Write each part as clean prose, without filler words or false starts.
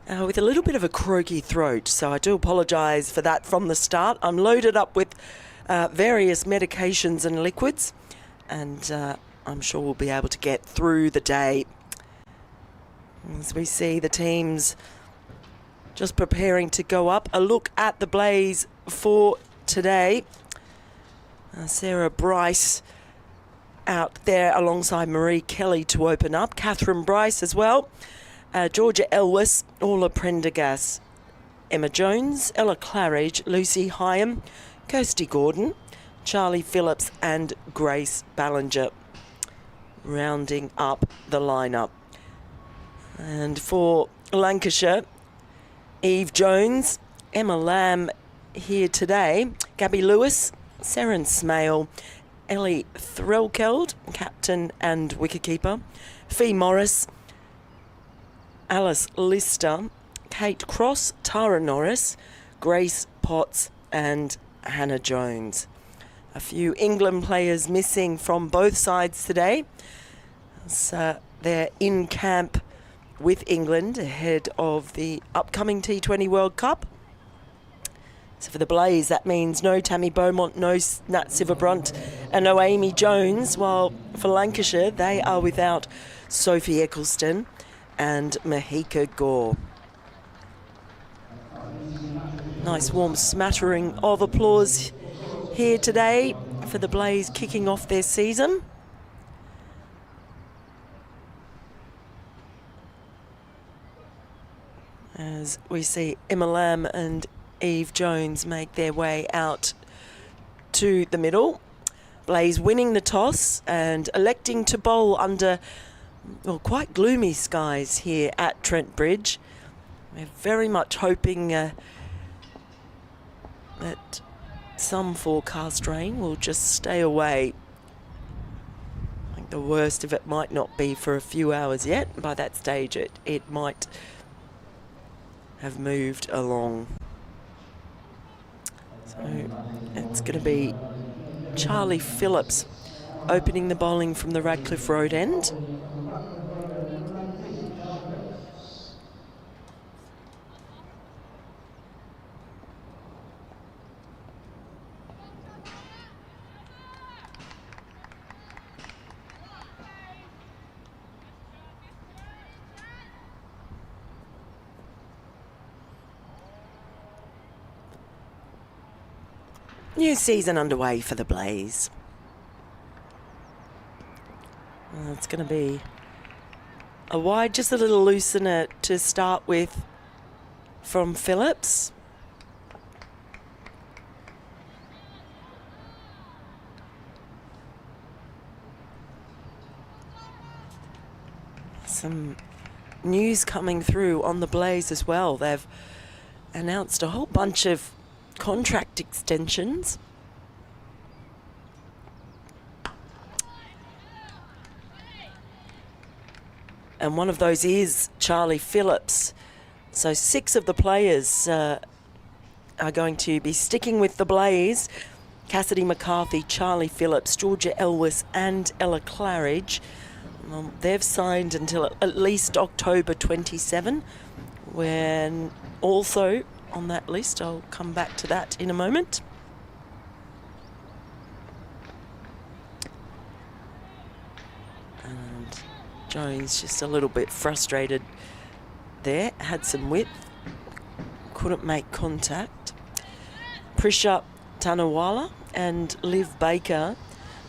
with a little bit of a croaky throat, so I do apologise for that from the start. I'm loaded up with various medications and liquids, and I'm sure we'll be able to get through the day. As we see the teams just preparing to go up. A look at the blaze for today. Sarah Bryce out there alongside Marie Kelly to open up. Catherine Bryce as well. Georgia Elwes, Orla Prendergast, Emma Jones, Ella Claridge, Lucy Hyam, Kirsty Gordon, Charlie Phillips and Grace Ballinger rounding up the lineup. And for Lancashire, Eve Jones, Emma Lamb here today, Gabby Lewis, Sarin Smale, Ellie Threlkeld, captain and wicketkeeper, Fee Morris, Alice Lister, Kate Cross, Tara Norris, Grace Potts and Hannah Jones. A few England players missing from both sides today. So they're in camp with England ahead of the upcoming T20 World Cup. So for the Blaze, that means no Tammy Beaumont, no Nat Sciver-Brunt and no Amy Jones, while for Lancashire, they are without Sophie Eccleston and Mahika Gore. Nice warm smattering of applause here today for the Blaze kicking off their season. As we see Emma Lamb and Eve Jones make their way out to the middle. Blaze winning the toss and electing to bowl under, well, quite gloomy skies here at Trent Bridge. We're very much hoping that some forecast rain will just stay away. I think the worst of it might not be for a few hours yet. By that stage, it might have moved along. So it's going to be Charlie Phillips opening the bowling from the Radcliffe Road end. New season underway for the Blaze. It's going to be a wide, just a little loosener to start with from Phillips. Some news coming through on the Blaze as well. They've announced a whole bunch of contract extensions. And one of those is Charlie Phillips. So 6 of the players are going to be sticking with the Blaze. Cassidy McCarthy, Charlie Phillips, Georgia Elwes and Ella Claridge. They've signed until at least October 27, when also on that list, I'll come back to that in a moment. And Jones just a little bit frustrated there, had some width, couldn't make contact. Prisha Tanawala and Liv Baker,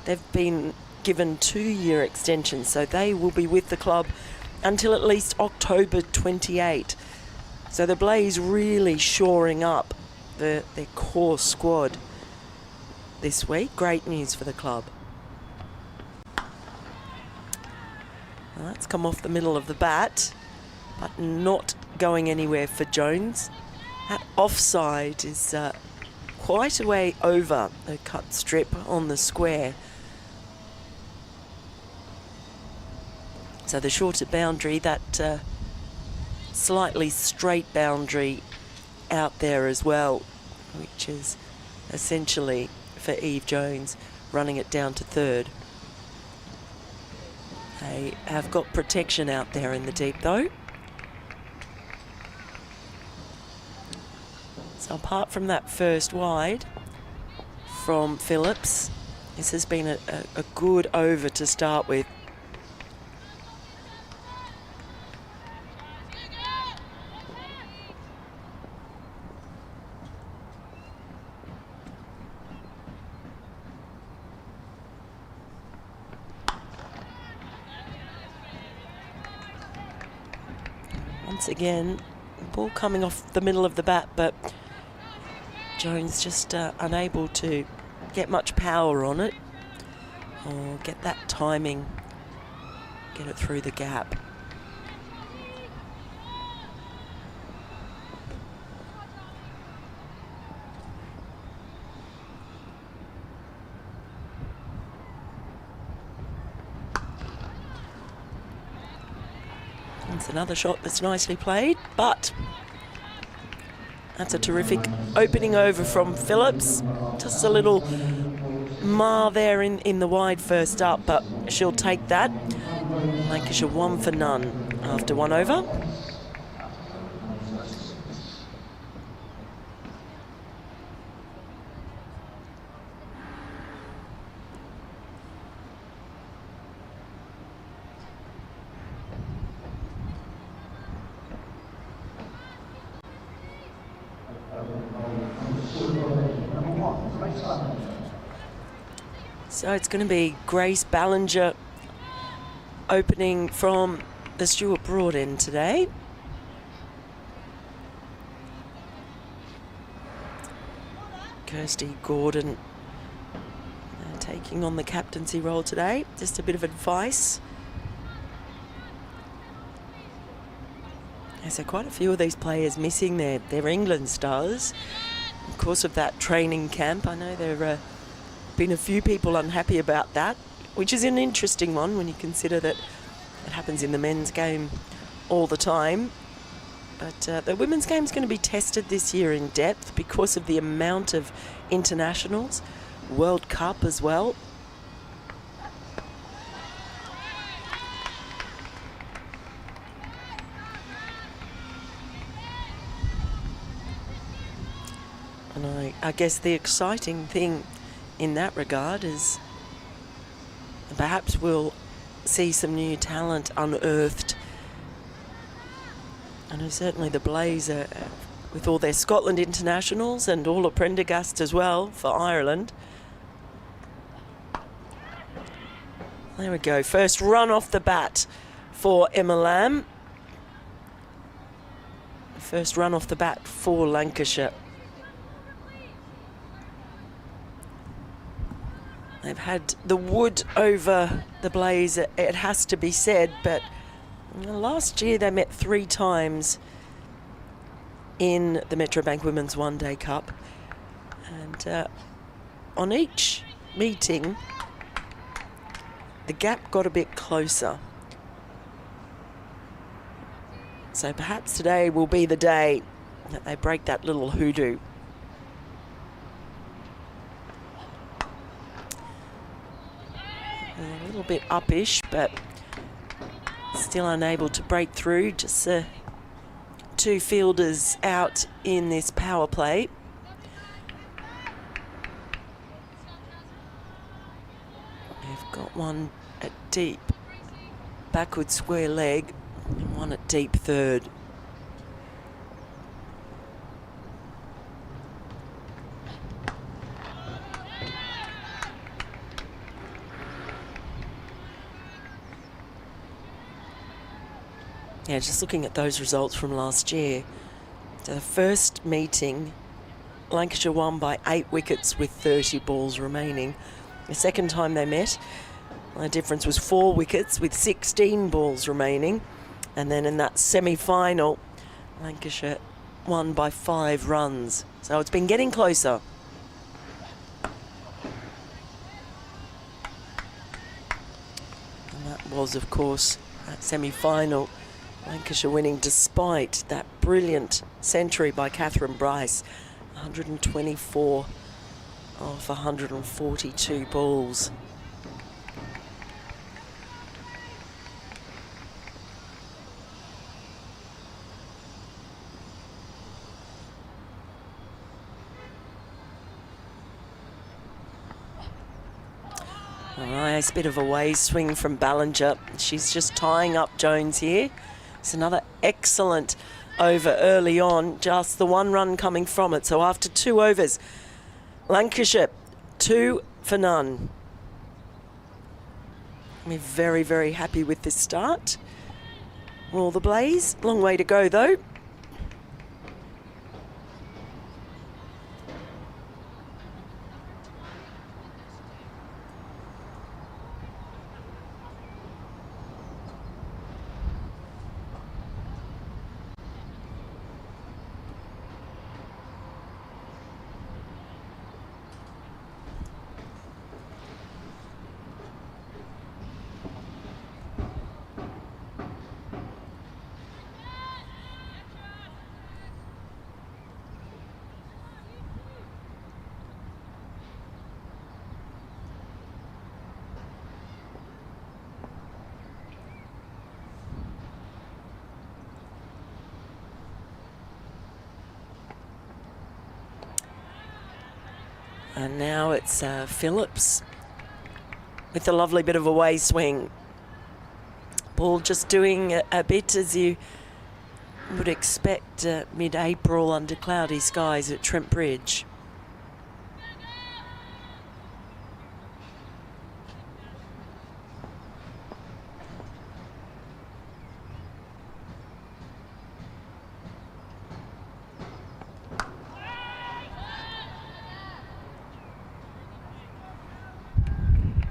they've been given 2-year extensions, so they will be with the club until at least October 28. So the Blaze really shoring up their core squad this week. Great news for the club. Well, that's come off the middle of the bat, but not going anywhere for Jones. That offside is quite a way over the cut strip on the square. So the shorter boundary, that slightly straight boundary out there as well, which is essentially for Eve Jones running it down to third. They have got protection out there in the deep though. So apart from that first wide from Phillips, this has been a good over to start with. Once again, ball coming off the middle of the bat, but Jones just unable to get much power on it or get that timing, get it through the gap. It's another shot that's nicely played, but that's a terrific opening over from Phillips. Just a little mar there in the wide first up, but she'll take that. Lancashire 1 for none after 1 over. So it's going to be Grace Ballinger opening from the Stuart Broad end today. Kirsty Gordon taking on the captaincy role today. Just a bit of advice. So quite a few of these players missing their England stars. Of course, of that training camp. I know there have been a few people unhappy about that, which is an interesting one when you consider that it happens in the men's game all the time. But the women's game is going to be tested this year in depth because of the amount of internationals, World Cup as well. And I guess the exciting thing in that regard is perhaps we'll see some new talent unearthed. I know certainly the Blaze are, with all their Scotland internationals and all of Prendergast as well for Ireland. There we go, first run off the bat for Emma Lamb. First run off the bat for Lancashire. They've had the wood over the Blaze, it has to be said, but last year they met 3 times in the Metrobank Women's One Day Cup. And on each meeting, the gap got a bit closer. So perhaps today will be the day that they break that little hoodoo. A little bit uppish, but still unable to break through. Just 2 fielders out in this power play. They've got one at deep backward square leg and one at deep third. Yeah, just looking at those results from last year. So the first meeting, Lancashire won by 8 wickets with 30 balls remaining. The second time they met, the difference was 4 wickets with 16 balls remaining. And then in that semi-final, Lancashire won by 5 runs. So it's been getting closer. And that was, of course, that semi-final. Lancashire winning despite that brilliant century by Catherine Bryce. 124 off 142 balls. A nice bit of a way swing from Ballinger. She's just tying up Jones here. It's another excellent over early on, just the 1 run coming from it. So after 2 overs, Lancashire 2 for none. We're very, very happy with this start. All the Blaze, long way to go though. And now it's Phillips with a lovely bit of a way swing. Ball just doing a bit as you would expect mid-April under cloudy skies at Trent Bridge.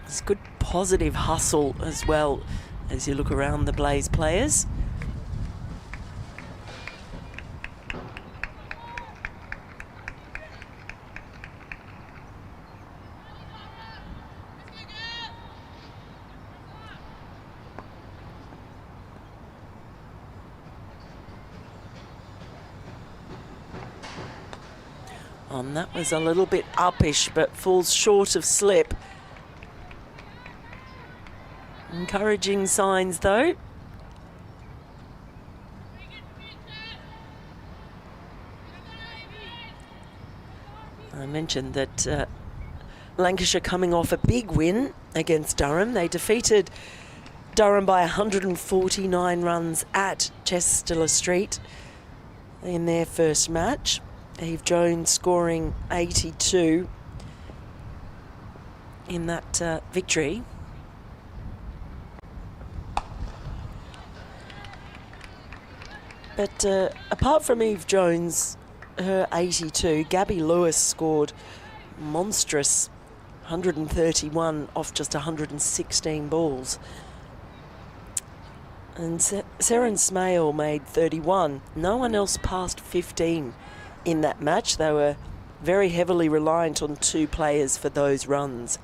It's good positive hustle as well as you look around the Blaze players. And that was a little bit uppish, but falls short of slip. Encouraging signs though. I mentioned that Lancashire coming off a big win against Durham. They defeated Durham by 149 runs at Chester Street in their first match. Eve Jones scoring 82 in that victory. But apart from Eve Jones, her 82, Gabby Lewis scored monstrous 131 off just 116 balls. And Sarin Smale made 31. No one else passed 15 in that match. They were very heavily reliant on 2 players for those runs.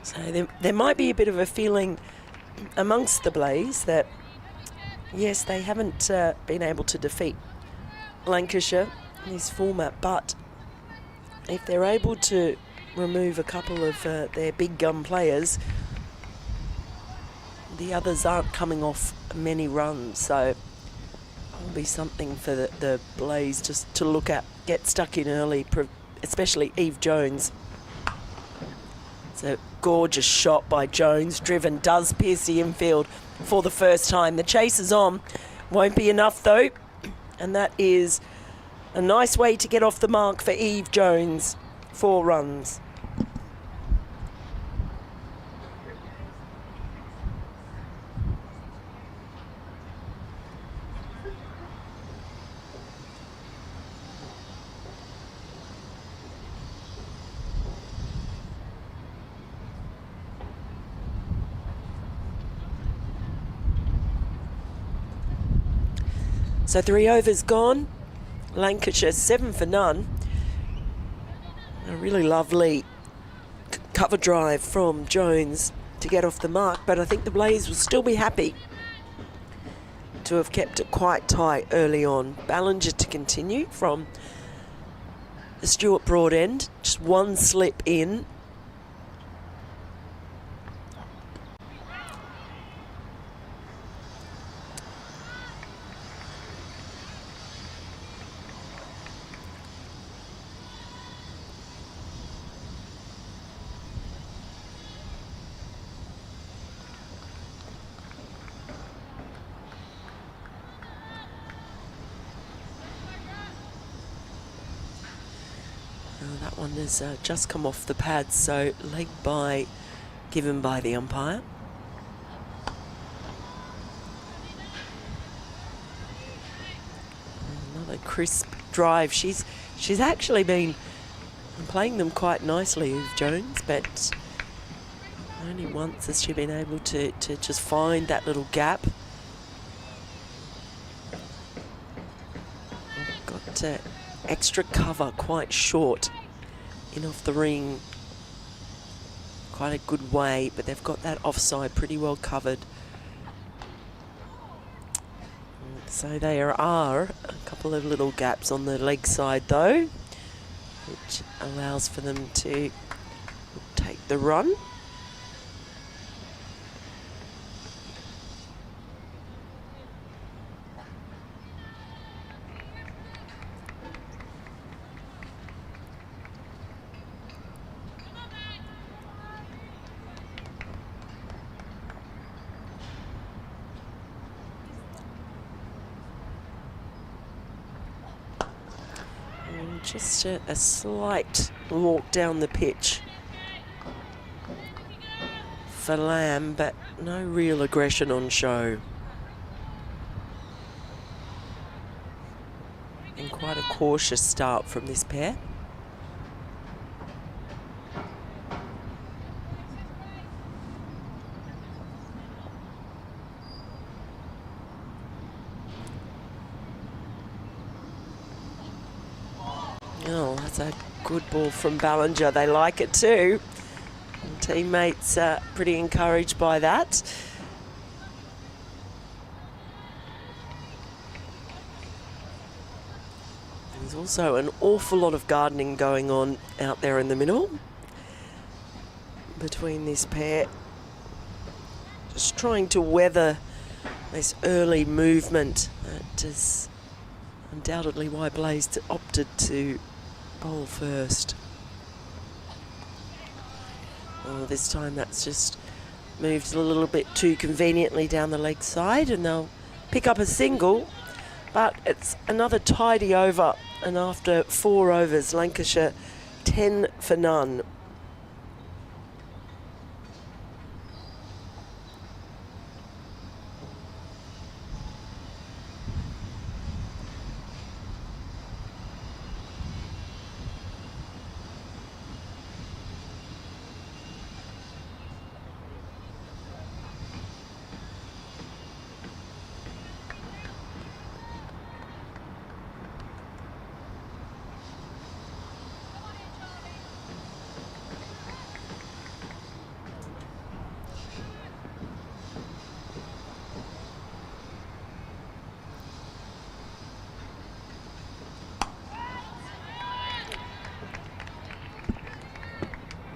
So there might be a bit of a feeling amongst the Blaze that, yes, they haven't been able to defeat Lancashire in this format, but if they're able to remove a couple of their big gun players, the others aren't coming off many runs, so it'll be something for the Blaze just to look at, get stuck in early, especially Eve Jones. It's a gorgeous shot by Jones, driven, does pierce the infield for the first time. The chase is on, won't be enough though, and that is a nice way to get off the mark for Eve Jones. 4 runs. So 3 overs gone. Lancashire 7 for none. A really lovely cover drive from Jones to get off the mark, but I think the Blaze will still be happy to have kept it quite tight early on. Ballinger to continue from the Stuart Broad end. Just 1 slip in. That one has just come off the pads, so leg bye given by the umpire. Another crisp drive. She's actually been playing them quite nicely, Jones, but only once has she been able to just find that little gap. Got extra cover, quite short, in off the ring. Quite a good way, but they've got that offside pretty well covered. So there are a couple of little gaps on the leg side though, which allows for them to take the run. Just a slight walk down the pitch for Lamb, but no real aggression on show. And quite a cautious start from this pair. Oh, that's a good ball from Ballinger. They like it too. And teammates are pretty encouraged by that. There's also an awful lot of gardening going on out there in the middle between this pair. Just trying to weather this early movement. That is undoubtedly why Blaze opted to bowl first. Well, this time that's just moved a little bit too conveniently down the leg side, and they'll pick up a single, but it's another tidy over, and after 4 overs, Lancashire 10 for none.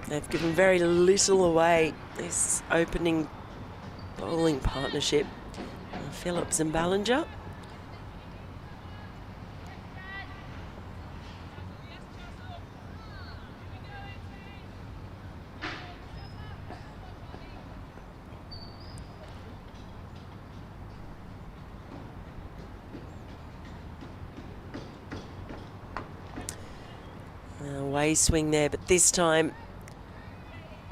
They've given very little away, this opening bowling partnership. Phillips and Ballinger. Away swing there, but this time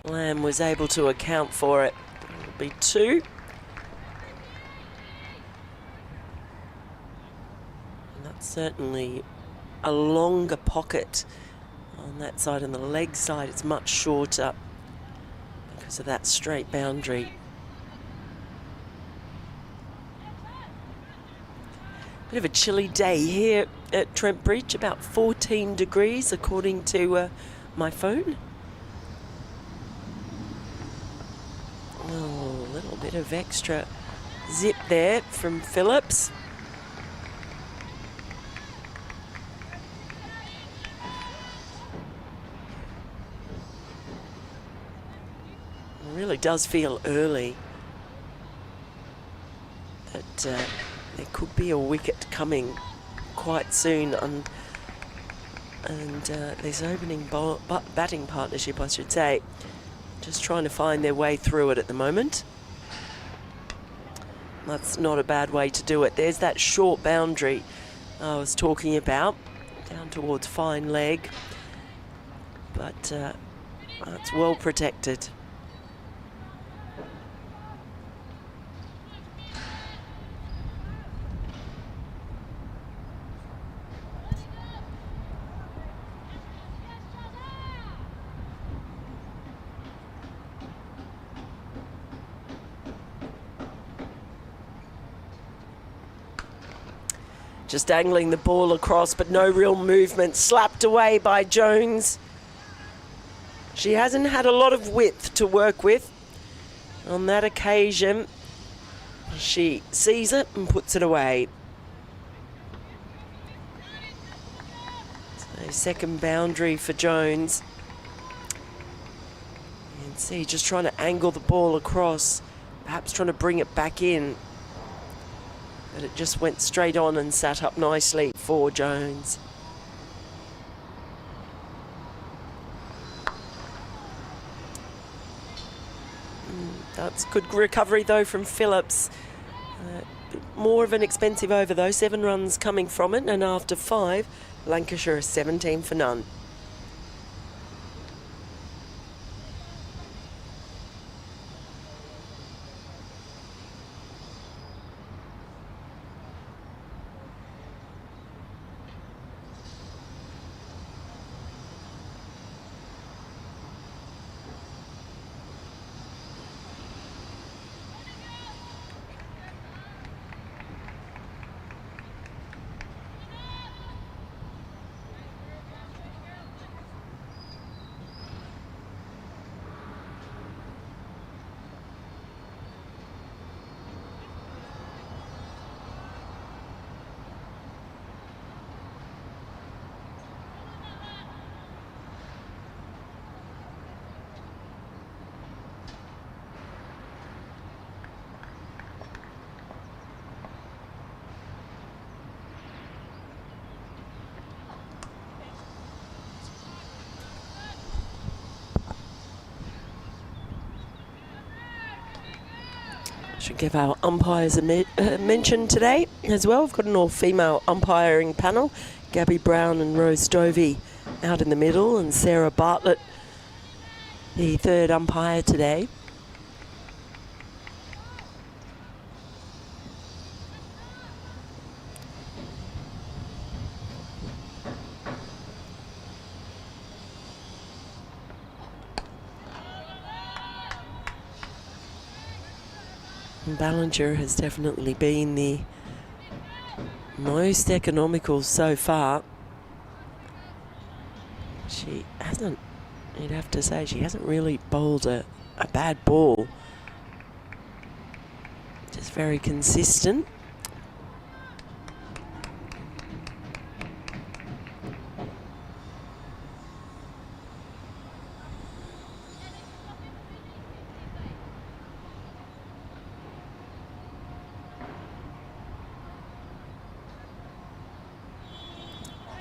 Lamb was able to account for it. It'll be 2. And that's certainly a longer pocket on that side. On the leg side, it's much shorter because of that straight boundary. Bit of a chilly day here at Trent Bridge, about 14 degrees according to my phone. Oh, a little bit of extra zip there from Phillips. It really does feel early that there could be a wicket coming quite soon, and this opening batting partnership, I should say, just trying to find their way through it at the moment. That's not a bad way to do it. There's that short boundary I was talking about, down towards fine leg. but that's well protected. Just angling the ball across, but no real movement. Slapped away by Jones. She hasn't had a lot of width to work with. On that occasion, she sees it and puts it away. So second boundary for Jones. You can see just trying to angle the ball across, perhaps trying to bring it back in. But it just went straight on and sat up nicely for Jones. That's good recovery though from Phillips. More of an expensive over though, 7 runs coming from it, and after 5, Lancashire is 17 for none. Should give our umpires a mention today as well. We've got an all-female umpiring panel. Gabby Brown and Rose Dovey out in the middle, and Sarah Bartlett, the third umpire today. Ballinger has definitely been the most economical so far. She hasn't, you'd have to say, she hasn't really bowled a bad ball. Just very consistent.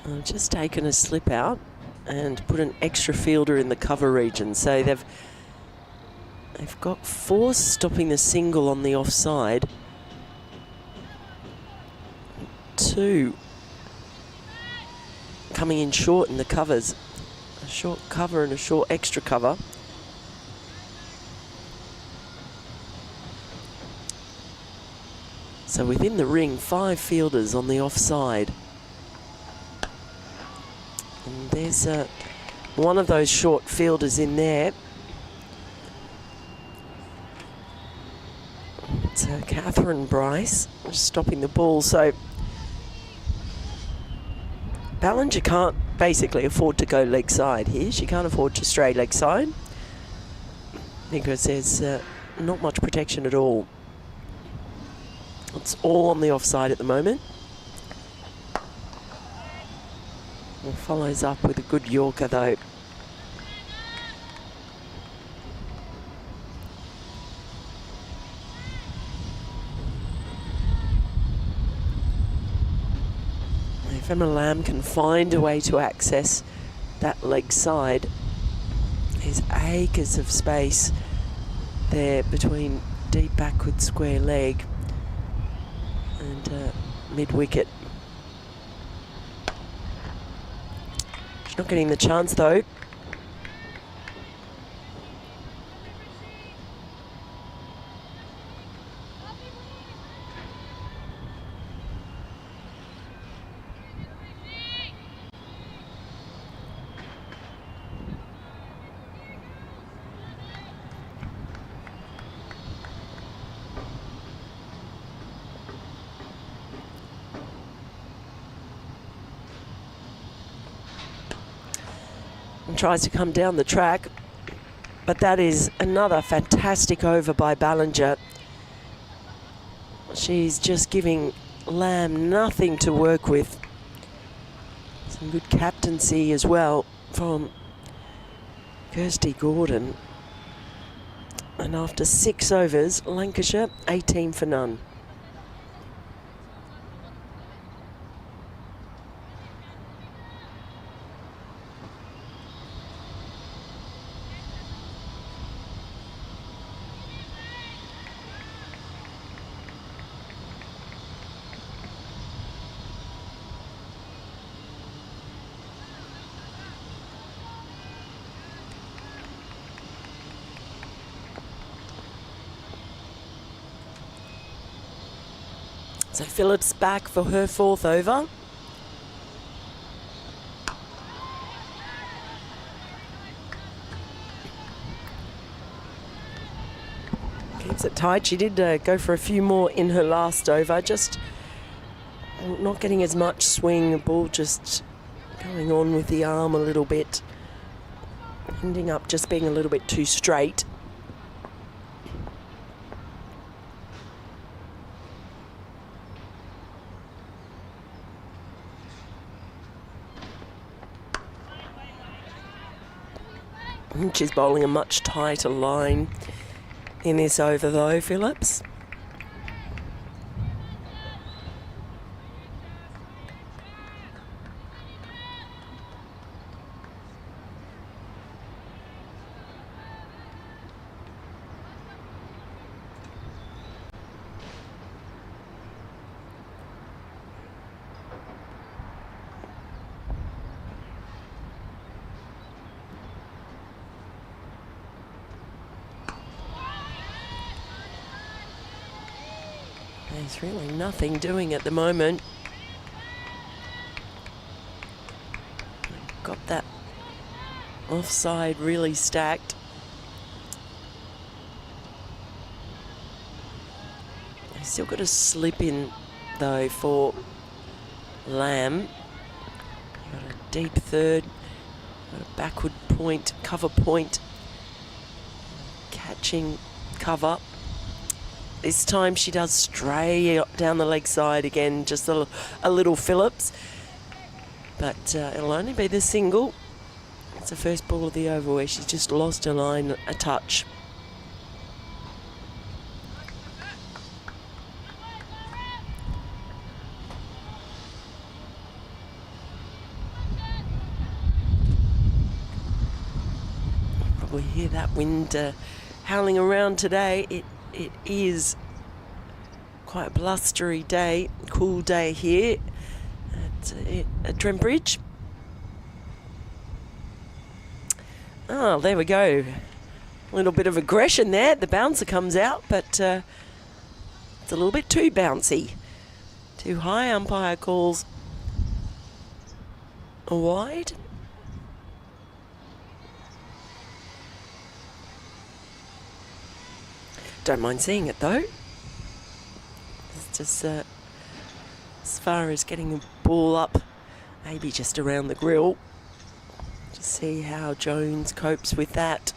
I've just taken a slip out and put an extra fielder in the cover region. So they've got 4 stopping the single on the offside. 2 coming in short in the covers. A short cover and a short extra cover. So within the ring, 5 fielders on the offside. And there's one of those short fielders in there. It's Catherine Bryce stopping the ball. So Ballinger can't basically afford to go leg side here. She can't afford to stray leg side because there's not much protection at all. It's all on the offside at the moment. And follows up with a good Yorker though. If Emma Lamb can find a way to access that leg side, there's acres of space there between deep backward square leg and mid-wicket. She's not getting the chance though. and tries to come down the track. But that is another fantastic over by Ballinger. She's just giving Lamb nothing to work with. Some good captaincy as well from Kirsty Gordon. And after 6 overs, Lancashire 18 for none. So Phillips back for her 4th over. Keeps it tight. She did go for a few more in her last over, just not getting as much swing. The ball just going on with the arm a little bit, ending up just being a little bit too straight. She's bowling a much tighter line in this over though, Phillips. There's really nothing doing at the moment. Got that offside really stacked. They've still got a slip in though for Lamb. Got a deep third, got a backward point, cover point, catching cover. This time she does stray down the leg side again, just a little Phillips. But it'll only be the single. It's the first ball of the over where she's just lost her line a touch. Probably hear that wind howling around today. It is quite a blustery day, cool day here at Trent Bridge. Oh, there we go. A little bit of aggression there. The bouncer comes out, but it's a little bit too bouncy. Too high. Umpire calls a wide. Don't mind seeing it though. It's just as far as getting the ball up, maybe just around the grill. Just see how Jones copes with that.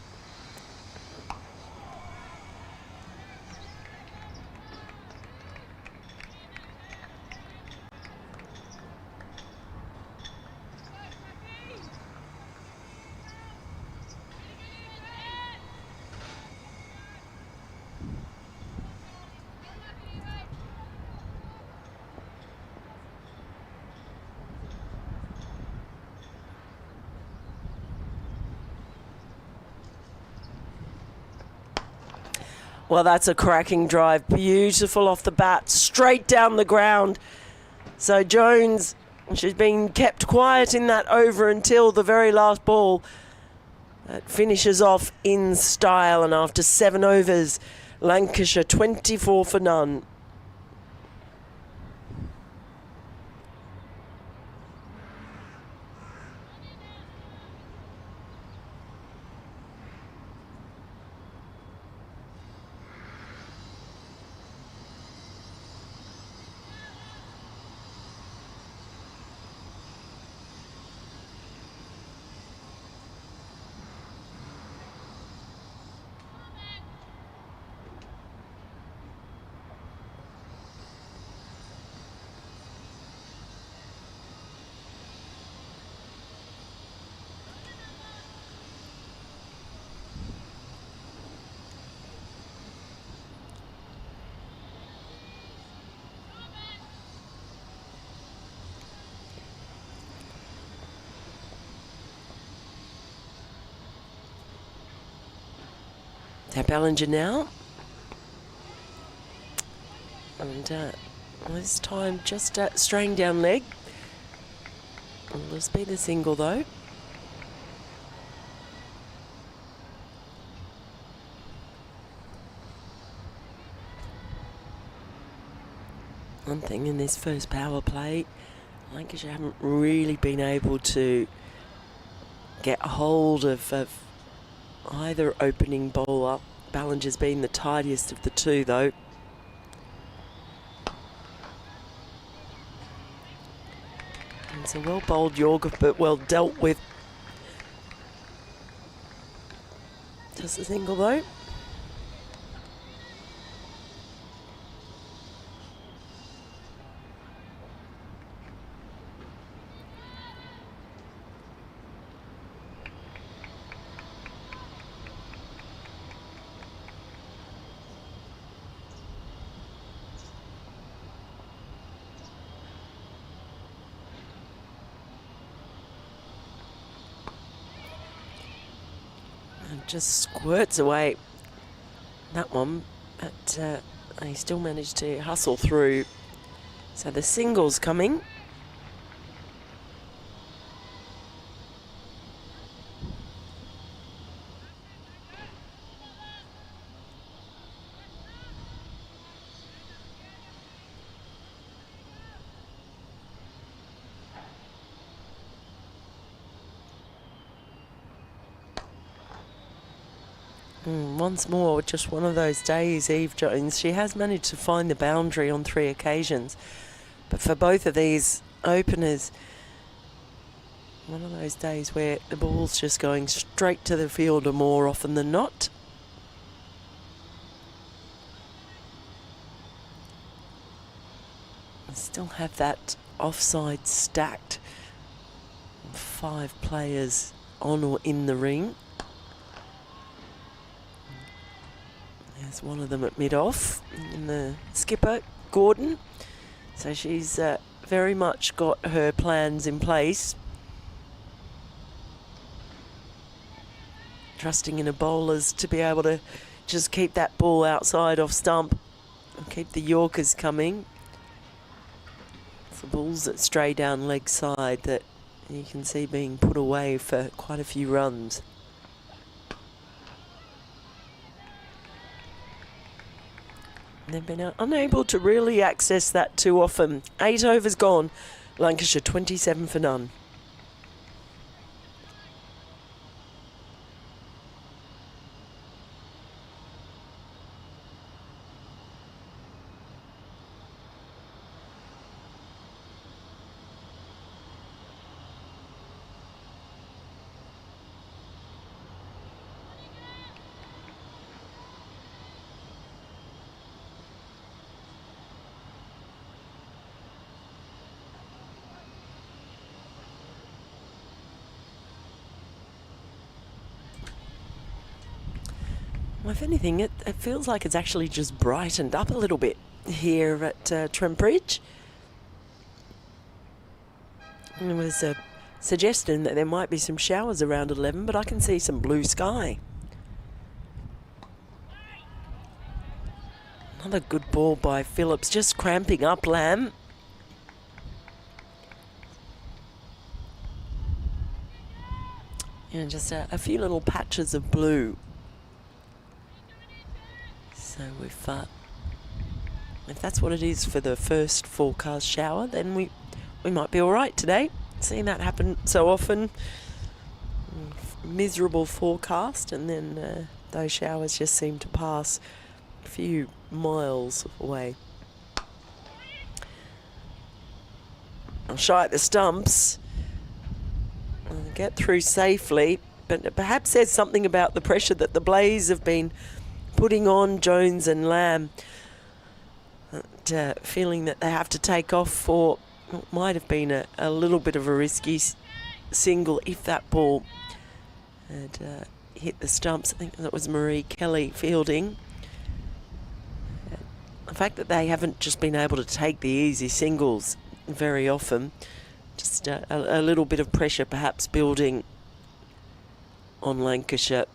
Well, that's a cracking drive. Beautiful off the bat, straight down the ground. So Jones, she's been kept quiet in that over until the very last ball. That finishes off in style, and after 7 overs, Lancashire 24 for none. Ballinger now. And this time just straying down leg. Will this be the single though? One thing in this first power play, Lancashire haven't really been able to get a hold of either opening bowler. Ballinger's been the tidiest of the two though. And it's a well bowled Yorker, but well dealt with. Just a single though. Just squirts away that one, but they still managed to hustle through. So the single's coming. Once more, just one of those days, Eve Jones. She has managed to find the boundary on 3 occasions. But for both of these openers, one of those days where the ball's just going straight to the fielder more often than not. I still have that offside stacked. 5 players on or in the ring. There's one of them at mid-off, in the skipper, Gordon. So she's very much got her plans in place. Trusting in her bowlers to be able to just keep that ball outside off stump and keep the Yorkers coming. It's the balls that stray down leg side that you can see being put away for quite a few runs. They've been unable to really access that too often. 8 overs gone. Lancashire 27 for none. Well, if anything, it feels like it's actually just brightened up a little bit here at Trent Bridge. And there was a suggestion that there might be some showers around 11, but I can see some blue sky. Another good ball by Phillips, just cramping up Lamb. And just a few little patches of blue. So if that's what it is for the first forecast shower, then we might be all right today. Seeing that happen so often, miserable forecast, and then those showers just seem to pass a few miles away. I'll shy at the stumps, get through safely, but perhaps there's something about the pressure that the Blaze have been putting on Jones and Lamb, feeling that they have to take off for what might have been a little bit of a risky single if that ball had hit the stumps. I think that was Marie Kelly fielding. The fact that they haven't just been able to take the easy singles very often, just a little bit of pressure perhaps building on Lancashire.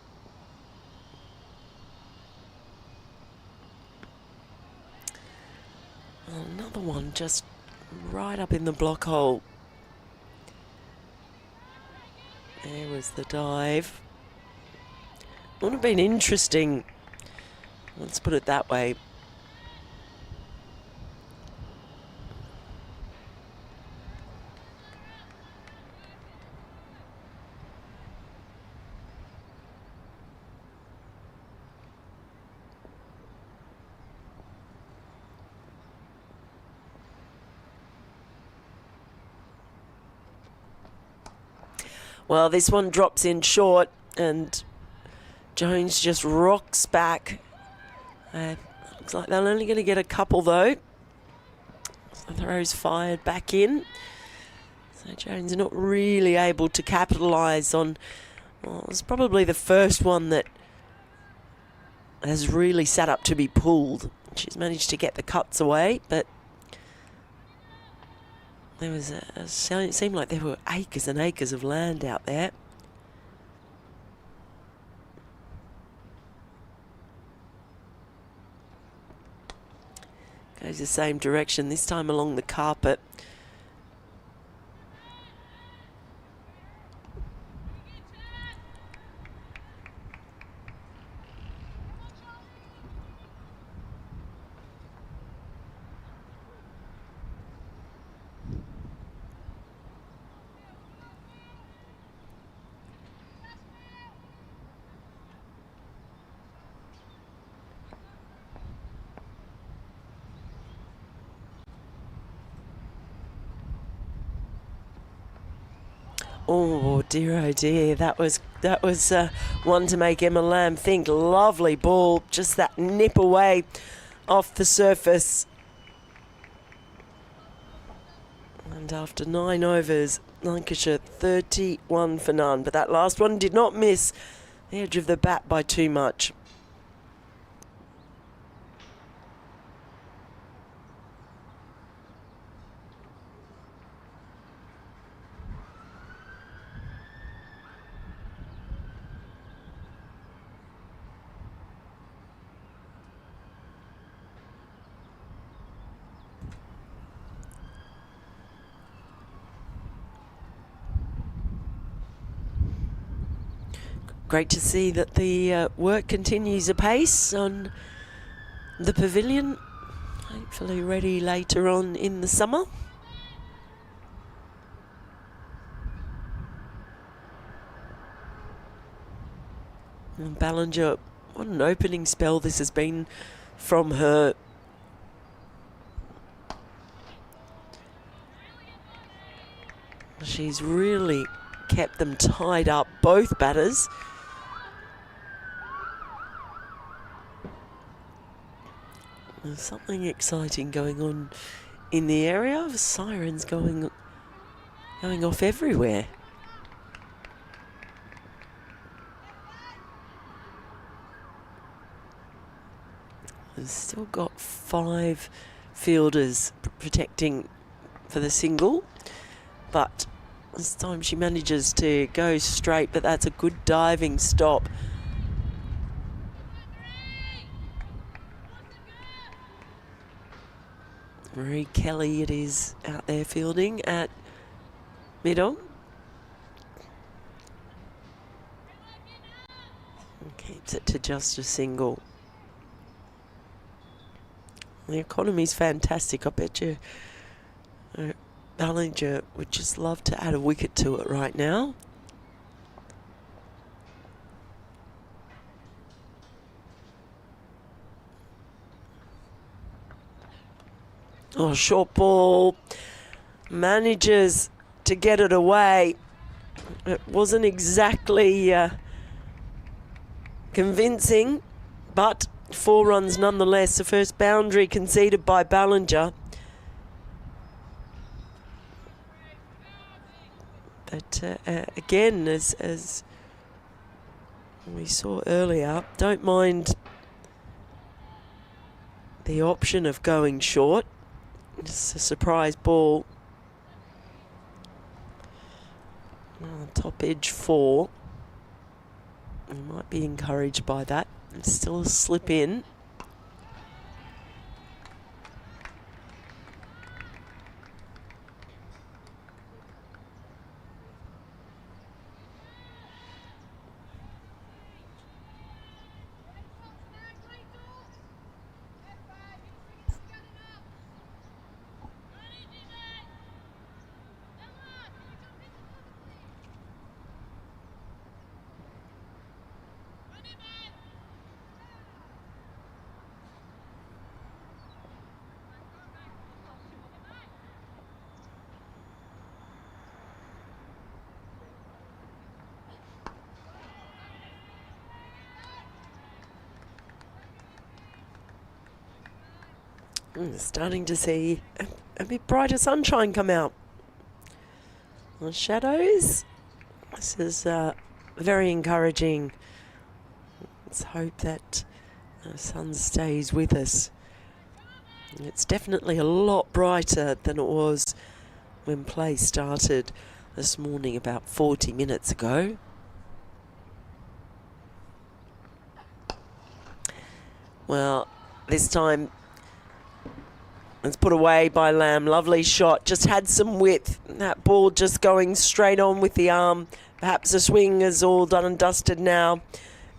Another one just right up in the block hole. There was the dive. Would have been interesting. Let's put it that way. Well, this one drops in short and Jones just rocks back. Looks like they're only going to get a couple though. So throw's fired back in. So Jones not really able to capitalise on, well, it's probably the first one that has really sat up to be pulled. She's managed to get the cuts away, but there was it seemed like there were acres and acres of land out there. Goes the same direction, this time along the carpet. Oh dear, that was one to make Emma Lamb think. Lovely ball, just that nip away off the surface. And after 9 overs, Lancashire 31 for none. But that last one did not miss the edge of the bat by too much. Great to see that the work continues apace on the pavilion. Hopefully ready later on in the summer. And Ballinger, what an opening spell this has been from her. She's really kept them tied up, both batters. There's something exciting going on in the area. Sirens going off everywhere. They've still got 5 fielders protecting for the single, but this time she manages to go straight, but that's a good diving stop. Marie Kelly it is out there fielding at middle. And keeps it to just a single. The economy's fantastic. I bet you Ballinger would just love to add a wicket to it right now. Oh, short ball. Manages to get it away. It wasn't exactly convincing, but 4 runs nonetheless. The first boundary conceded by Ballinger. But again, as we saw earlier, don't mind the option of going short. It's a surprise ball. Top edge 4. You might be encouraged by that. It's still a slip in. Starting to see a bit brighter sunshine come out. The shadows. This is very encouraging. Let's hope that the sun stays with us. It's definitely a lot brighter than it was when play started this morning about 40 minutes ago. Well, this time it's put away by Lamb. Lovely shot. Just had some width. That ball just going straight on with the arm. Perhaps the swing is all done and dusted now.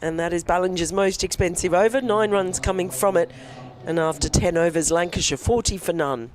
And that is Ballinger's most expensive over. 9 runs coming from it. And after 10 overs, Lancashire 40 for none.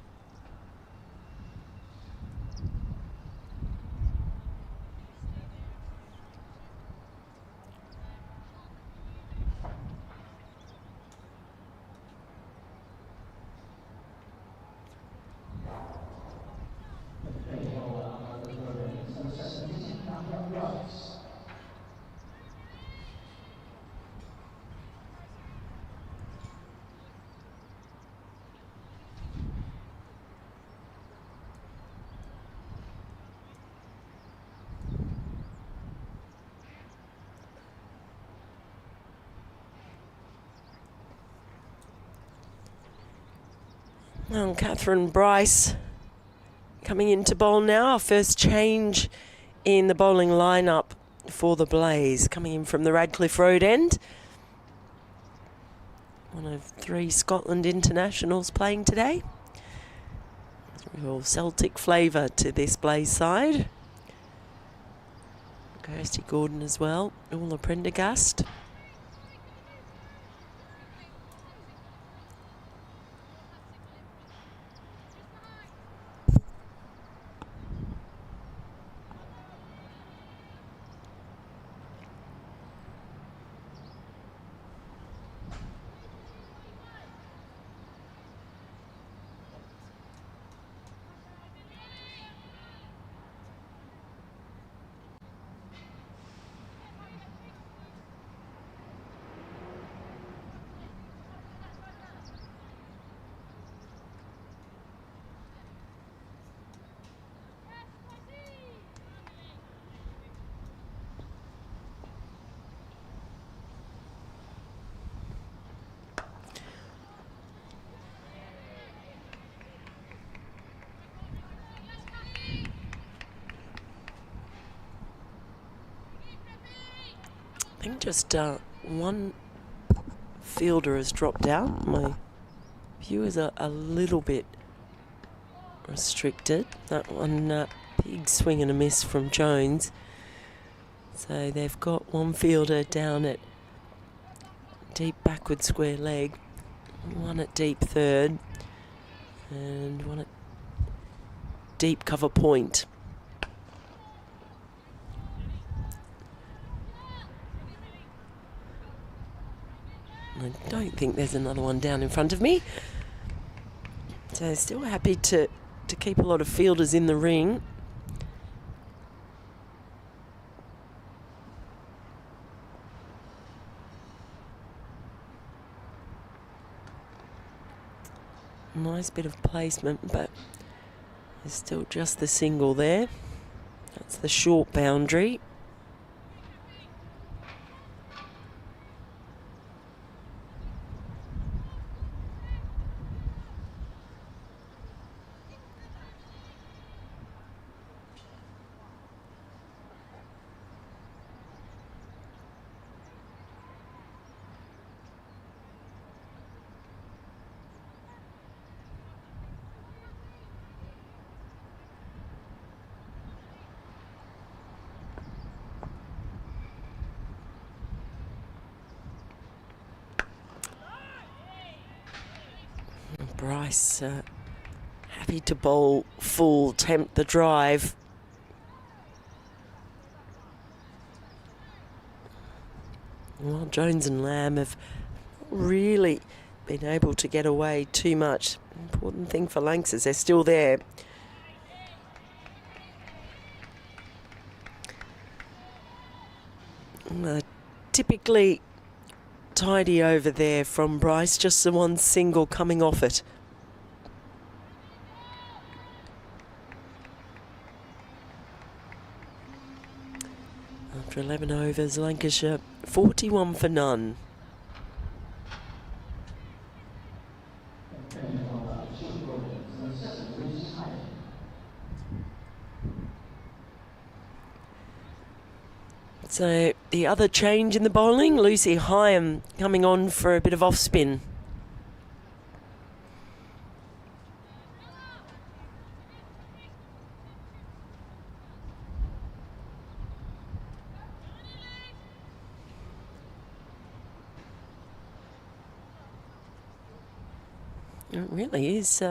Well, Catherine Bryce coming into bowl now. Our first change in the bowling lineup for the Blaze, coming in from the Radcliffe Road end. One of 3 Scotland internationals playing today. Real Celtic flavour to this Blaze side. Kirsty Gordon as well, all a Prendergast. I think just one fielder has dropped out. My view is a little bit restricted. That one, big swing and a miss from Jones. So they've got one fielder down at deep backward square leg, one at deep third, and one at deep cover point. I don't think there's another one down in front of me. So still happy to keep a lot of fielders in the ring. Nice bit of placement, but there's still just the single there. That's the short boundary. Bryce happy to bowl full, tempt the drive. Well, Jones and Lamb have really been able to get away too much. Important thing for Lancs is they're still there. Typically tidy over there from Bryce, just the one single coming off it. After 11 overs, Lancashire 41 for none. So the other change in the bowling, Lucy Hyam coming on for a bit of off-spin. It really is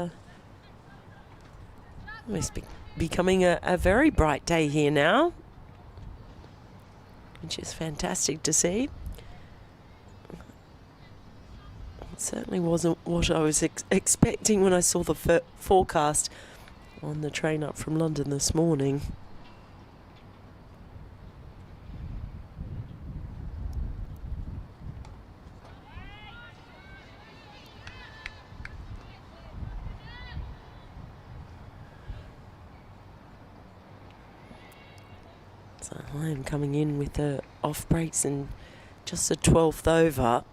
almost becoming a very bright day here now, which is fantastic to see. It certainly wasn't what I was expecting when I saw the forecast on the train up from London this morning. So I am coming in with the off breaks and just the 12th over.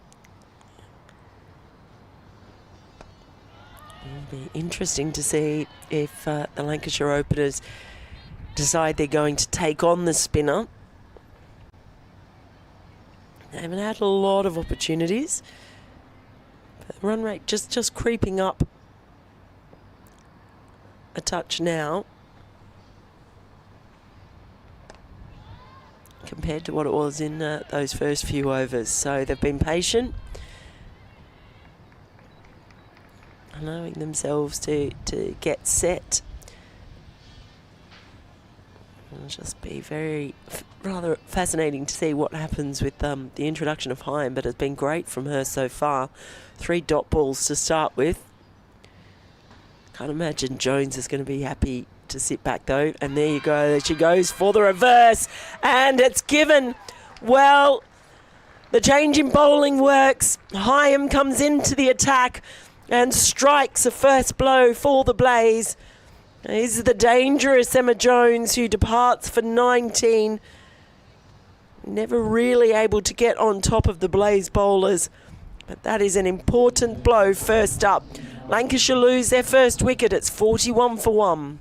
It'll be interesting to see if the Lancashire openers decide they're going to take on the spinner. They haven't had a lot of opportunities. But the run rate just creeping up a touch now compared to what it was in those first few overs. So they've been patient, allowing themselves to get set. It'll just be rather fascinating to see what happens with the introduction of Hyam, but it's been great from her so far. 3 dot balls to start with. Can't imagine Jones is going to be happy to sit back though, and there you go, there she goes for the reverse, and it's given. Well, the change in bowling works. Hyam comes into the attack and strikes a first blow for the Blaze. This is the dangerous Emma Jones, who departs for 19. Never really able to get on top of the Blaze bowlers, but that is an important blow first up. Lancashire lose their first wicket. It's 41 for 1.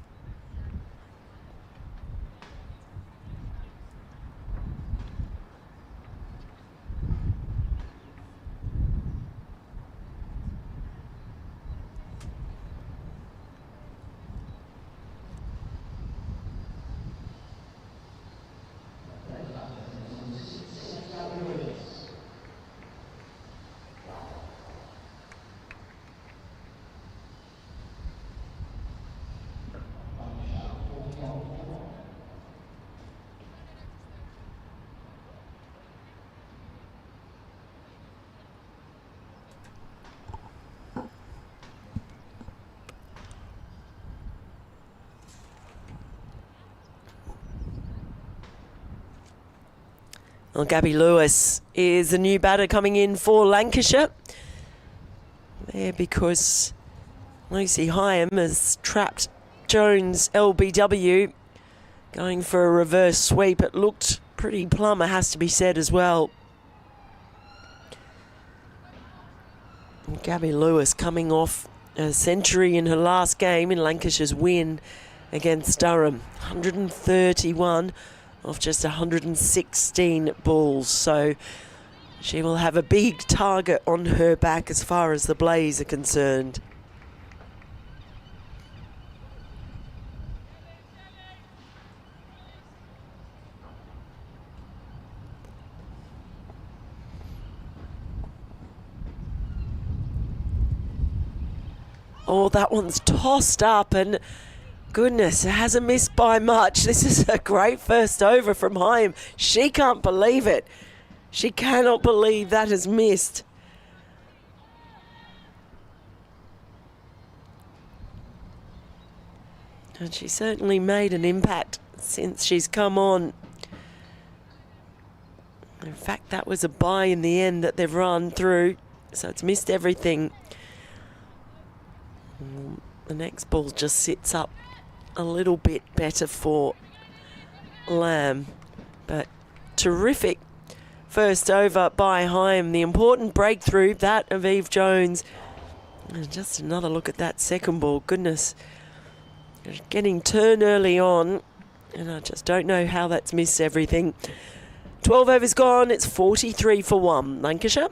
Well, Gabby Lewis is the new batter coming in for Lancashire. There because Lucy Hyam has trapped Jones LBW, going for a reverse sweep. It looked pretty plumb, it has to be said as well. And Gabby Lewis coming off a century in her last game in Lancashire's win against Durham. 131 off just 116 balls. So she will have a big target on her back as far as the Blaze are concerned. Oh, that one's tossed up, and goodness, it hasn't missed by much. This is a great first over from Hyam. She can't believe it. She cannot believe that has missed. And she certainly made an impact since she's come on. In fact, that was a bye in the end that they've run through, so it's missed everything. The next ball just sits up a little bit better for Lamb, but terrific first over by Hyam. The important breakthrough, that of Eve Jones. And just another look at that second ball. Goodness. Getting turn early on. And I just don't know how that's missed everything. 12 overs gone. It's 43 for 1. Lancashire.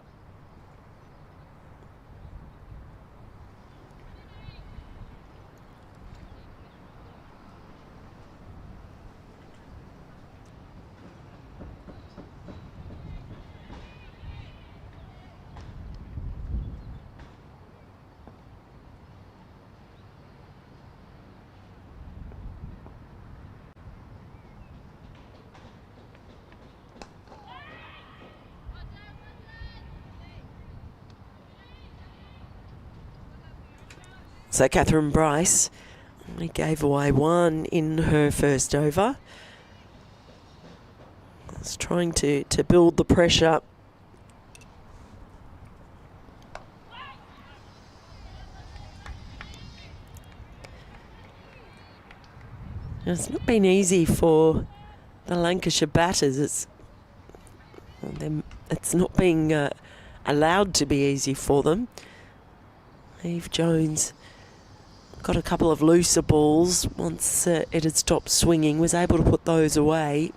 So Catherine Bryce only gave away 1 in her first over. Was trying to build the pressure. It's not been easy for the Lancashire batters. It's not being allowed to be easy for them. Eve Jones got a couple of looser balls once it had stopped swinging, was able to put those away.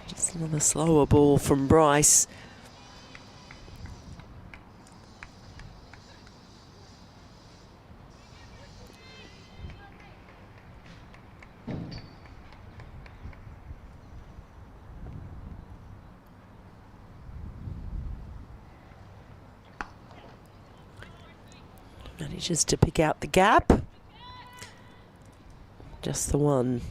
Just another slower ball from Bryce. Manages to pick out the gap. Just the one.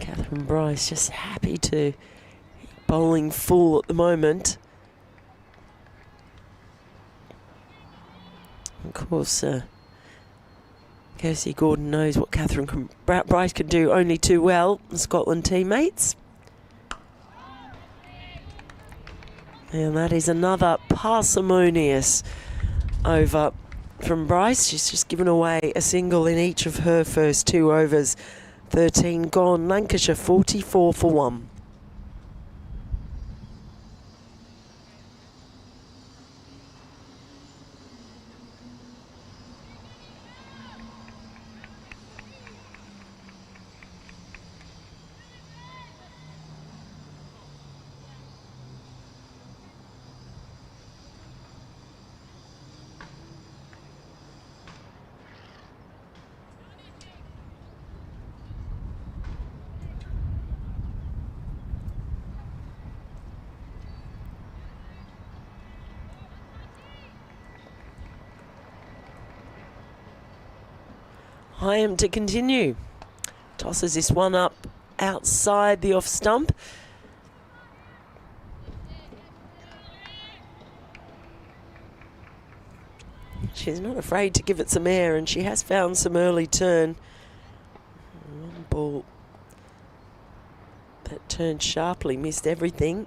Catherine Bryce just happy to bowling full at the moment. Of course, Kirsty Gordon knows what Catherine Bryce can do only too well, the Scotland teammates. And that is another parsimonious over from Bryce. She's just given away a single in each of her first 2 overs. 13 gone. Lancashire 44 for 1. Hyam to continue. Tosses this one up outside the off stump. She's not afraid to give it some air, and she has found some early turn. One ball that turned sharply, missed everything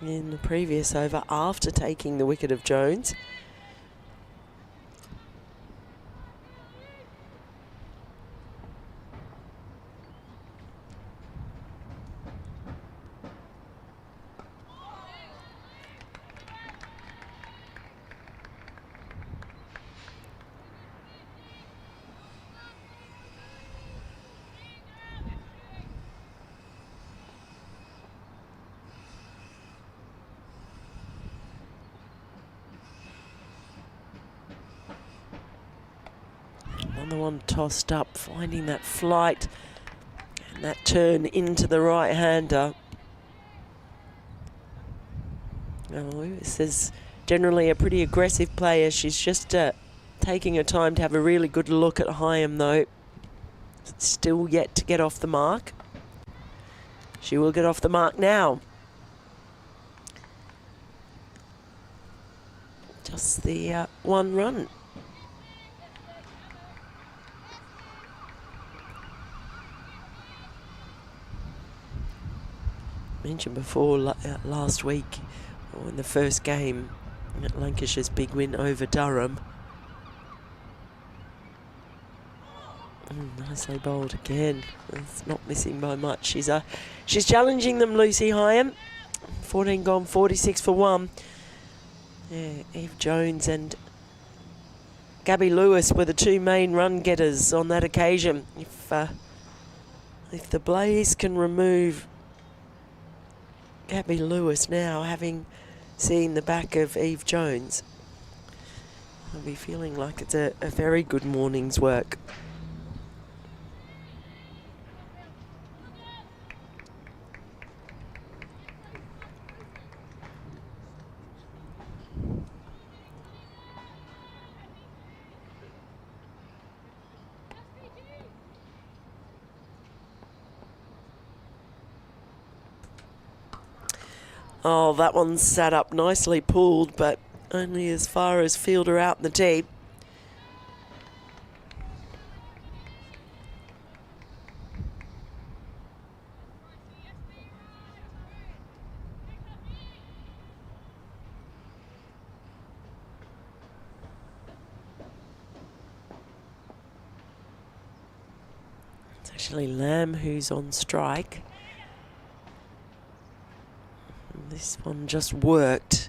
in the previous over after taking the wicket of Jones. Another one tossed up, finding that flight and that turn into the right-hander. Lewis is generally a pretty aggressive player. She's just taking her time to have a really good look at Hyam, though. Still yet to get off the mark. She will get off the mark now. Just the one run. Mentioned before last week, or in the first game, Lancashire's big win over Durham. Nicely bowled again. It's not missing by much. She's challenging them, Lucy Hyam. 14 gone, 46 for 1. Yeah, Eve Jones and Gabby Lewis were the two main run getters on that occasion. If the Blaze can remove Gabby Lewis now, having seen the back of Eve Jones, I'll be feeling like it's a very good morning's work. Oh, that one sat up nicely pulled, but only as far as fielder out in the deep. It's actually Lamb who's on strike. This one just worked.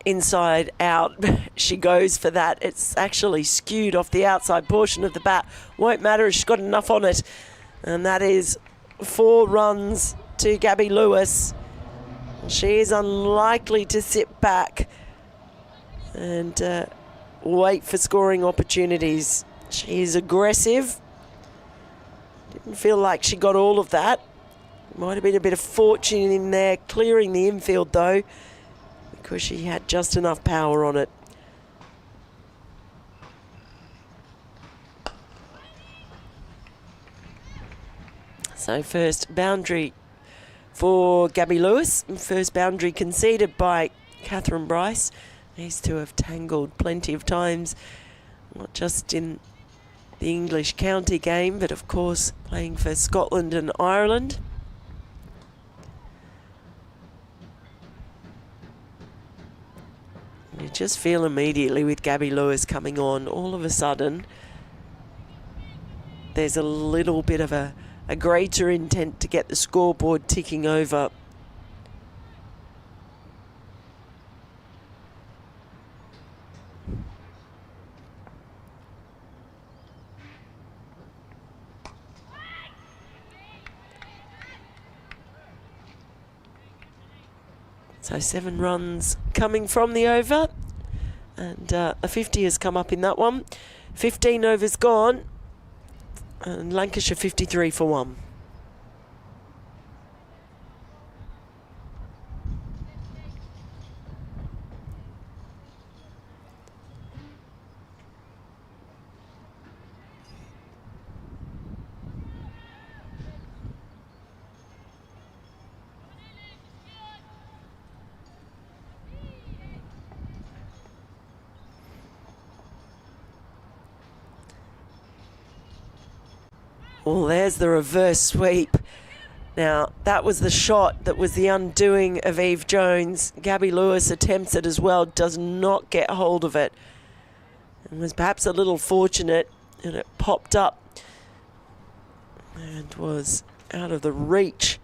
Inside out, she goes for that. It's actually skewed off the outside portion of the bat. Won't matter if she's got enough on it. And that is 4 runs to Gabby Lewis. She is unlikely to sit back and wait for scoring opportunities. She is aggressive. Didn't feel like she got all of that. Might have been a bit of fortune in there, clearing the infield though, because she had just enough power on it. So first boundary for Gabby Lewis. First boundary conceded by Catherine Bryce. These two have tangled plenty of times, not just in the English county game, but of course playing for Scotland and Ireland. You just feel immediately with Gabby Lewis coming on, all of a sudden, there's a little bit of a greater intent to get the scoreboard ticking over. So 7 runs coming from the over, and a 50 has come up in that one. 15 overs gone, and Lancashire 53 for 1. Well, there's the reverse sweep. Now, that was the shot that was the undoing of Eve Jones. Gabby Lewis attempts it as well, does not get hold of it. And was perhaps a little fortunate, and it popped up and was out of the reach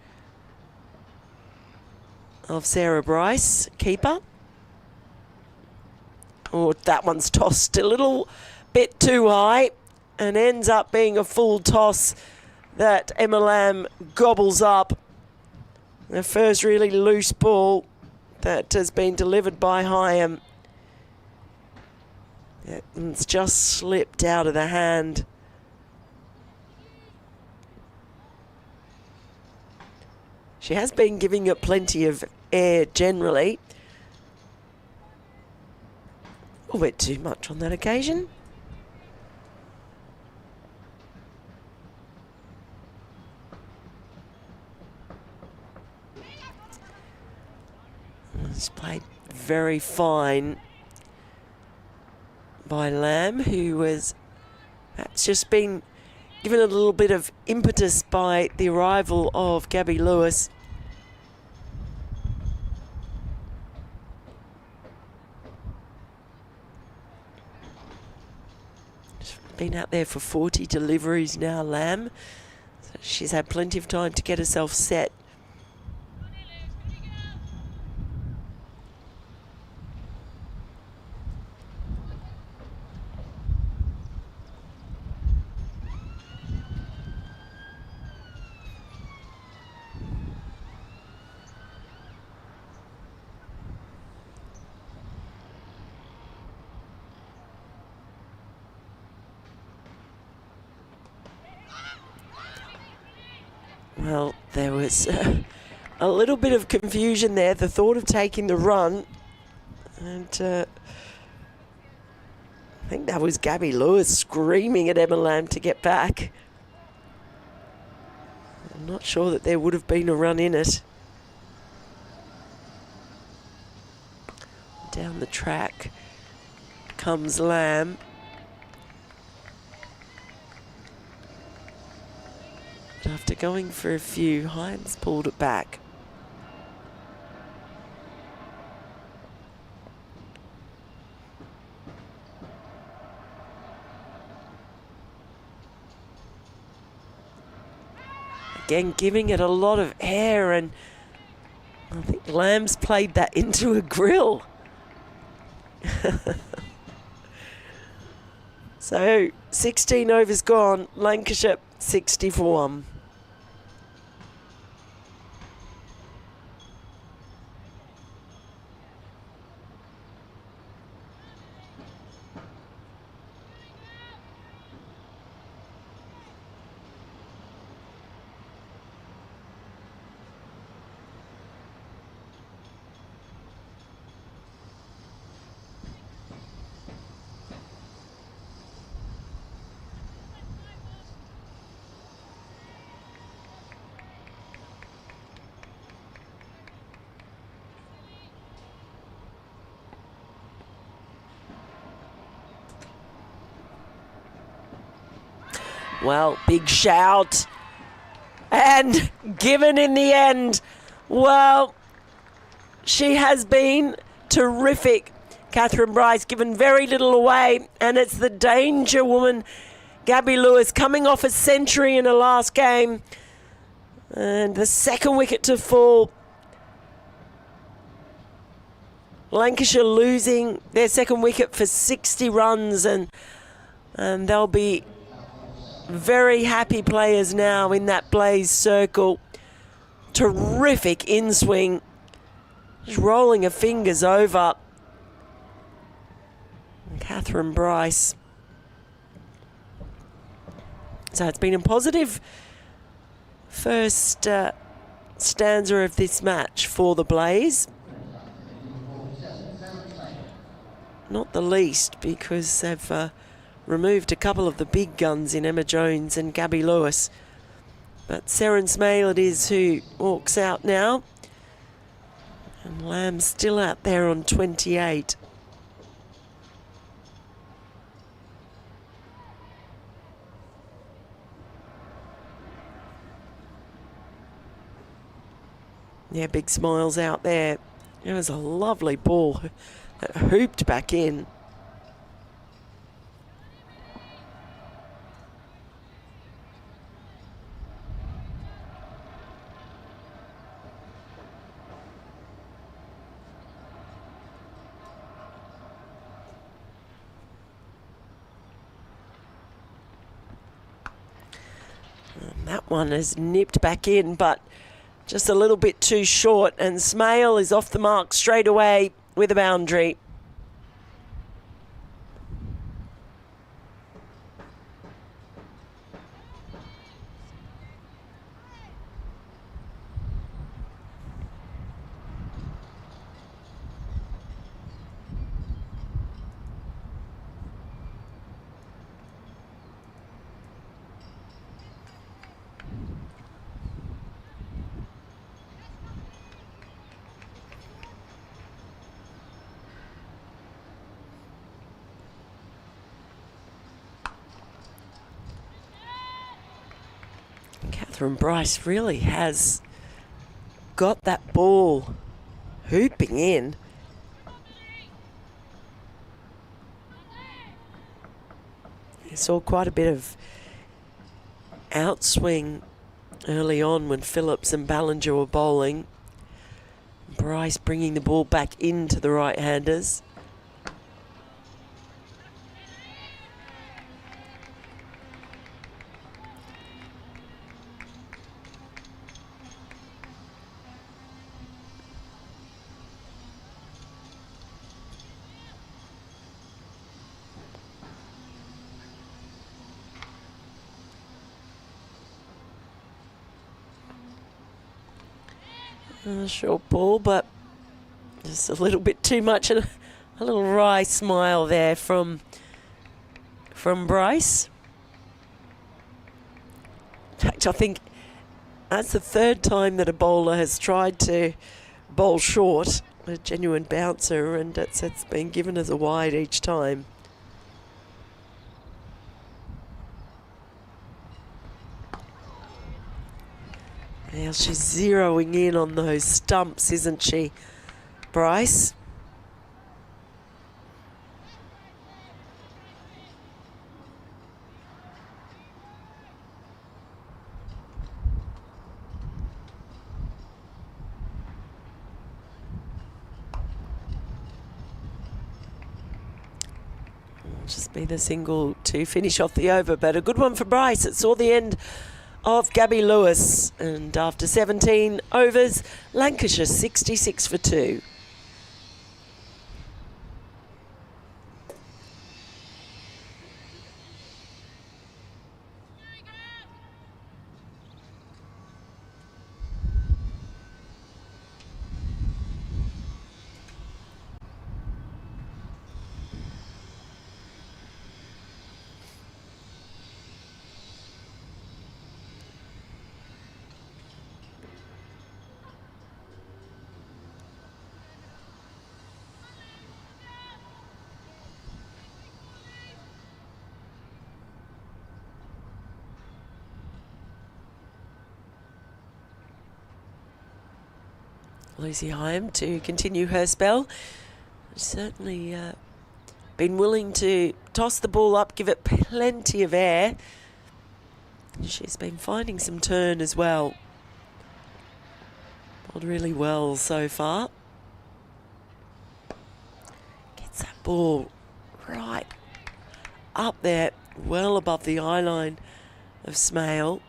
of Sarah Bryce, keeper. Oh, that one's tossed a little bit too high, and ends up being a full toss that Emma Lamb gobbles up. The first really loose ball that has been delivered by Hyam. It's just slipped out of the hand She has been giving it plenty of air generally. A little bit too much on that occasion. It's played very fine by Lamb, who was perhaps just been given a little bit of impetus by the arrival of Gabby Lewis. She's been out there for 40 deliveries now, Lamb. So she's had plenty of time to get herself set. Well, there was a little bit of confusion there, the thought of taking the run. And I think that was Gabby Lewis screaming at Emma Lamb to get back. I'm not sure that there would have been a run in it. Down the track comes Lamb. But after going for a few, Hines pulled it back. Again, giving it a lot of air, and I think Lamb's played that into a grill. So 16 overs gone, Lancashire 60 for 1. Well, big shout. And given in the end. Well, she has been terrific. Catherine Bryce given very little away. And it's the danger woman, Gabby Lewis, coming off a century in her last game. And the second wicket to fall. Lancashire losing their second wicket for 60 runs. And they'll be very happy players now in that blaze circle. Terrific in-swing. Just rolling her fingers over. Catherine Bryce. So it's been a positive first stanza of this match for the Blaze. Not the least because they've removed a couple of the big guns in Emma Jones and Gabby Lewis. But Sarin Smale it is who walks out now. And Lamb's still out there on 28. Yeah, big smiles out there. It was a lovely ball that hooped back in. And that one is nipped back in, but just a little bit too short, and Smale is off the mark straight away with a boundary. Catherine Bryce really has got that ball hooping in. You saw quite a bit of outswing early on when Phillips and Ballinger were bowling. Bryce bringing the ball back into the right-handers. Short ball, but just a little bit too much, and a little wry smile there from Bryce. In fact, I think that's the third time that a bowler has tried to bowl short, a genuine bouncer, and it's been given as a wide each time. Now she's zeroing in on those stumps, isn't she, Bryce? Just be the single to finish off the over, but a good one for Bryce. It saw the end of Gabby Lewis, and after 17 overs, Lancashire 66 for 2. Lucy Hyam to continue her spell. Certainly been willing to toss the ball up, give it plenty of air. She's been finding some turn as well. Bowled really well so far. Gets that ball right up there, well above the eye line of Smale.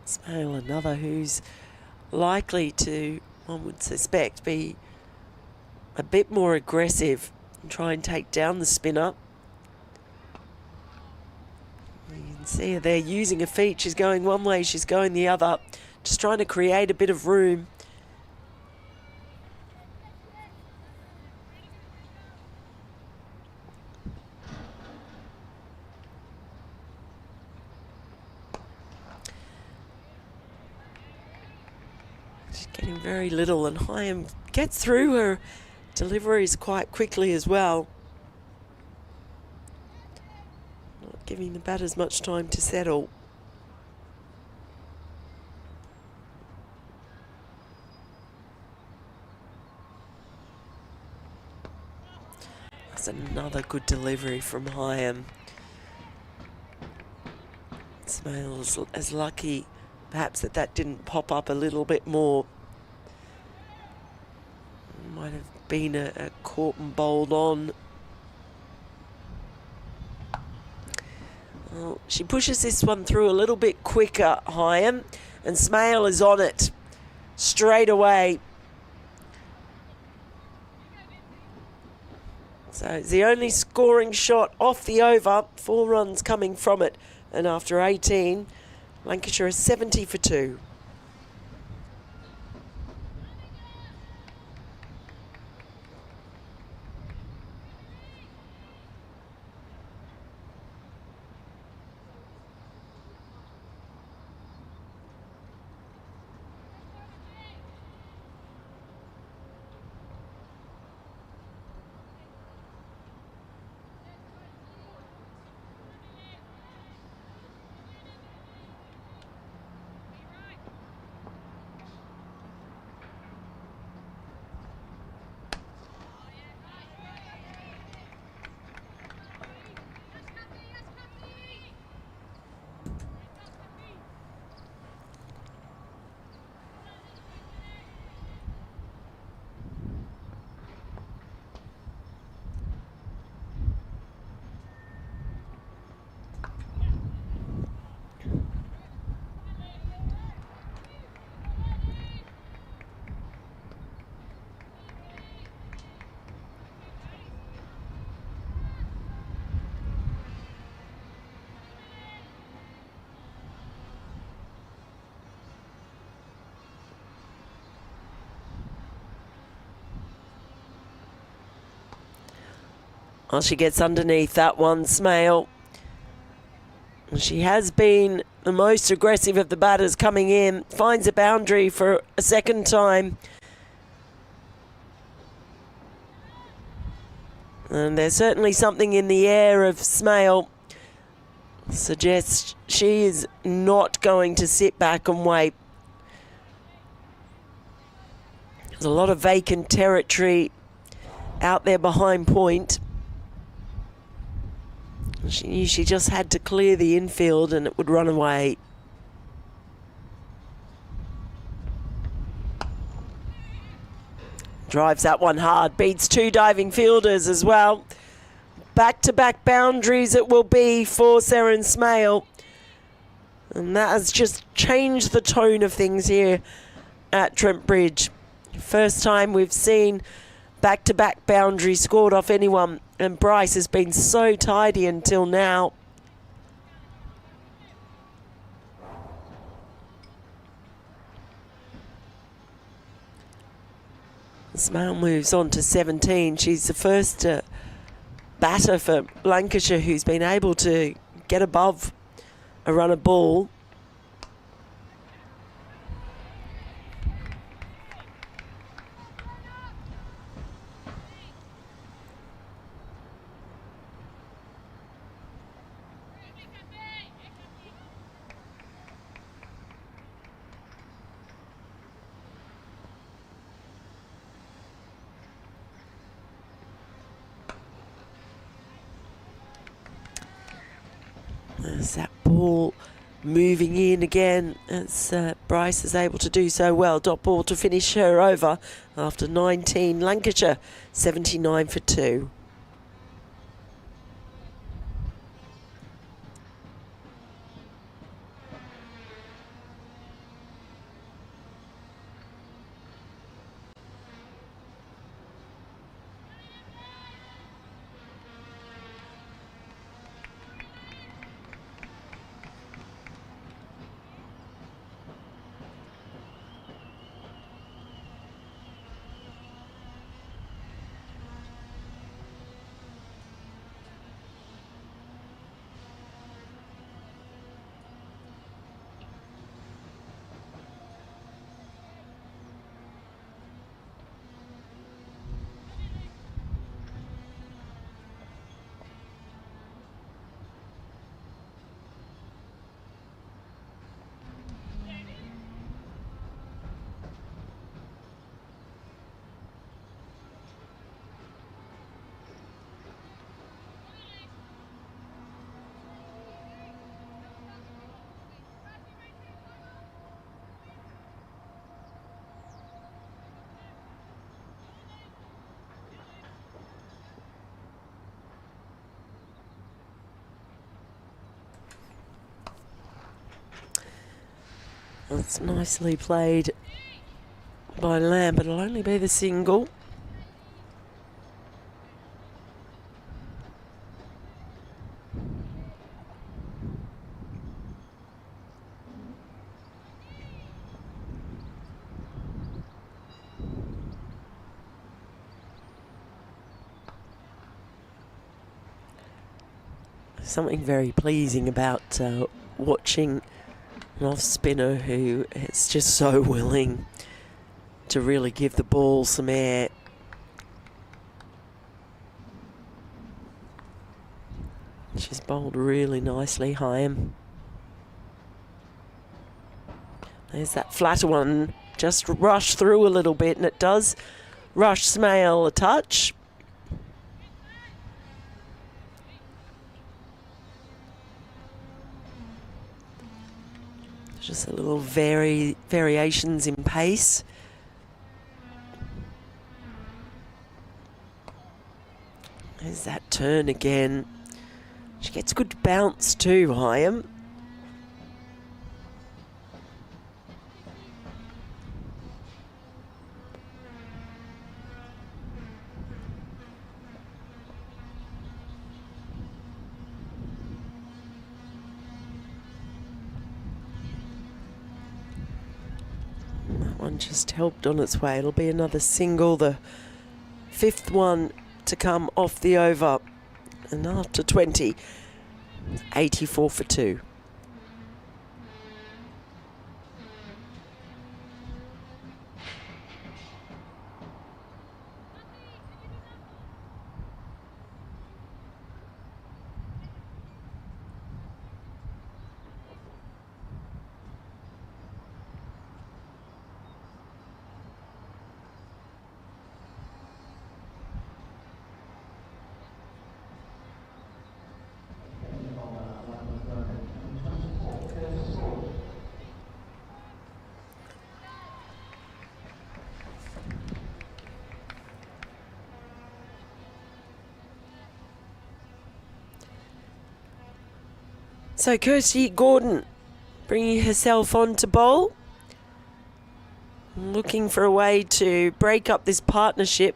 Smale, another who's likely to, one would suspect, be a bit more aggressive and try and take down the spinner. You can see her there using her feet. She's going one way, she's going the other, just trying to create a bit of room. Getting very little, and Hyam gets through her deliveries quite quickly as well. Not giving the batters much time to settle. That's another good delivery from Hyam. Smale's as lucky perhaps that didn't pop up a little bit more. Might have been a caught and bowled on. Well, she pushes this one through a little bit quicker, Hyam, and Smale is on it straight away. So it's the only scoring shot off the over, 4 runs coming from it, and after 18, Lancashire is 70 for 2. Well, she gets underneath that one, Smale. She has been the most aggressive of the batters coming in. Finds a boundary for a second time. And there's certainly something in the air of Smale. Suggests she is not going to sit back and wait. There's a lot of vacant territory out there behind point. She knew she just had to clear the infield and it would run away. Drives that one hard, beats two diving fielders as well. Back-to-back boundaries it will be for Sarin Smale. And that has just changed the tone of things here at Trent Bridge. First time we've seen back-to-back boundaries scored off anyone. And Bryce has been so tidy until now. Smale moves on to 17. She's the first batter for Lancashire who's been able to get above a run of ball. There's that ball moving in again as Bryce is able to do so well. Dot ball to finish her over after 19. Lancashire 79 for 2. That's nicely played by Lamb, but it'll only be the single. Something very pleasing about watching an off spinner who is just so willing to really give the ball some air. She's bowled really nicely, Hyam. There's that flatter one, just rushed through a little bit, and it does rush Smale a touch. Just a little variations in pace. There's that turn again. She gets good bounce too, Hyam. One just helped on its way. It'll be another single, the fifth one to come off the over And after 20, 84 for 2. So Kirsty Gordon bringing herself on to bowl, looking for a way to break up this partnership,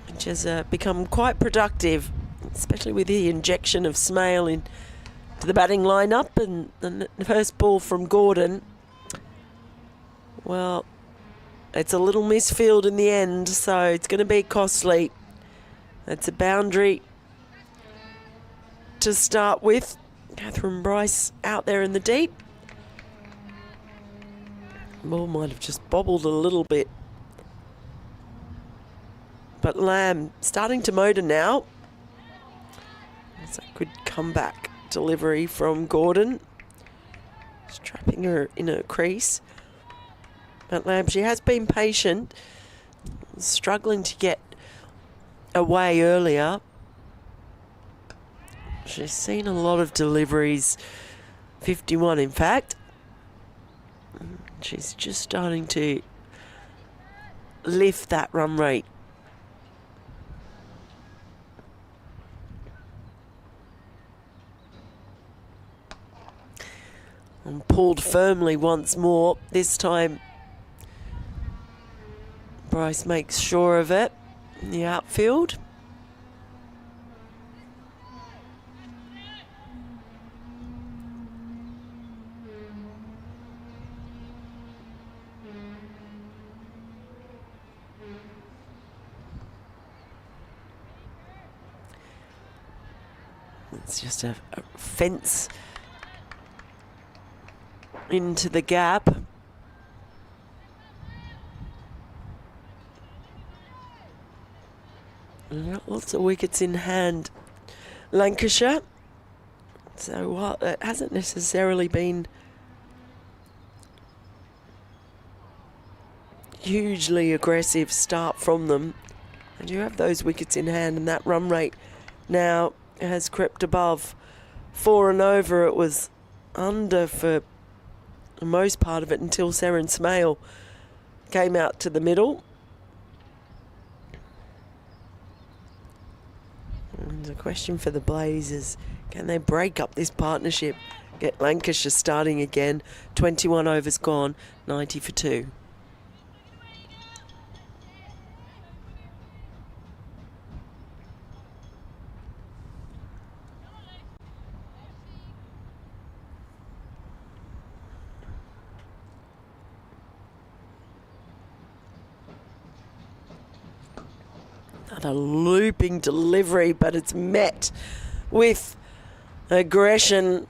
which has become quite productive, especially with the injection of Smale into the batting lineup and the first ball from Gordon. Well, it's a little misfield in the end, so it's going to be costly. It's a boundary to start with. Catherine Bryce out there in the deep. Ball might have just bobbled a little bit. But Lamb starting to motor now. It's a good comeback delivery from Gordon. Just trapping her in her crease. But Lamb, she has been patient. Struggling to get away earlier. She's seen a lot of deliveries, 51 in fact. She's just starting to lift that run rate. And pulled firmly once more. This time Bryce makes sure of it in the outfield. It's just a fence into the gap. Lots of wickets in hand, Lancashire. So while it hasn't necessarily been hugely aggressive start from them, and you have those wickets in hand, and that run rate now has crept above 4 and over. It was under for the most part of it until Sarin Smale came out to the middle. And the question for the Blazers, can they break up this partnership, get Lancashire starting again? 21 overs gone, 90 for 2. A looping delivery, but it's met with aggression.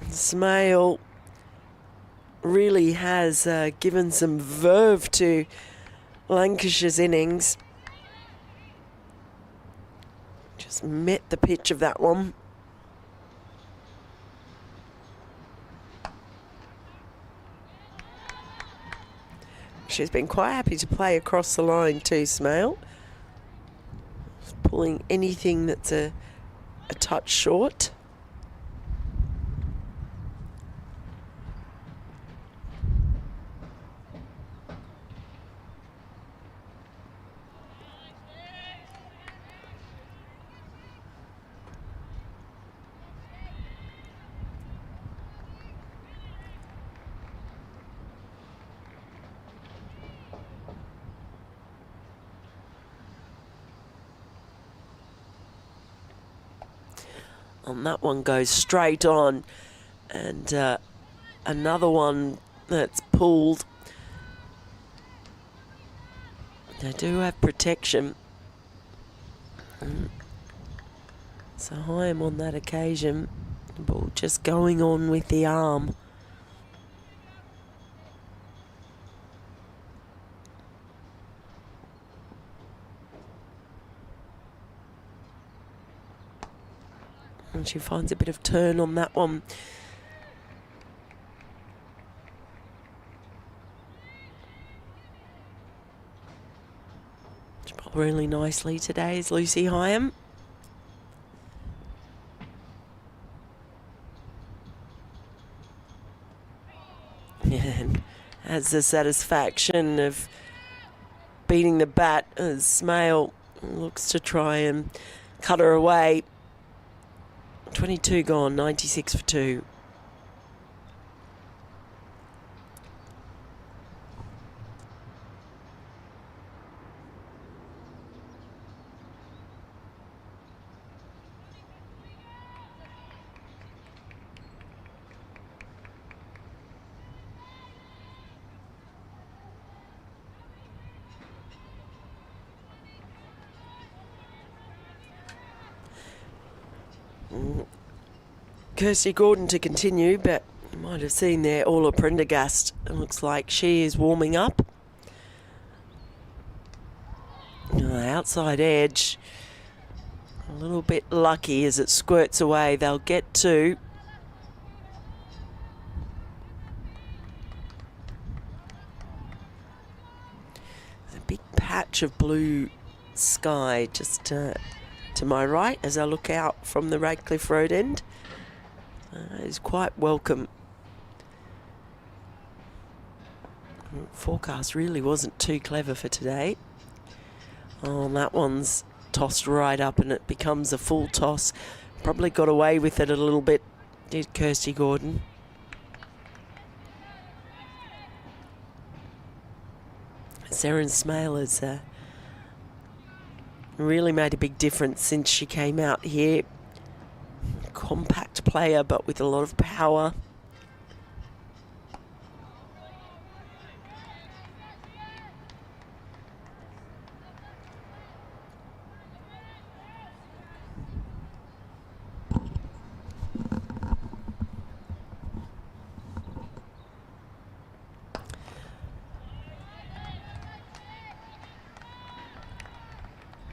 Smale really has given some verve to Lancashire's innings. Just met the pitch of that one. She's been quite happy to play across the line too, Smale. Just pulling anything that's a touch short. And that one goes straight on, and another one that's pulled. They do have protection. So Hyam on that occasion, the ball just going on with the arm. And she finds a bit of turn on that one. She bowled really nicely today is Lucy Hyam. And has the satisfaction of beating the bat as Smale looks to try and cut her away. 22 gone, 96 for 2. Kirsty Gordon to continue, but you might have seen there Orla Prendergast. It looks like she is warming up. Outside edge, a little bit lucky as it squirts away. They'll get to. There's a big patch of blue sky just to my right as I look out from the Radcliffe Road end. It's quite welcome. Forecast really wasn't too clever for today. Oh, and that one's tossed right up and it becomes a full toss. Probably got away with it a little bit, did Kirsty Gordon. Sarin Smale has really made a big difference since she came out here. Compact player, but with a lot of power.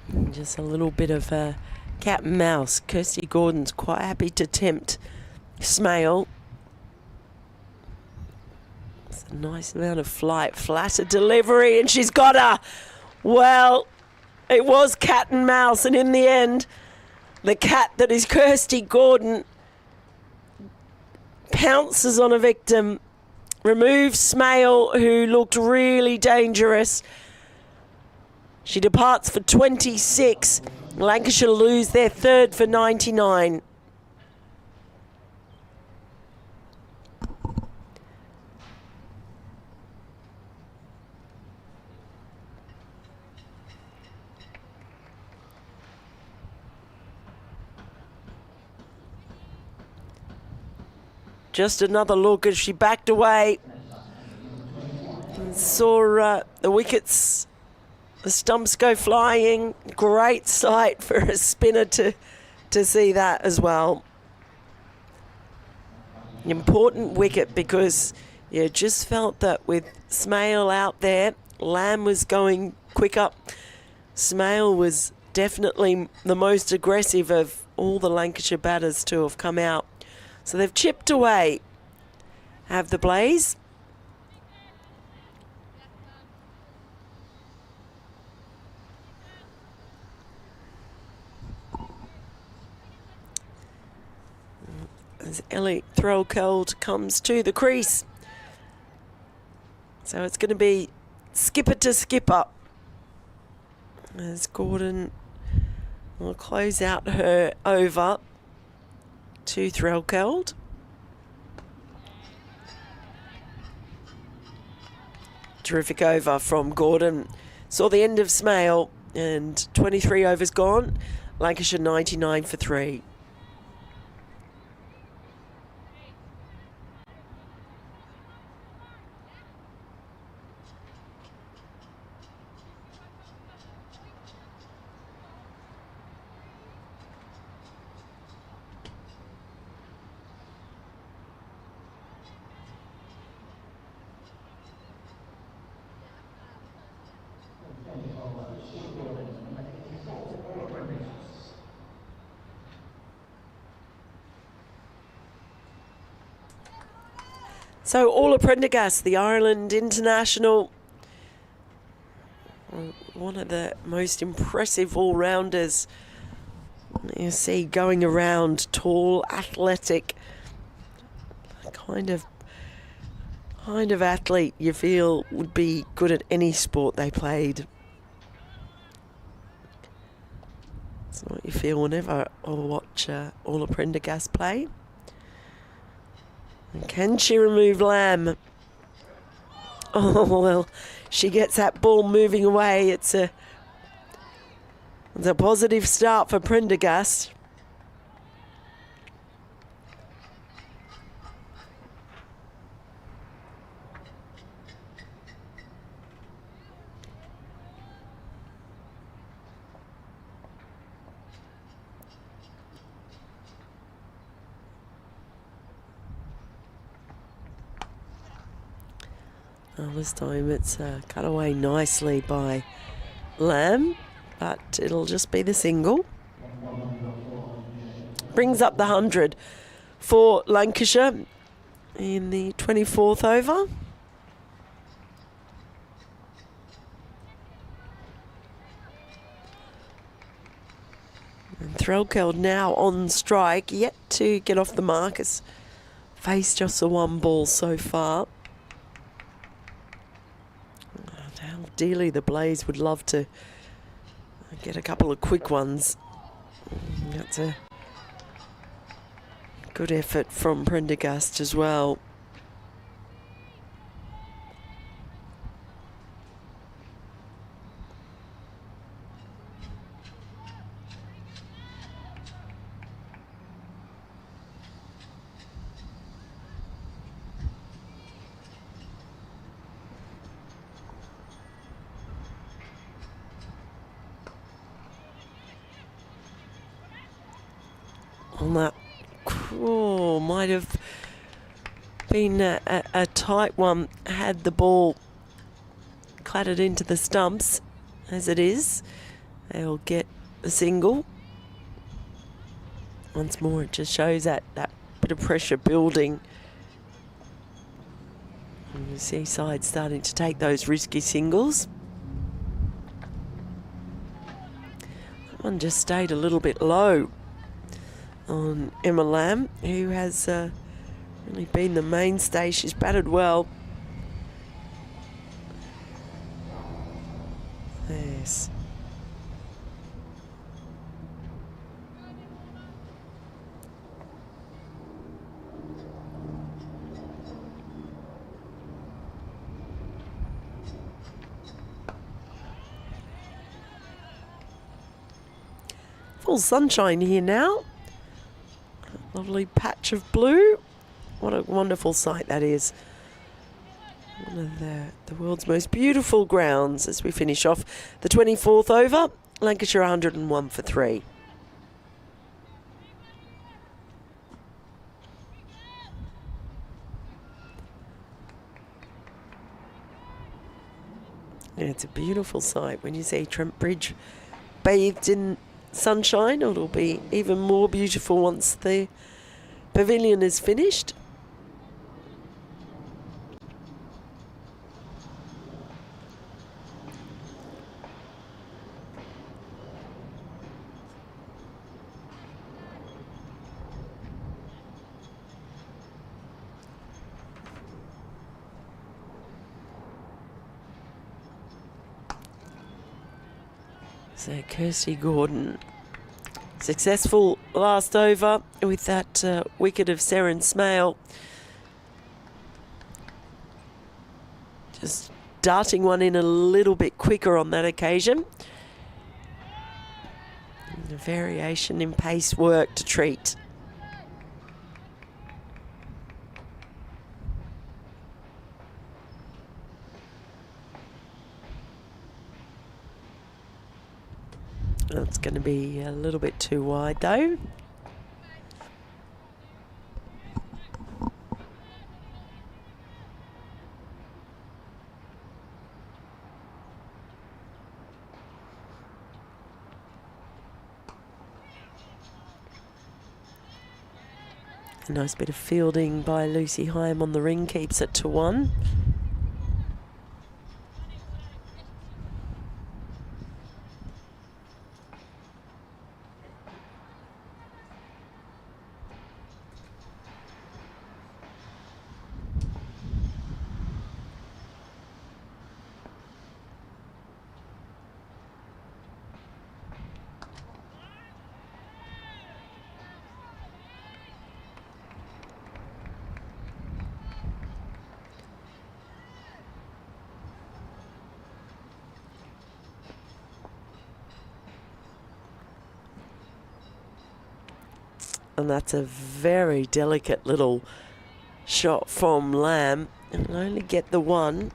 And just a little bit of cat and mouse. Kirsty Gordon's quite happy to tempt Smale. It's a nice amount of flight, flatter delivery, and she's got her. Well, it was cat and mouse, and in the end, the cat that is Kirsty Gordon pounces on a victim, removes Smale, who looked really dangerous. She departs for 26. Lancashire lose their third for 99. Just another look as she backed away and saw the wickets, the stumps go flying. Great sight for a spinner to see that as well. An important wicket because you just felt that with Smale out there, Lamb was going quicker. Smale was definitely the most aggressive of all the Lancashire batters to have come out. So they've chipped away, have the Blaze. As Ellie Threlkeld comes to the crease. So it's going to be skipper to skipper. As Gordon will close out her over to Threlkeld. Terrific over from Gordon. Saw the end of Smale and 23 overs gone. Lancashire 99 for 3. So Orla Prendergast, the Ireland international, one of the most impressive all-rounders you see going around, tall, athletic, kind of athlete you feel would be good at any sport they played. That's what you feel whenever I watch Orla Prendergast play. And can she remove Lamb? Oh, well, she gets that ball moving away. It's a positive start for Prendergast. Well, this time it's cut away nicely by Lamb, but it'll just be the single. Brings up the 100 for Lancashire in the 24th over. And Threlkeld now on strike, yet to get off the mark. Has faced just the one ball so far. How dearly the Blaze would love to get a couple of quick ones. That's a good effort from Prendergast as well. On that, oh, might have been a tight one had the ball clattered into the stumps. As it is, they'll get a single. Once more, it just shows that bit of pressure building. And you see sides starting to take those risky singles. That one just stayed a little bit low on Emma Lamb, who has really been the mainstay. She's batted well. Yes. Full sunshine here now. Lovely patch of blue. What a wonderful sight that is. One of the world's most beautiful grounds as we finish off the 24th over. Lancashire 101 for 3. Yeah, it's a beautiful sight when you see Trent Bridge bathed in sunshine. It'll be even more beautiful once the pavilion is finished. So Kirsty Gordon, successful last over with that wicket of Sarin Smale. Just darting one in a little bit quicker on that occasion. And a variation in pace work to treat. That's going to be a little bit too wide though. A nice bit of fielding by Lucy Hyam on the ring keeps it to 1. And that's a very delicate little shot from Lamb. And only get the 1.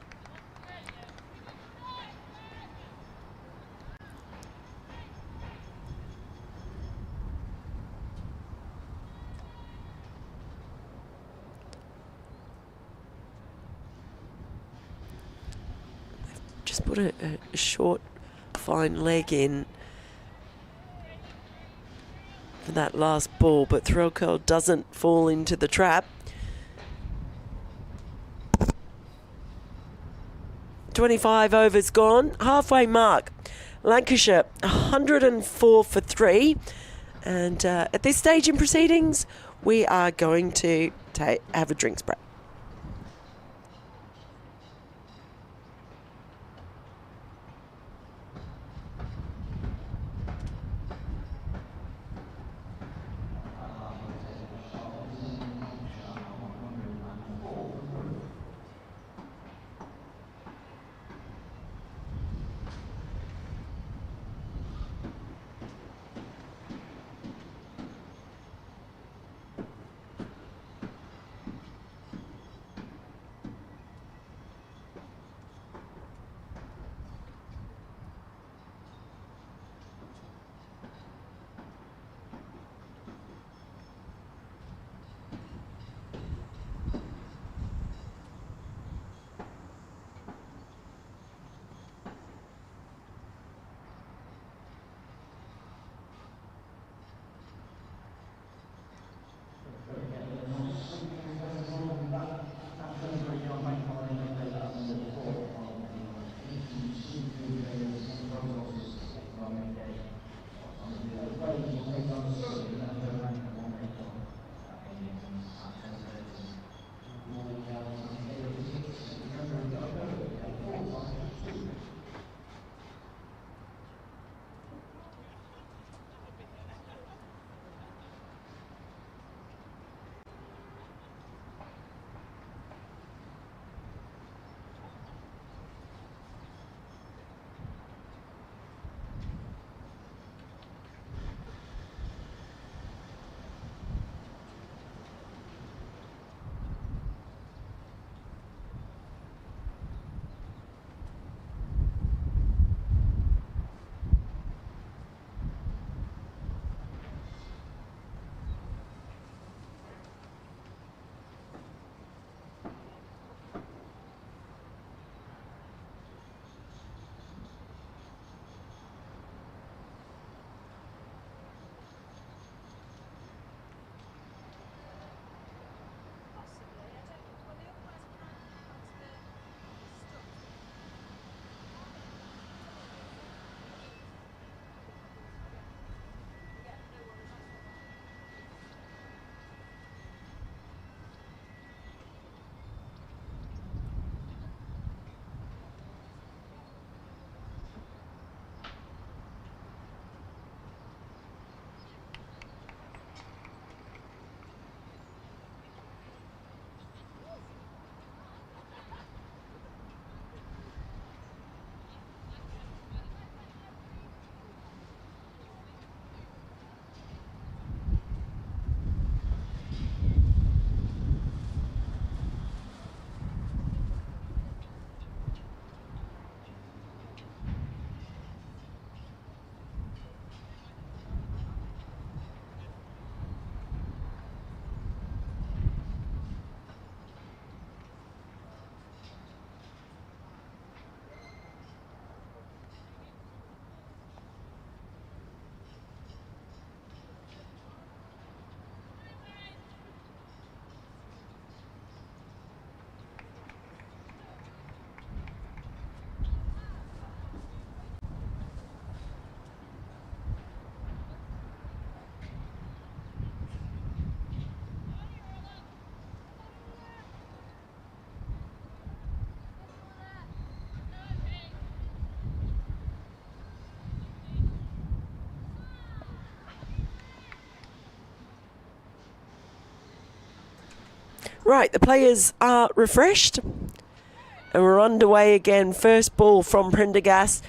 Just put a short, fine leg in for that last ball, but throw curl doesn't fall into the trap. 25 overs gone, halfway mark. Lancashire 104 for 3, and at this stage in proceedings, we are going to have a drinks break. Right, the players are refreshed. And we're underway again. First ball from Prendergast.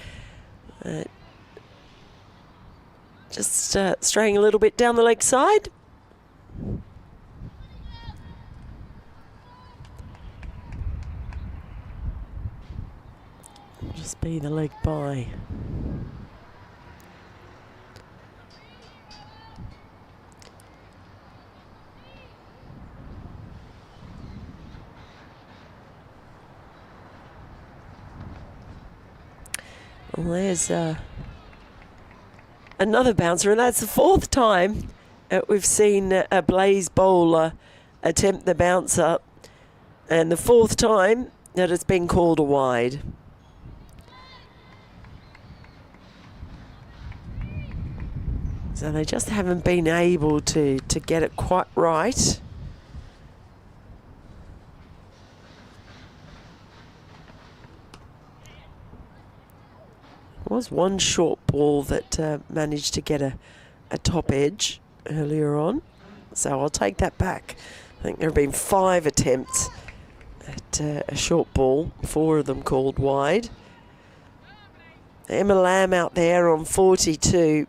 Just straying a little bit down the leg side. Just be the leg by. Well, there's another bouncer, and that's the fourth time we've seen a Blaze bowler attempt the bouncer, and the fourth time that it's been called a wide. So they just haven't been able to get it quite right. There was one short ball that managed to get a top edge earlier on. So I'll take that back. I think there have been 5 attempts at a short ball, 4 of them called wide. Emma Lamb out there on 42.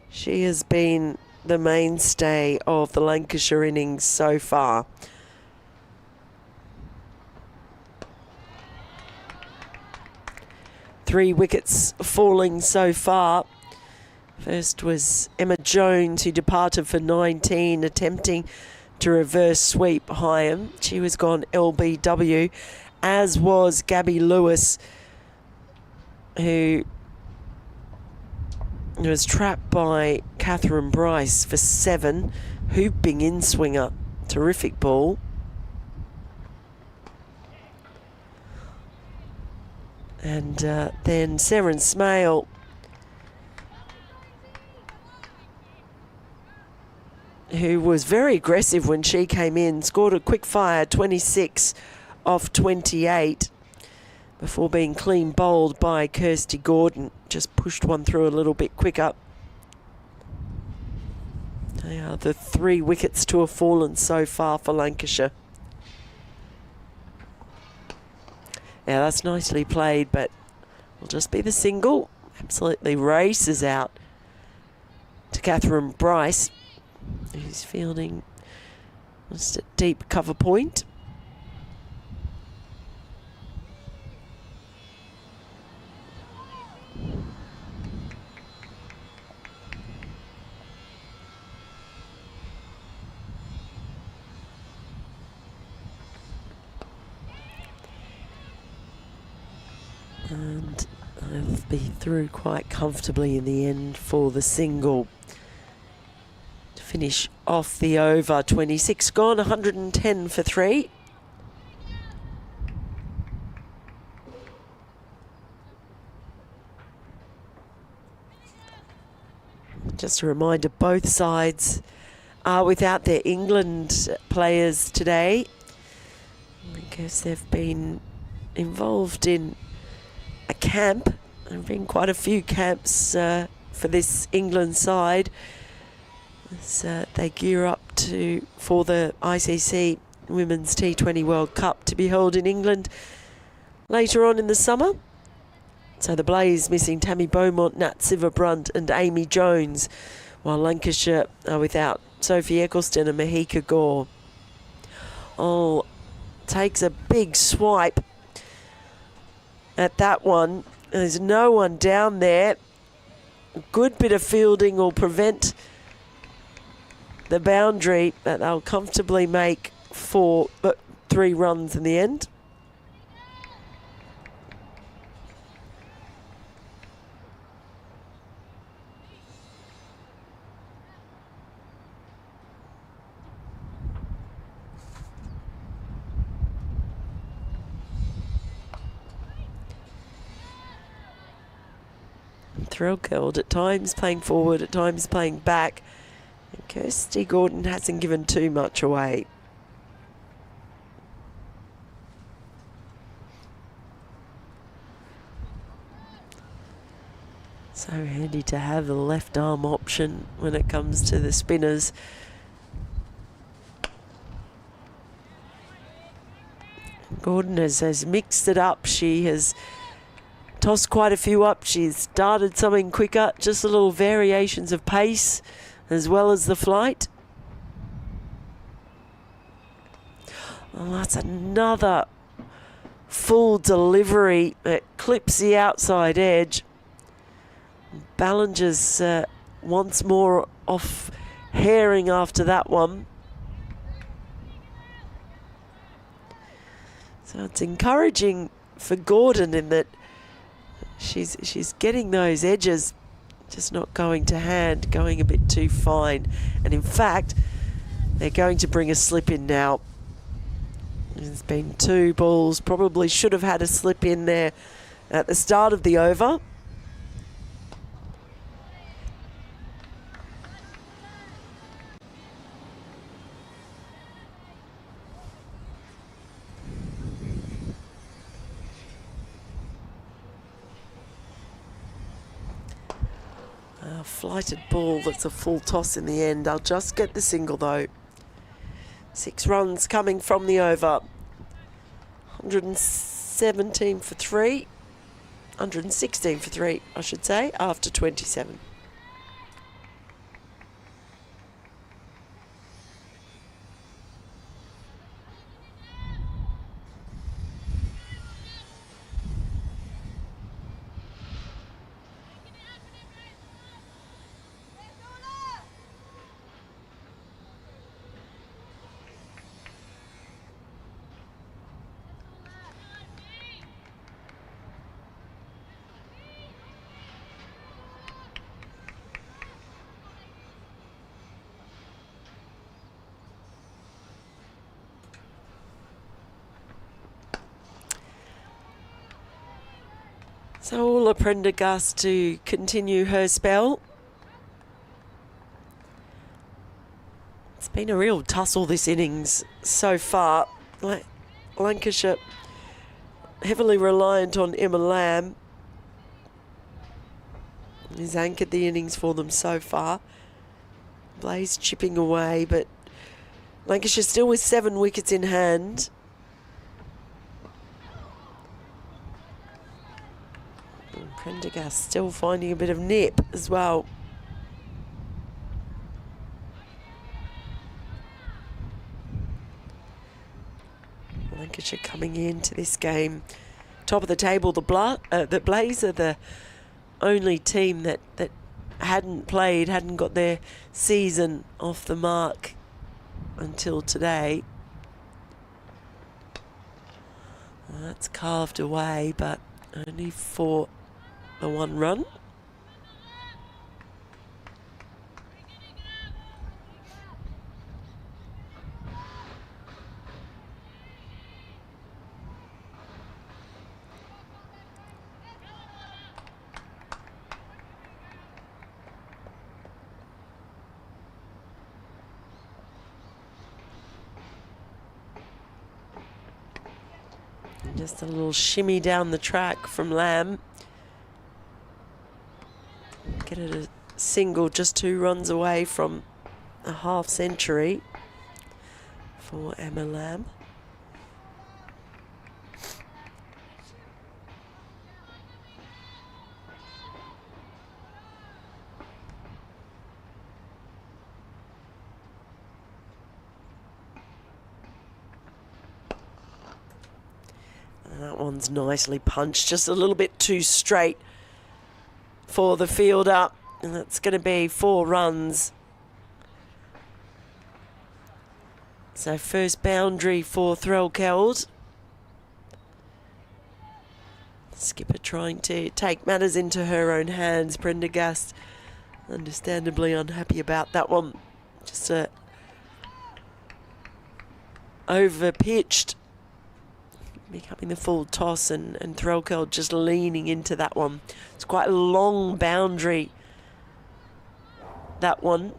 She has been the mainstay of the Lancashire innings so far. Three wickets falling so far. First was Emma Jones, who departed for 19, attempting to reverse sweep Hyam. She was gone LBW, as was Gabby Lewis, who was trapped by Catherine Bryce for 7, hooping in swinger. Terrific ball. And then Sarin Smale, who was very aggressive when she came in, scored a quick fire 26 off 28 before being clean bowled by Kirsty Gordon. Just pushed one through a little bit quicker. They are the 3 wickets to have fallen so far for Lancashire. Yeah, that's nicely played, but will just be the single. Absolutely races out to Catherine Bryce, who's fielding just a deep cover point. And they'll be through quite comfortably in the end for the single to finish off the over. 26 gone, 110 for 3. Just a reminder, both sides are without their England players today, because they've been involved in a camp. There have been quite a few camps for this England side as they gear up for the ICC Women's T20 World Cup to be held in England later on in the summer. So the Blaze missing Tammy Beaumont, Nat Siverbrunt and Amy Jones, while Lancashire are without Sophie Eccleston and Mahika Gore. Oh, takes a big swipe at that one. There's no one down there. A good bit of fielding will prevent the boundary, that they'll comfortably make 3 runs in the end. Threlkeld at times playing forward, at times playing back. And Kirsty Gordon hasn't given too much away. So handy to have the left arm option when it comes to the spinners. Gordon has mixed it up. She has tossed quite a few up. She's started something quicker, just a little variations of pace as well as the flight. Well, that's another full delivery that clips the outside edge. Ballinger's once more off herring after that one. So it's encouraging for Gordon in that she's getting those edges, just not going to hand, going a bit too fine. And in fact, they're going to bring a slip in now. There's been 2 balls, probably should have had a slip in there at the start of the over. A flighted ball that's a full toss in the end. I'll just get the single though. 6 runs coming from the over. 117 for 3. 116 for 3, I should say, after 27. So Ulla Prendergast to continue her spell. It's been a real tussle this innings so far. Like Lancashire heavily reliant on Emma Lamb. He's anchored the innings for them so far. Blaze chipping away, but Lancashire still with 7 wickets in hand. Prendergast still finding a bit of nip as well. Lancashire coming into this game top of the table. The Blaze are the only team that hadn't got their season off the mark until today. Well, that's carved away, but only for the 1 run. And just a little shimmy down the track from Lamb. Get it a single, just 2 runs away from a half century for Emma Lamb. And that one's nicely punched, just a little bit too straight for the fielder, and that's going to be 4 runs. So first boundary for Threlkeld. Skipper trying to take matters into her own hands. Prendergast understandably unhappy about that one. Just a over-pitched, becoming the full toss, and Threlkeld just leaning into that one. It's quite a long boundary, that one.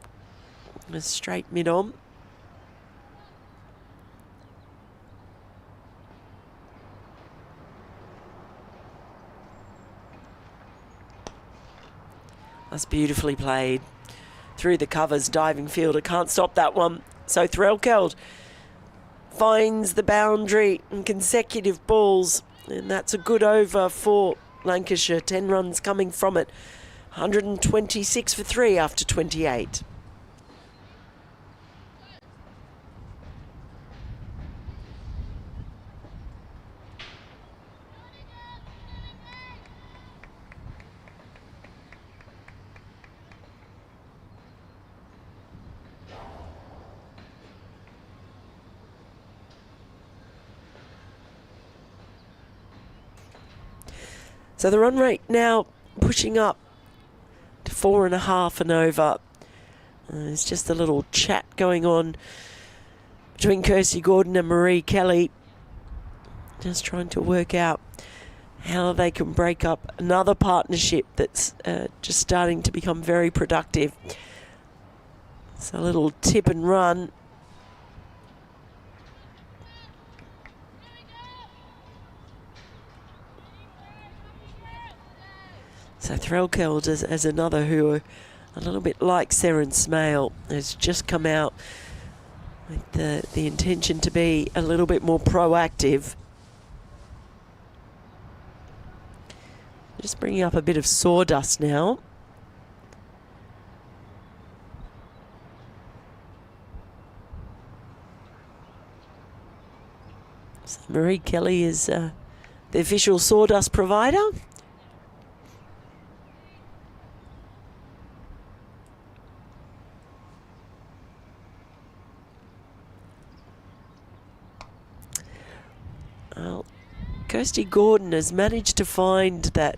A straight mid-on. That's beautifully played. Through the covers, diving fielder can't stop that one. So Threlkeld finds the boundary in consecutive balls, and that's a good over for Lancashire. 10 runs coming from it. 126 for 3 after 28. So the run rate now pushing up to 4.5 and over. There's just a little chat going on between Kirsty Gordon and Marie Kelly. Just trying to work out how they can break up another partnership that's just starting to become very productive. It's a little tip and run. So Threlkeld as another who are a little bit like Sarin Smale, has just come out with the intention to be a little bit more proactive. Just bringing up a bit of sawdust now. So Marie Kelly is the official sawdust provider. Well, Kirsty Gordon has managed to find that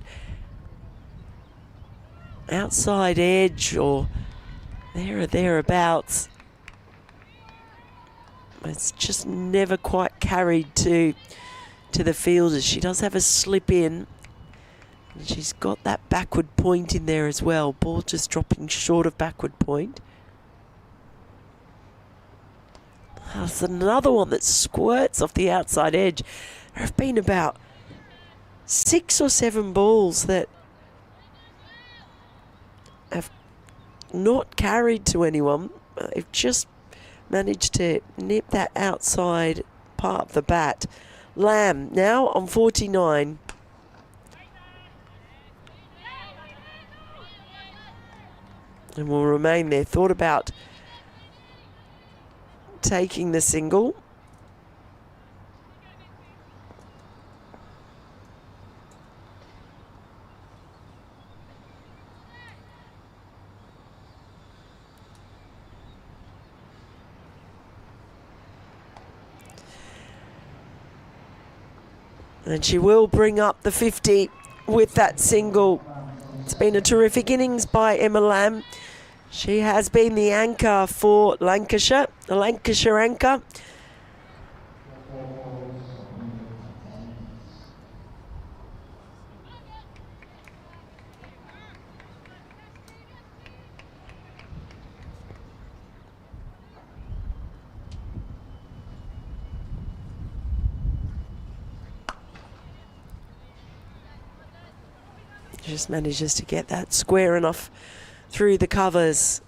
outside edge or there or thereabouts. It's just never quite carried to the fielders. She does have a slip in. And she's got that backward point in there as well. Ball just dropping short of backward point. There's another one that squirts off the outside edge. There have been about 6 or 7 balls that have not carried to anyone. They've just managed to nip that outside part of the bat. Lamb now on 49. And will remain there. Thought about taking the single. And she will bring up the 50 with that single. It's been a terrific innings by Emma Lamb. She has been the anchor for Lancashire, the Lancashire anchor. Just manages to get that square enough through the covers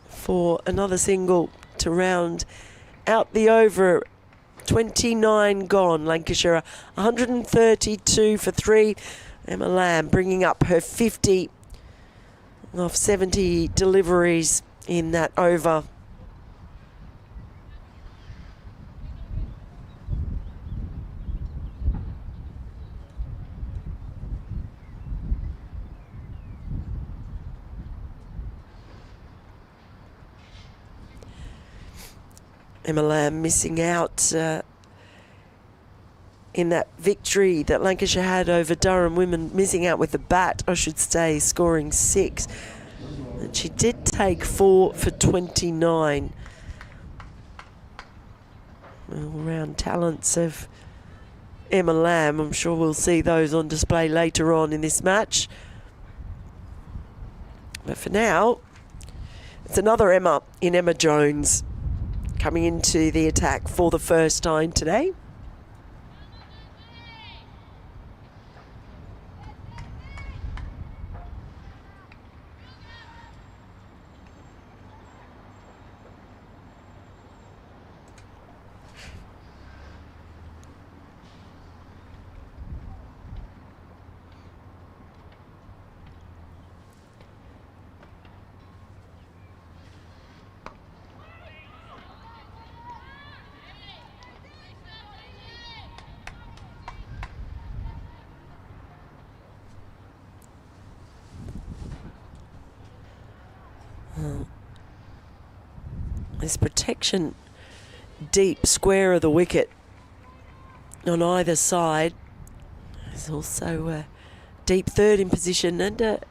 for another single to round out the over. 29 gone. Lancashire 132 for 3. Emma Lamb bringing up her 50 off 70 deliveries in that over. Emma Lamb missing out in that victory that Lancashire had over Durham women, missing out with the bat, I should say, scoring 6. And she did take 4 for 29. All-round talents of Emma Lamb. I'm sure we'll see those on display later on in this match. But for now, it's another Emma in Emma Jones, coming into the attack for the first time today. There's protection deep square of the wicket on either side. There's also a deep third in position and a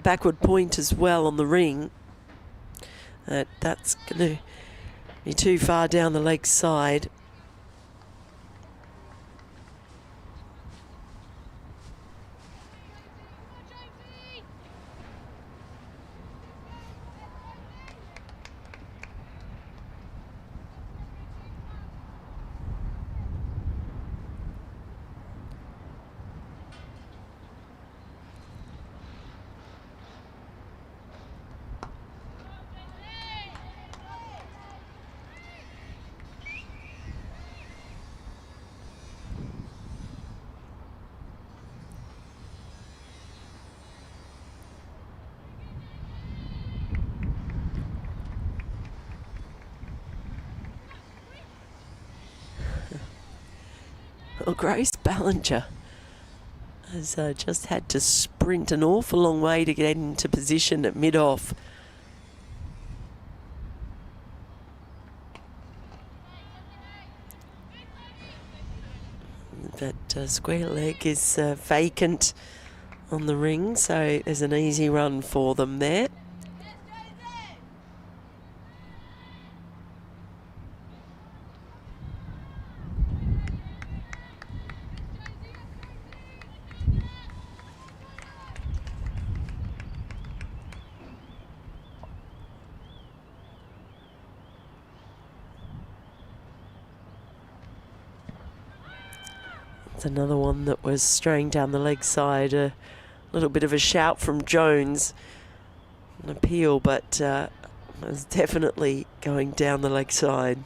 backward point as well on the ring. That's going to be too far down the leg side. Well, Grace Ballinger has just had to sprint an awful long way to get into position at mid-off. That square leg is vacant on the ring, so there's an easy run for them there. Another one that was straying down the leg side. A little bit of a shout from Jones. An appeal, but was definitely going down the leg side.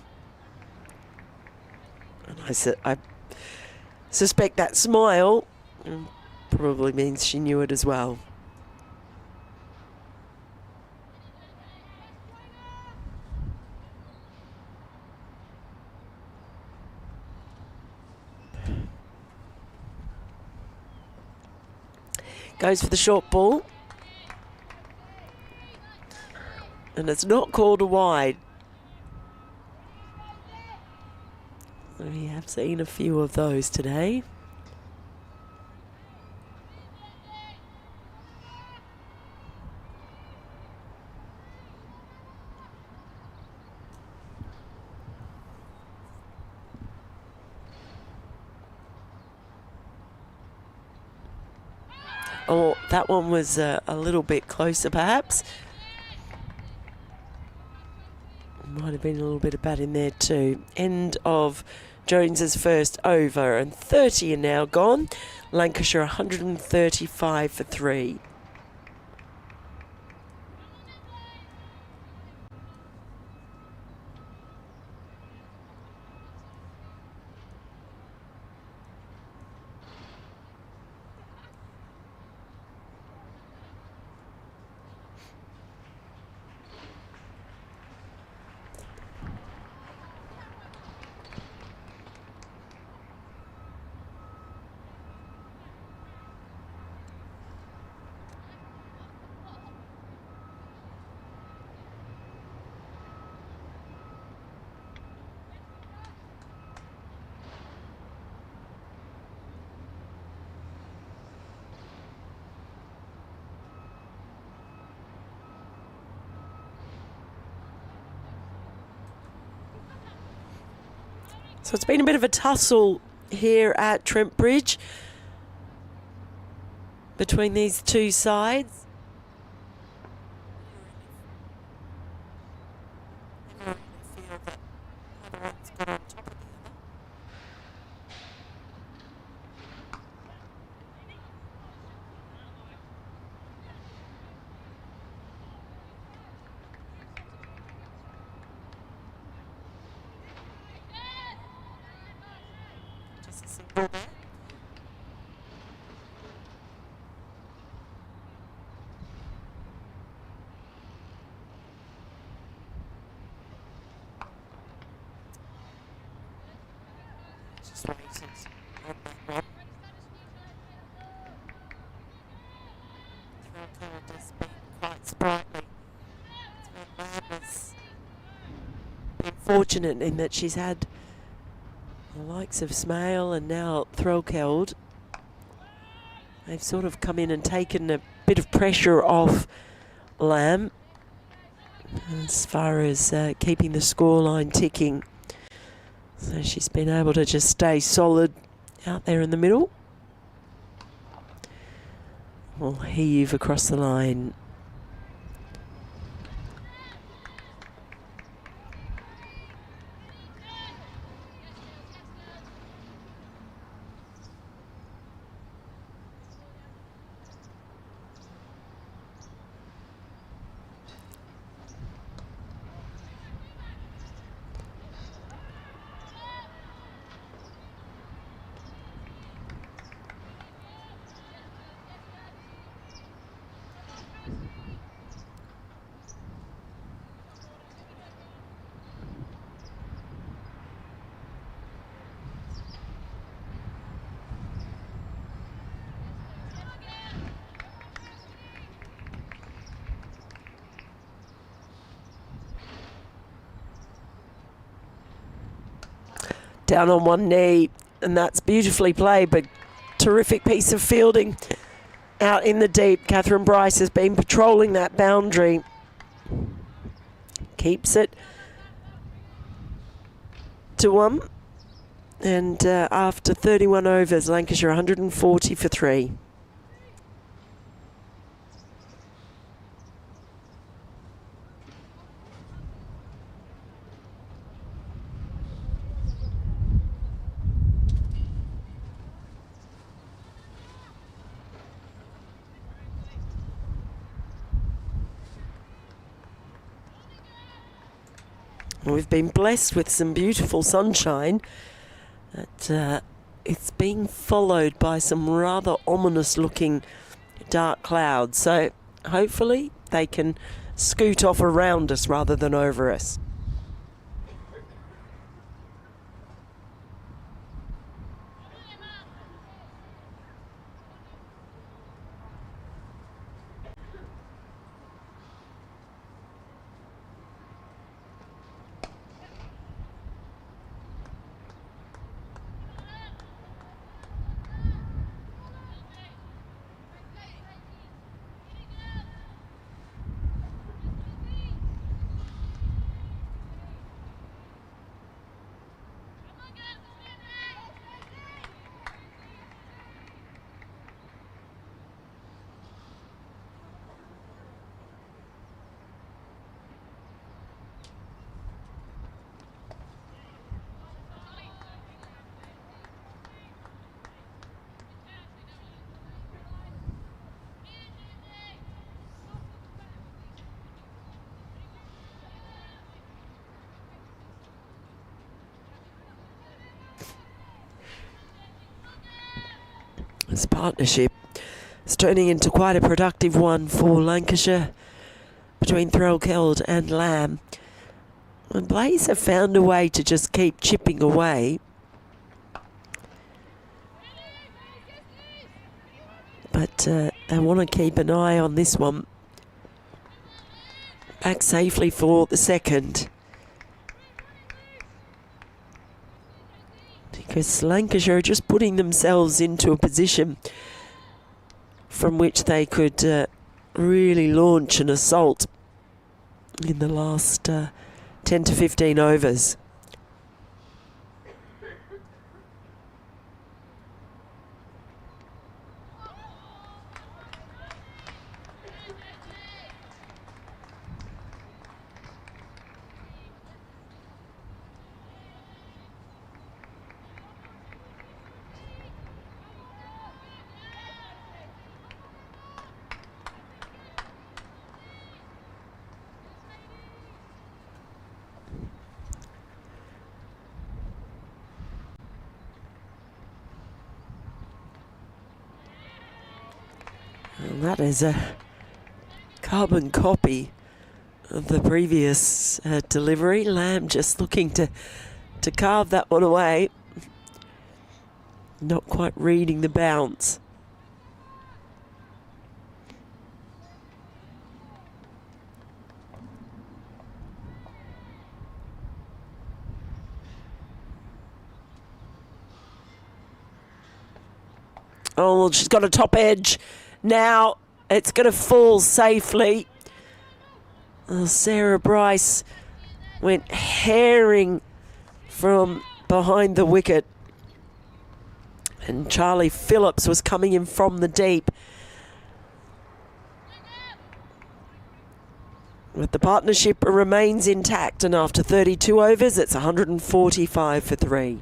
And I suspect that smile probably means she knew it as well. Goes for the short ball. And it's not called a wide. We have seen a few of those today. Oh, that one was a little bit closer, perhaps. Might have been a little bit of bat in there too. End of Jones's first over, and 30 are now gone. Lancashire 135 for 3. So it's been a bit of a tussle here at Trent Bridge between these two sides. fortunate in that she's had the likes of Smale and now Threlkeld. They've sort of come in and taken a bit of pressure off Lamb as far as keeping the scoreline ticking. So she's been able to just stay solid out there in the middle. We'll heave across the line. Down on one knee, and that's beautifully played, but terrific piece of fielding out in the deep. Catherine Bryce has been patrolling that boundary. Keeps it to 1. And after 31 overs, Lancashire 140 for 3. We've been blessed with some beautiful sunshine. It's being followed by some rather ominous looking dark clouds. So hopefully they can scoot off around us rather than over us. This partnership is turning into quite a productive one for Lancashire between Threlkeld and Lamb. And Blaze have found a way to just keep chipping away. But they want to keep an eye on this one. Back safely for the second. Because Lancashire are just putting themselves into a position from which they could really launch an assault in the last 10 to 15 overs. And that is a carbon copy of the previous delivery. Lamb just looking to carve that one away. Not quite reading the bounce. Oh, she's got a top edge. Now it's going to fall safely. Oh, Sarah Bryce went herring from behind the wicket. And Charlie Phillips was coming in from the deep. But the partnership remains intact, and after 32 overs, it's 145 for 3.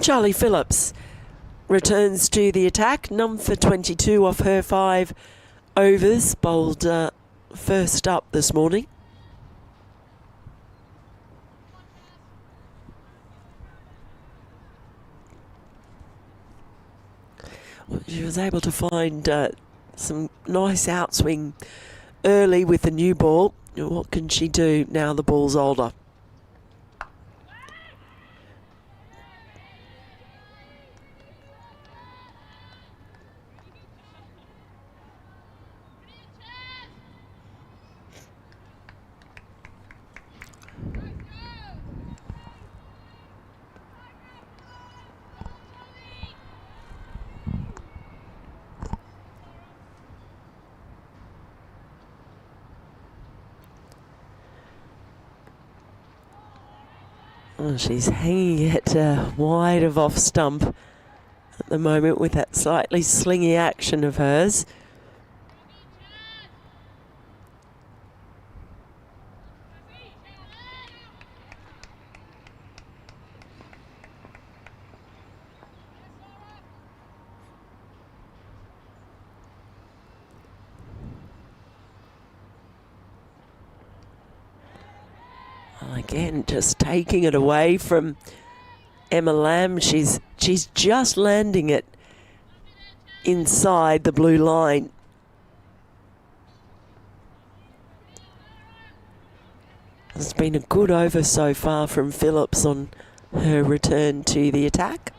Charlie Phillips returns to the attack, none for 22 off her 5 overs, bowled first up this morning. She was able to find some nice outswing early with the new ball. What can she do now the ball's older? Oh, she's hanging it wide of off stump at the moment with that slightly slingy action of hers. Again, just taking it away from Emma Lamb. She's just landing it inside the blue line. It's been a good over so far from Phillips on her return to the attack.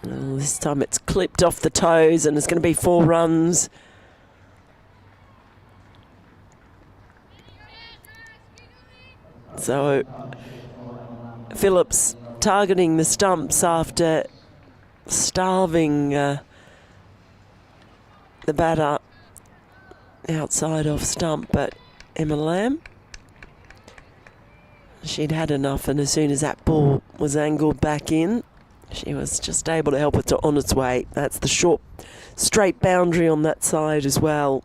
Well, this time it's clipped off the toes and it's going to be 4 runs. So Phillips targeting the stumps after starving the batter outside off stump, but Emma Lamb, she'd had enough, and as soon as that ball was angled back in, she was just able to help it on its way. That's the short, straight boundary on that side as well.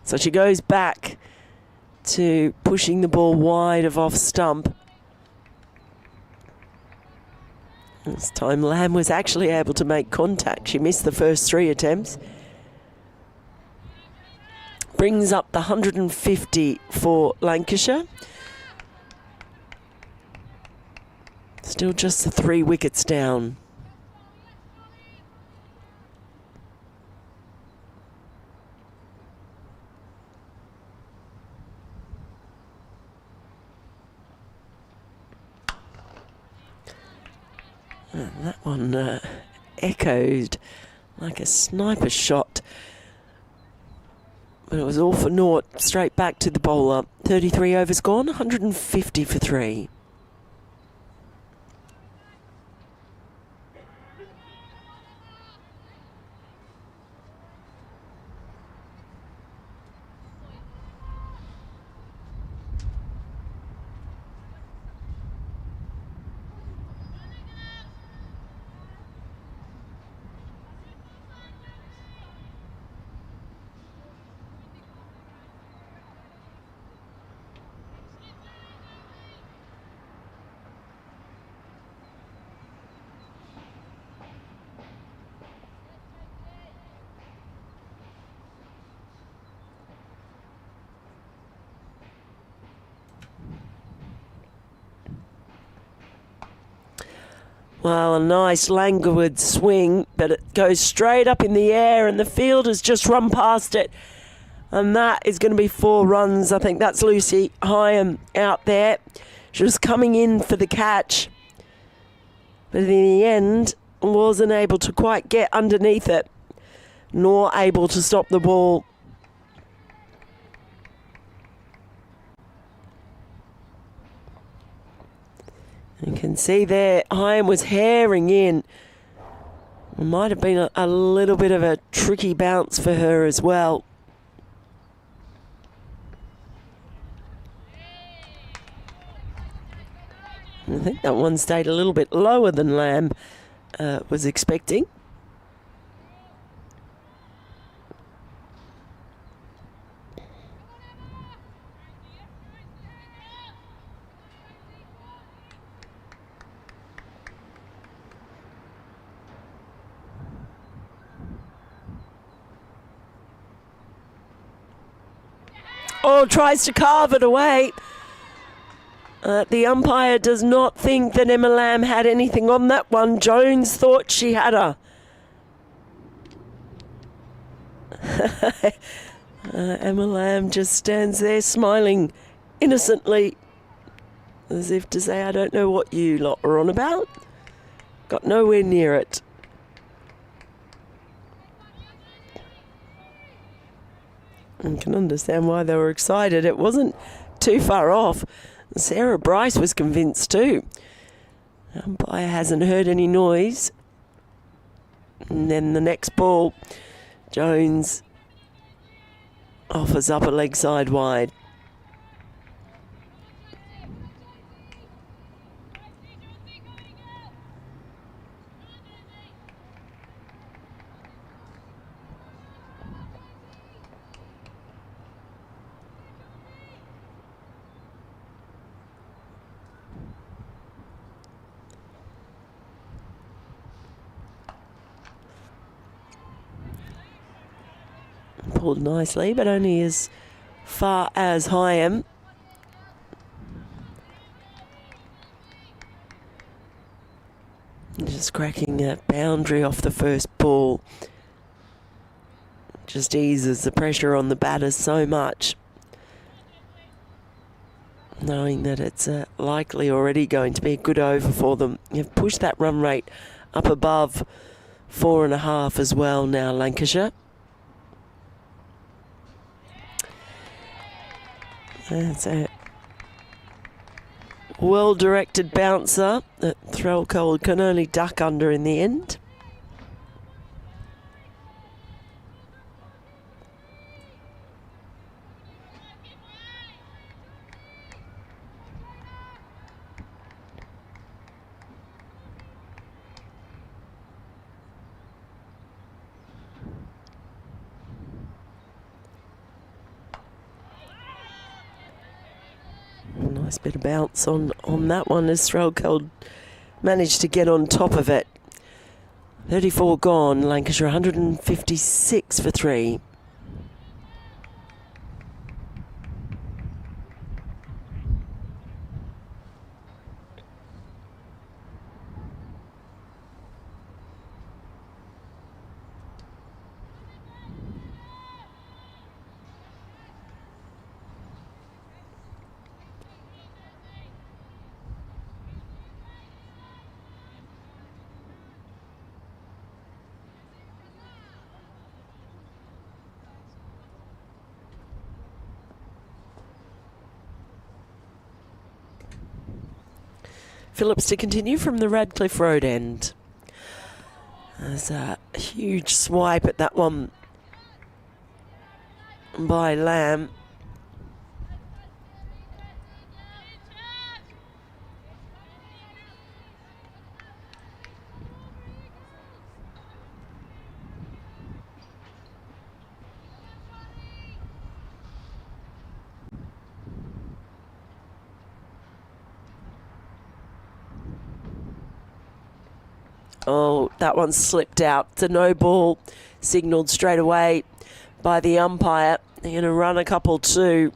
So she goes back to pushing the ball wide of off stump. This time Lamb was actually able to make contact. She missed the first 3 attempts. Brings up the 150 for Lancashire. Still just the 3 wickets down. And that one echoed like a sniper shot. But it was all for naught, straight back to the bowler. 33 overs gone, 150 for 3. Well, a nice languid swing, but it goes straight up in the air and the fielder's just run past it. And that is going to be 4 runs. I think that's Lucy Hyam out there. She was coming in for the catch, but in the end wasn't able to quite get underneath it, nor able to stop the ball. You can see there, Hyam was herring in. It might have been a little bit of a tricky bounce for her as well. I think that one stayed a little bit lower than Lamb was expecting. Oh, tries to carve it away. The umpire does not think that Emma Lamb had anything on that one. Jones thought she had her. Emma Lamb just stands there smiling innocently, as if to say, I don't know what you lot are on about. Got nowhere near it. I can understand why they were excited. It wasn't too far off. Sarah Bryce was convinced too. The umpire hasn't heard any noise. And then the next ball, Jones offers up a leg side wide. Pulled nicely, but only as far as Hyam. Just cracking a boundary off the first ball. Just eases the pressure on the batters so much, knowing that it's likely already going to be a good over for them. You've pushed that run rate up above 4.5 as well now, Lancashire. That's a well-directed bouncer that Threlcold can only duck under in the end. Nice bit of bounce on that one as Threlcold managed to get on top of it. 34 gone, Lancashire 156 for 3. Phillips to continue from the Radcliffe Road end. There's a huge swipe at that one by Lamb. Oh, that one slipped out. It's a no ball, signalled straight away by the umpire. They're going to run a couple too.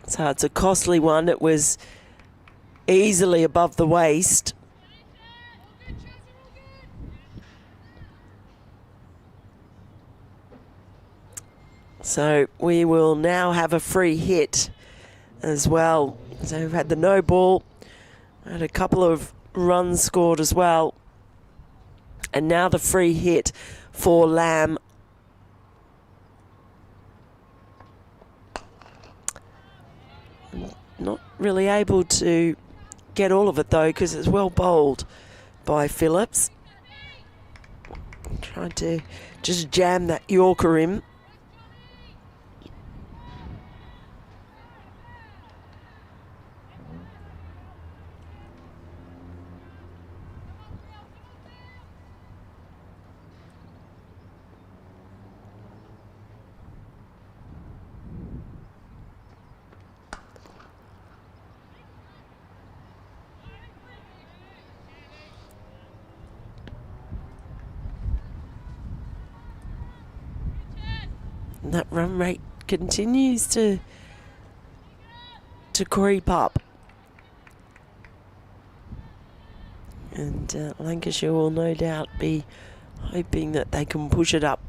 So it's a costly one. It was easily above the waist. So we will now have a free hit as well. So we've had the no ball, had a couple of runs scored as well. And now the free hit for Lamb. Not really able to get all of it though, because it's well bowled by Phillips. Trying to just jam that Yorker in. And that run rate continues to creep up. And Lancashire will no doubt be hoping that they can push it up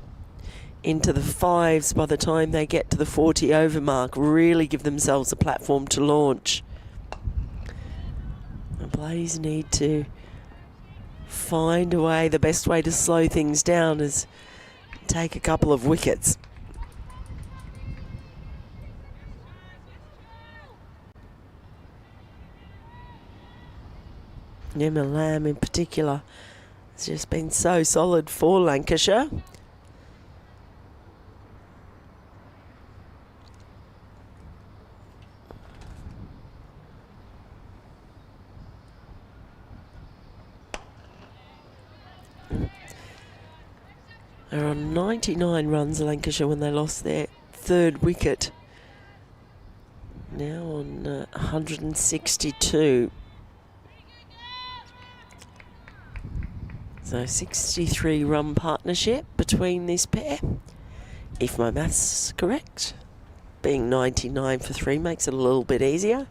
into the fives by the time they get to the 40 over mark. Really give themselves a platform to launch. The Blaze need to find a way. The best way to slow things down is take a couple of wickets. Emma Lamb in particular has just been so solid for Lancashire. They're on 99 runs, Lancashire, when they lost their third wicket. Now on 162. So 63 run partnership between this pair, if my maths is correct. Being 99 for 3 makes it a little bit easier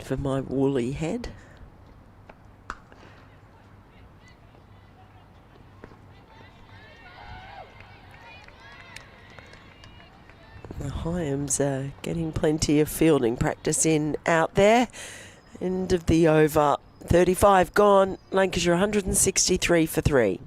for my woolly head. The Hyams are getting plenty of fielding practice in out there. End of the over. 35 gone. Lancashire 163 for 3.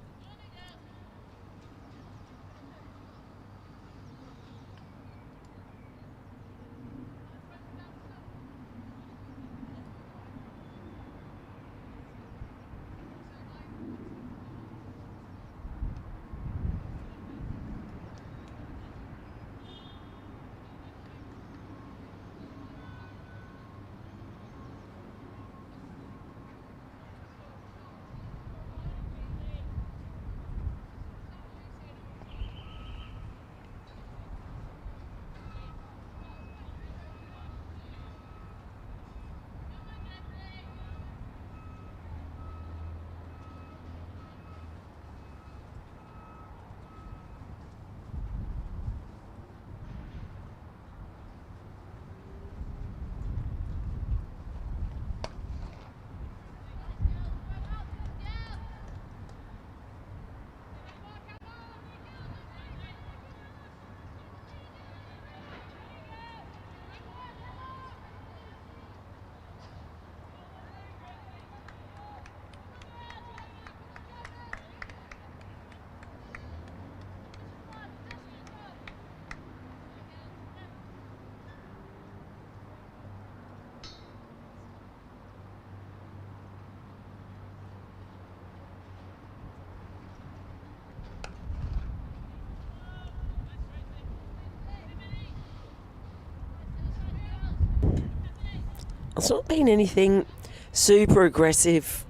It's not been anything super aggressive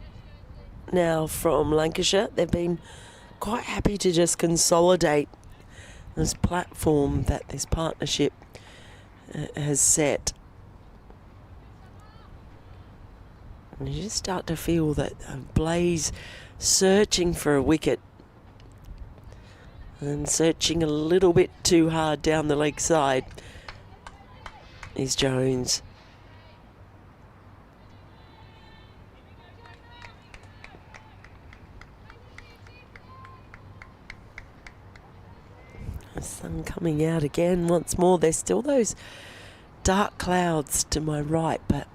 now from Lancashire. They've been quite happy to just consolidate this platform that this partnership has set. And you just start to feel that Blaze searching for a wicket and searching a little bit too hard down the leg side is Jones. The sun coming out again once more. There's still those dark clouds to my right, but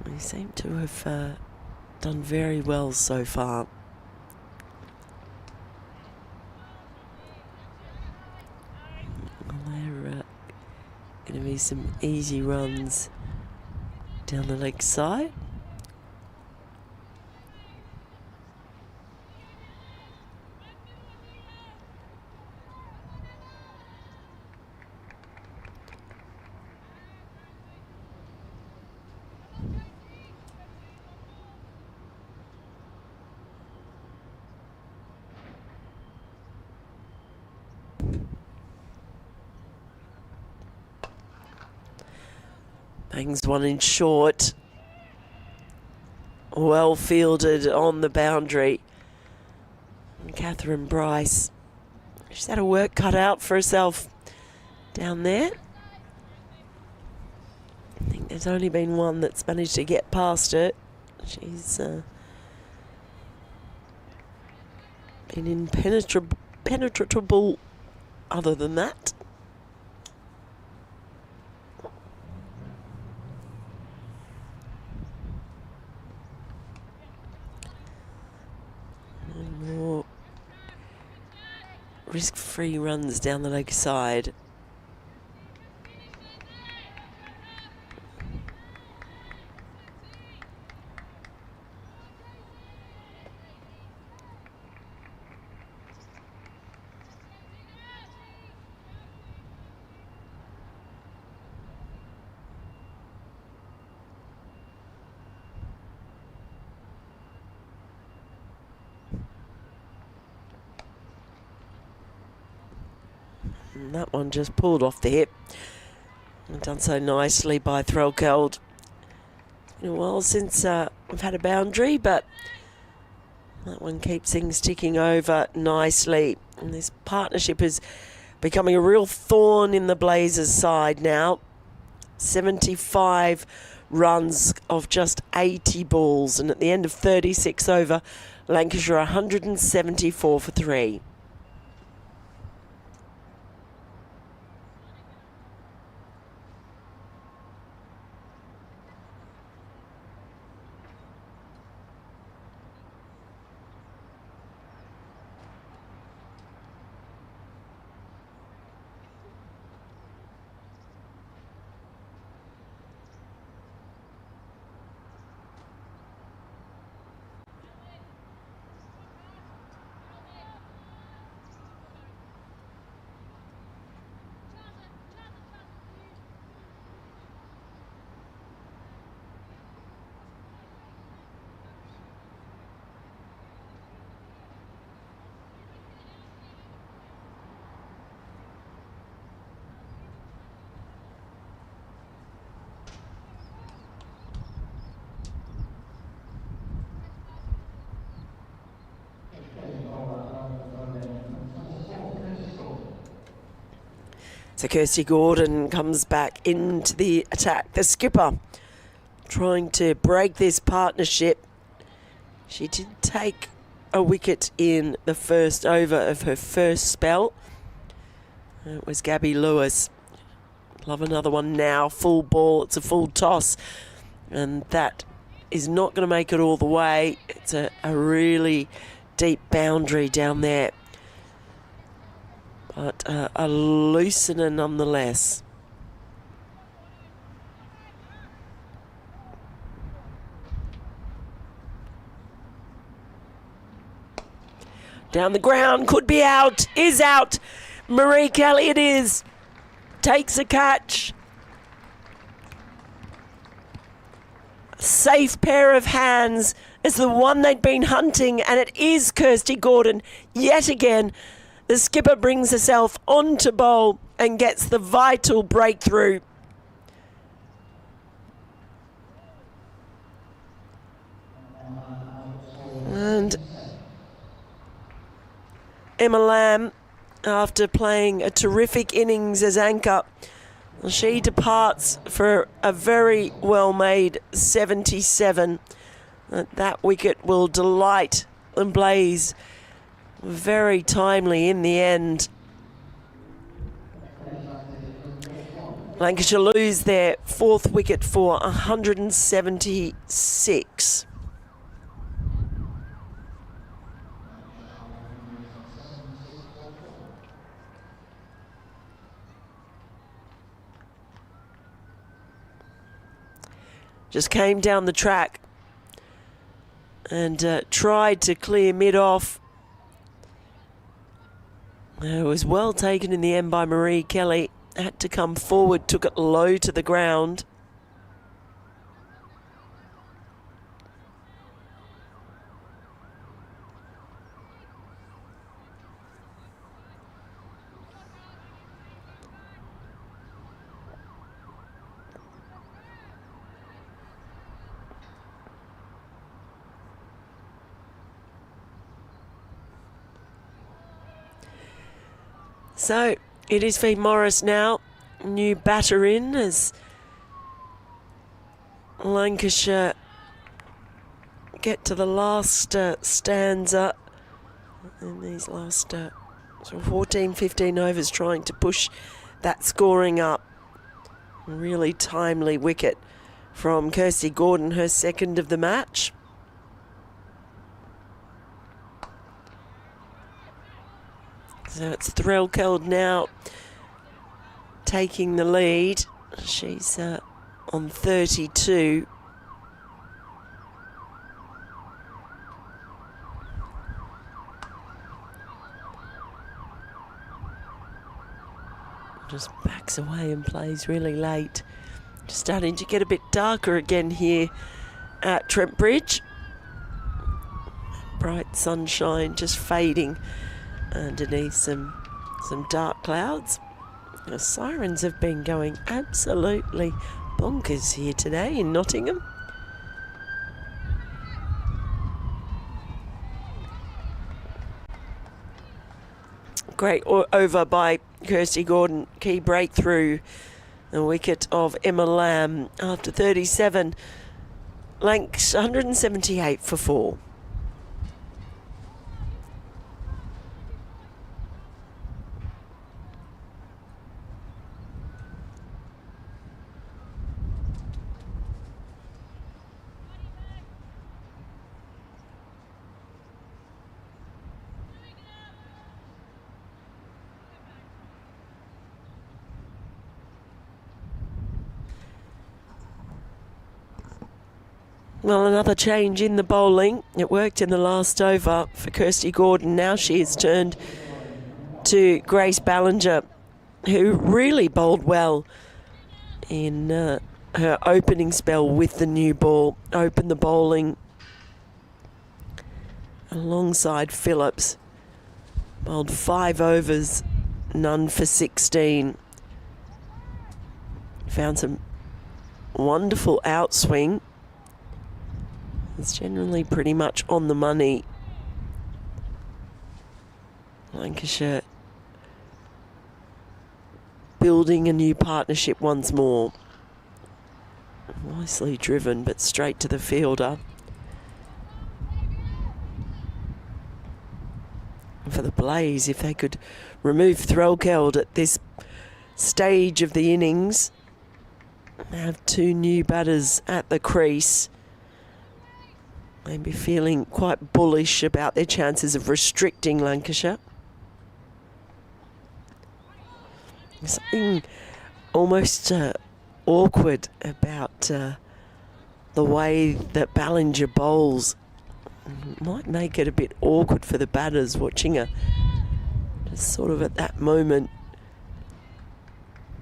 we seem to have done very well so far. There are going to be some easy runs down the leg side. Bangs one in short. Well fielded on the boundary. And Catherine Bryce, she's had her work cut out for herself down there. I think there's only been one that's managed to get past her. She's been impenetrable other than that. More risk-free runs down the leg side. And that one just pulled off the hip. And done so nicely by Threlkeld. It's been a while since we've had a boundary, but that one keeps things ticking over nicely. And this partnership is becoming a real thorn in the Blazers' side now. 75 runs of just 80 balls. And at the end of 36 over, Lancashire 174 for 3. So Kirsty Gordon comes back into the attack. The skipper trying to break this partnership. She did take a wicket in the first over of her first spell. It was Gabby Lewis. Love another one now. Full ball. It's a full toss. And that is not going to make it all the way. It's a really deep boundary down there. But a loosener nonetheless. Down the ground, could be out, is out. Marie Kelly it is. Takes a catch. Safe pair of hands is the one they'd been hunting, and it is Kirsty Gordon yet again. The skipper brings herself onto bowl and gets the vital breakthrough. And Emma Lamb, after playing a terrific innings as anchor, she departs for a very well-made 77. That wicket will delight and Blaze. Very timely in the end. Lancashire lose their 4th wicket for 176. Just came down the track and tried to clear mid off. It was well taken in the end by Marie Kelly. Had to come forward, took it low to the ground. So it is Fee Morris now, new batter in as Lancashire get to the last stanza in these last 14, 15 overs, trying to push that scoring up. A really timely wicket from Kirsty Gordon, her 2nd of the match. So it's Threlkeld now taking the lead. She's on 32. Just backs away and plays really late. Just starting to get a bit darker again here at Trent Bridge. Bright sunshine just fading underneath some dark clouds. The sirens have been going absolutely bonkers here today in Nottingham. Great over by Kirsty Gordon. Key breakthrough. The wicket of Emma Lamb after 37. Lancs 178 for 4. Well, another change in the bowling. It worked in the last over for Kirsty Gordon. Now she has turned to Grace Ballinger, who really bowled well in her opening spell with the new ball. Opened the bowling alongside Phillips. Bowled 5 overs, none for 16. Found some wonderful outswing. It's generally pretty much on the money. Lancashire building a new partnership once more. Nicely driven, but straight to the fielder. And for the Blaze, if they could remove Threlkeld at this stage of the innings, have 2 new batters at the crease, maybe feeling quite bullish about their chances of restricting Lancashire. Something almost awkward about the way that Ballinger bowls. Might make it a bit awkward for the batters watching her. Just sort of at that moment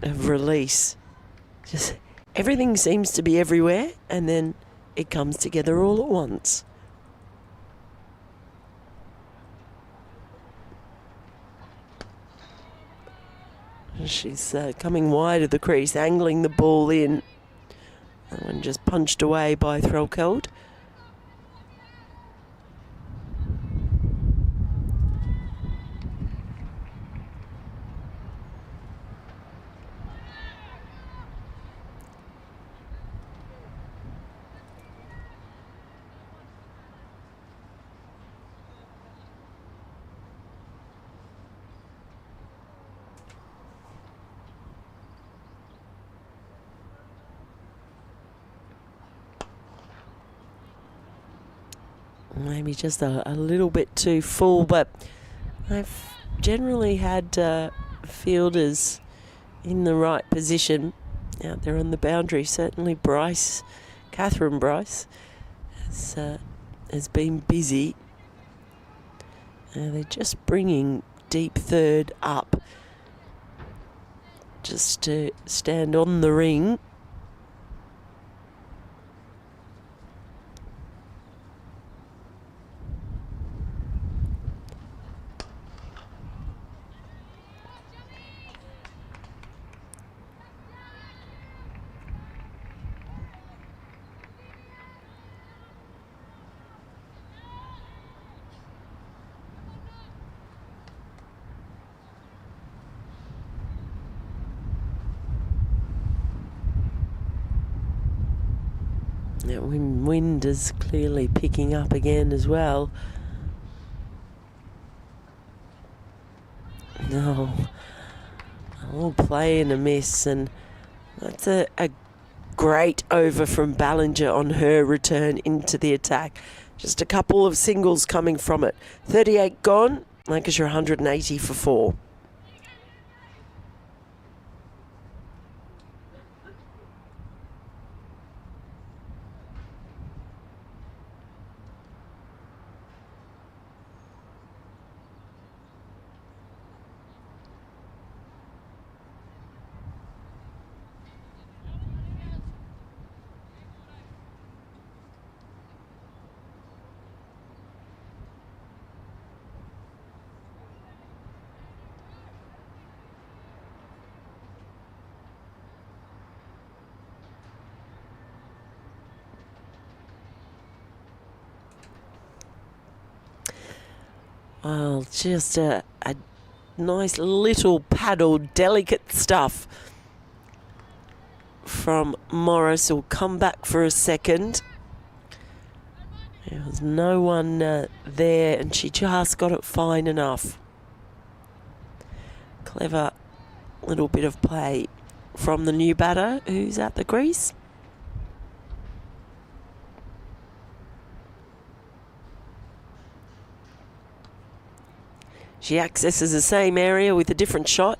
of release. Just everything seems to be everywhere, and then it comes together all at once. She's coming wide of the crease, angling the ball in. That one just punched away by Threlkeld. maybe just a little bit too full, but I've generally had fielders in the right position out there on the boundary. Certainly Catherine Bryce has been busy. They're just bringing deep third up just to stand on the ring. That wind is clearly picking up again as well. No, all play and a miss, and that's a great over from Ballinger on her return into the attack. Just a couple of singles coming from it. 38 gone, Lancashire 180 for 4. Well, just a nice little paddle, delicate stuff from Morris. Will come back for a second. There was no one there, and she just got it fine enough. Clever little bit of play from the new batter who's at the crease. She accesses the same area with a different shot.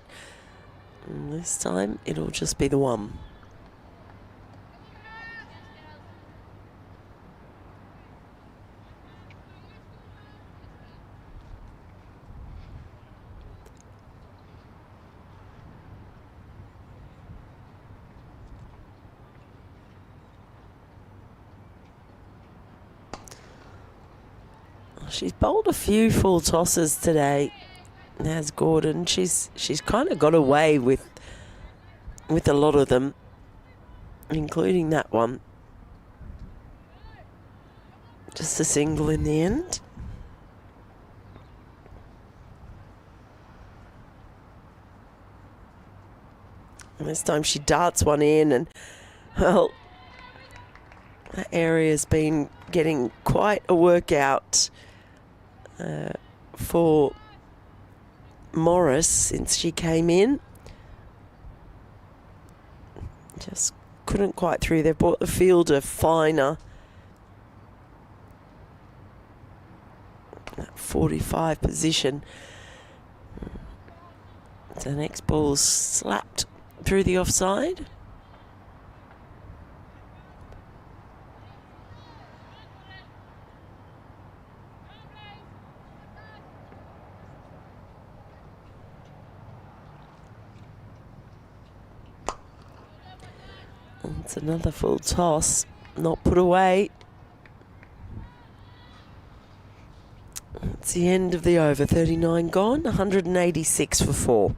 And this time it'll just be the one. She's bowled a few full tosses today, has Gordon. She's kind of got away with a lot of them, including that one. Just a single in the end. And this time she darts one in, and well, that area's been getting quite a workout for Morris since she came in. Just couldn't quite through. They brought the fielder finer. That 45 position. So the next ball's slapped through the offside. It's another full toss, not put away. It's the end of the over, 39 gone, 186 for 4.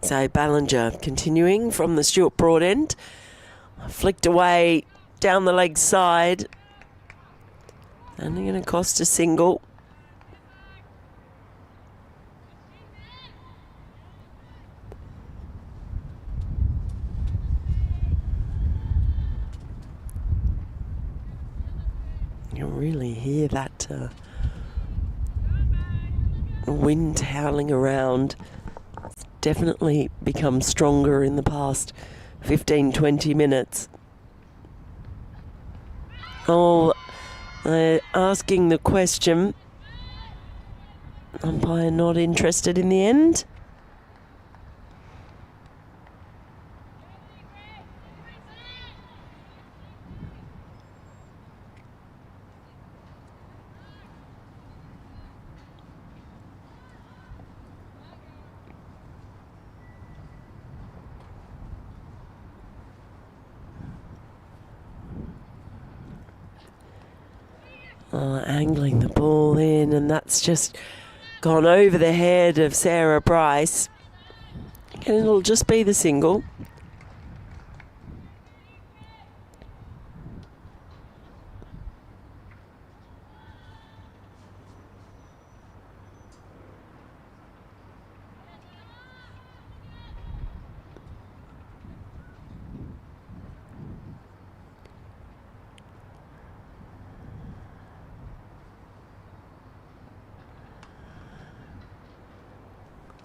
So Ballinger continuing from the Stuart Broad end. Flicked away down the leg side. Only going to cost a single. You really hear that wind howling around. It's definitely become stronger in the past 15-20 minutes. Oh, asking the question. Umpire not interested in the end. Angling the ball in, and that's just gone over the head of Sarah Bryce. And it'll just be the single.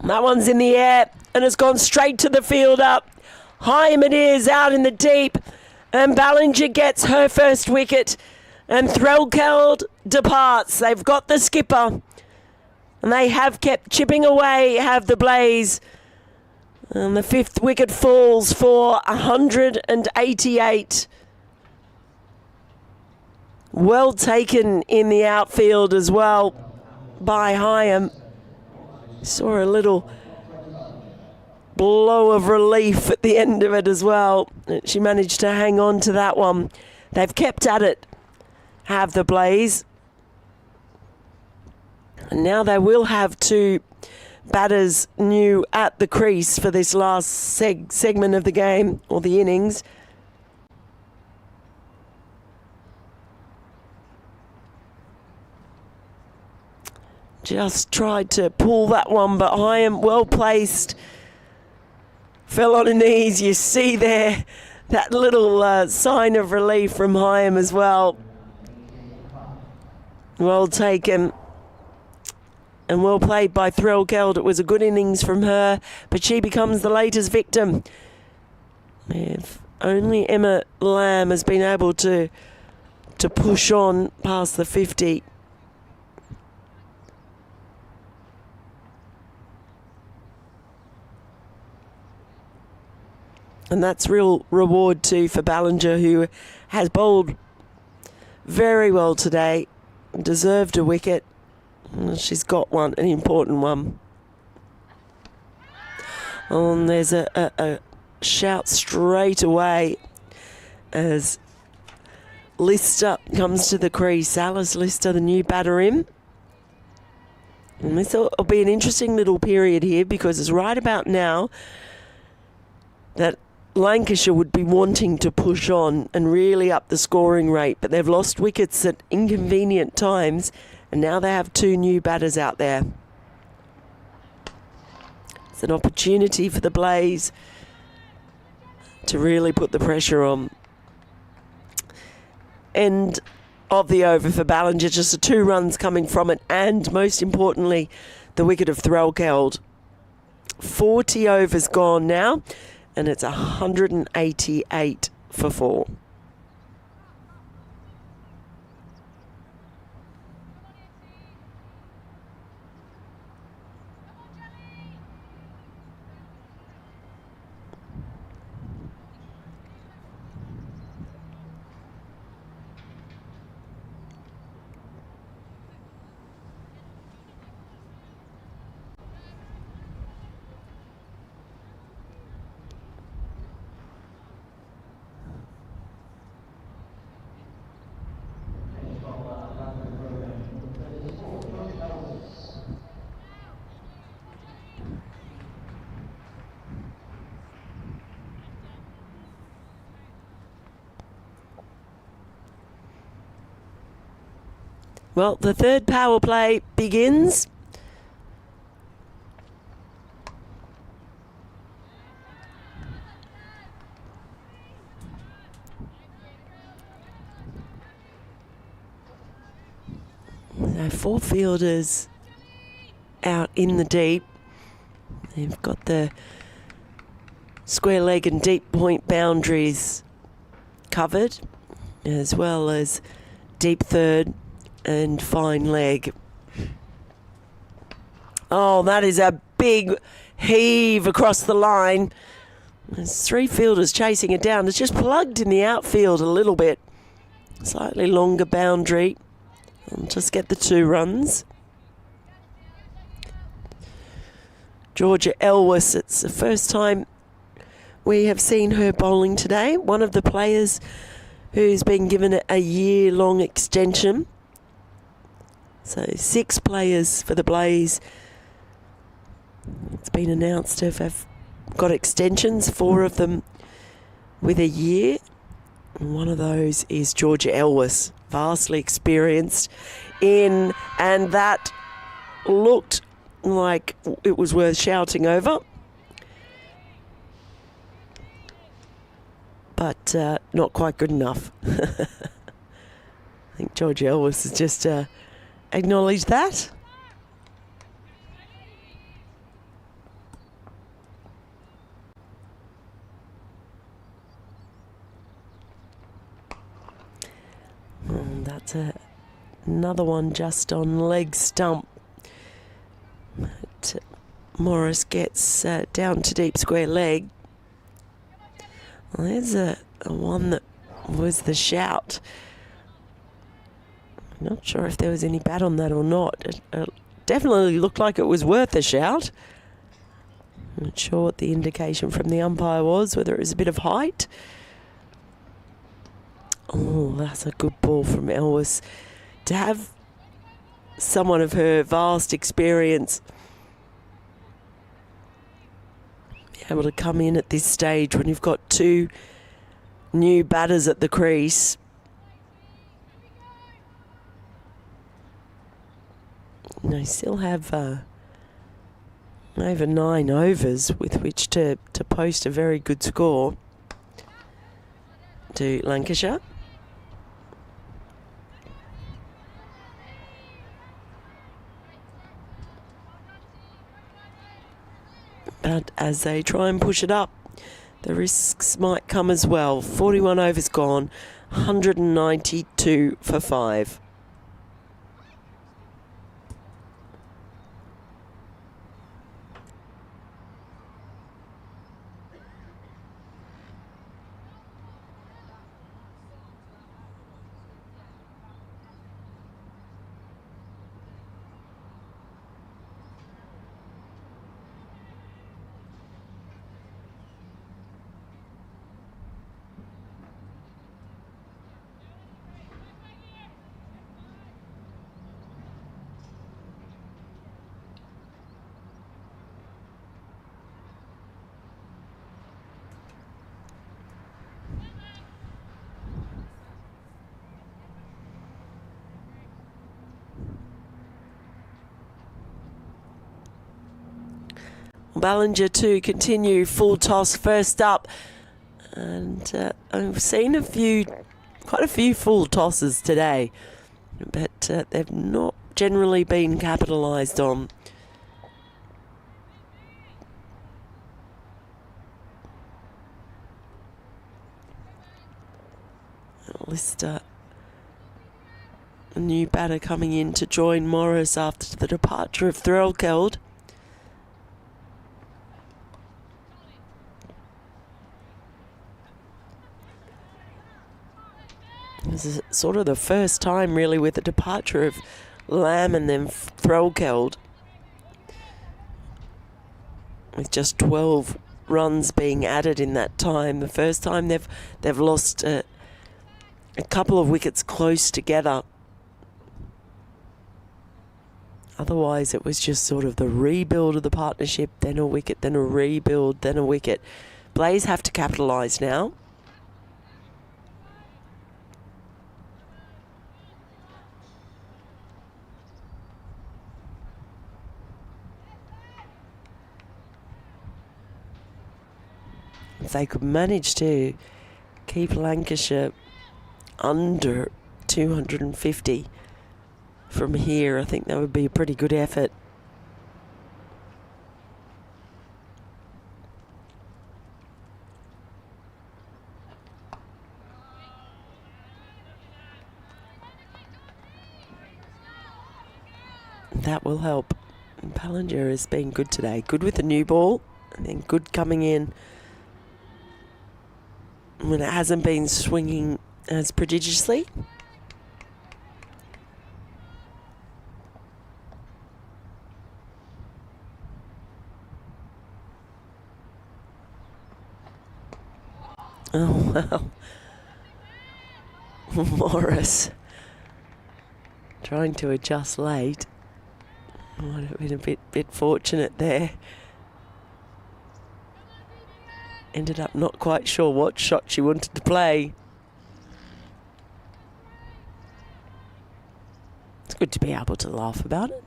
That one's in the air and has gone straight to the fielder. Hyam it is out in the deep, and Ballinger gets her first wicket, and Threlkeld departs. They've got the skipper, and they have kept chipping away, have the Blaze. And the fifth wicket falls for 188. Well taken in the outfield as well by Hyam. Saw a little blow of relief at the end of it as well. She managed to hang on to that one. They've kept at it, have the Blaze. And now they will have two batters new at the crease for this last segment of the game, or the innings. Just tried to pull that one, but Hyam well placed. Fell on her knees. You see there that little sign of relief from Hyam as well. Well taken. And well played by Threlkeld. It was a good innings from her, but she becomes the latest victim. If only Emma Lamb has been able to push on past the 50. And that's real reward too for Ballinger, who has bowled very well today. Deserved a wicket. She's got one, an important one. Oh, and there's a shout straight away as Lister comes to the crease. Alice Lister, the new batter in. And this will be an interesting little period here, because it's right about now that Lancashire would be wanting to push on and really up the scoring rate, but they've lost wickets at inconvenient times, and now they have two new batters out there. It's an opportunity for the Blaze to really put the pressure on. End of the over for Ballinger, just 2 runs coming from it, and most importantly, the wicket of Threlkeld. 40 overs gone now, and it's 188 for 4. Well, the third power play begins. So 4 fielders out in the deep. They've got the square leg and deep point boundaries covered, as well as deep third and fine leg. Oh, that is a big heave across the line. There's 3 fielders chasing it down. It's just plugged in the outfield a little bit. Slightly longer boundary. I'll just get the 2 runs. Georgia Elwes, it's the first time we have seen her bowling today. One of the players who's been given a year-long extension. So 6 players for the Blaze. It's been announced to have got extensions, 4 of them with a year. And one of those is Georgia Elwes, vastly experienced in, and that looked like it was worth shouting over. But not quite good enough. I think Georgia Elwes has just acknowledged that. And that's another one just on leg stump. But Morris gets down to deep square leg. Well, there's a one that was the shout. I'm not sure if there was any bat on that or not. It definitely looked like it was worth a shout. I'm not sure what the indication from the umpire was, whether it was a bit of height. Oh, that's a good ball from Elwes. To have someone of her vast experience be able to come in at this stage when you've got 2 new batters at the crease. And they still have over 9 overs with which to post a very good score to Lancashire. But as they try and push it up, the risks might come as well. 41 overs gone, 192 for 5. Ballinger to continue full toss first up, and I've seen quite a few full tosses today, but they've not generally been capitalised on. Lister, a new batter coming in to join Morris after the departure of Threlkeld. This is sort of the first time really with the departure of Lamb and then Threlkeld, with just 12 runs being added in that time. The first time they've lost a couple of wickets close together. Otherwise it was just sort of the rebuild of the partnership, then a wicket, then a rebuild, then a wicket. Blaze have to capitalise now. If they could manage to keep Lancashire under 250 from here, I think that would be a pretty good effort. That will help. And Ballinger has been good today. Good with the new ball, and then good coming in when it hasn't been swinging as prodigiously. Oh, well. Morris trying to adjust late. Might have been a bit fortunate there. Ended up not quite sure what shot she wanted to play. It's good to be able to laugh about it.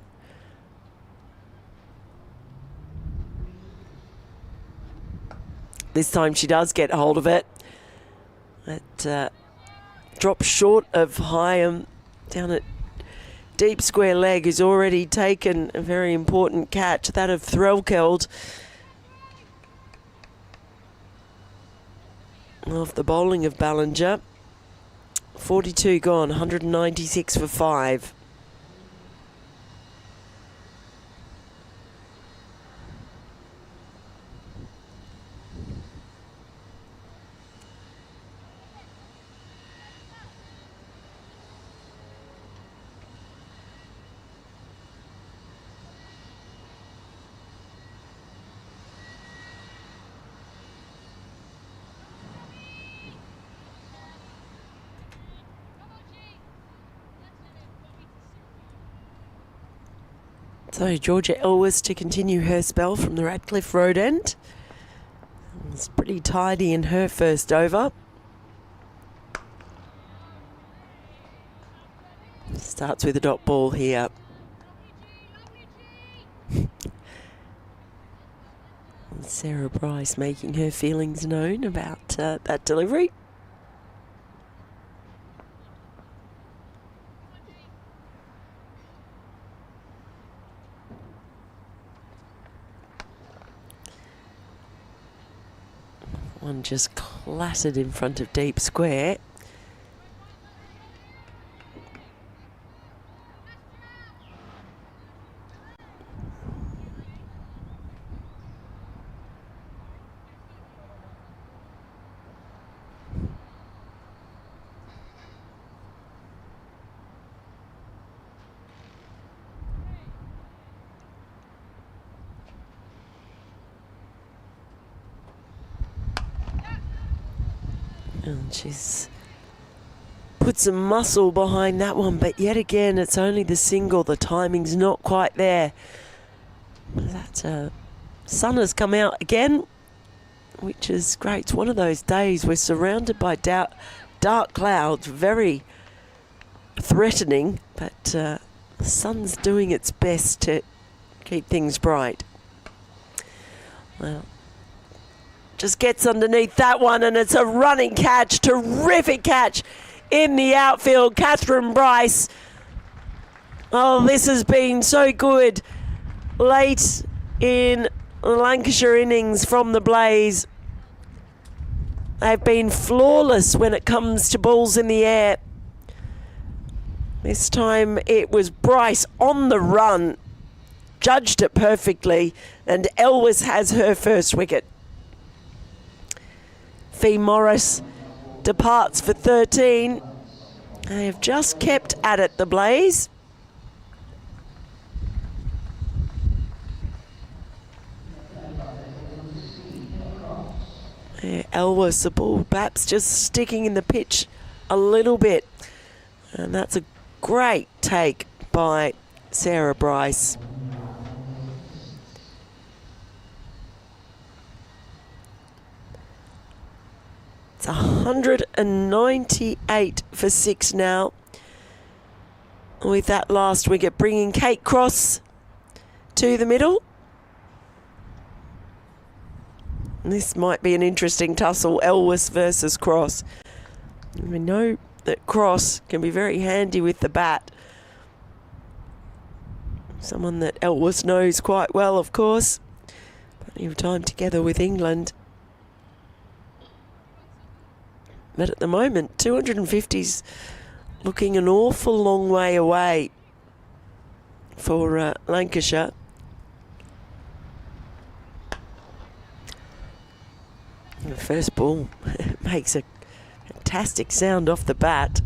This time she does get hold of it. It drops short of Hyam down at deep square leg, who's already taken a very important catch, that of Threlkeld. Off the bowling of Ballinger. 42 gone, 196 for 5. So Georgia Elwes to continue her spell from the Radcliffe Road end. It's pretty tidy in her first over. Starts with a dot ball here. Sarah Bryce making her feelings known about that delivery. One just clattered in front of deep square. And she's put some muscle behind that one, but yet again, it's only the single. The timing's not quite there. That sun has come out again, which is great. It's one of those days we're surrounded by dark clouds, very threatening, but the sun's doing its best to keep things bright. Well, just gets underneath that one, and it's a running catch. Terrific catch in the outfield. Catherine Bryce. Oh, this has been so good late in the Lancashire innings from the Blaze. They've been flawless when it comes to balls in the air. This time it was Bryce on the run. Judged it perfectly, and Elwes has her first wicket. Fee Morris departs for 13. They have just kept at it, the Blaze. Yeah, Elwes, the ball perhaps just sticking in the pitch a little bit. And that's a great take by Sarah Bryce. It's 198 for 6 now. With that last wicket, bringing Kate Cross to the middle. This might be an interesting tussle, Elwes versus Cross. We know that Cross can be very handy with the bat. Someone that Elwes knows quite well, of course. Plenty of time together with England. But at the moment, 250's looking an awful long way away for Lancashire. The first ball makes a fantastic sound off the bat.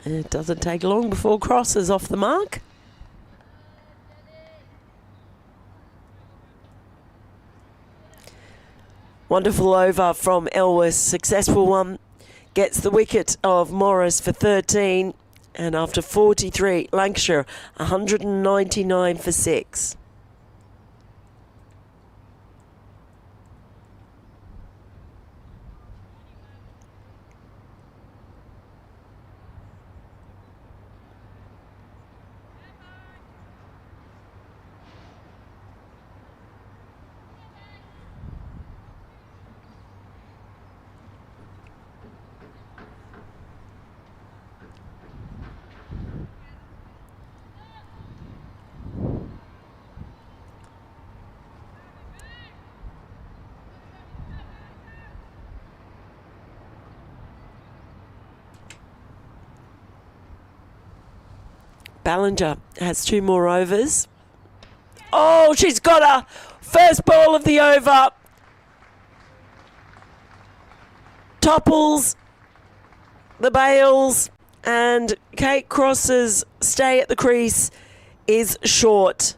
And it doesn't take long before Cross is off the mark. Wonderful over from Elwes, successful one. Gets the wicket of Morris for 13. And after 43, Lancashire 199 for 6. Ballinger has 2 more overs. Oh, she's got a first ball of the over. Topples the bails, and Kate Cross's stay at the crease is short.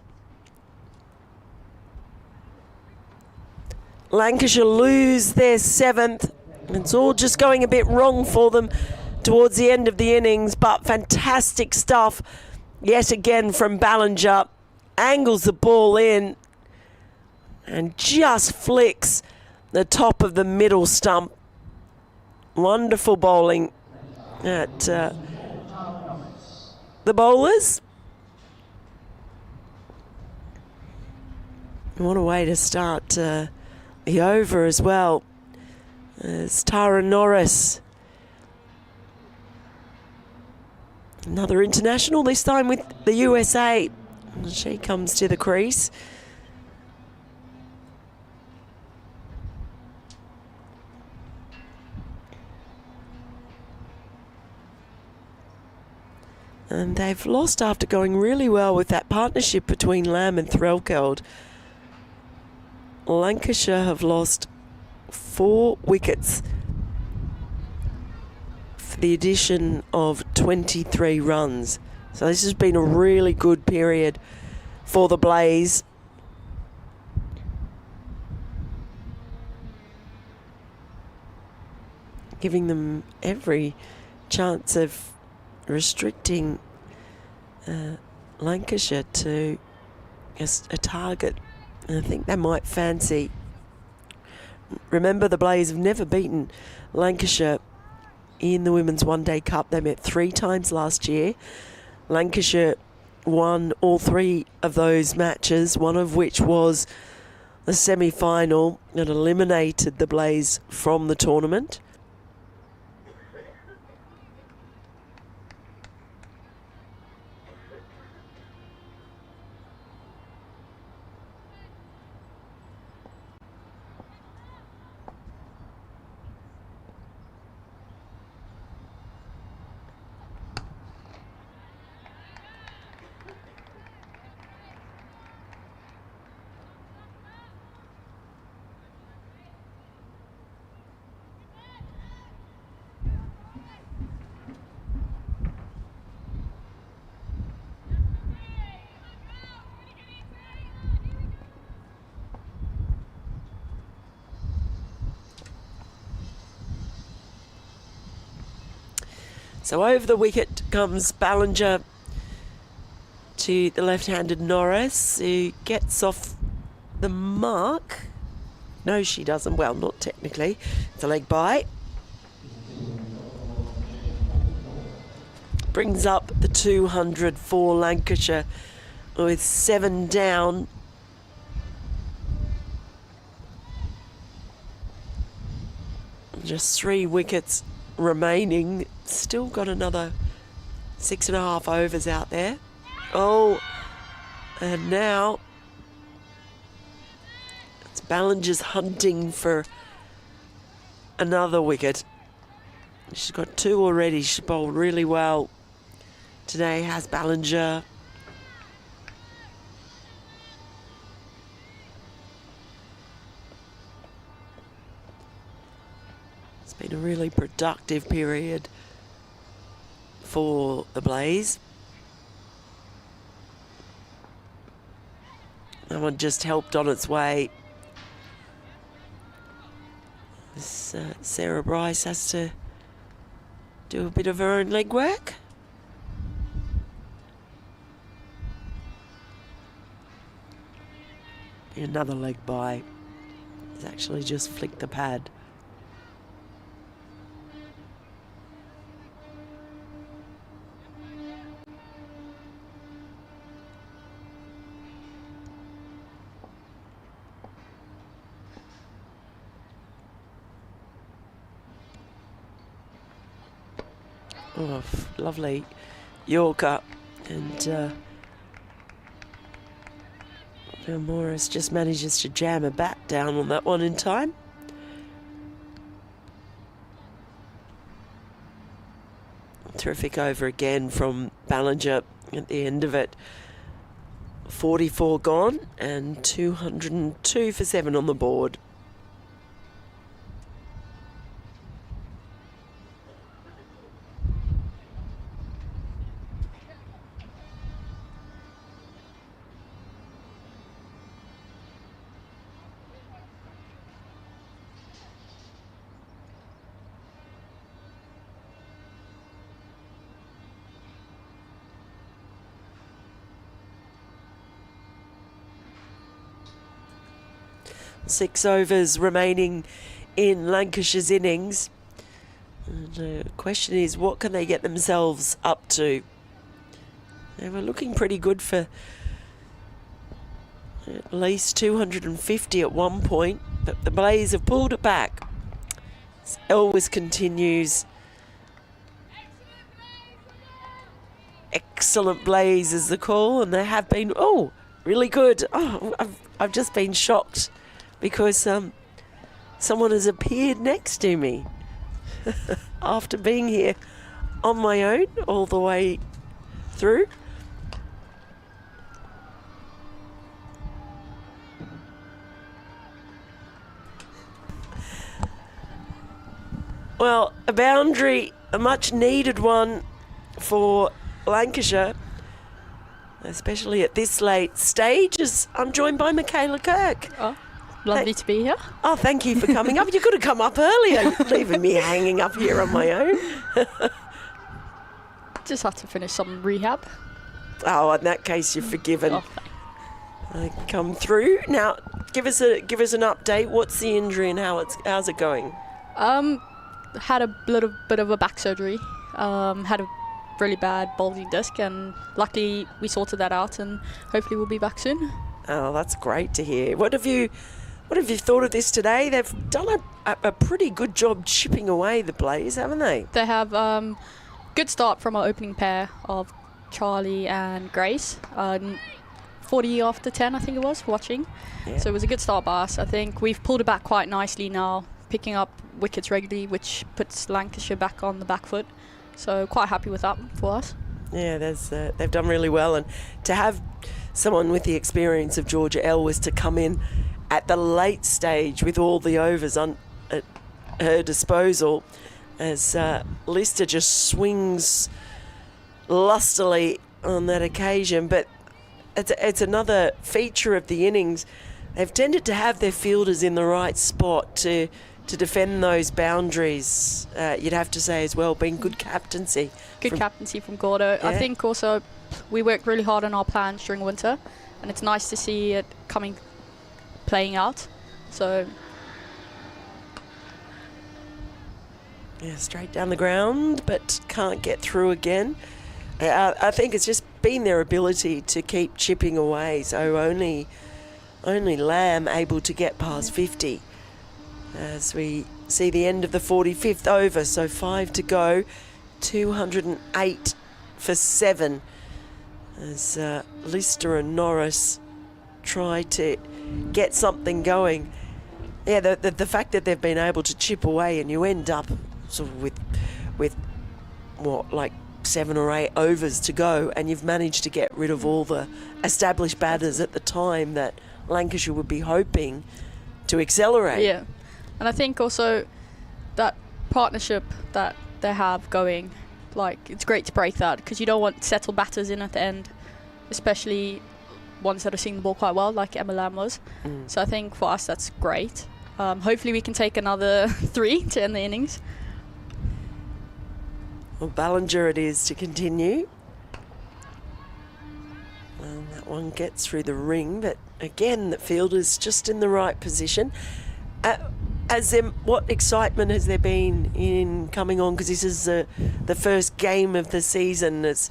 Lancashire lose their 7th. It's all just going a bit wrong for them towards the end of the innings, but fantastic stuff yet again from Ballinger. Angles the ball in and just flicks the top of the middle stump. Wonderful bowling at the bowlers. What a way to start the over as well. There's Tara Norris. Another international, this time with the USA. She comes to the crease. And they've lost after going really well with that partnership between Lamb and Threlkeld. Lancashire have lost 4 wickets for the addition of 23 runs. So this has been a really good period for the Blaze. Giving them every chance of restricting Lancashire to just a target. And I think they might fancy. Remember, the Blaze have never beaten Lancashire in the Women's One Day Cup. They met 3 times last year. Lancashire won all 3 of those matches, one of which was the semi-final that eliminated the Blaze from the tournament. So over the wicket comes Ballinger to the left-handed Norris, who gets off the mark. No, she doesn't. Well, not technically. It's a leg bye. Brings up the 200 for Lancashire with 7 down. Just 3 wickets remaining. Still got another 6.5 overs out there. Oh, and now it's Ballinger's hunting for another wicket. She's got 2 already. She's bowled really well today, has Ballinger. It's been a really productive period for the Blaze. That one just helped on its way. This, Sarah Bryce has to do a bit of her own legwork. Another leg bye. He's actually just flicked the pad. Oh, lovely Yorker, and Morris just manages to jam a bat down on that one in time. Terrific over again from Ballinger at the end of it. 44 gone and 202 for 7 on the board. Six overs remaining in Lancashire's innings. And the question is, what can they get themselves up to? They were looking pretty good for at least 250 at one point, but the Blaze have pulled it back. Elvis continues. Excellent Blaze is the call, and they have been, oh, really good. Oh, I've just been shocked because someone has appeared next to me after being here on my own all the way through. Well, a boundary, a much needed one for Lancashire, especially at this late stage, as I'm joined by Michaela Kirk. Oh, lovely to be here. Oh, thank you for coming up. You could have come up earlier, leaving me hanging up here on my own. Just have to finish some rehab. Oh, in that case, you're forgiven. Oh, I come through. Now, give us an update. What's the injury and how's it going? Had a little bit of a back surgery. Had a really bad bulging disc, and luckily we sorted that out, and hopefully we'll be back soon. Oh, that's great to hear. What have you thought of this today? They've done a pretty good job chipping away the Blaze, haven't they? They have good start from our opening pair of Charlie and Grace. 40 after 10, I think it was, watching. Yeah. So it was a good start by us. I think we've pulled it back quite nicely now, picking up wickets regularly, which puts Lancashire back on the back foot. So quite happy with that for us. Yeah, they've done really well, and to have someone with the experience of Georgia Elwes to come in at the late stage with all the overs at her disposal, as Lister just swings lustily on that occasion. But it's another feature of the innings. They've tended to have their fielders in the right spot to defend those boundaries, you'd have to say as well, being good captaincy. Good captaincy from Gordo. Yeah. I think also we worked really hard on our plans during winter, and it's nice to see it coming playing out. So yeah, straight down the ground, but can't get through again. I think it's just been their ability to keep chipping away. So only Lamb able to get past 50 as we see the end of the 45th over. So 5 to go, 208 for 7 as Lister and Norris try to get something going. Yeah, the fact that they've been able to chip away and you end up sort of with what, like 7 or 8 overs to go, and you've managed to get rid of all the established batters at the time that Lancashire would be hoping to accelerate. yeah, and I think also that partnership that they have going, like, it's great to break that, because you don't want settled batters in at the end, especially ones that are seeing the ball quite well, like Emma Lamb was. So I think for us that's great. Hopefully we can take another 3 to end the innings. Well, Ballinger it is to continue. And that one gets through the ring, but again, the fielder's just in the right position. What excitement has there been in coming on? Because this is the first game of the season. It's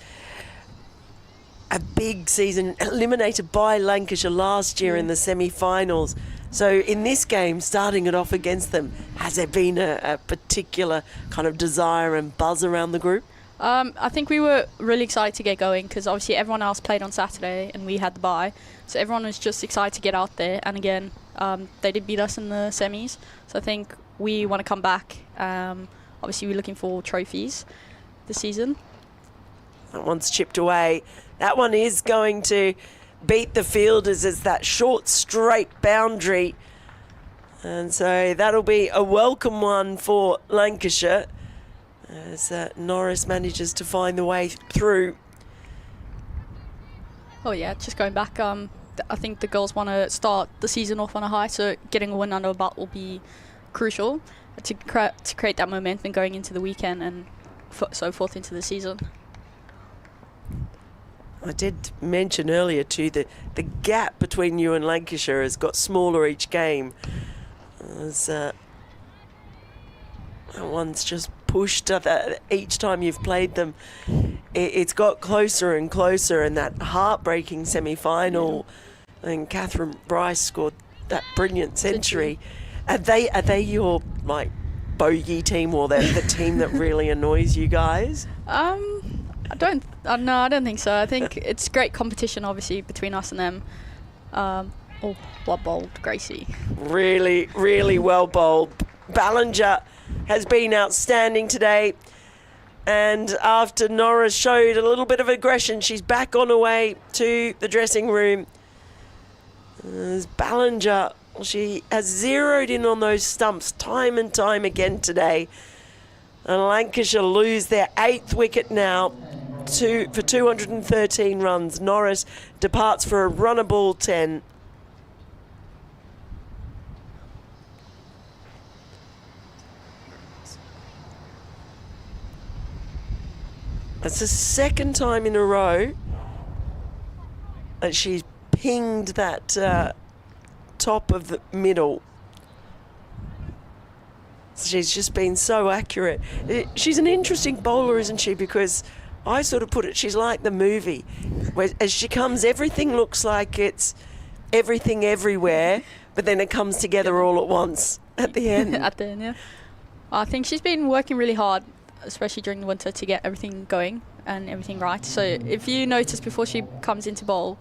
a big season, eliminated by Lancashire last year in the semi-finals. So in this game, starting it off against them, has there been a particular kind of desire and buzz around the group? I think we were really excited to get going, because obviously everyone else played on Saturday and we had the bye. So everyone was just excited to get out there. And again, they did beat us in the semis. So I think we want to come back. Obviously, we're looking for trophies this season. That one's chipped away. That one is going to beat the fielders as that short, straight boundary. And so that'll be a welcome one for Lancashire as Norris manages to find the way through. Oh yeah, just going back, I think the girls want to start the season off on a high, so getting a win under a belt will be crucial to create that momentum going into the weekend and so forth into the season. I did mention earlier too that the gap between you and Lancashire has got smaller each game. As, that one's just pushed each time you've played them. It's got closer and closer, and that heartbreaking semi-final, and Catherine Bryce scored that brilliant century. Are they your like bogey team, or the team that really annoys you guys? I don't think so. I think it's great competition, obviously, between us and them. What bowled, Gracie. Really, really well bowled. Ballinger has been outstanding today. And after Norris showed a little bit of aggression, she's back on her way to the dressing room. As Ballinger, she has zeroed in on those stumps time and time again today. And Lancashire lose their 8th wicket now for 213 runs. Norris departs for a runnable 10. It's the second time in a row that she's pinged that top of the middle. She's just been so accurate. She's an interesting bowler, isn't she? Because I sort of put it, she's like the movie, where as she comes, everything looks like it's everything everywhere, but then it comes together all at once at the end. At the end, yeah. I think she's been working really hard, especially during the winter, to get everything going and everything right. So if you notice, before she comes into bowl,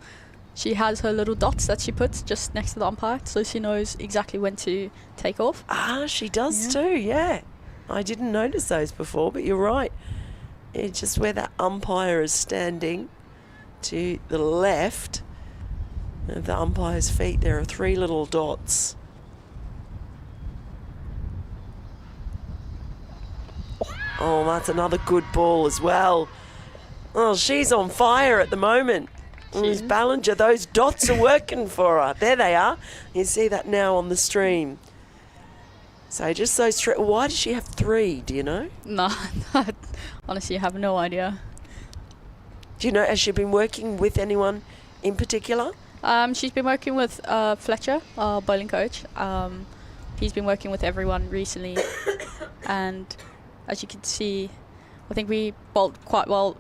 she has her little dots that she puts just next to the umpire, so she knows exactly when to take off. Ah, she does too, yeah. I didn't notice those before, but you're right. It's just where that umpire is standing to the left of the umpire's feet, there are 3 little dots. Oh, that's another good ball as well. Oh, she's on fire at the moment. Miss Ballinger, those dots are working for her. There they are. You see that now on the stream. So just those 3. Why does she have 3? Do you know? No, honestly, I have no idea. Do you know, has she been working with anyone in particular? She's been working with Fletcher, our bowling coach. He's been working with everyone recently, and as you can see, I think we bowled quite well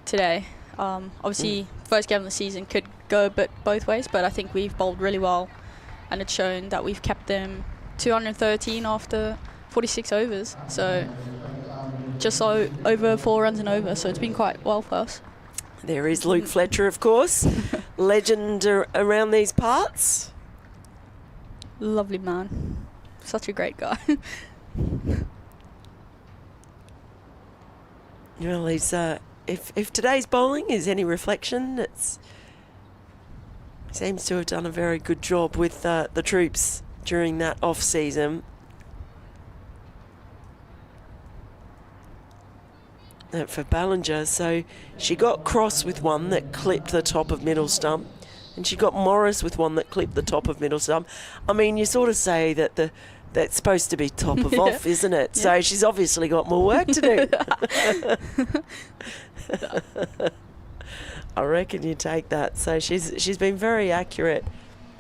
today. Obviously, first game of the season could go a bit both ways, but I think we've bowled really well, and it's shown that we've kept them 213 after 46 overs. So just over 4 runs and over. So it's been quite well for us. There is Luke Fletcher, of course, legend around these parts. Lovely man, such a great guy. Well, he's if today's bowling is any reflection, he seems to have done a very good job with the troops during that off season. For Ballinger, so she got Cross with one that clipped the top of middle stump, and she got Morris with one that clipped the top of middle stump. I mean, you sort of say that that's supposed to be top of off, isn't it? Yeah. So she's obviously got more work to do. I reckon you take that. So she's been very accurate.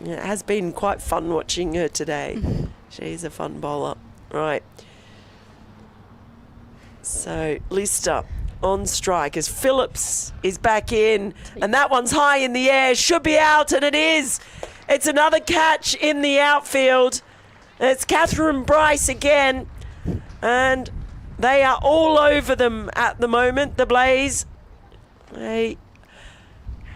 It has been quite fun watching her today. She's a fun bowler. Right. So Lister on strike as Phillips is back in, and that one's high in the air, should be out, and it is. It's another catch in the outfield. It's Catherine Bryce again, and they are all over them at the moment, the Blaze. They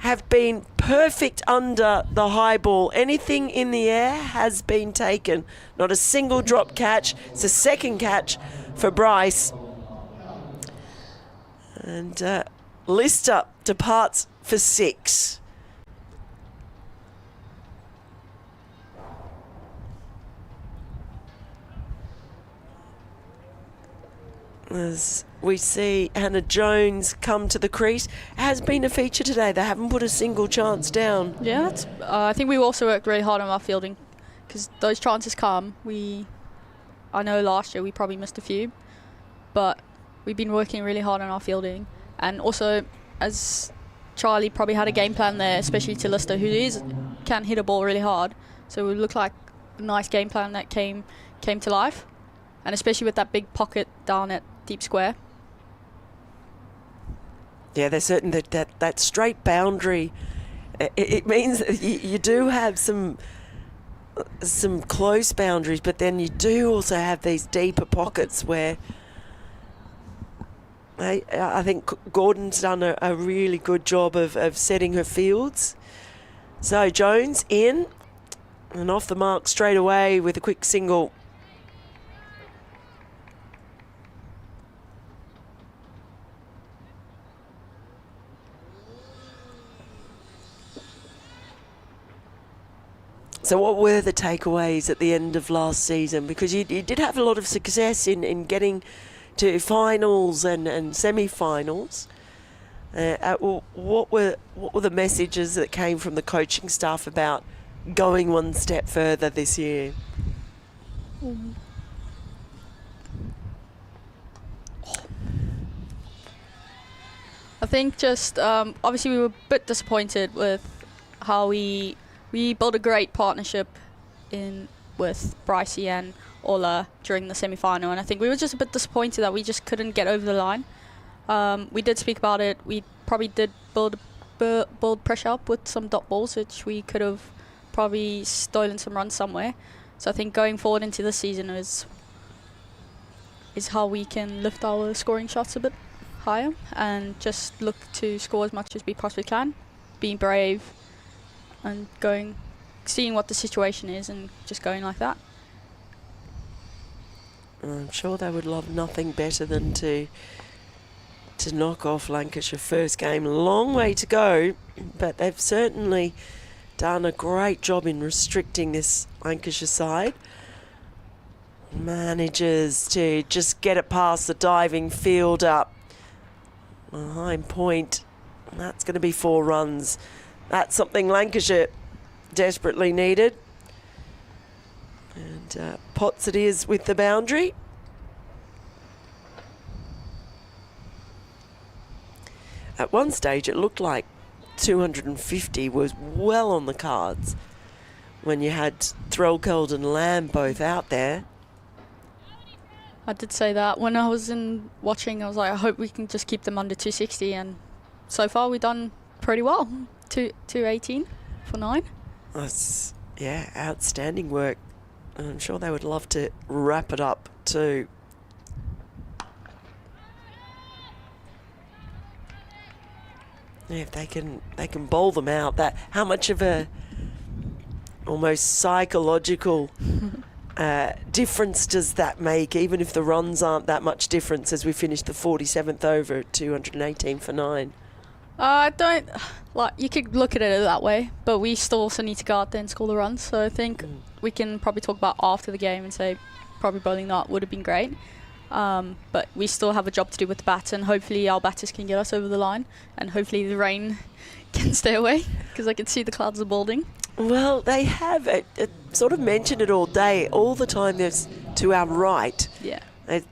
have been perfect under the high ball. Anything in the air has been taken. Not a single drop catch. It's a second catch for Bryce. And Lister departs for 6. As we see Hannah Jones come to the crease, it has been a feature today. They haven't put a single chance down. Yeah, I think we also worked really hard on our fielding, because those chances come. I know last year we probably missed a few, but we've been working really hard on our fielding. And also, as Charlie probably had a game plan there, especially to Lister, who can hit a ball really hard. So it looked like a nice game plan that came to life. And especially with that big pocket down at deep square. Yeah, they're certain that straight boundary, it means that you do have some close boundaries, but then you do also have these deeper pockets where I think Gordon's done a really good job of setting her fields. So Jones in and off the mark straight away with a quick single. So what were the takeaways at the end of last season? Because you did have a lot of success in getting to finals and semi-finals. What were the messages that came from the coaching staff about going one step further this year? I think just obviously we were a bit disappointed with how we built a great partnership with Brycey and Ola during the semi-final, and I think we were just a bit disappointed that we just couldn't get over the line. We did speak about it. We probably did build pressure up with some dot balls, which we could have probably stolen some runs somewhere. So I think going forward into the season is how we can lift our scoring shots a bit higher and just look to score as much as we possibly can, being brave and seeing what the situation is and just going like that. I'm sure they would love nothing better than to knock off Lancashire first game. Long way to go, but they've certainly done a great job in restricting this Lancashire side. Manages to just get it past the diving fielder. Behind point. That's going to be 4 runs. That's something Lancashire desperately needed. And Potts it is with the boundary. At one stage it looked like 250 was well on the cards when you had Threlkeld and Lamb both out there. I did say that when I was watching. I was like, I hope we can just keep them under 260, and so far we've done pretty well. 218 for 9. That's, yeah, outstanding work. I'm sure they would love to wrap it up too. Yeah, if they can bowl them out, that how much of a almost psychological difference does that make, even if the runs aren't that much difference as we finish the 47th over at 218 for 9? I don't like. You could look at it that way, but we still also need to go out there and score the runs. So I think we can probably talk about after the game and say probably bowling that would have been great. But we still have a job to do with the bats, and hopefully our batters can get us over the line, and hopefully the rain can stay away, because I can see the clouds are building. Well, they have sort of mentioned it all day. All the time there's to our right. Yeah.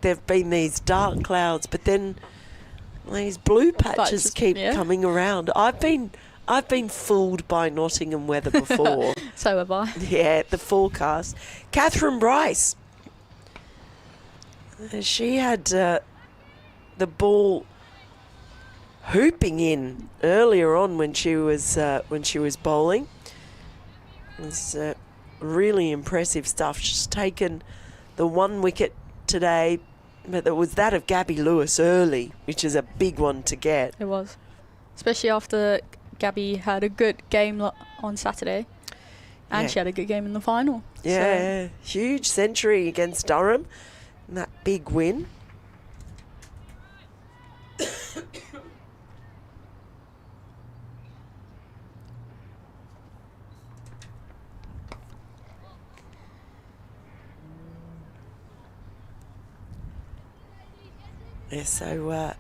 There've been these dark clouds, but then these blue patches keep coming around. I've been fooled by Nottingham weather before. So have I. Yeah, the forecast. Catherine Bryce. She had the ball hooping in earlier on when she was bowling. It was really impressive stuff. She's taken the 1 wicket today, but it was that of Gabby Lewis early, which is a big one to get. It was, especially after Gabby had a good game on Saturday, and she had a good game in the final. Yeah, so. Huge century against Durham. And that big win. Yeah, so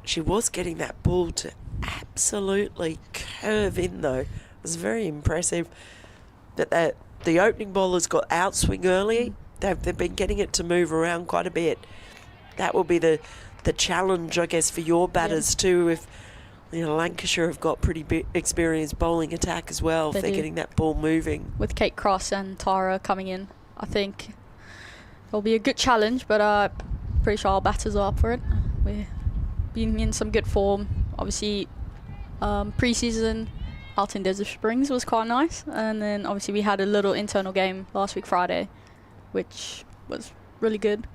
she was getting that ball to absolutely curve in, though. It was very impressive that the opening bowlers got outswing early. They've been getting it to move around quite a bit. That will be the challenge, I guess, for your batters too. If Lancashire have got pretty experienced bowling attack as well. If they're getting that ball moving. With Kate Cross and Tara coming in, I think it'll be a good challenge. But pretty sure our batters are up for it. We've been in some good form. Obviously, pre-season out in Desert Springs was quite nice, and then obviously we had a little internal game last week Friday, which was really good.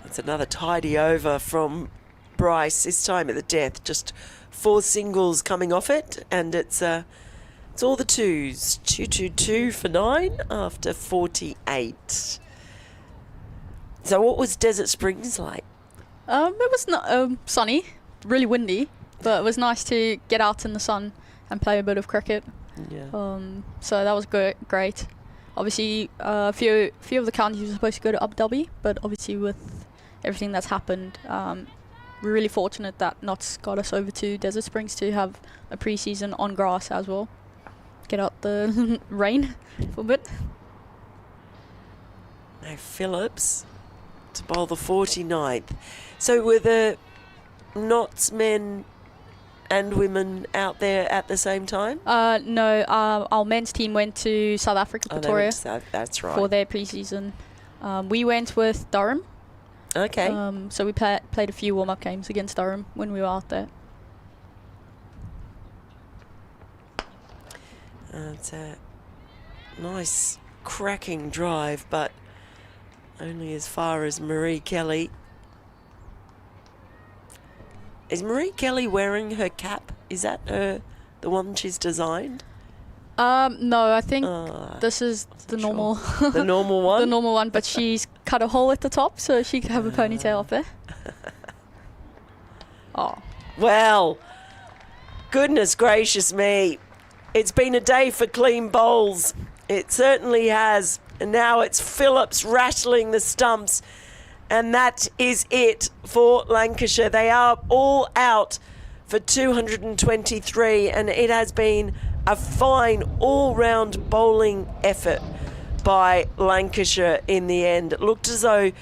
It's another tidy over from Bryce, this time at the death. Just 4 singles coming off it, and it's all the twos. 222 for 9 after 48. So what was Desert Springs like? It was not sunny, really windy, but it was nice to get out in the sun and play a bit of cricket. Yeah. So that was great. Obviously, a few of the counties were supposed to go to Abu Dhabi, but obviously with everything that's happened, we're really fortunate that Notts got us over to Desert Springs to have a pre-season on grass as well. Get out the rain for a bit. Now Phillips to bowl the 49th. So were the Notts men and women out there at the same time? No, our men's team went to South Africa, Pretoria. That's right. For their pre-season. We went with Durham. Okay. So we played a few warm-up games against Durham when we were out there. It's a nice cracking drive, but only as far as Marie Kelly. Is Marie Kelly wearing her cap? Is that the one she's designed? No, I think this is the normal. The normal one? The normal one, but she's cut a hole at the top so she can have a ponytail up there. Oh. Well, goodness gracious me. It's been a day for clean bowls. It certainly has. And now it's Phillips rattling the stumps. And that is it for Lancashire. They are all out for 223, and it has been a fine all-round bowling effort by Lancashire in the end. It looked as though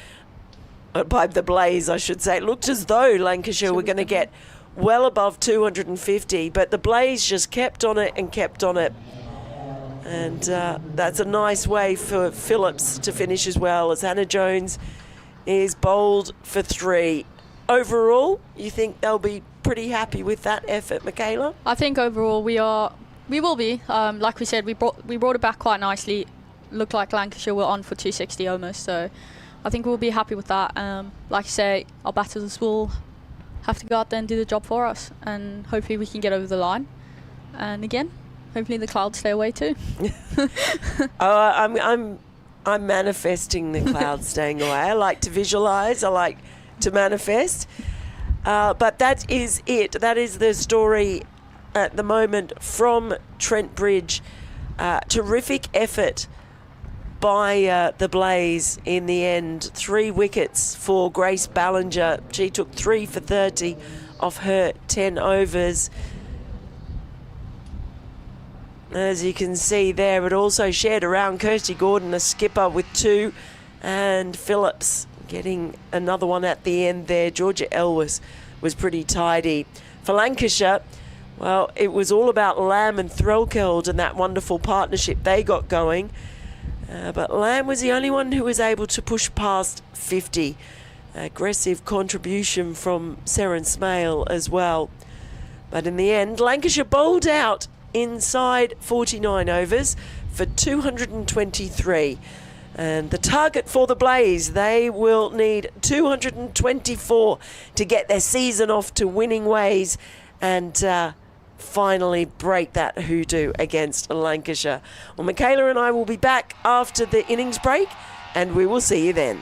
by the Blaze, I should say. It looked as though Lancashire were going to get well above 250, but the Blaze just kept on it and kept on it. And that's a nice way for Phillips to finish as well, as Hannah Jones is bowled for 3. Overall, you think they'll be pretty happy with that effort, Michaela? I think overall we will be. Like we said, we brought it back quite nicely. Looked like Lancashire were on for 260 almost, so I think we'll be happy with that. Like I say, our batters will have to go out there and do the job for us, and hopefully we can get over the line. And again, hopefully the clouds stay away too. I'm manifesting the clouds staying away. I like to visualise. I like to manifest. But that is it. That is the story at the moment from Trent Bridge. Terrific effort by the Blaze in the end. 3 wickets for Grace Ballinger. She took 3 for 30 off her 10 overs. As you can see there, it also shared around Kirsty Gordon, a skipper, with 2, and Phillips getting another one at the end there. Georgia Elwes was pretty tidy. For Lancashire, well, it was all about Lamb and Threlkeld and that wonderful partnership they got going. But Lamb was the only one who was able to push past 50. Aggressive contribution from Sarin Smale as well. But in the end, Lancashire bowled out inside 49 overs for 223. And the target for the Blaze, they will need 224 to get their season off to winning ways and finally break that hoodoo against Lancashire. Well, Michaela and I will be back after the innings break, and we will see you then.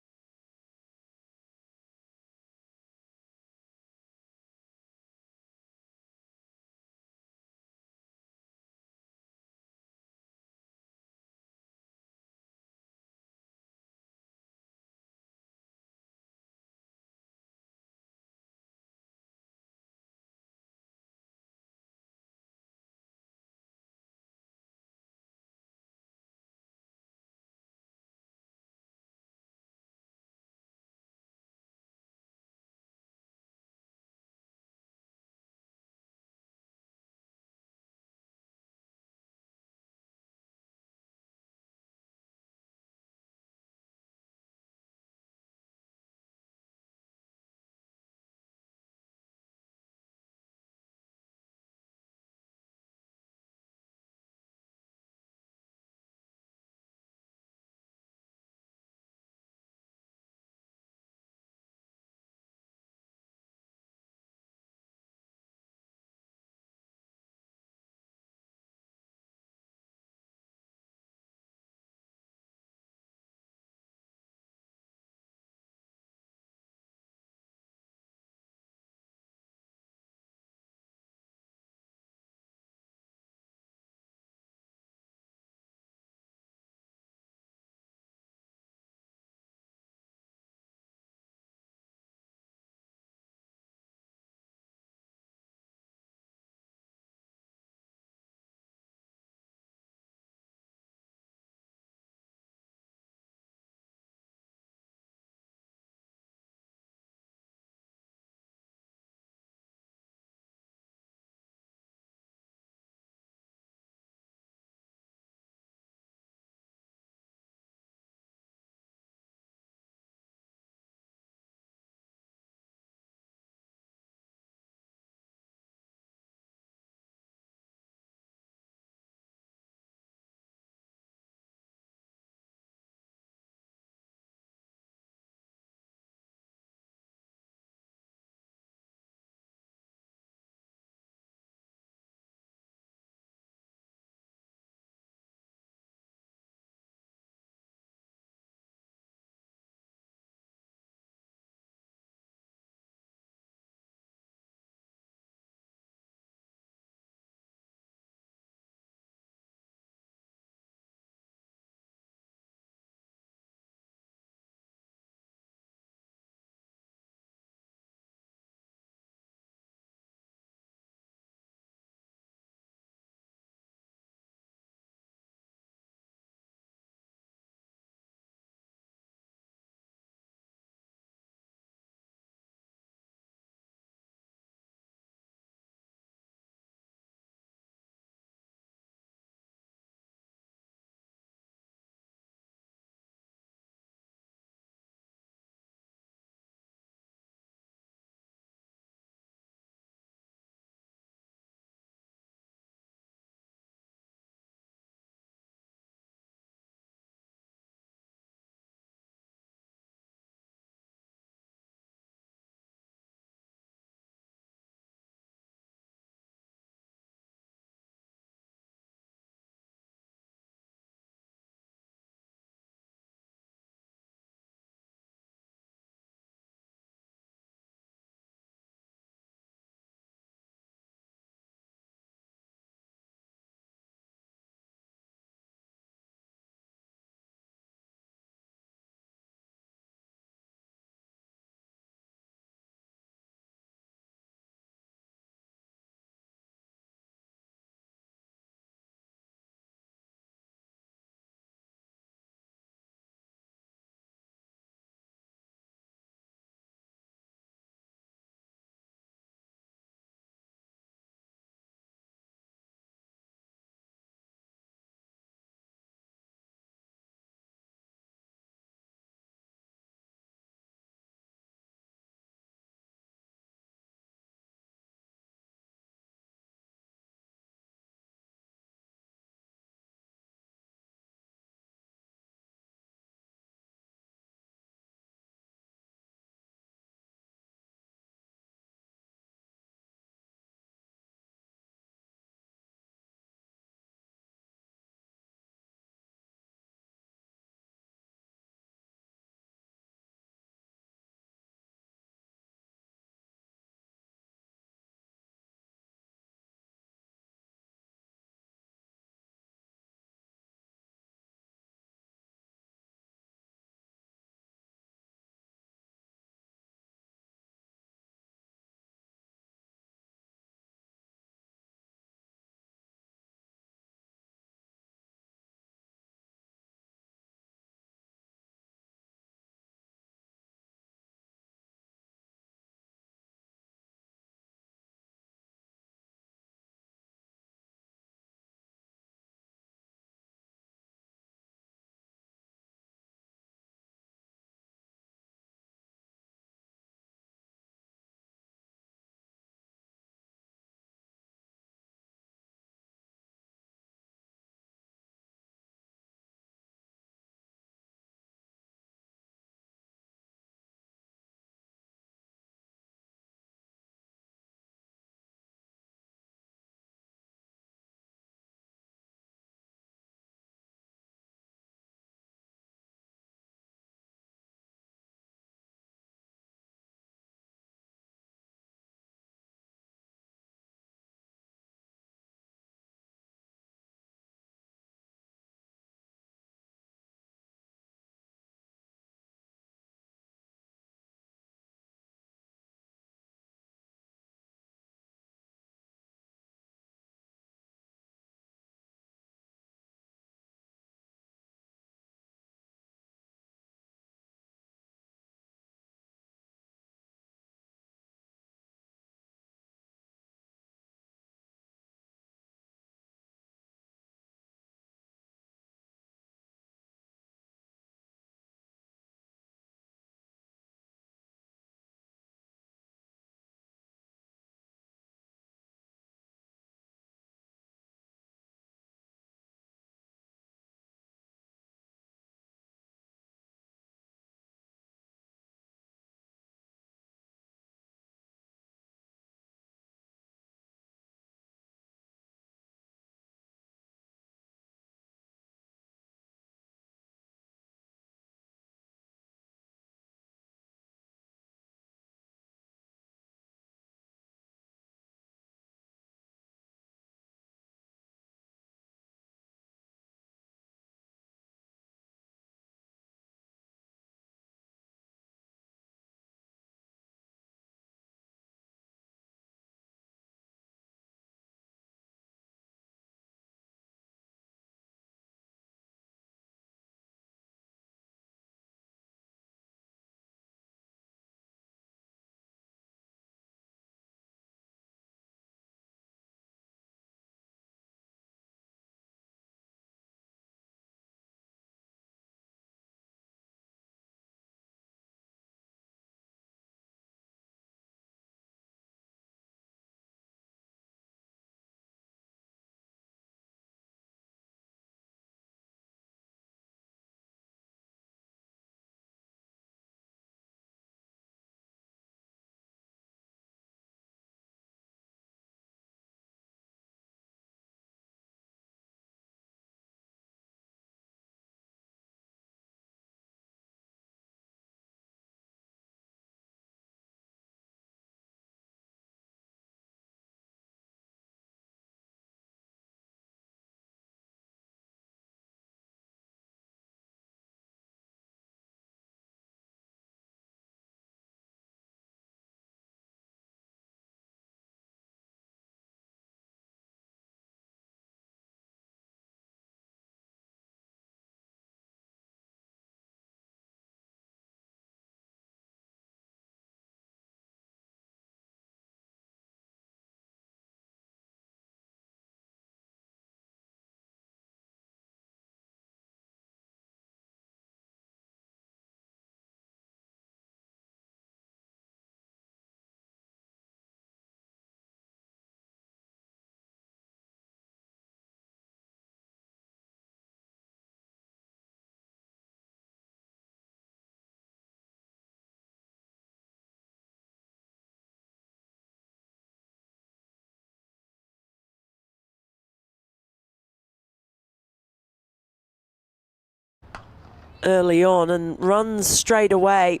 early on and runs straight away.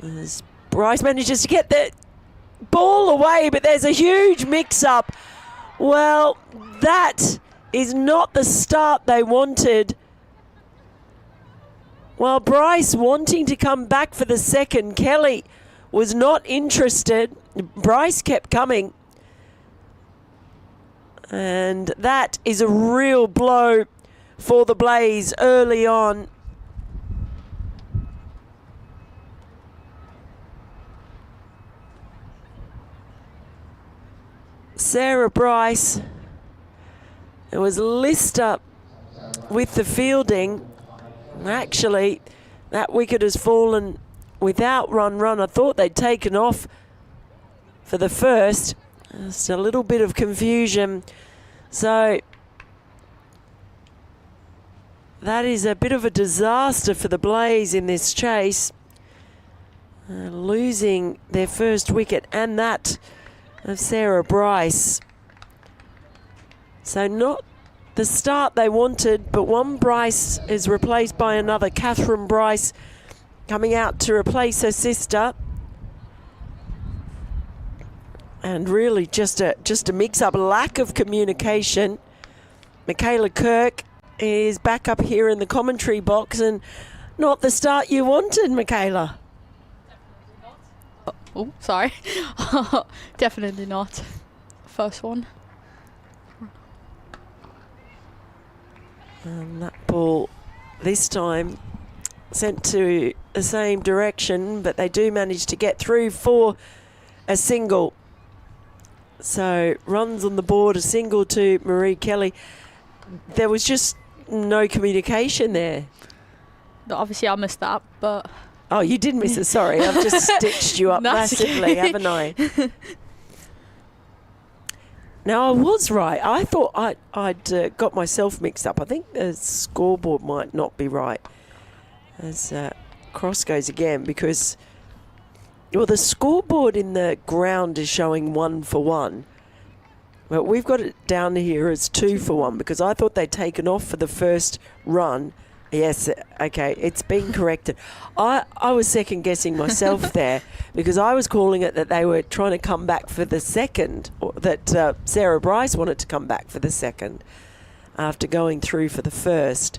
As Bryce manages to get the ball away, but there's a huge mix-up. Well, that is not the start they wanted. While Bryce wanting to come back for the second, Kelly was not interested. Bryce kept coming. And that is a real blow for the Blaze early on. Sarah Bryce, it was Lister with the fielding. Actually, that wicket has fallen without run. I thought they'd taken off for the first. Just a little bit of confusion. So that is a bit of a disaster for the Blaze in this chase. Losing their first wicket and that of Sarah Bryce. So not the start they wanted, but one Bryce is replaced by another. Catherine Bryce coming out to replace her sister. And really just a mix-up, lack of communication. Michaela Kirk is back up here in the commentary box, and not the start you wanted, Michaela. Oh, sorry. Definitely not. First one. And that ball this time sent to the same direction, but they do manage to get through for a single. So runs on the board, a single to Marie Kelly. There was just no communication there. Obviously, I missed that, but... Oh, you did miss it. Sorry, I've just stitched you up massively, haven't I? Now, I was right. I thought I'd got myself mixed up. I think the scoreboard might not be right. As cross goes again, because... Well, the scoreboard in the ground is showing 1 for 1. But we've got it down here as 2 for 1 because I thought they'd taken off for the first run. Yes, okay, it's been corrected. I was second guessing myself there because I was calling it that they were trying to come back for the second, or that Sarah Bryce wanted to come back for the second after going through for the first.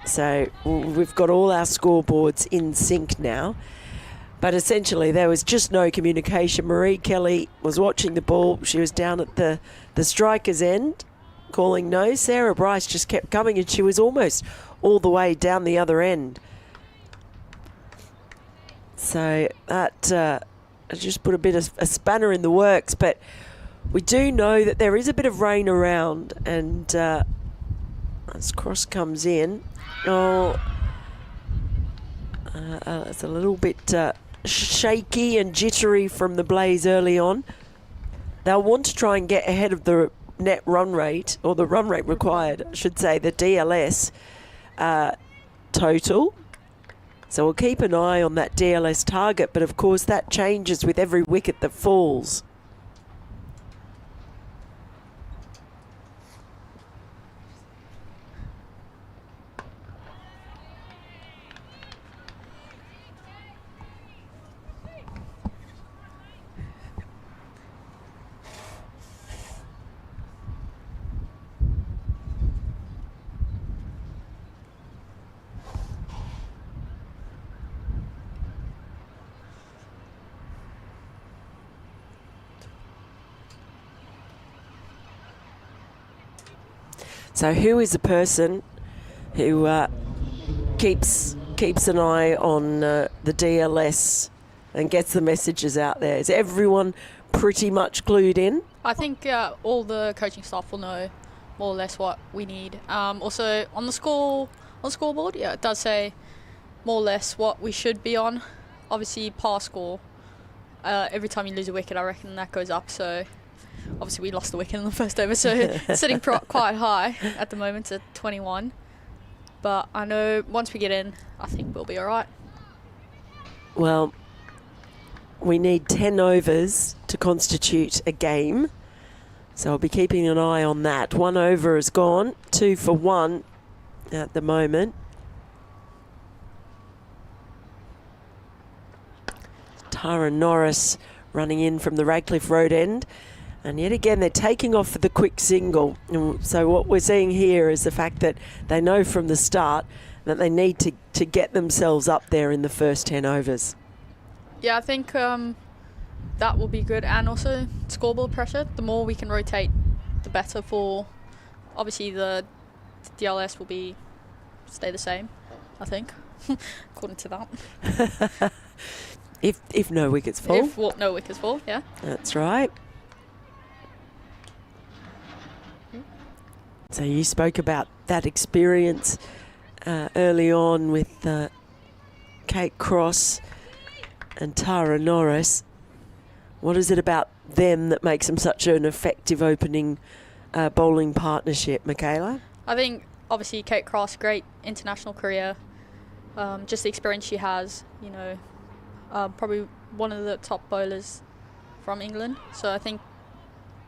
So we've got all our scoreboards in sync now. But essentially, there was just no communication. Marie Kelly was watching the ball. She was down at the striker's end, calling no. Sarah Bryce just kept coming, and she was almost all the way down the other end. So that just put a bit of a spanner in the works. But we do know that there is a bit of rain around, and as cross comes in, it's a little bit shaky and jittery from the Blaze early on. They'll want to try and get ahead of the net run rate, or the run rate required, I should say, the DLS total. So we'll keep an eye on that DLS target, but of course that changes with every wicket that falls. So who is the person who keeps an eye on the DLS and gets the messages out there? Is everyone pretty much clued in? I think all the coaching staff will know more or less what we need. Also on the scoreboard, yeah, it does say more or less what we should be on. Obviously, par score. Every time you lose a wicket, I reckon that goes up. So obviously we lost the wicket in the first over, so sitting quite high at the moment at 21. But I know once we get in, I think we'll be all right. Well, we need 10 overs to constitute a game. So I'll be keeping an eye on that. 1 over is gone, 2 for 1. at the moment. Tara Norris running in from the Radcliffe Road end. And yet again, they're taking off for the quick single. And so what we're seeing here is the fact that they know from the start that they need to get themselves up there in the first 10 overs. Yeah, I think that will be good. And also scoreboard pressure. The more we can rotate, the better for... Obviously, the DLS will stay the same, I think, according to that. If no wickets fall. If no wickets fall, yeah. That's right. So you spoke about that experience early on with Kate Cross and Tara Norris. What is it about them that makes them such an effective opening bowling partnership, Michaela? I think, obviously, Kate Cross, great international career. Just the experience she has, you know, probably one of the top bowlers from England. So I think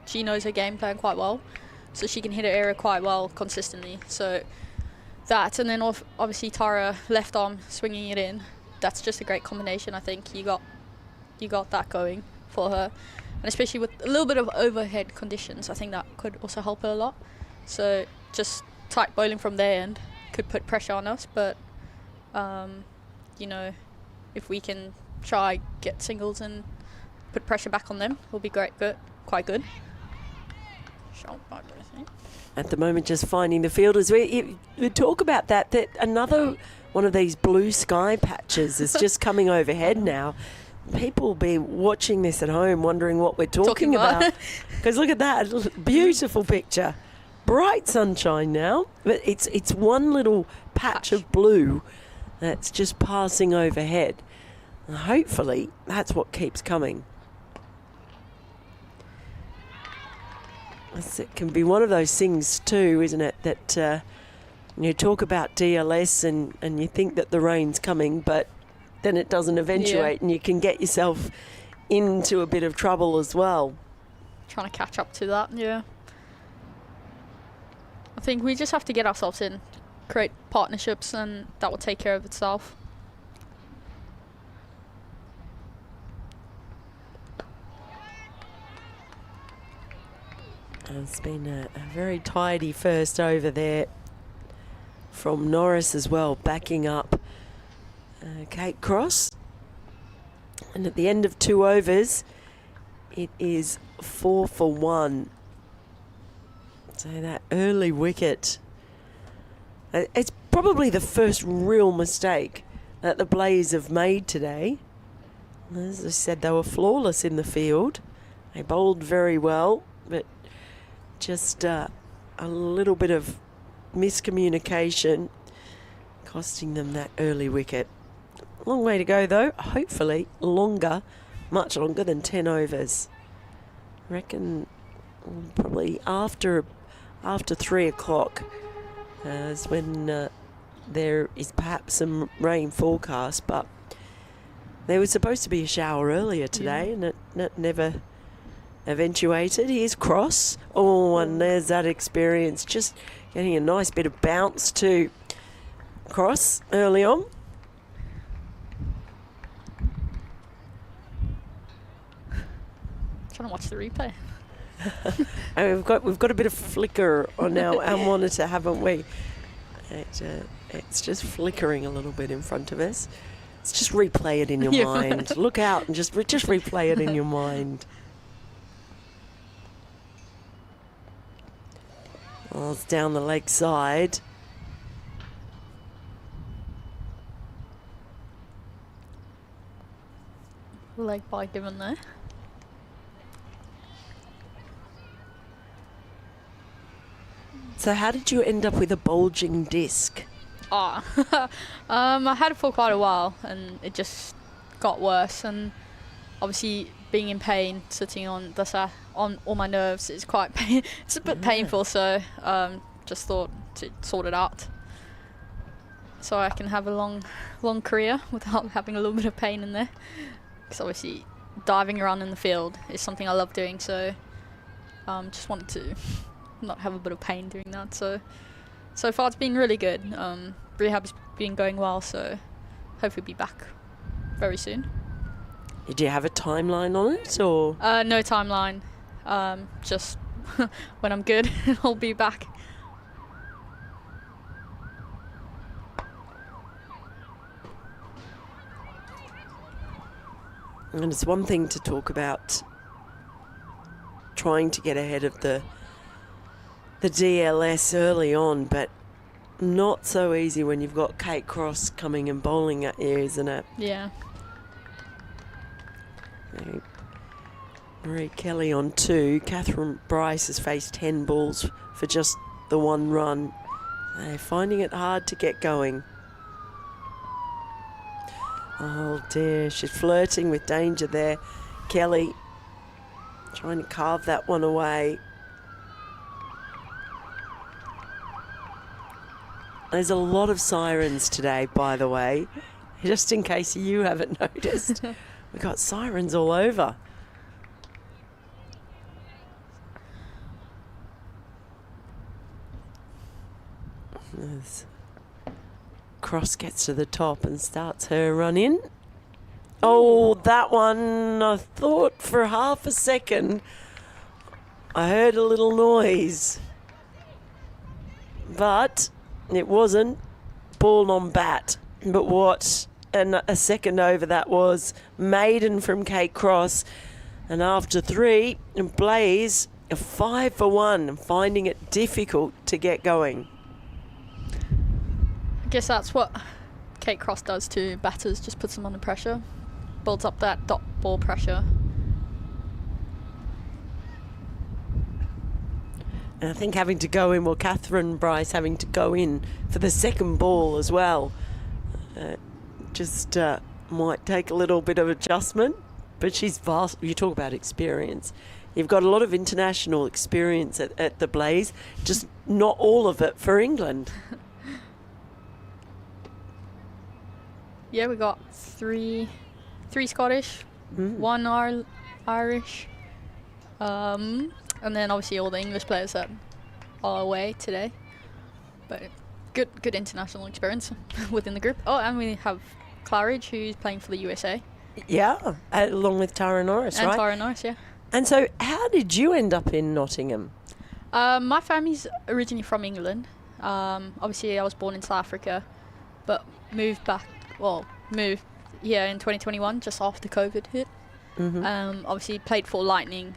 she knows her game plan quite well. So she can hit her area quite well consistently. So that, and then obviously Tara left arm swinging it in. That's just a great combination. I think you got that going for her, and especially with a little bit of overhead conditions, I think that could also help her a lot. So just tight bowling from their end could put pressure on us, but you know, if we can try get singles and put pressure back on them, will be great, but quite good. At the moment, just finding the fielders. We talk about that another one of these blue sky patches is just coming overhead now. People will be watching this at home wondering what we're talking about. Because look at that, beautiful picture. Bright sunshine now, but it's one little patch of blue that's just passing overhead. And hopefully, that's what keeps coming. It can be one of those things too, isn't it, that you talk about DLS and you think that the rain's coming, but then it doesn't eventuate, and you can get yourself into a bit of trouble as well. Trying to catch up to that, yeah. I think we just have to get ourselves in, create partnerships, and that will take care of itself. It's been a very tidy first over there from Norris as well, backing up Kate Cross. And at the end of 2 overs, it is 4 for 1. So that early wicket, it's probably the first real mistake that the Blaze have made today. As I said, they were flawless in the field. They bowled very well, but just a little bit of miscommunication costing them that early wicket. Long way to go though, hopefully longer, much longer than 10 overs. I reckon probably after 3 o'clock is when there is perhaps some rain forecast, but there was supposed to be a shower earlier today, and it never eventuated. Here's Cross. Oh, and there's that experience. Just getting a nice bit of bounce to Cross early on. Trying to watch the replay. And we've got a bit of flicker on our monitor, haven't we? It's just flickering a little bit in front of us. Let's just replay it in your mind. Look out and just replay it in your mind. Well, it's down the leg side. Leg bye given there. So how did you end up with a bulging disc? I had it for quite a while, and it just got worse. And obviously, being in pain, sitting on all my nerves is quite it's a bit painful. So just thought to sort it out, so I can have a long career without having a little bit of pain in there. Because obviously, diving around in the field is something I love doing. So just wanted to not have a bit of pain doing that. So So far, it's been really good. Rehab's been going well, so hopefully be back very soon. Do you have a timeline on it, or? No timeline. Just when I'm good, I'll be back. And it's one thing to talk about trying to get ahead of the DLS early on, but not so easy when you've got Kate Cross coming and bowling at you, isn't it? Yeah. Marie Kelly on 2. Catherine Bryce has faced 10 balls for just the 1 run. They're finding it hard to get going. Oh dear, she's flirting with danger there. Kelly trying to carve that one away. There's a lot of sirens today, by the way, just in case you haven't noticed. We've got sirens all over. As Cross gets to the top and starts her run in. Oh, that one, I thought for half a second I heard a little noise, but it wasn't. Ball on bat. But what a second over that was. Maiden from Kate Cross. And after 3, Blaze, a 5 for 1, finding it difficult to get going. I guess that's what Kate Cross does to batters, just puts them under pressure, builds up that dot ball pressure. And I think having to go in, Catherine Bryce having to go in for the second ball as well, might take a little bit of adjustment, but she's vast. You talk about experience. You've got a lot of international experience at the Blaze, just not all of it for England. Yeah, we got three Scottish, 1 Irish, and then obviously all the English players that are away today. But good international experience within the group. Oh, and we have Claridge, who's playing for the USA. Yeah, along with Tara Norris, and right? Tara Norris, yeah. And so how did you end up in Nottingham? My family's originally from England. Obviously, I was born in South Africa, but moved here in 2021, just after COVID hit. Obviously, played for Lightning,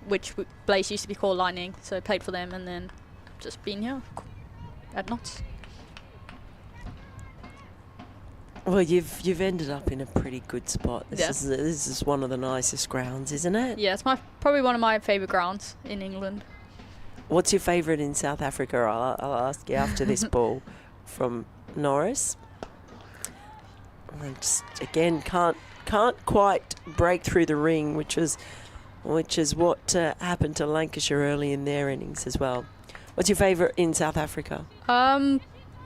which Blaze used to be called Lightning, so I played for them, and then just been here at Notts. Well, you've ended up in a pretty good spot. This is one of the nicest grounds, isn't it? Yeah, it's probably one of my favourite grounds in England. What's your favourite in South Africa? I'll ask you after this ball from Norris. I just again can't quite break through the ring, which is what happened to Lancashire early in their innings as well. What's your favourite in South Africa?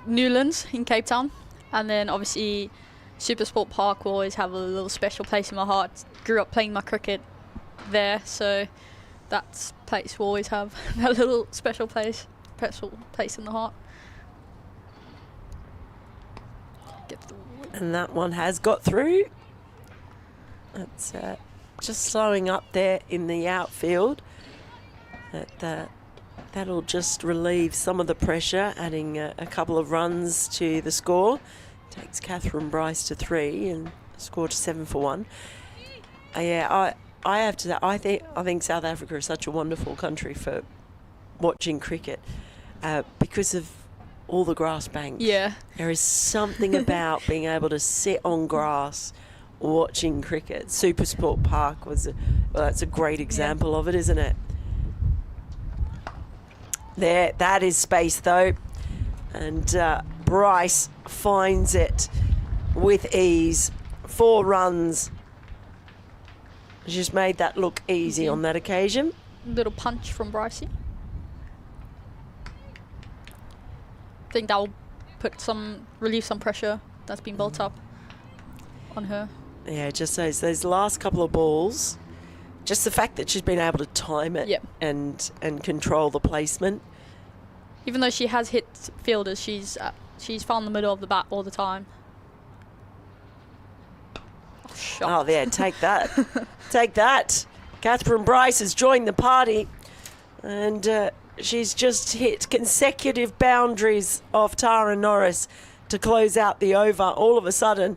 Newlands in Cape Town. And then obviously Supersport Park will always have a little special place in my heart. Grew up playing my cricket there, so that place will always have that little special place in the heart. Get through. And that one has got through. That's just slowing up there in the outfield. That'll just relieve some of the pressure, adding a couple of runs to the score. Takes Catherine Bryce to 3 and score to 7 for 1. I have to say, I think South Africa is such a wonderful country for watching cricket because of all the grass banks. Yeah. There is something about being able to sit on grass watching cricket. Supersport Park that's a great example of it, isn't it? There, that is space though, and Bryce finds it with ease. 4 runs. Just made that look easy on that occasion. Little punch from Brycey. I think that will relieve some pressure that's been built up on her. Yeah, just those last couple of balls. Just the fact that she's been able to time it and control the placement. Even though she has hit fielders, she's found the middle of the bat all the time. Oh, there, take that. Take that. Catherine Bryce has joined the party, and she's just hit consecutive boundaries off Tara Norris to close out the over. All of a sudden,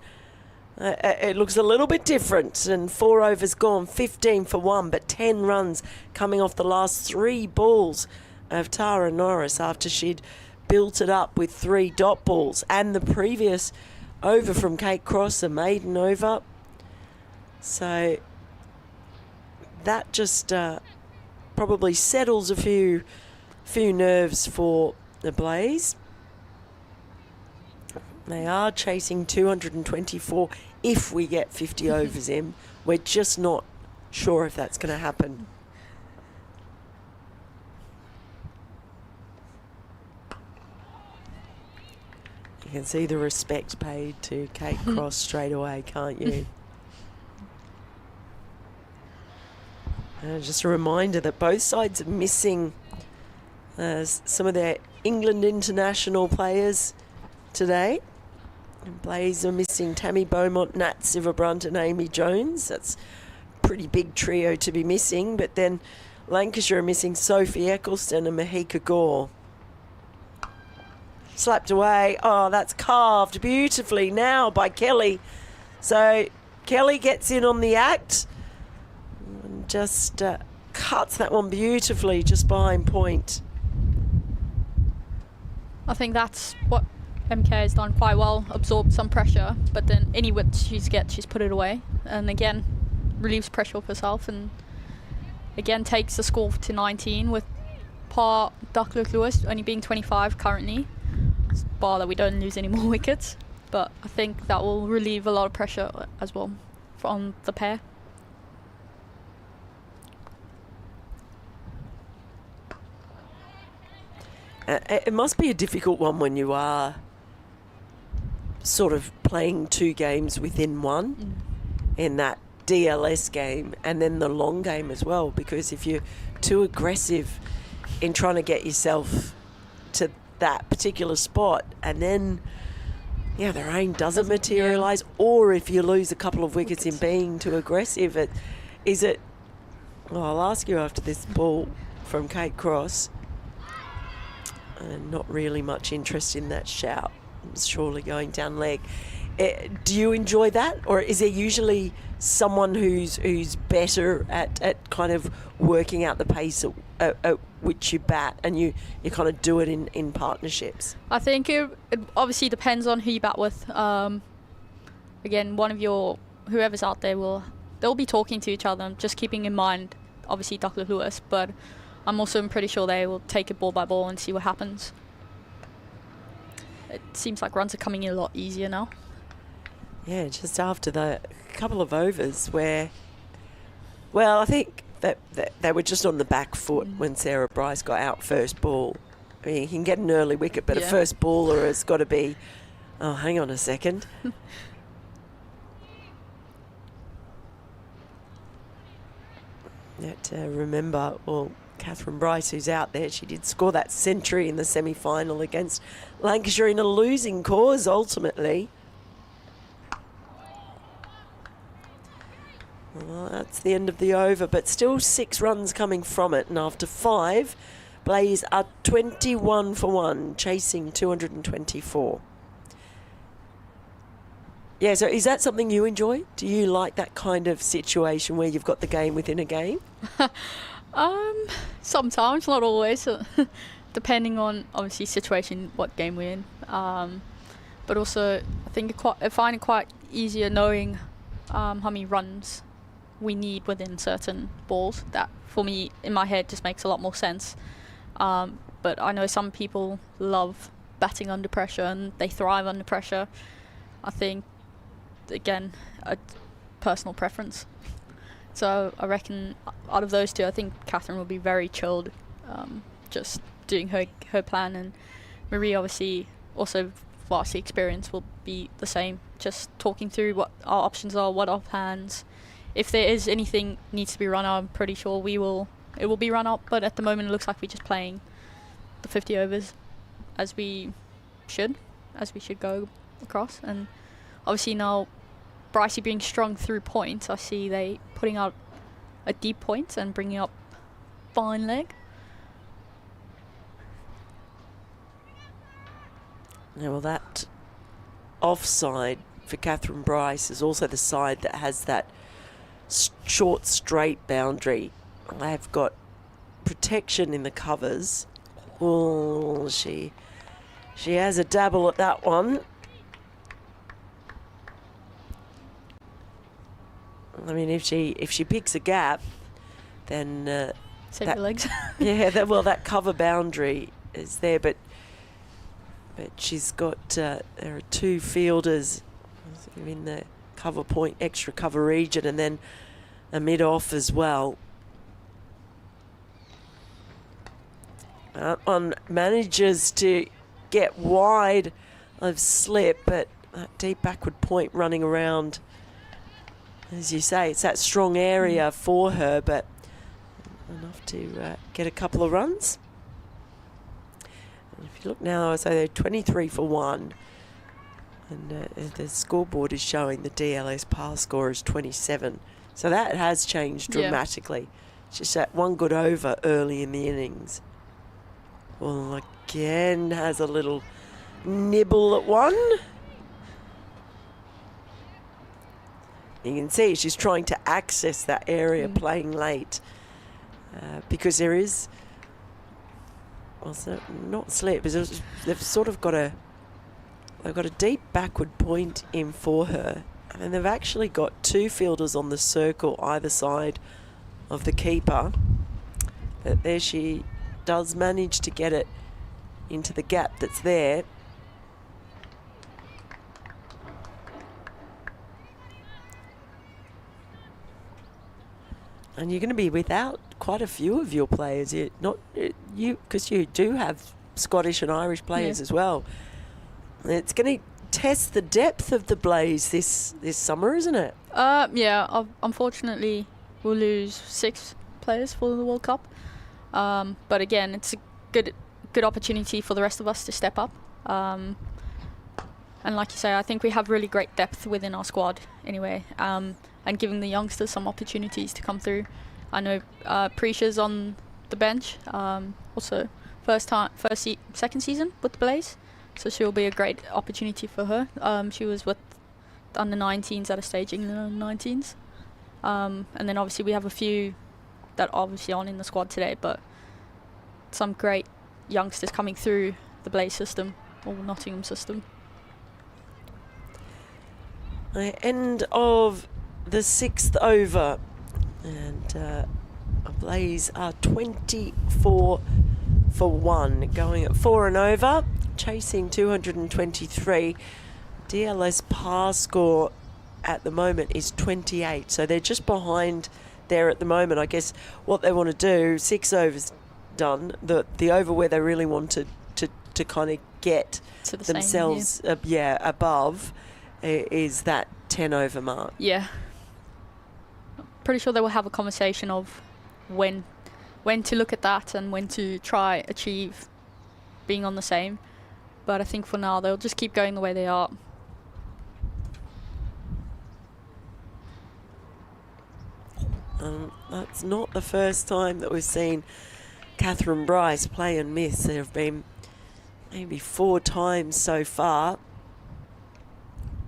it looks a little bit different, and 4 overs gone, 15 for 1, but 10 runs coming off the last 3 balls of Tara Norris after she'd built it up with 3 dot balls, and the previous over from Kate Cross, a maiden over. So that just probably settles a few nerves for the Blaze. They are chasing 224 if we get 50 overs in. We're just not sure if that's going to happen. You can see the respect paid to Kate Cross straight away, can't you? Just a reminder that both sides are missing some of their England international players today. And Blaze are missing Tammy Beaumont, Nat Silverbrunt and Amy Jones. That's a pretty big trio to be missing. But then Lancashire are missing Sophie Eccleston and Mahika Gore. Slapped away. Oh, that's carved beautifully now by Kelly. So Kelly gets in on the act and just cuts that one beautifully just behind point. I think that's what MK has done quite well, absorbed some pressure, but then any width she's put it away, and again relieves pressure off herself, and again takes the score to 19 with par Ducklock Lewis only being 25 currently. It's bar that we don't lose any more wickets, but I think that will relieve a lot of pressure as well from the pair. It must be a difficult one when you are sort of playing 2 games within one in that DLS game and then the long game as well, because if you're too aggressive in trying to get yourself to that particular spot and then the rain doesn't materialise, or if you lose a couple of wickets in being too aggressive, I'll ask you after this ball from Kate Cross. Not really much interest in that shout. It's surely going down leg. Do you enjoy that, or is there usually someone who's better at kind of working out the pace at which you bat, and you kind of do it in partnerships? I think it obviously depends on who you bat with. Again, whoever's out there they'll be talking to each other, just keeping in mind obviously Ducklock Lewis, but I'm also pretty sure they will take it ball by ball and see what happens. It seems like runs are coming in a lot easier now. Yeah, just after the couple of overs where, I think that they were just on the back foot when Sarah Bryce got out first ball. I mean, you can get an early wicket, but a first baller has got to be, hang on a second. Remember, Catherine Bryce, who's out there, she did score that century in the semi-final against Lancashire in a losing cause ultimately. Well, that's the end of the over, but still 6 runs coming from it, and after 5, Blaze are 21 for 1, chasing 224. Yeah, so is that something you enjoy? Do you like that kind of situation where you've got the game within a game? Sometimes, not always, depending on obviously situation, what game we're in. But also, I find it quite easier knowing how many runs we need within certain balls. That, for me, in my head, just makes a lot more sense. But I know some people love batting under pressure and they thrive under pressure. I think, again, a personal preference. So I reckon out of those two, I think Catherine will be very chilled, just doing her plan, and Marie obviously also vastly experienced will be the same, just talking through what our options are, what our plans. If there is anything needs to be run out, I'm pretty sure it will be run up, but at the moment it looks like we're just playing the 50 overs. as we should go across. And obviously now Brycey being strong through points, I see they putting out a deep point and bringing up fine leg. Yeah, well, that offside for Catherine Bryce is also the side that has that short straight boundary. They've got protection in the covers. Oh, she has a dabble at that one. I mean, if she picks a gap, then save your legs. Yeah, that cover boundary is there, but she's got there are two fielders in the cover point, extra cover region, and then a mid off as well. That one manages to get wide of slip, but that deep backward point running around, as you say, it's that strong area for her, but enough to get a couple of runs. And if you look now, so they're 23 for 1, and the scoreboard is showing the DLS pass score is 27. So that has changed dramatically. It's just that one good over early in the innings. Well, again, has a little nibble at one. You can see she's trying to access that area, playing late, because there is, well, so not slip, but they've sort of got a deep backward point in for her, and then they've actually got two fielders on the circle either side of the keeper. But there she does manage to get it into the gap that's there. And you're going to be without quite a few of your players. Because you do have Scottish and Irish players as well. It's going to test the depth of the Blaze this summer, isn't it? Yeah. Unfortunately, we'll lose 6 players for the World Cup. But again, it's a good opportunity for the rest of us to step up. And like you say, I think we have really great depth within our squad anyway. And giving the youngsters some opportunities to come through. I know Prisha's on the bench. Also, second season with the Blaze, so she'll be a great opportunity for her. She was with the under-19s at a stage in the under-19s, and then obviously we have a few that are obviously on in the squad today, but some great youngsters coming through the Blaze system or Nottingham system. The end of the 6th over, and Blaze are 24 for 1, going at 4 and over, chasing 223. DLS pass score at the moment is 28, so they're just behind there at the moment. I guess what they want to do, 6 overs done, the over where they really wanted to kind of get to the themselves above is that 10 over mark. Yeah. Pretty sure they will have a conversation of when to look at that and when to try achieve being on the same. But I think for now they'll just keep going the way they are. That's not the first time that we've seen Catherine Bryce play and miss. There have been maybe 4 times so far.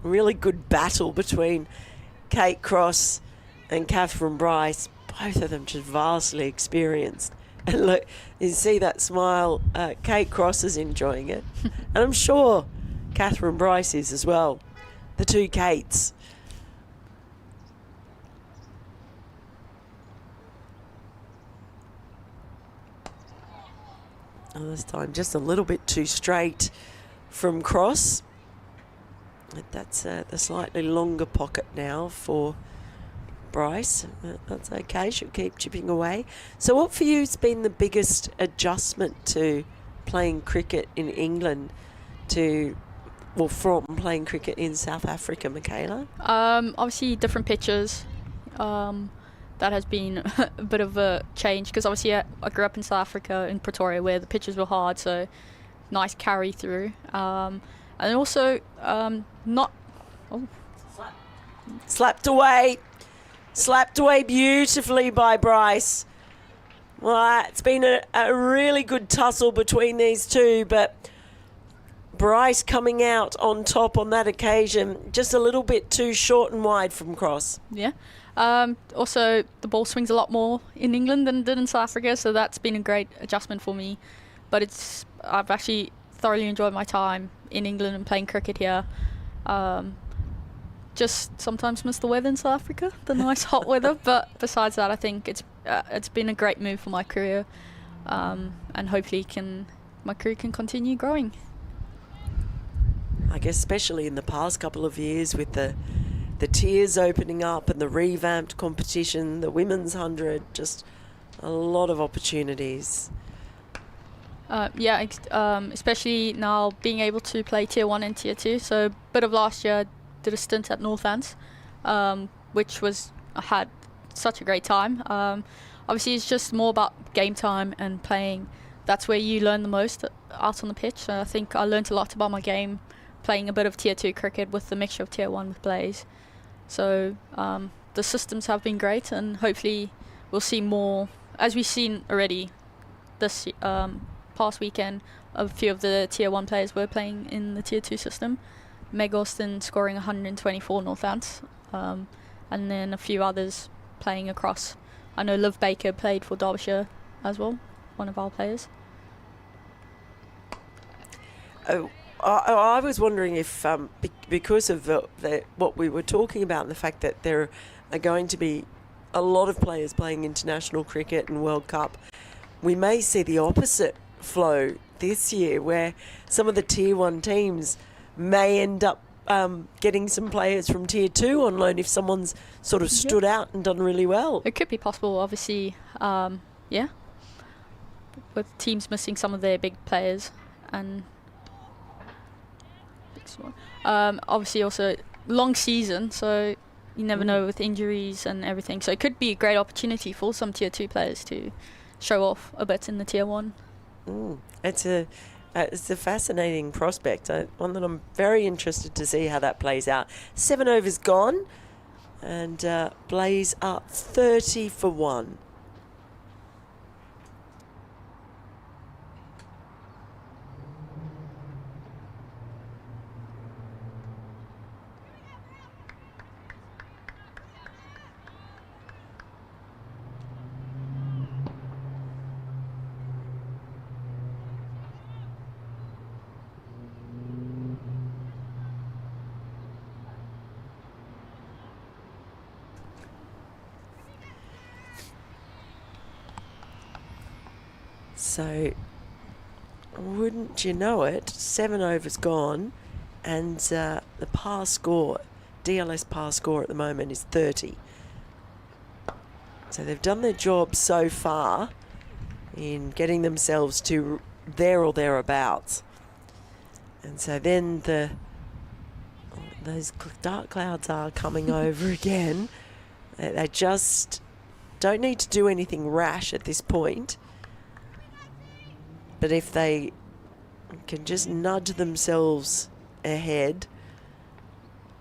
Really good battle between Kate Cross and Catherine Bryce, both of them just vastly experienced. And look, you see that smile, Kate Cross is enjoying it. And I'm sure Catherine Bryce is as well. The two Kates. And this time just a little bit too straight from Cross. That's the slightly longer pocket now for Bryce. That's okay, she'll keep chipping away. So what for you has been the biggest adjustment to playing cricket in England from playing cricket in South Africa, Michaela? Obviously different pitches. That has been a bit of a change because obviously I grew up in South Africa in Pretoria where the pitches were hard, so nice carry through. And also not... Oh. Slapped away beautifully by Bryce. Well, it's been a really good tussle between these two, but Bryce coming out on top on that occasion, just a little bit too short and wide from cross. Yeah. Also, the ball swings a lot more in England than it did in South Africa, so that's been a great adjustment for me. But I've actually thoroughly enjoyed my time in England and playing cricket here. Just sometimes miss the weather in South Africa, the nice hot weather. But besides that, I think it's been a great move for my career, and hopefully my career can continue growing. I guess especially in the past couple of years with the tiers opening up and the revamped competition, the women's 100, just a lot of opportunities. Especially now being able to play Tier 1 and Tier 2. So a bit of last year, I did a stint at Northants, which I had such a great time. Obviously, it's just more about game time and playing. That's where you learn the most out on the pitch. So I think I learned a lot about my game playing a bit of Tier 2 cricket with the mixture of Tier 1 with Blaze. So the systems have been great, and hopefully we'll see more, as we've seen already this past weekend. A few of the Tier 1 players were playing in the Tier 2 system. Meg Austin scoring 124 Northants, and then a few others playing across. I know Liv Baker played for Derbyshire as well, one of our players. Oh, I was wondering if, because of what we were talking about and the fact that there are going to be a lot of players playing international cricket and World Cup, we may see the opposite flow this year, where some of the Tier 1 teams may end up getting some players from Tier 2 on loan if someone's sort of stood out and done really well. It could be possible, obviously, with teams missing some of their big players, and obviously also long season, so you never know with injuries and everything. So it could be a great opportunity for some Tier 2 players to show off a bit in the Tier 1. It's a fascinating prospect, one that I'm very interested to see how that plays out. 7 overs gone, and Blaze up 30 for 1. So, wouldn't you know it, 7 overs gone, and the par score, DLS par score at the moment is 30. So they've done their job so far in getting themselves to there or thereabouts. And so then those dark clouds are coming over again. They just don't need to do anything rash at this point. But if they can just nudge themselves ahead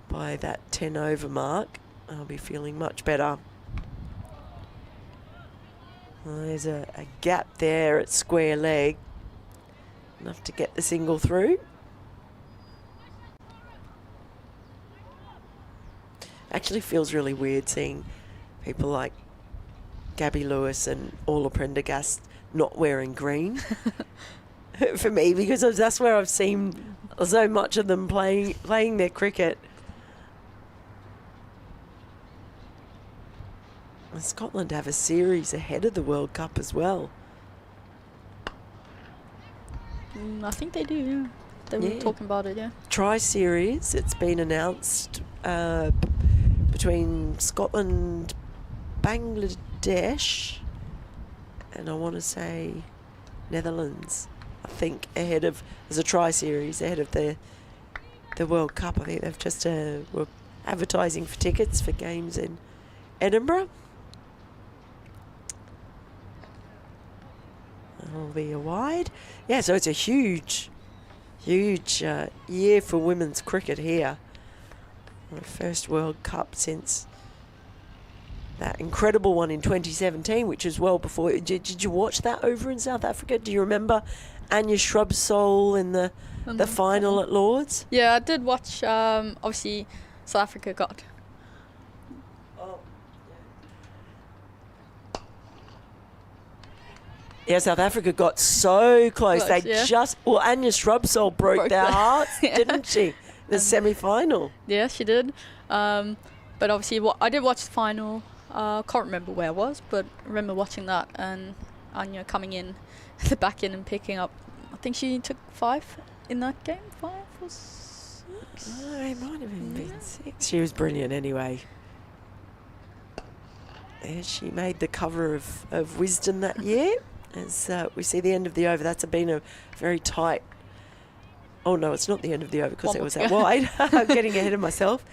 by that 10 over mark, I'll be feeling much better. Well, there's a gap there at square leg, enough to get the single through. Actually feels really weird seeing people like Gabby Lewis and Orla Prendergast not wearing green for me, because that's where I've seen so much of them playing their cricket. And Scotland have a series ahead of the World Cup as well. I think they do, yeah. They were talking about it, yeah. Tri-series, it's been announced between Scotland, Bangladesh, and I want to say Netherlands, I think, as a tri-series ahead of the World Cup. I think they've just were advertising for tickets for games in Edinburgh. That'll be a wide. Yeah, so it's a huge Huge year for women's cricket here. The first World Cup since that incredible one in 2017, which was well before. Did you watch that over in South Africa? Do you remember Anya Shrubsole in the final at Lords? Yeah, I did watch. Obviously, South Africa got. Yeah, South Africa got so close. They yeah. Anya Shrubsole broke their hearts, yeah. didn't she? The semi-final. Yeah, she did. But obviously, I did watch the final. Can't remember where I was, but I remember watching that and Anya coming in the back end and picking up. I think she took 5 in that game. 5 or 6. Oh, it might have been 6. She was brilliant anyway. Yeah, she made the cover of Wisdom that year. As we see the end of the over, that's been a very tight. Oh no, it's not the end of the over because it was that wide. I'm getting ahead of myself.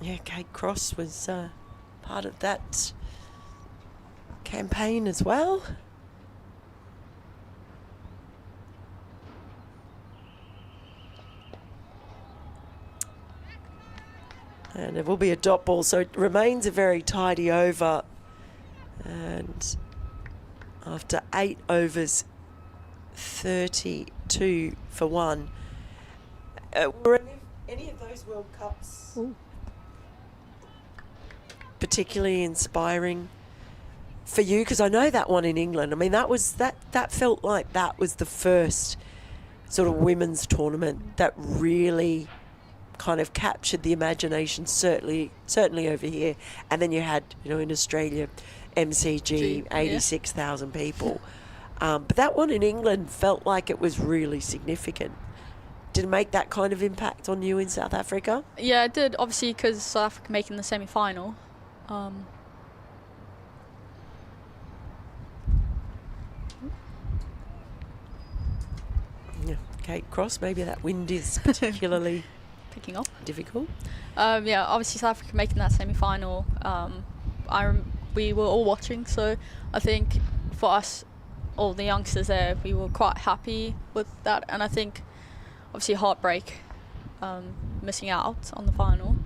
Yeah, Kate Cross was part of that campaign as well. And it will be a dot ball, so it remains a very tidy over. And after 8 overs, 32 for 1. Were any of those World Cups particularly inspiring for you? Because I know that one in England. I mean, that felt like that was the first sort of women's tournament that really kind of captured the imagination, certainly over here. And then you had, in Australia, MCG, 86,000 people. But that one in England felt like it was really significant. Did it make that kind of impact on you in South Africa? Yeah, it did, obviously, because South Africa making the semi-final. Yeah, Kate Cross, maybe that wind is particularly picking up. Difficult. Yeah, obviously South Africa making that semi-final. We were all watching, so I think for us, all the youngsters there, we were quite happy with that. And I think, obviously, heartbreak, missing out on the final.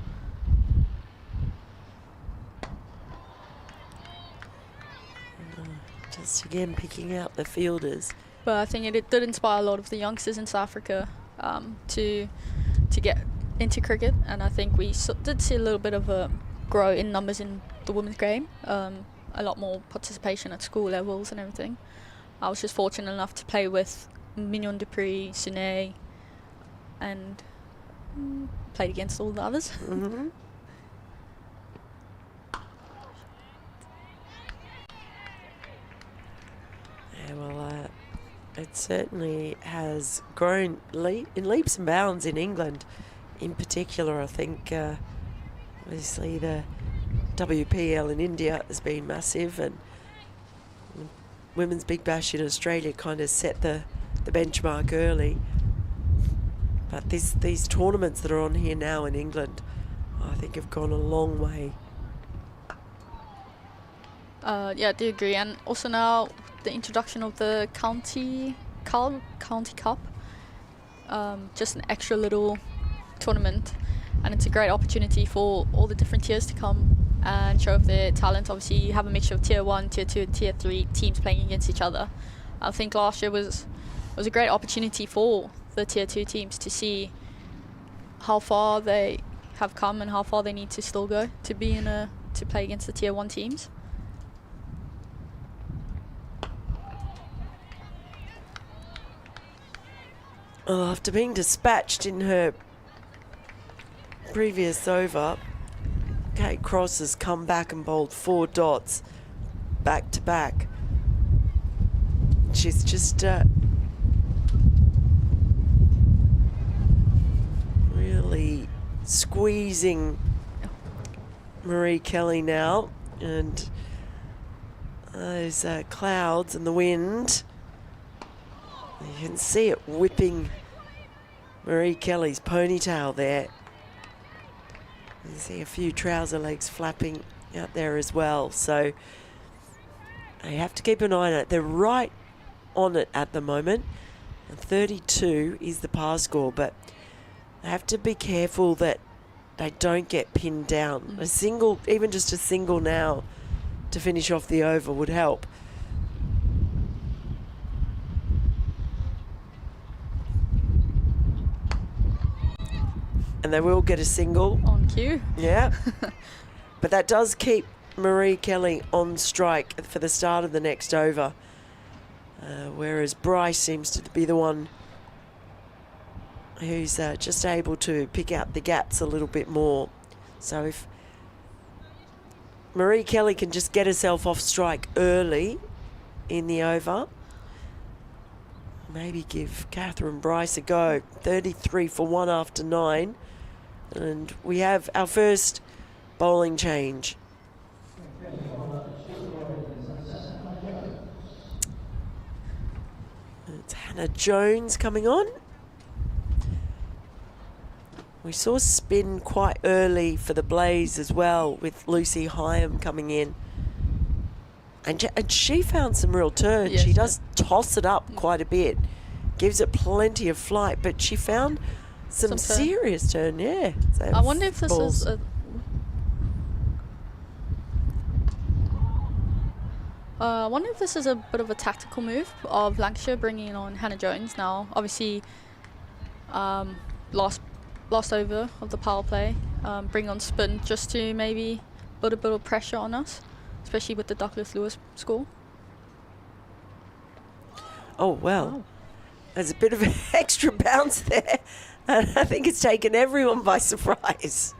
Just again picking out the fielders. But I think it did inspire a lot of the youngsters in South Africa to get into cricket, and I think we did see a little bit of a grow in numbers in the women's game. A lot more participation at school levels and everything. I was just fortunate enough to play with Mignon Dupree, Sune, and played against all the others. Mm-hmm. Yeah, well, it certainly has grown in leaps and bounds in England. In particular, I think obviously the WPL in India has been massive, and Women's Big Bash in Australia kind of set the benchmark early. But these tournaments that are on here now in England, I think have gone a long way. Yeah, I do agree. And also now the introduction of the County Cup, just an extra little tournament, and it's a great opportunity for all the different tiers to come and show off their talent. Obviously, you have a mixture of tier 1, tier 2, tier 3 teams playing against each other. I think last year was a great opportunity for the tier 2 teams to see how far they have come and how far they need to still go to be to play against the tier 1 teams. Well, after being dispatched in her previous over, Kate Cross has come back and bowled 4 dots back to back. She's just really squeezing Marie Kelly now, and those clouds and the wind, you can see it whipping Marie Kelly's ponytail there. You see a few trouser legs flapping out there as well. So They have to keep an eye on it. They're right on it at the moment. And 32 is the par score, but they have to be careful that they don't get pinned down. A single, even just a single now to finish off the over would help. And they will get a single. On cue. Yeah. But that does keep Marie Kelly on strike for the start of the next over. Whereas Bryce seems to be the one who's just able to pick out the gaps a little bit more. So if Marie Kelly can just get herself off strike early in the over, maybe give Catherine Bryce a go. 33 for 1 after 9. And we have our first bowling change. It's Hannah Jones coming on. We saw spin quite early for the Blaze as well, with Lucy Hyam coming in. And she found some real turns. Yes, she does toss it up quite a bit, gives it plenty of flight, but she found some serious turn, yeah. I wonder if this is I wonder if this is a bit of a tactical move of Lancashire bringing on Hannah Jones now. Obviously, last over of the power play, bring on spin just to maybe put a bit of pressure on us, especially with the Douglas Lewis score. Oh, well, there's a bit of an extra bounce there. And I think it's taken everyone by surprise.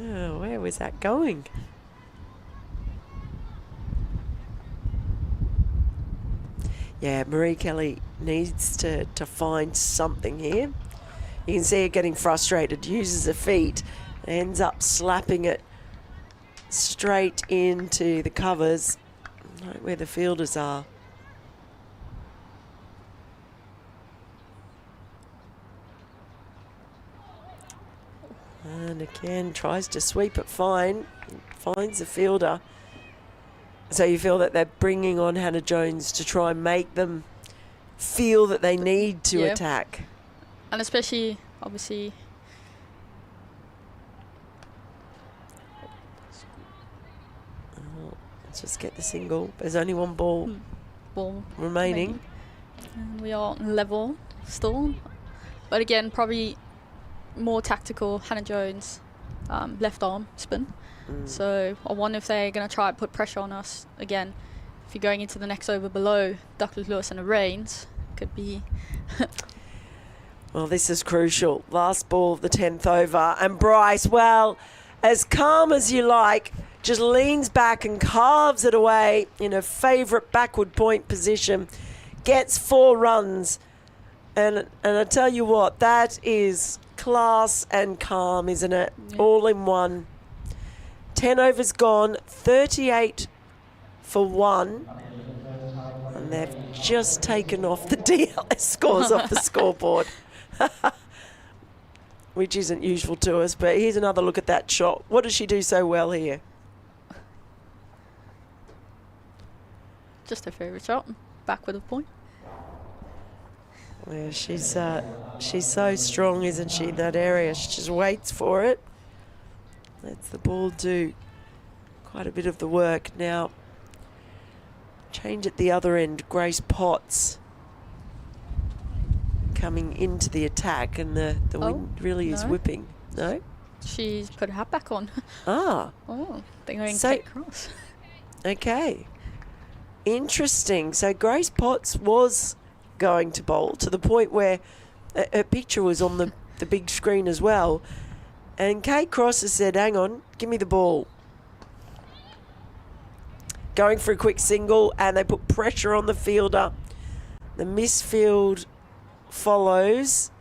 Oh, where was that going? Yeah, Marie Kelly needs to find something here. You can see her getting frustrated, uses her feet, ends up slapping it straight into the covers, right where the fielders are. And again, tries to sweep it fine, finds the fielder. So you feel that they're bringing on Hannah Jones to try and make them feel that they need to attack. And especially, obviously, let's just get the single. There's only one ball remaining. And we are level still. But again, probably more tactical. Hannah Jones, left arm spin. So I wonder if they're going to try and put pressure on us again. If you're going into the next over below Douglas Lewis and the Reigns, could be. Well, this is crucial. Last ball of the 10th over. And Bryce, well, as calm as you like, just leans back and carves it away in a favourite backward point position. Gets 4 runs. And I tell you what, that is class and calm, isn't it? Yeah. All in one. 10 overs gone, 38 for 1. And they've just taken off the DLS scores off the scoreboard. Which isn't usual to us, but here's another look at that shot. What does she do so well here? Just her favourite shot, back with a point. Well, she's so strong, isn't she, in that area? She just waits for it. Lets the ball do quite a bit of the work. Now, change at the other end. Grace Potts coming into the attack, and the wind really is whipping. No? She's put her hat back on. Ah. Oh, they're going Kate Cross. Okay. Interesting. So Grace Potts was going to bowl to the point where her picture was on the big screen as well. And Kate Cross has said, hang on, give me the ball. Going for a quick single, and they put pressure on the fielder. The misfield follows.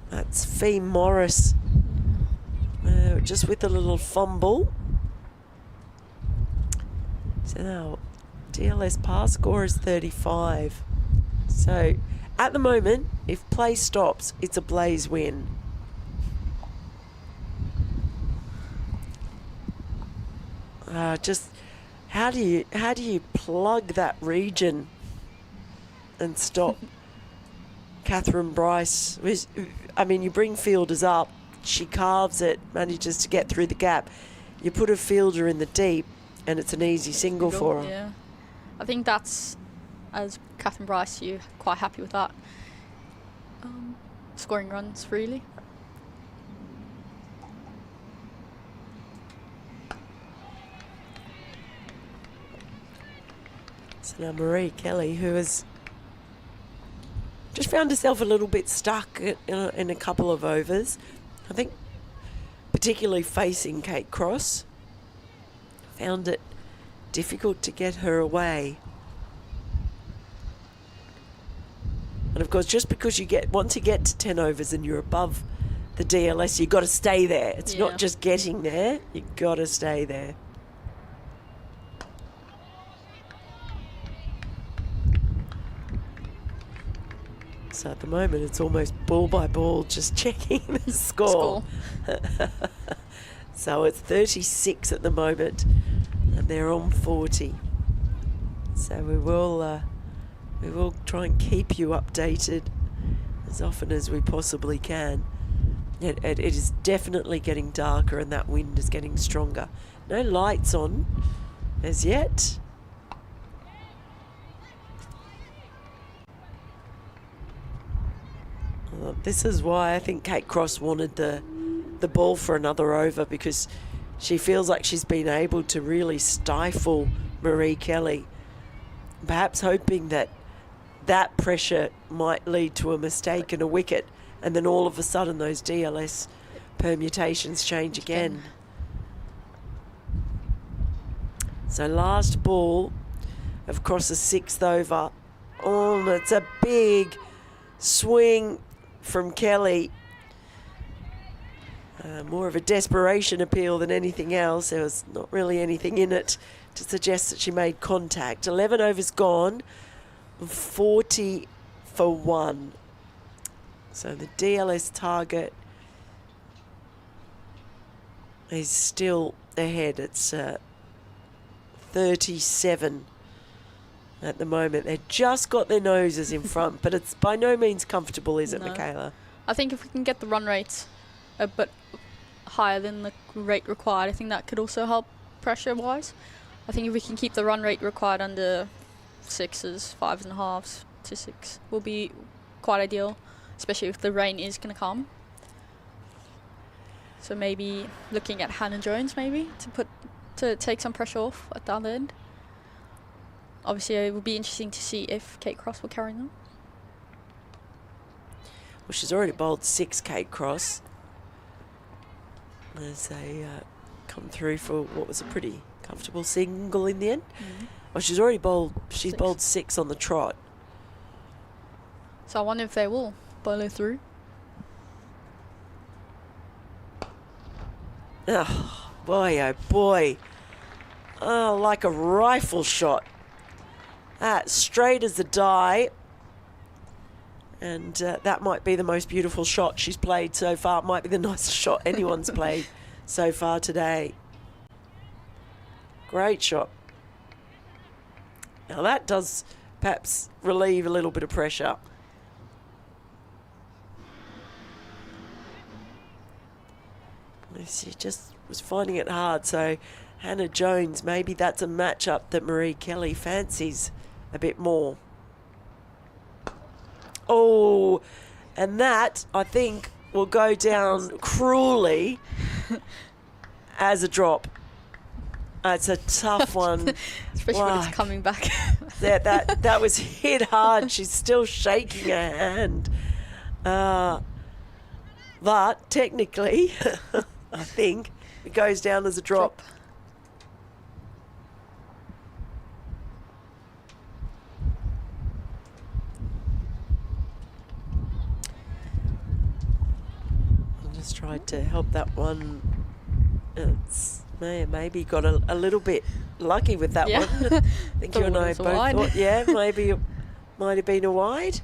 That's Fee Morris. Just with a little fumble. So now DLS pass score is 35. So at the moment, if play stops, it's a Blaze win. Just how do you plug that region and stop Catherine Bryce? I mean, you bring fielders up, she carves it, manages to get through the gap. You put a fielder in the deep, and it's an easy single for her. Yeah, I think that's, as Catherine Bryce, you're quite happy with that. Scoring runs, really. So now Marie Kelly, who has just found herself a little bit stuck in a couple of overs. I think particularly facing Kate Cross, found it difficult to get her away. And of course, just because once you get to 10 overs and you're above the DLS, you've got to stay there. It's not just getting there, you've got to stay there. So at the moment, it's almost ball by ball, just checking the score. So it's 36 at the moment, and they're on 40. So we will try and keep you updated as often as we possibly can. It is definitely getting darker, and that wind is getting stronger. No lights on as yet. This is why I think Kate Cross wanted the ball for another over, because she feels like she's been able to really stifle Marie Kelly, perhaps hoping that pressure might lead to a mistake and a wicket, and then all of a sudden those DLS permutations change again. So last ball of Cross's 6th over. Oh, it's a big swing from Kelly. More of a desperation appeal than anything else. There was not really anything in it to suggest that she made contact. 11 overs gone, 40 for 1. So the DLS target is still ahead. It's 37 at the moment. They've just got their noses in front, but it's by no means comfortable, is it, Michaela? I think if we can get the run rates a bit higher than the rate required, I think that could also help pressure-wise. I think if we can keep the run rate required under 6s, 5.5s to 6 will be quite ideal, especially if the rain is going to come. So maybe looking at Hannah Jones maybe to take some pressure off at the other end. Obviously, it will be interesting to see if Kate Cross will carry them. Well, she's already bowled 6, Kate Cross, as they come through for what was a pretty comfortable single in the end. Well, she's bowled 6 on the trot. So I wonder if they will bowl her through. Oh, boy, oh boy. Oh, like a rifle shot. Straight as a die. And that might be the most beautiful shot she's played so far. It might be the nicest shot anyone's played so far today. Great shot. Now that does perhaps relieve a little bit of pressure. She just was finding it hard. So Hannah Jones, maybe that's a matchup that Marie Kelly fancies a bit more. Oh, and that, I think, will go down cruelly as a drop. It's a tough one. Especially when it's coming back. that was hit hard. She's still shaking her hand. But technically, I think it goes down as a drop. Just tried to help that one. It's maybe got a little bit lucky with that one. I think you and I both thought, maybe it might have been a wide.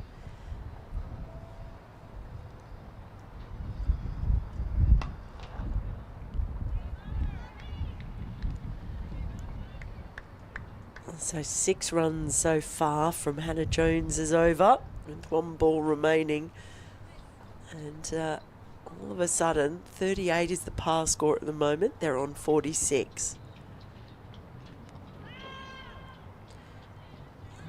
So 6 runs so far from Hannah Jones is over, with 1 ball remaining. And all of a sudden, 38 is the par score at the moment. They're on 46.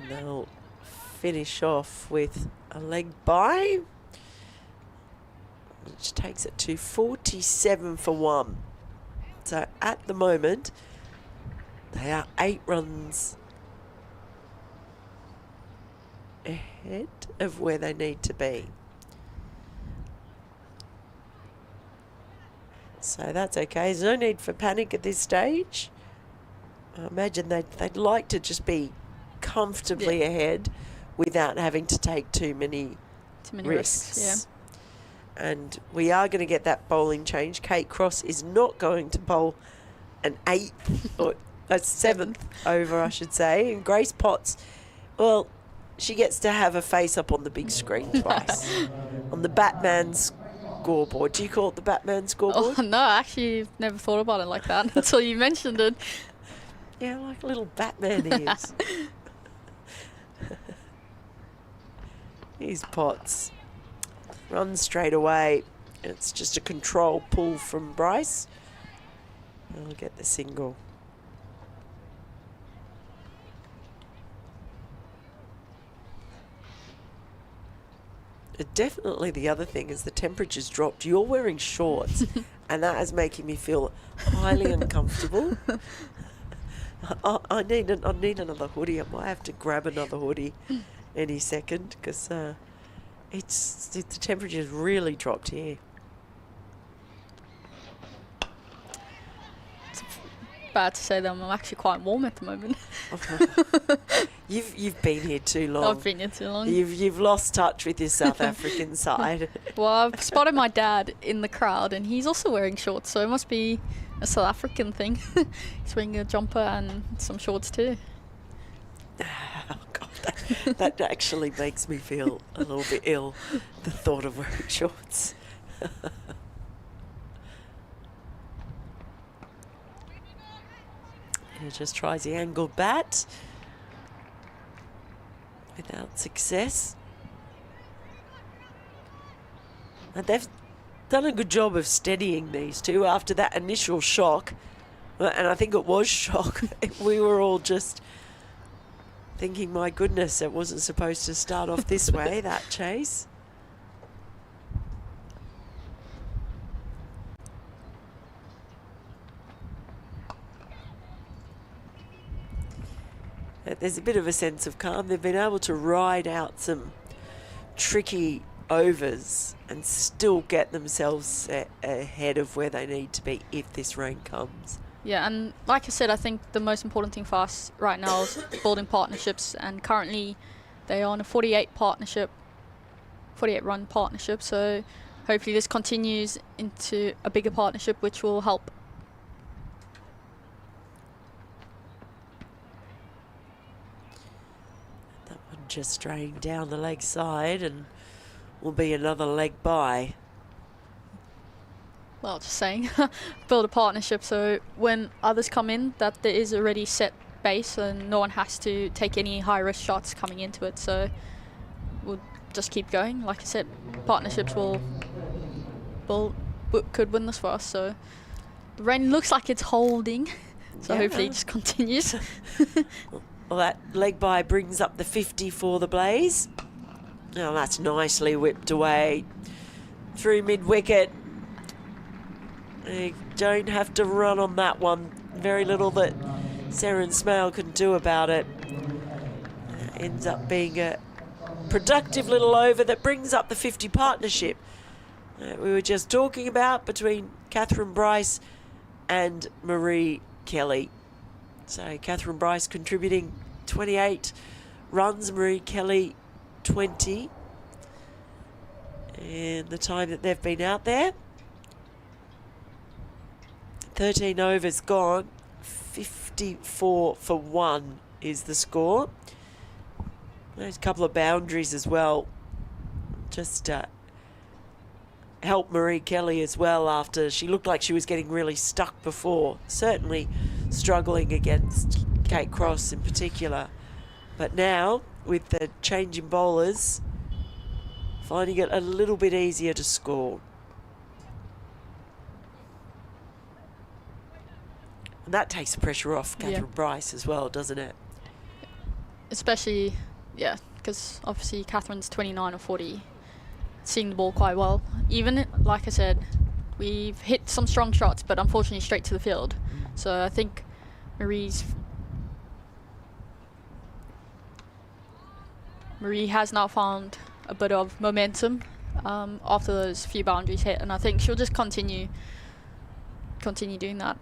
And they'll finish off with a leg by, which takes it to 47 for 1. So at the moment, they are 8 runs ahead of where they need to be. So that's okay. There's no need for panic at this stage. I imagine they'd like to just be comfortably ahead without having to take too many risks. Yeah. And we are going to get that bowling change. Kate Cross is not going to bowl an 8th or a 7th over, I should say. And Grace Potts, well, she gets to have a face up on the big screen twice. On the Batman scoreboard. Do you call it the Batman scoreboard? Oh, no, actually, I've never thought about it like that until you mentioned it. Yeah, like a little Batman he is. Here's Potts. Runs straight away. It's just a control pull from Bryce. I'll get the single. Definitely the other thing is the temperature's dropped. You're wearing shorts and that is making me feel highly uncomfortable. I need another hoodie. I might have to grab another hoodie any second because the temperature's really dropped here. It's bad to say that I'm actually quite warm at the moment. You've been here too long. I've been here too long. You've lost touch with your South African side. Well, I've spotted my dad in the crowd and he's also wearing shorts, so it must be a South African thing. He's wearing a jumper and some shorts too. Oh God, that actually makes me feel a little bit ill, the thought of wearing shorts. He just tries the angled bat without success. And they've done a good job of steadying these two after that initial shock. And I think it was shock. We were all just thinking, my goodness, it wasn't supposed to start off this way, that chase. There's a bit of a sense of calm. They've been able to ride out some tricky overs and still get themselves ahead of where they need to be if this rain comes. Yeah, and like I said, I think the most important thing for us right now is building partnerships, and currently they are on a 48 run partnership, so hopefully this continues into a bigger partnership which will help. That one just straying down the leg side and will be another leg by. Well, just saying, build a partnership so when others come in that there is already set base and no one has to take any high risk shots coming into it, so we'll just keep going. Like I said, partnerships could win this for us, so the rain looks like it's holding, so Yeah. hopefully it just continues. Well, that leg by brings up the 50 for the Blaze. Now that's nicely whipped away through mid-wicket. They don't have to run on that one. Very little that Sarin Smale can do about it. Ends up being a productive little over that brings up the 50 partnership we were just talking about between Catherine Bryce and Marie Kelly. So Catherine Bryce contributing 28 runs, Marie Kelly 20. And the time that they've been out there, 13 overs gone, 54 for 1 is the score. There's a couple of boundaries as well. Just help Marie Kelly as well after she looked like she was getting really stuck before. Certainly struggling against Kate Cross in particular. But now, with the change in bowlers, finding it a little bit easier to score. And that takes the pressure off Catherine Bryce as well, doesn't it? Especially, because obviously Catherine's 29 or 40, seeing the ball quite well. Even, like I said, we've hit some strong shots, but unfortunately straight to the field. So I think Marie has now found a bit of momentum after those few boundaries hit, and I think she'll just continue doing that.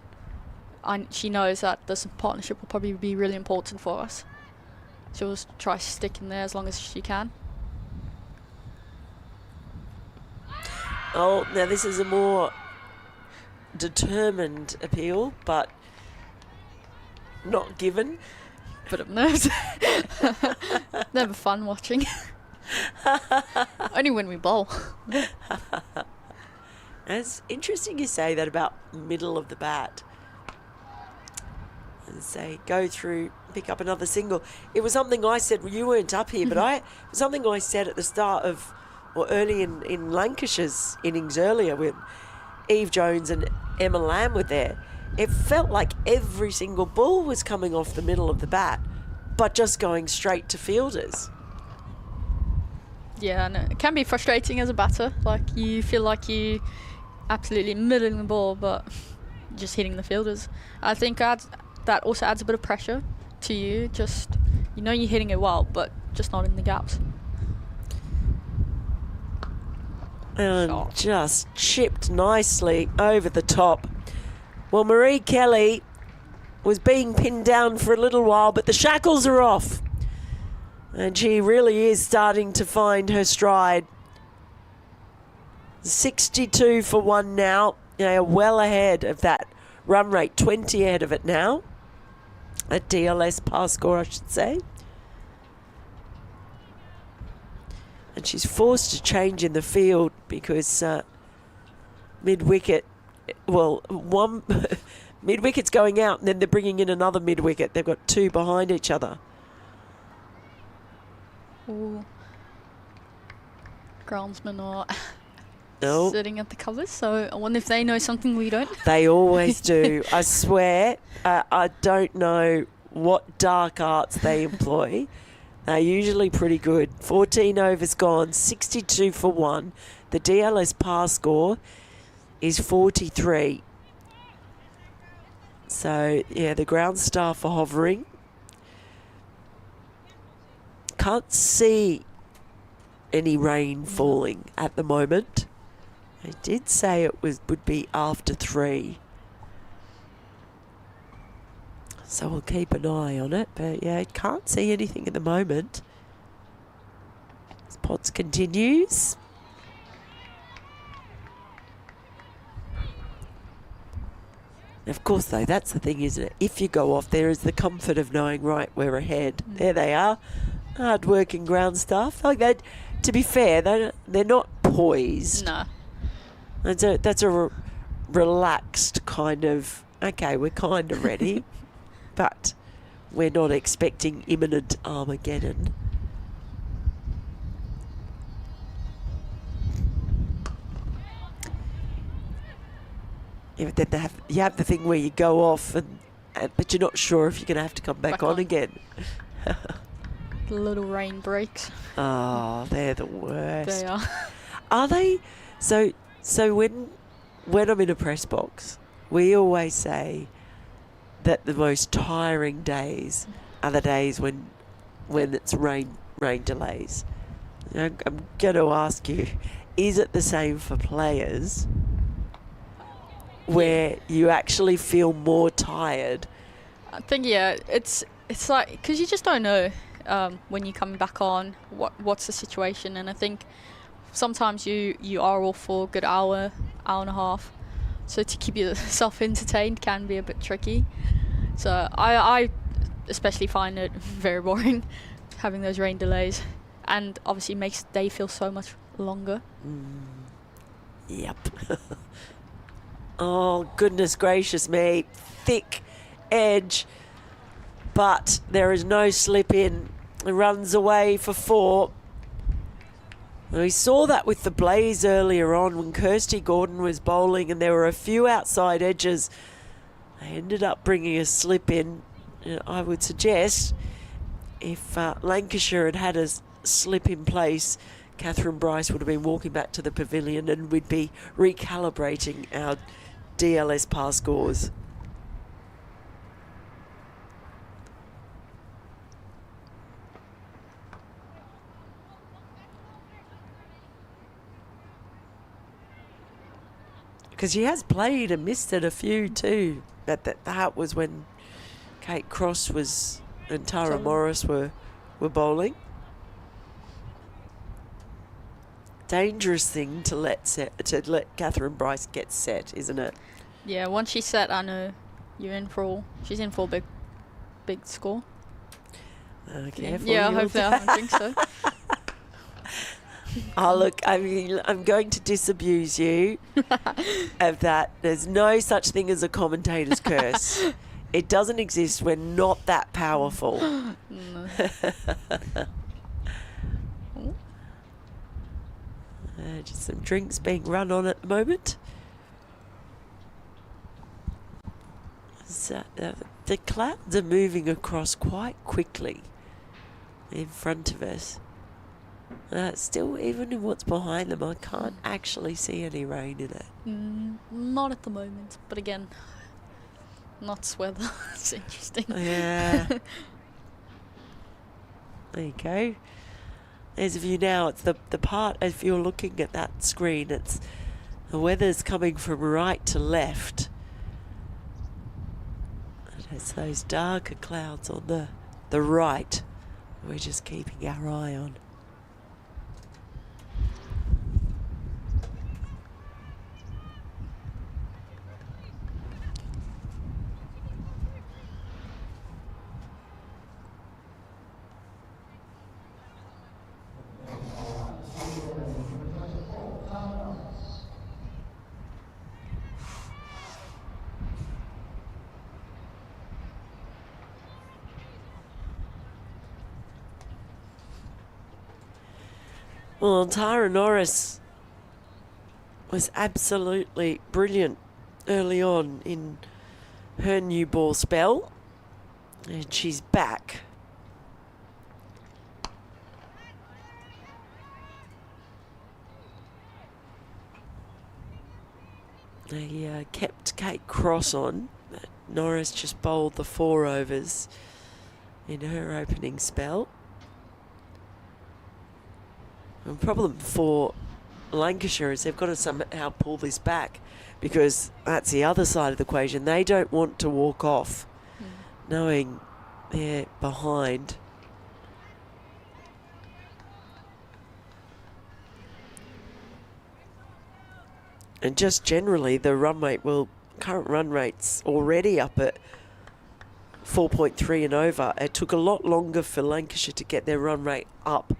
She knows that this partnership will probably be really important for us. She'll just try to stick in there as long as she can. Oh, now this is a more determined appeal, but not given. Bit of nerves. Never fun watching. Only when we bowl. It's interesting you say that about middle of the bat. And say, go through, pick up another single. It was something I said, well, you weren't up here, but it was something I said at the start of, or early in Lancashire's innings earlier when Eve Jones and Emma Lamb were there. It felt like every single ball was coming off the middle of the bat, but just going straight to fielders. Yeah, and it can be frustrating as a batter. Like, you feel like you absolutely middling the ball, but just hitting the fielders. I think that also adds a bit of pressure to you. Just, you're hitting it well, but just not in the gaps. And just chipped nicely over the top. Well, Marie Kelly was being pinned down for a little while, but the shackles are off. And she really is starting to find her stride. 62 for 1 now. They are well ahead of that run rate, 20 ahead of it now. A DLS pass score, I should say. And she's forced to change in the field because mid-wicket, one mid-wicket's going out and then they're bringing in another mid-wicket. They've got two behind each other. Ooh. Groundsmen are sitting at the covers, so I wonder if they know something we don't. They always do. I swear, I don't know what dark arts they employ. They're usually pretty good. 14 overs gone, 62 for 1. The DLS pass score is 43. So, yeah, the ground staff are hovering. Can't see any rain falling at the moment. I did say it would be after 3. So we'll keep an eye on it. But yeah, can't see anything at the moment. Potts continues. Of course, though, that's the thing, isn't it? If you go off, there is the comfort of knowing, right, we're ahead. There they are. Hard-working ground staff. Like that. To be fair, they're not poised. No. That's a relaxed kind of, okay, we're kind of ready, but we're not expecting imminent Armageddon. Yeah, but then you have the thing where you go off, but you're not sure if you're going to have to come back on again. The little rain breaks. Oh, they're the worst. They are. Are they? So when I'm in a press box, we always say that the most tiring days are the days when it's rain delays. I'm going to ask you, is it the same for players where you actually feel more tired? I think, yeah, it's like, because you just don't know when you're coming back on what's the situation, and I think sometimes you are off for a good hour and a half, so to keep yourself entertained can be a bit tricky. So I especially find it very boring having those rain delays, and obviously makes the day feel so much longer. Yep. Oh, goodness gracious me. Thick edge. but there is no slip in. It runs away for 4. We saw that with the Blaze earlier on when Kirsty Gordon was bowling and there were a few outside edges. They ended up bringing a slip in. I would suggest if Lancashire had had a slip in place, Catherine Bryce would have been walking back to the pavilion and we'd be recalibrating our DLS par scores. Because she has played and missed it a few too. That was when Kate Cross was and Tara Morris were bowling. Dangerous thing to let Catherine Bryce get set, isn't it? Yeah, once she's set, I know she's in for a big score. Careful. Yeah, hopefully I don't think so. Oh, look, I mean, I'm going to disabuse you of that. There's no such thing as a commentator's curse. It doesn't exist. We're not that powerful. No. Just some drinks being run on at the moment. So, the clouds are moving across quite quickly in front of us. Still, even in what's behind them, I can't actually see any rain in it. Not at the moment, but again, not weather. It's interesting. Yeah. There you go. There's a view now. It's the part, if you're looking at that screen, it's the weather's coming from right to left. And it's those darker clouds on the right we're just keeping our eye on. Well, Tara Norris was absolutely brilliant early on in her new ball spell, and she's back. They kept Kate Cross on, but Norris just bowled the 4 overs in her opening spell. The problem for Lancashire is they've got to somehow pull this back, because that's the other side of the equation. They don't want to walk off knowing they're behind. And just generally the run rate, current run rate's already up at 4.3 and over. It took a lot longer for Lancashire to get their run rate up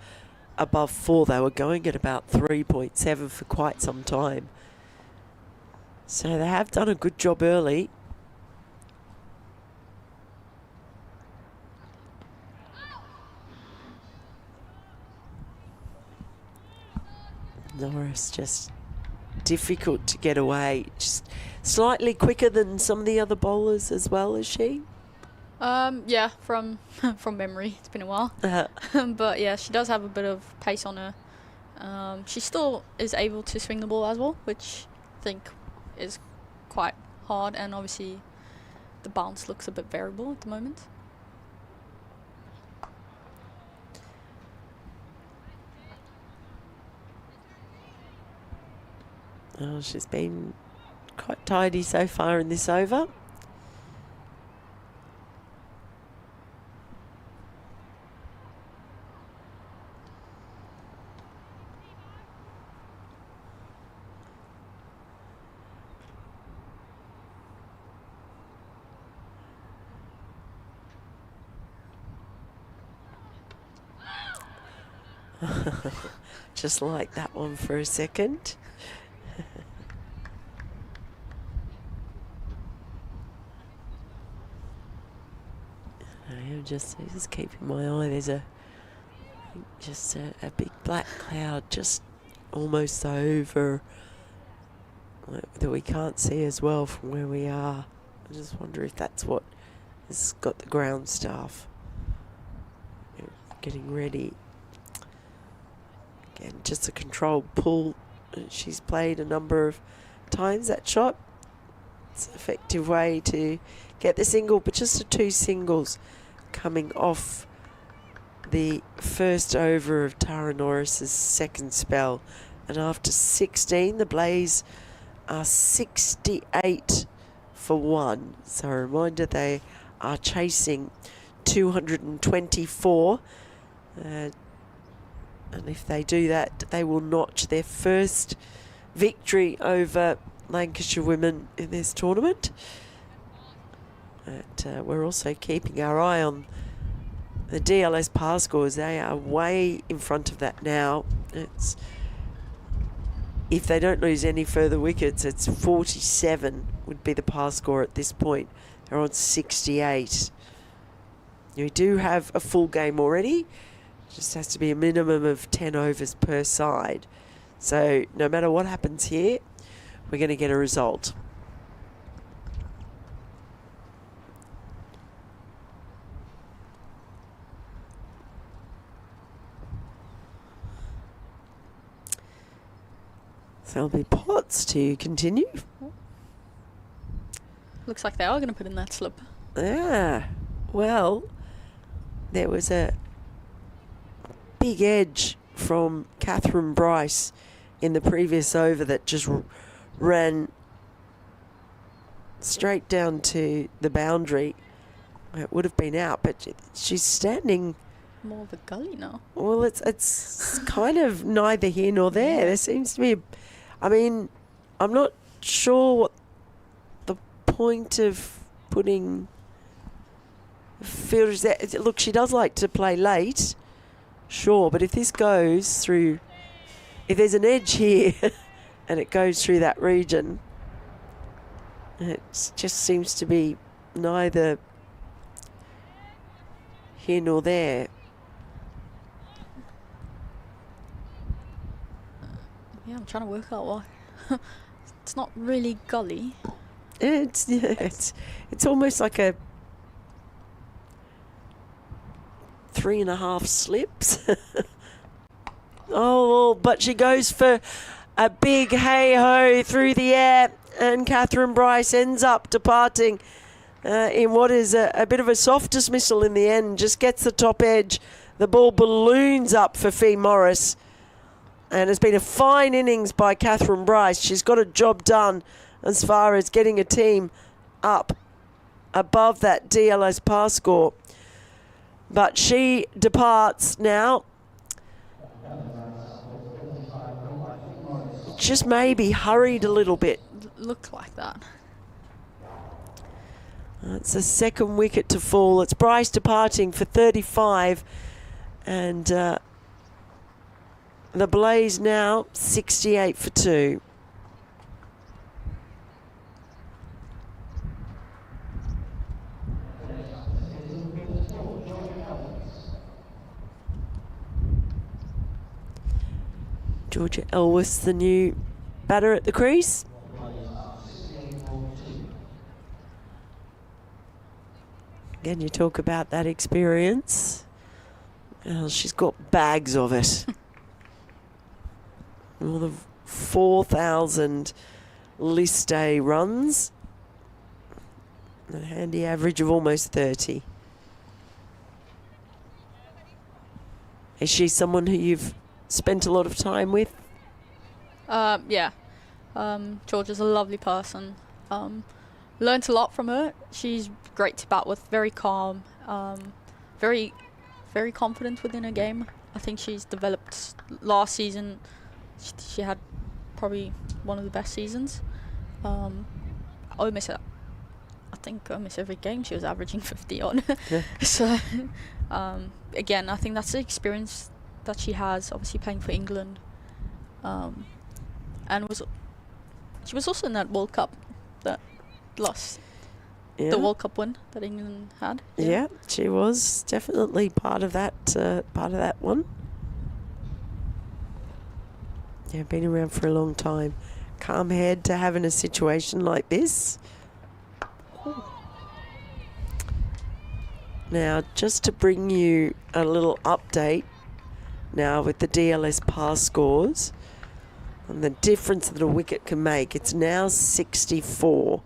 above 4. They were going at about 3.7 for quite some time. So they have done a good job early. Norris just difficult to get away. Just slightly quicker than some of the other bowlers as well, is she? Yeah, from memory. It's been a while. But yeah, she does have a bit of pace on her. She still is able to swing the ball as well, which I think is quite hard, and obviously the bounce looks a bit variable at the moment. Oh, she's been quite tidy so far in this over. Just like that one for a second. I am just keeping my eye. There's a big black cloud just almost over that we can't see as well from where we are. I just wonder if that's what has got the ground staff getting ready. Again, just a controlled pull. She's played a number of times that shot. It's an effective way to get the single, but just the 2 singles coming off the first over of Tara Norris's second spell. And after 16, the Blaze are 68 for 1. So a reminder, they are chasing 224. And if they do that, they will notch their first victory over Lancashire women in this tournament. But we're also keeping our eye on the DLS par scores. They are way in front of that now. It's, if they don't lose any further wickets, it's 47 would be the par score at this point. They're on 68. We do have a full game already. Just has to be a minimum of 10 overs per side. So no matter what happens here, we're going to get a result. So there'll be pots to continue. Looks like they are going to put in that slip. Yeah. Well, there was a big edge from Catherine Bryce in the previous over that just ran straight down to the boundary. It would have been out, but she's standing more of a gully now. Well, it's kind of neither here nor there. There seems to be, I mean, I'm not sure what the point of putting fielders there. Look, she does like to play late. Sure, but if this goes through, if there's an edge here and it goes through that region, it just seems to be neither here nor there. Yeah, I'm trying to work out why. It's not really gully. It's almost like a 3.5 slips. Oh, but she goes for a big hey-ho through the air, and Catherine Bryce ends up departing in what is a bit of a soft dismissal in the end. Just gets the top edge. The ball balloons up for Fee Morris, and it's been a fine innings by Catherine Bryce. She's got a job done as far as getting a team up above that DLS par score. But she departs now. Just maybe hurried a little bit. Looked like that. It's the second wicket to fall. It's Bryce departing for 35. And the Blaze now 68 for 2. Georgia Elwes, the new batter at the crease. Again, you talk about that experience. Well, she's got bags of it. More than 4,000 list day runs. A handy average of almost 30. Is she someone who you've spent a lot of time with? Yeah. Georgia's a lovely person. Learned a lot from her. She's great to bat with, very calm, very, very confident within her game. I think she's developed last season. She had probably one of the best seasons. I miss her. I think I miss every game. She was averaging 50 on. Yeah. So, again, I think that's the experience that she has, obviously playing for England, and she was also in that World Cup that lost the World Cup win that England had. Yeah, she was definitely part of that one. Yeah, been around for a long time. Calm head to have in a situation like this. Ooh. Now, just to bring you a little update now with the DLS pass scores and the difference that a wicket can make. It's now 64.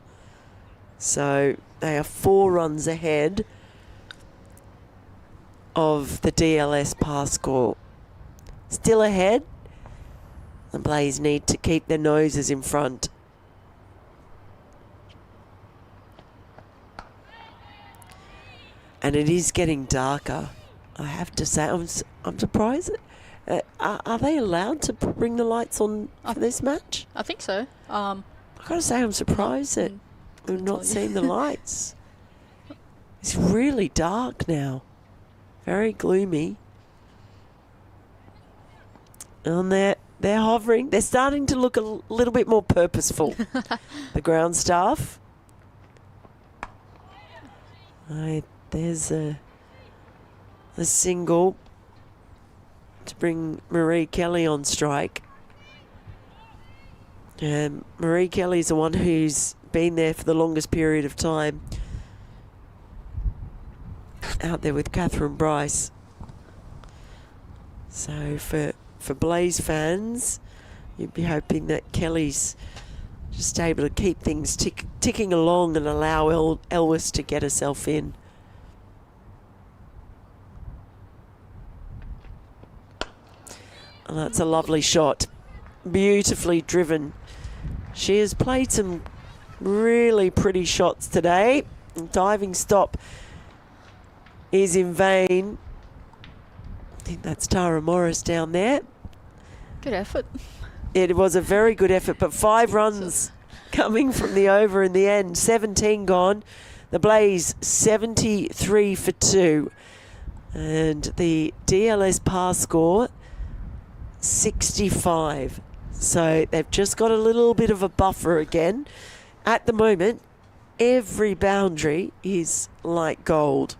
So they are 4 runs ahead of the DLS pass score. Still ahead. The Blaze need to keep their noses in front. And it is getting darker, I have to say. I'm surprised. Are they allowed to bring the lights on for this match? I think so. I've got to say I'm surprised that we've not seen the lights. It's really dark now. Very gloomy. And they're hovering. They're starting to look a little bit more purposeful, the ground staff. There's a single to bring Marie Kelly on strike. And Marie Kelly's the one who's been there for the longest period of time. Out there with Catherine Bryce. So for Blaze fans, you'd be hoping that Kelly's just able to keep things ticking along and allow Elvis to get herself in. And that's a lovely shot. Beautifully driven. She has played some really pretty shots today. Diving stop is in vain. I think that's Tara Morris down there. Good effort. It was a very good effort, but 5 runs coming from the over in the end. 17 gone. The Blaze 73 for 2. And the DLS pass score 65. So they've just got a little bit of a buffer again. At the moment, every boundary is like gold.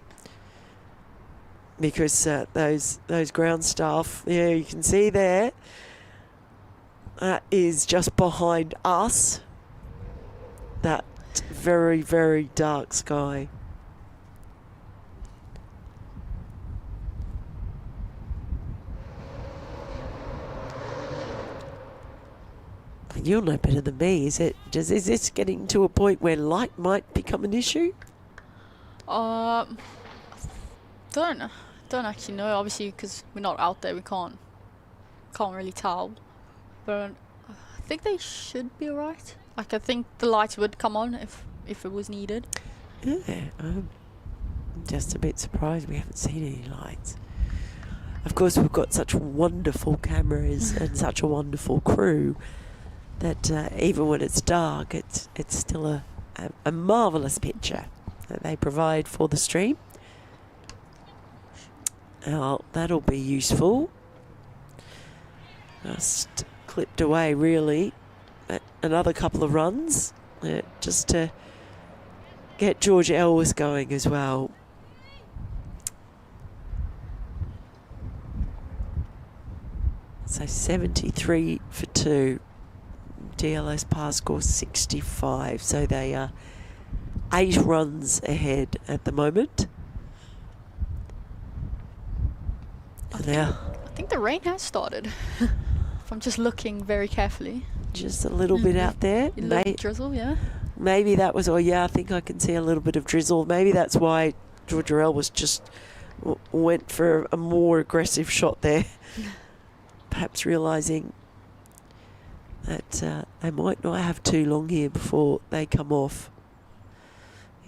Because those ground staff, yeah, you can see there, is just behind us. That very, very dark sky. You'll know better than me. Is this getting to a point where light might become an issue? Don't actually know. Obviously, because we're not out there, we can't really tell. But I think they should be alright. Like, I think the lights would come on if it was needed. Yeah, I'm just a bit surprised we haven't seen any lights. Of course, we've got such wonderful cameras and such a wonderful crew that even when it's dark, it's still a marvellous picture that they provide for the stream. Well, that'll be useful. Just clipped away, really. Another couple of runs just to get Georgia Elvis going as well. So 73 for 2. DLS pass score 65. So they are 8 runs ahead at the moment. I think the rain has started. If I'm just looking very carefully. Just a little bit out there. A little drizzle, yeah. Maybe that was, I think I can see a little bit of drizzle. Maybe that's why Georgia Elvis just went for a more aggressive shot there. Perhaps realising that they might not have too long here before they come off.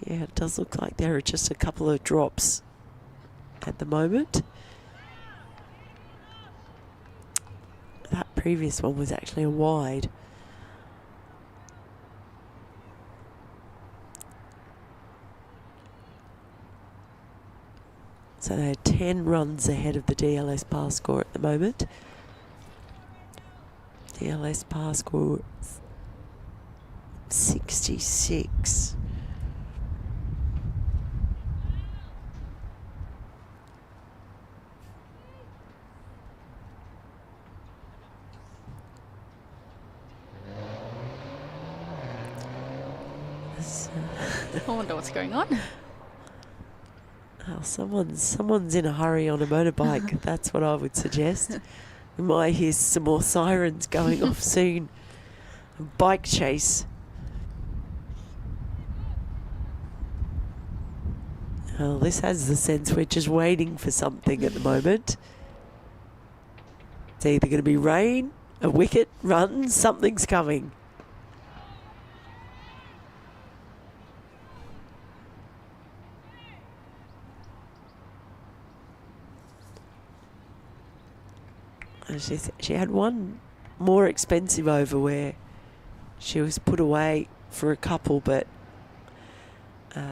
Yeah, it does look like there are just a couple of drops at the moment. That previous one was actually a wide. So they're 10 runs ahead of the DLS pass score at the moment. DLS pass score 66. I wonder what's going on. Oh, someone's in a hurry on a motorbike. That's what I would suggest. We might hear some more sirens going off soon. A bike chase. Well, this has the sense we're just waiting for something at the moment. It's either going to be rain, a wicket, run, something's coming. And she had one more expensive over where she was put away for a couple, but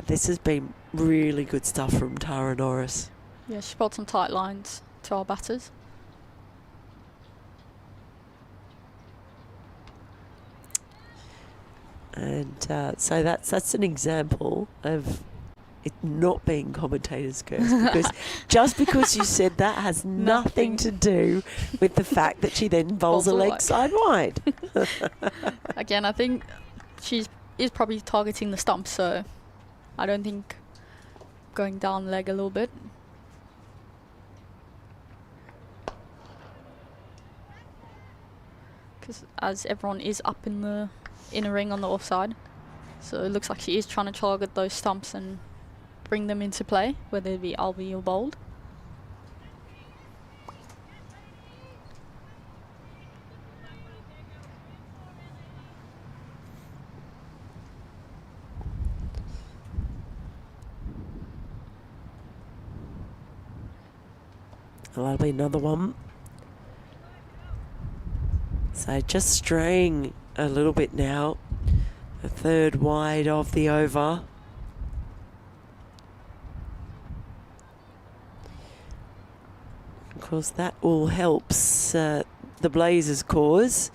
this has been really good stuff from Tara Norris. Yeah, she brought some tight lines to our batters. And so that's an example of it not being commentator's curse, because just because you said that has nothing to do with the fact that she then bowls a leg side wide. Again, I think she is probably targeting the stump, so I don't think going down leg a little bit. Because as everyone is up in the inner ring on the offside, so it looks like she is trying to target those stumps and bring them into play, whether it be Albi or bowled. Well, that'll be another one. So just straying a little bit now. The third wide of the over. Of course, that all helps the Blazers' cause.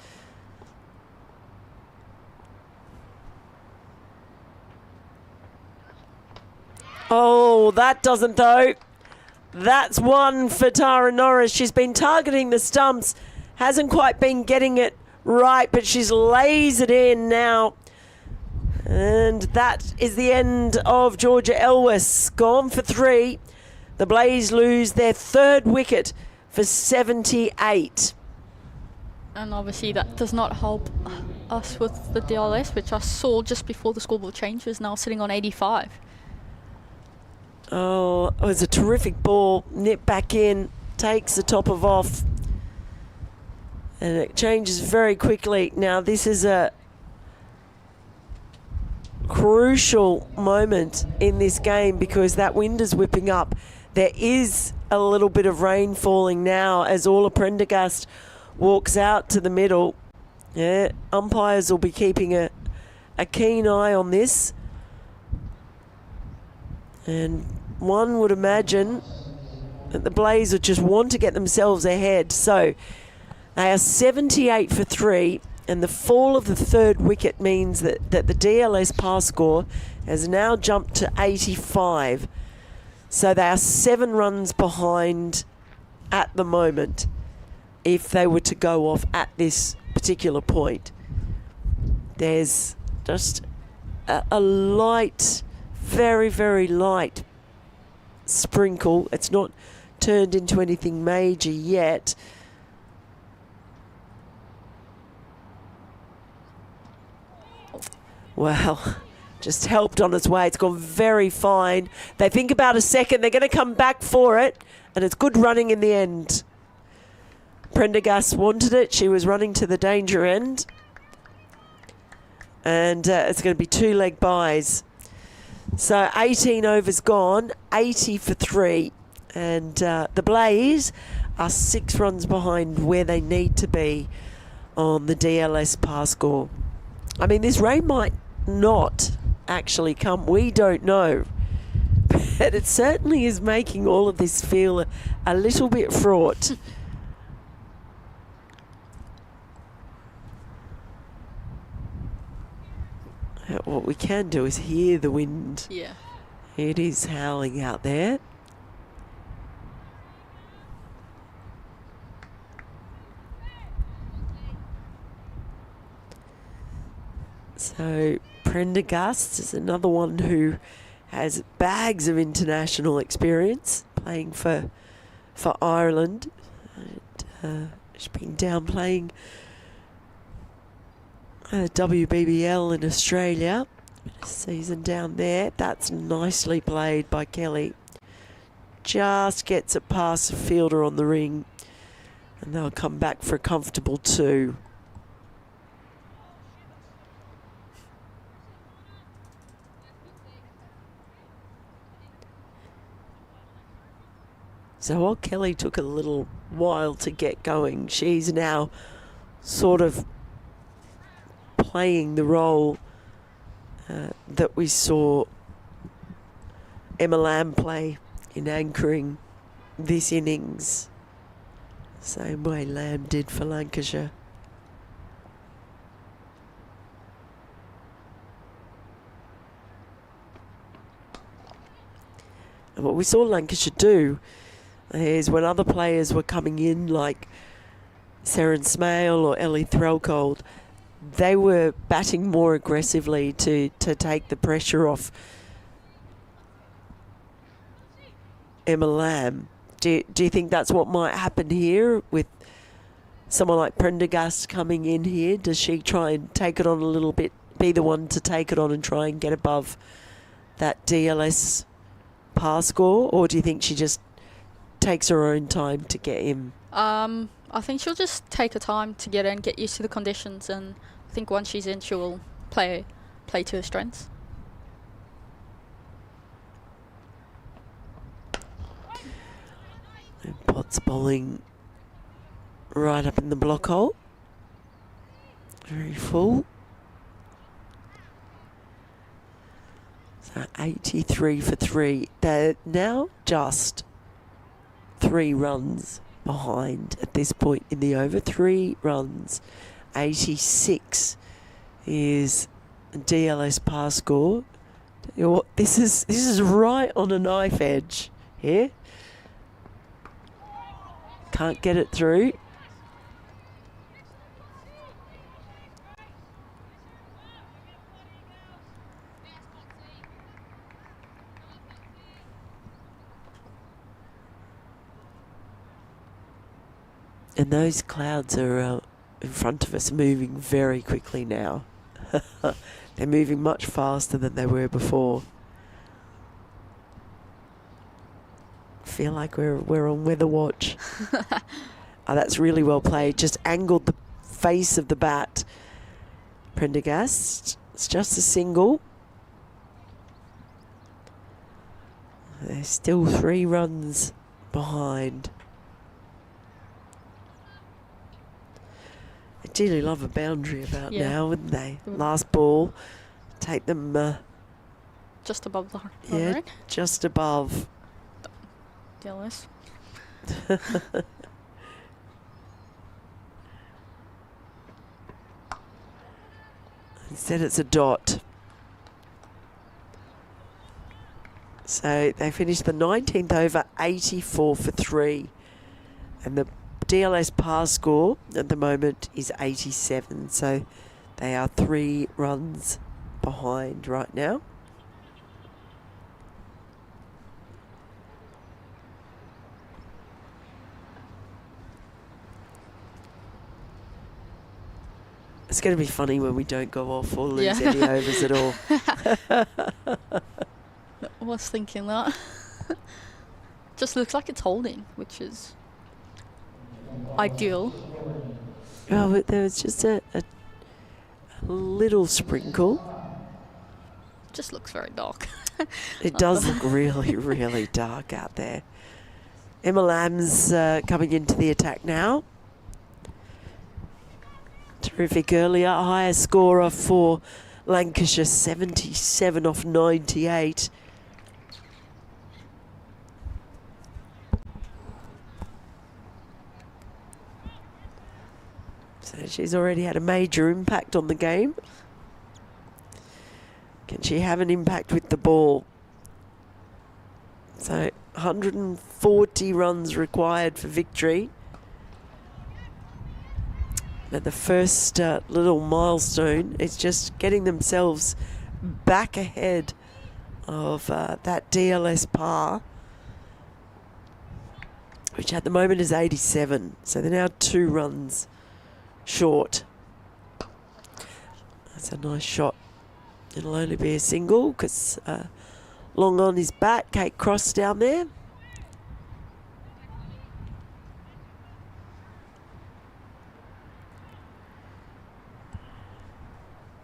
Oh, that doesn't though. That's one for Tara Norris. She's been targeting the stumps. Hasn't quite been getting it right, but she's lays it in now. And that is the end of Georgia Elwes. Gone for 3. The Blaze lose their third wicket for 78. And obviously that does not help us with the DLS, which I saw just before the scoreboard change was now sitting on 85. Oh, it was a terrific ball. Nip back in, takes the top of off. And it changes very quickly. Now this is a crucial moment in this game because that wind is whipping up. There is a little bit of rain falling now as Orla Prendergast walks out to the middle. Yeah, umpires will be keeping a keen eye on this. And one would imagine that the Blazers just want to get themselves ahead. So they are 78 for 3, and the fall of the third wicket means that the DLS pass score has now jumped to 85. So they are 7 runs behind at the moment if they were to go off at this particular point. There's just a light, very, very light sprinkle. It's not turned into anything major yet. Well, just helped on its way. It's gone very fine. They think about a second. They're going to come back for it, and it's good running in the end. Prendergast wanted it. She was running to the danger end. And it's going to be 2 leg byes. So 18 overs gone, 80 for 3. And the Blaze are 6 runs behind where they need to be on the DLS pass score. I mean, this rain might not actually come. We don't know. But it certainly is making all of this feel a little bit fraught. What we can do is hear the wind. Yeah. It is howling out there. So Prendergast is another one who has bags of international experience playing for Ireland. And, she's been down playing WBBL in Australia. Season down there. That's nicely played by Kelly. Just gets it past the fielder on the ring, and they'll come back for a comfortable 2. So while Kelly took a little while to get going, she's now sort of playing the role that we saw Emma Lamb play in anchoring this innings. Same way Lamb did for Lancashire. And what we saw Lancashire do is when other players were coming in, like Sarin Smale or Ellie Threlcold, they were batting more aggressively to take the pressure off Emma Lamb. Do you think that's what might happen here with someone like Prendergast coming in here? Does she try and take it on a little bit, be the one to take it on and try and get above that DLS par score? Or do you think she just takes her own time to get in? I think she'll just take her time to get in, get used to the conditions, and I think once she's in, she will play to her strengths. And Potts bowling right up in the block hole. Very full. So 83 for 3. They're now just 3 runs behind at this point in the over. 3 runs. 86 is DLS par score. You know what, this is right on a knife edge here. Can't get it through. And those clouds are in front of us, moving very quickly now. They're moving much faster than they were before. Feel like we're on weather watch. Oh, that's really well played. Just angled the face of the bat. Prendergast. It's just a single. They're still 3 runs behind. Ideally love a boundary about now, wouldn't they? Last ball, take them just above the yeah, just above. DLS. Instead it's a dot. So they finished the 19th over 84 for 3, and the DLS par score at the moment is 87, so they are 3 runs behind right now. It's going to be funny when we don't go off or lose any overs at all. I was thinking that. Just looks like it's holding, which is ideal. Oh, but there was just a little sprinkle. Just looks very dark. It does look really, really dark out there. Emma Lamb's coming into the attack now. Terrific earlier. Highest scorer for Lancashire, 77 off 98. So she's already had a major impact on the game. Can she have an impact with the ball? So 140 runs required for victory. But the first little milestone is just getting themselves back ahead of that DLS par, which at the moment is 87. So they're now 2 runs short. That's a nice shot. It'll only be a single because long on his back, Kate Cross down there.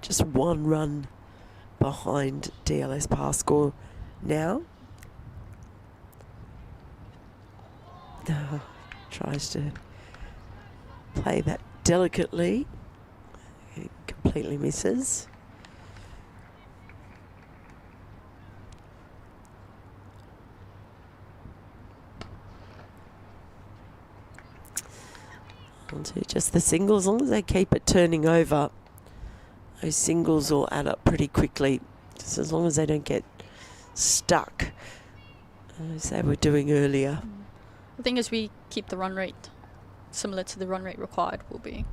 Just 1 run behind DLS par score now. Tries to play that delicately. It completely misses. Onto just the singles. As long as they keep it turning over, those singles will add up pretty quickly. Just as long as they don't get stuck, as they were doing earlier. I think as we keep the run rate similar to the run rate required, will be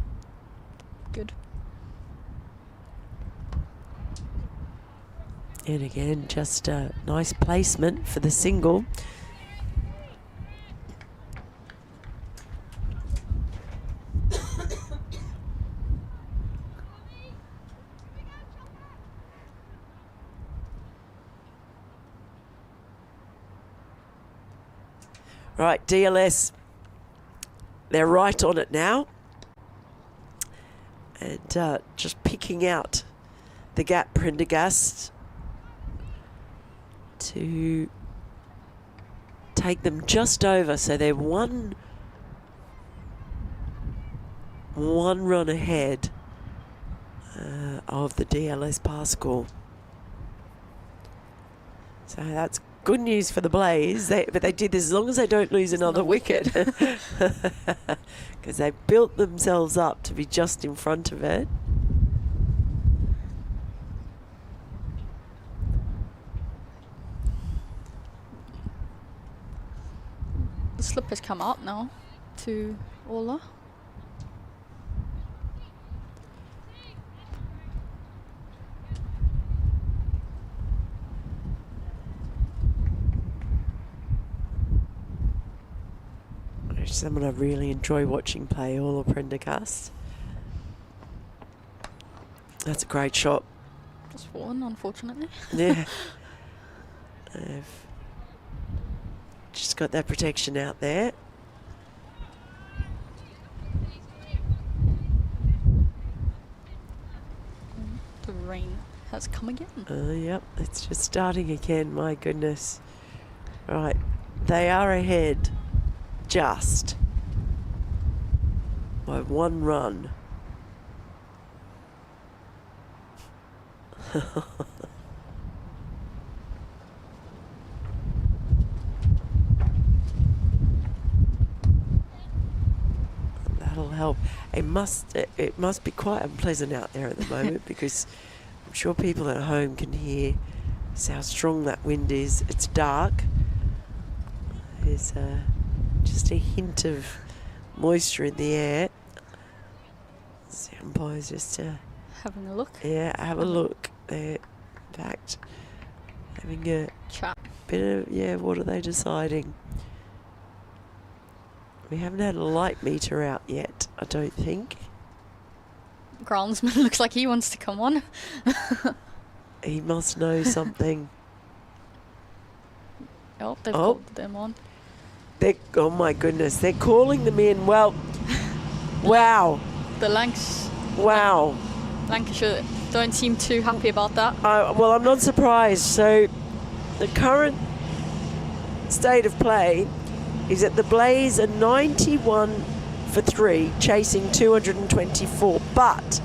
good. And again, just a nice placement for the single. Right, DLS, they're right on it now. And just picking out the gap, Prendergast, to take them just over. So they're one run ahead of the DLS par score. So that's good news for the Blaze, but they did this as long as they don't lose another wicket. Because they built themselves up to be just in front of it. The slip has come up now to Ola. Someone I really enjoy watching play, Ola Prendergast. That's a great shot. Just fallen, unfortunately. Yeah. They've just got that protection out there. The rain has come again. Yep, it's just starting again, my goodness. Right, they are ahead. Just by 1 run. That'll help. It must be quite unpleasant out there at the moment because I'm sure people at home can hear how strong that wind is. It's dark. There's just a hint of moisture in the air. The umpire's just having a look. Yeah, have a look. They're, in fact, having a chat. Bit of, what are they deciding? We haven't had a light meter out yet, I don't think. Groundsman looks like he wants to come on. He must know something. Oh, they've called them on. Oh my goodness, they're calling them in. Well, wow. The Wow. Lancashire don't seem too happy about that. Well, I'm not surprised. So the current state of play is that the Blaze are 91 for 3, chasing 224. But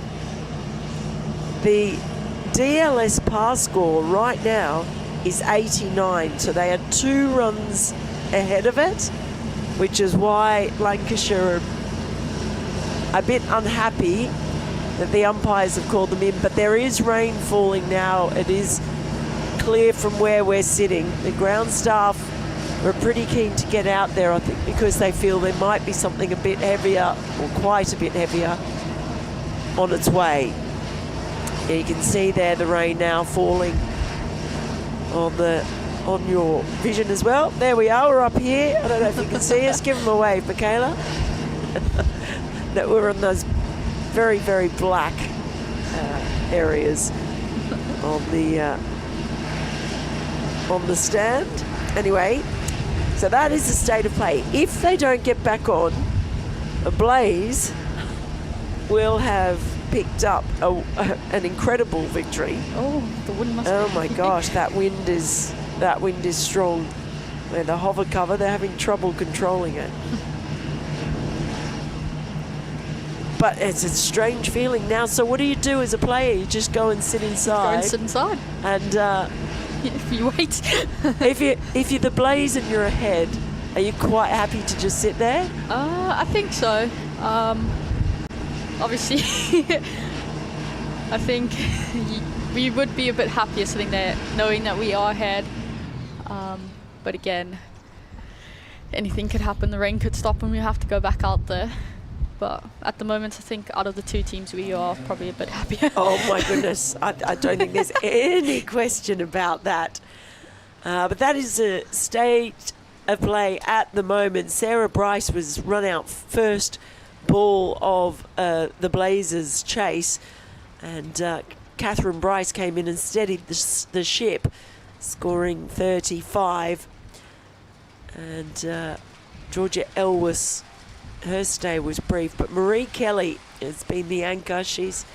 the DLS par score right now is 89. So they are 2 runs ahead of it, which is why Lancashire are a bit unhappy that the umpires have called them in. But there is rain falling now. It is clear from where we're sitting. The ground staff are pretty keen to get out there, I think, because they feel there might be something a bit heavier, or quite a bit heavier, on its way. You can see there the rain now falling on your vision as well. There we are, we're up here. I don't know if you can see us. Give them a wave, Michaela. That we're on those very, very black areas on the stand. Anyway, so that is the state of play. If they don't get back on, a Blaze will have picked up an incredible victory. Oh, the wind must. Oh my gosh, that wind is strong. And the hover cover, they're having trouble controlling it. But it's a strange feeling now. So what do you do as a player? You just go and sit inside. Go and sit inside. And if you wait. if you're the Blaze and you're ahead, are you quite happy to just sit there? I think so. Obviously, I think we would be a bit happier sitting there knowing that we are ahead. But again, anything could happen. The rain could stop and we have to go back out there. But at the moment, I think out of the two teams, we are probably a bit happier. Oh my goodness, I don't think there's any question about that. But that is a state of play at the moment. Sarah Bryce was run out first ball of the Blazers' chase, and Catherine Bryce came in and steadied the ship, scoring 35. And Georgia Elwes, her stay was brief, but Marie Kelly has been the anchor. She's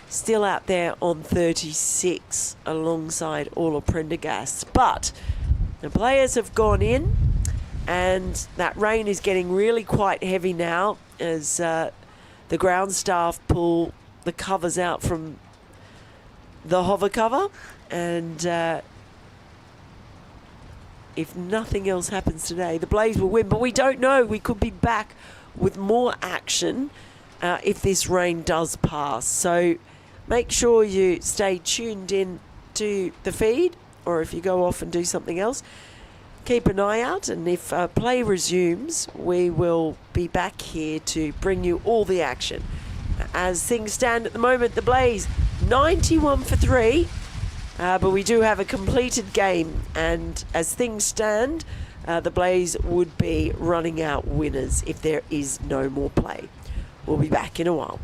still out there on 36 alongside Orla Prendergast. But the players have gone in, and that rain is getting really quite heavy now as the ground staff pull the covers out from the hover cover. And if nothing else happens today, the Blaze will win. But we don't know. We could be back with more action if this rain does pass. So make sure you stay tuned in to the feed, or if you go off and do something else, keep an eye out. And if play resumes, we will be back here to bring you all the action. As things stand at the moment, the Blaze 91 for 3. But we do have a completed game, and as things stand, the Blaze would be running out winners if there is no more play. We'll be back in a while.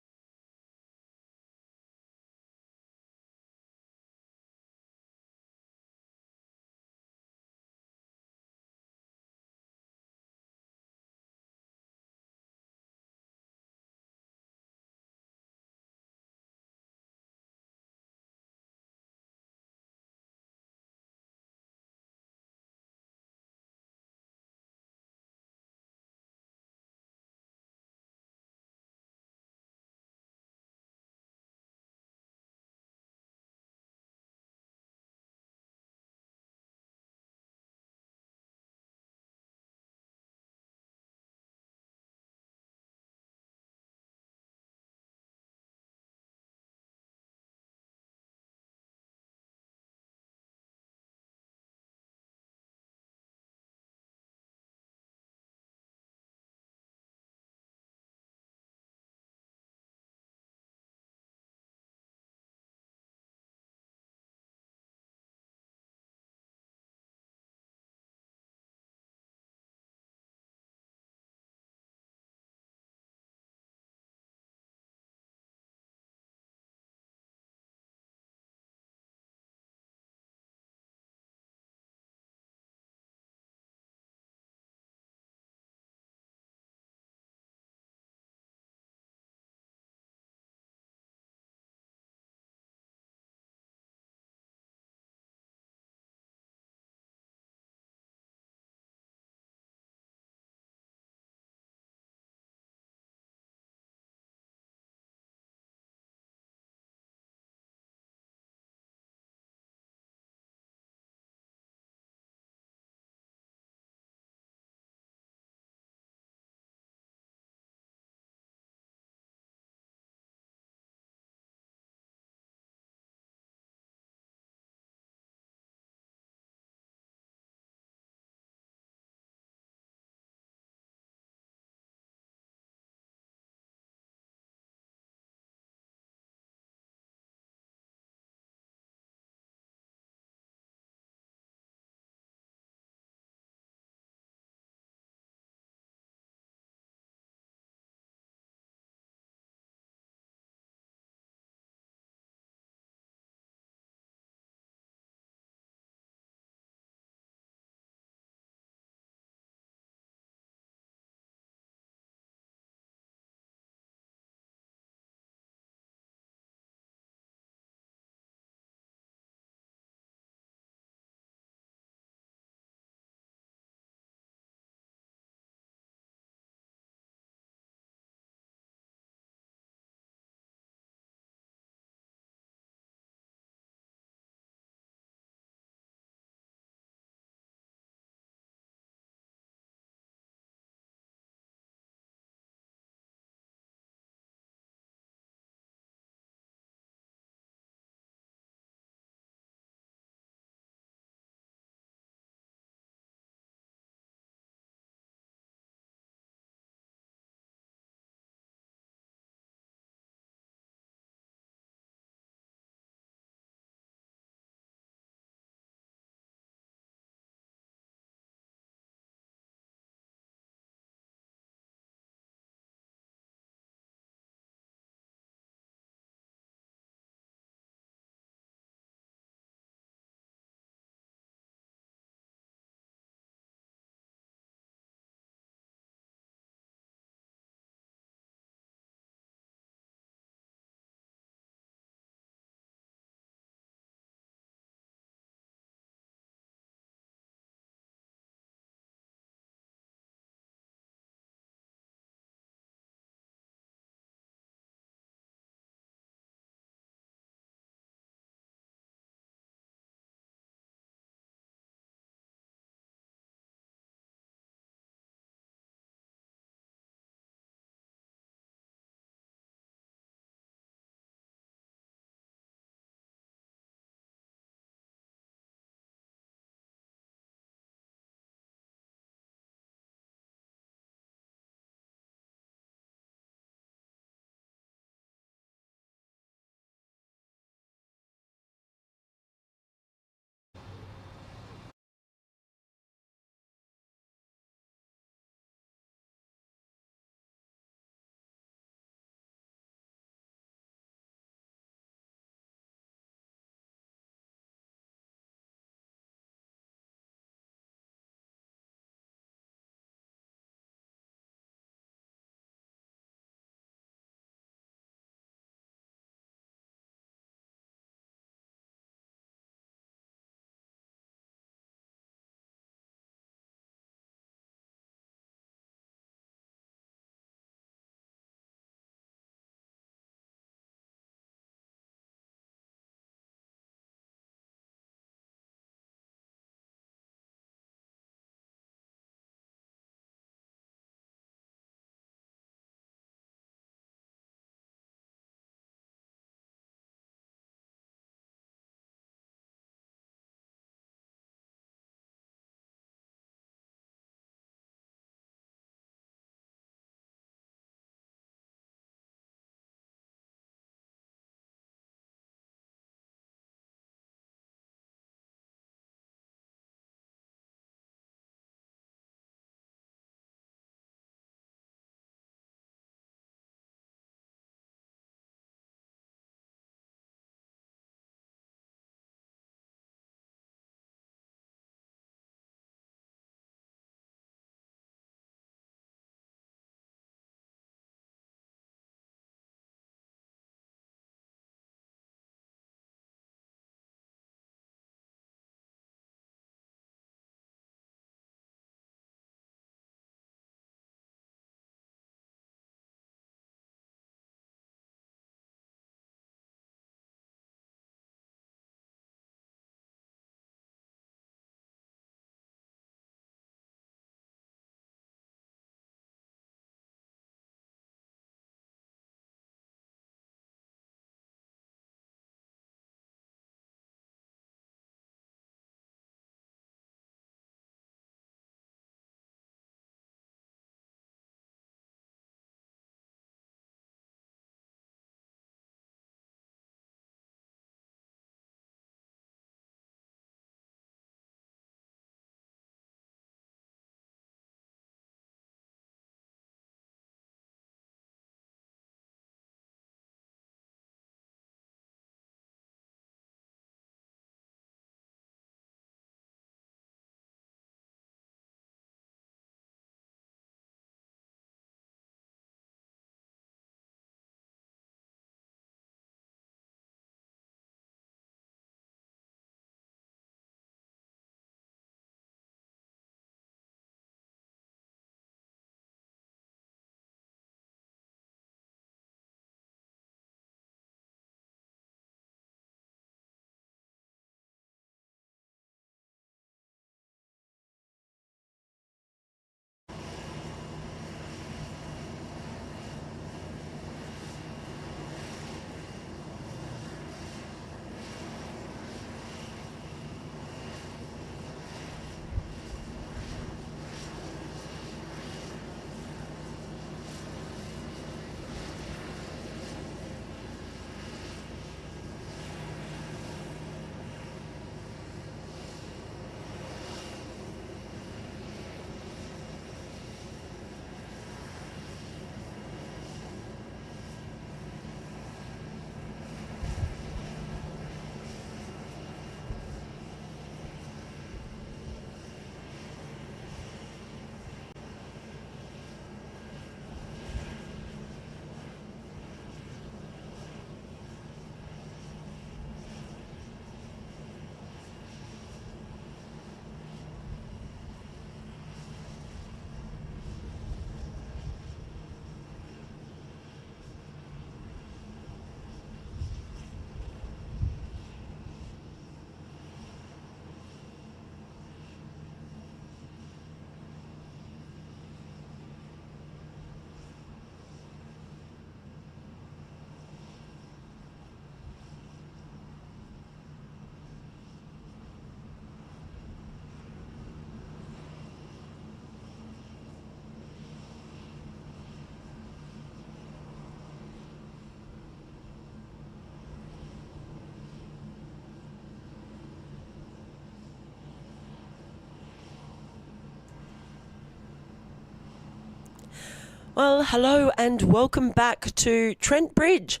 Well, hello and welcome back to Trent Bridge,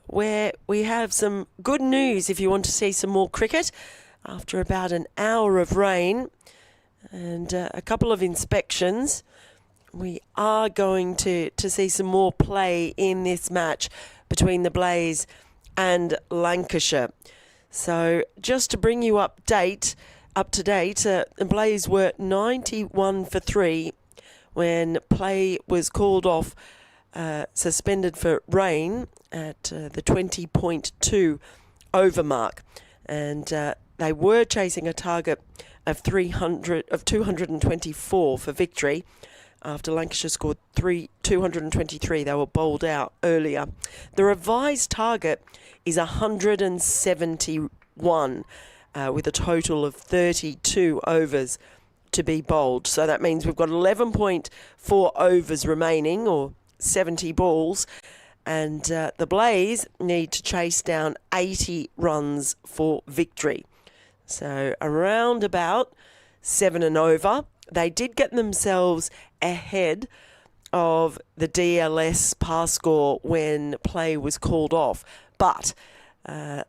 where we have some good news if you want to see some more cricket after about an hour of rain and a couple of inspections. We are going to see some more play in this match between the Blaze and Lancashire. So just to bring you up to date, the Blaze were 91 for 3 when play was called off, suspended for rain at the 20.2 over mark. And they were chasing a target of 224 for victory. After Lancashire scored 223, they were bowled out earlier. The revised target is 171 with a total of 32 overs to be bowled. So that means we've got 11.4 overs remaining, or 70 balls, and the Blaze need to chase down 80 runs for victory. So around about 7 and over. They did get themselves ahead of the DLS pass score when play was called off, but they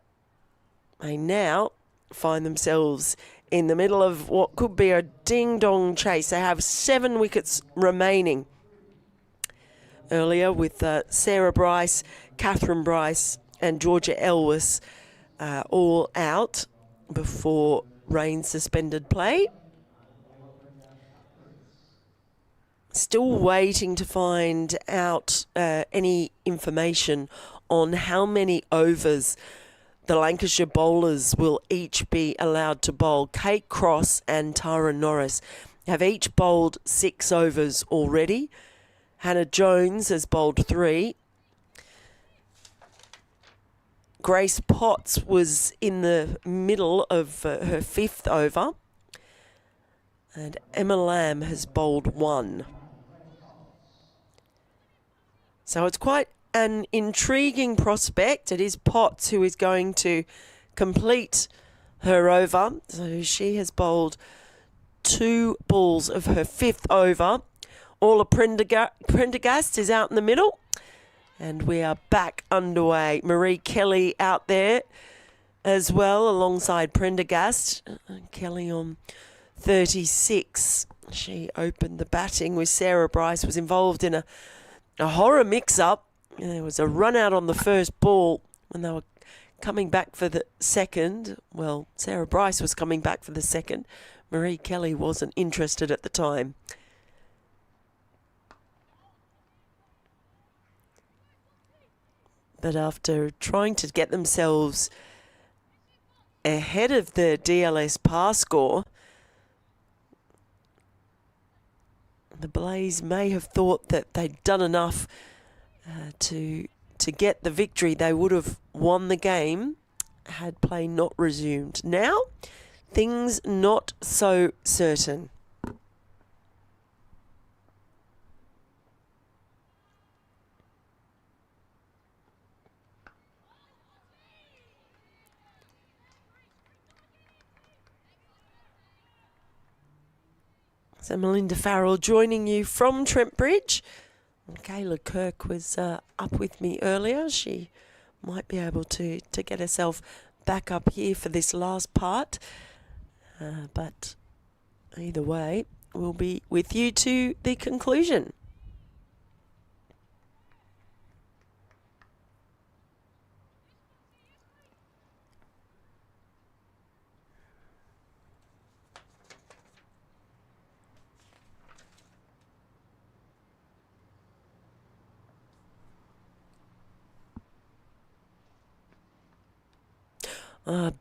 now find themselves in the middle of what could be a ding-dong chase. They have 7 wickets remaining. Earlier with Sarah Bryce, Catherine Bryce and Georgia Elwes all out before rain suspended play. Still waiting to find out any information on how many overs the Lancashire bowlers will each be allowed to bowl. Kate Cross and Tara Norris have each bowled 6 overs already. Hannah Jones has bowled 3. Grace Potts was in the middle of her 5th over. And Emma Lamb has bowled 1. So it's quite an intriguing prospect. It is Potts who is going to complete her over. So she has bowled 2 balls of her 5th over. Orla Prendergast is out in the middle. And we are back underway. Marie Kelly out there as well alongside Prendergast. Kelly on 36. She opened the batting with Sarah Bryce, was involved in a horror mix-up. There was a run out on the first ball when they were coming back for the second. Well, Sarah Bryce was coming back for the second. Marie Kelly wasn't interested at the time. But after trying to get themselves ahead of the DLS pass score, the Blaze may have thought that they'd done enough to get the victory. They would have won the game had play not resumed. Now, things not so certain. So Melinda Farrell joining you from Trent Bridge. Kayla Kirk was up with me earlier. She might be able to get herself back up here for this last part. But either way, we'll be with you to the conclusion.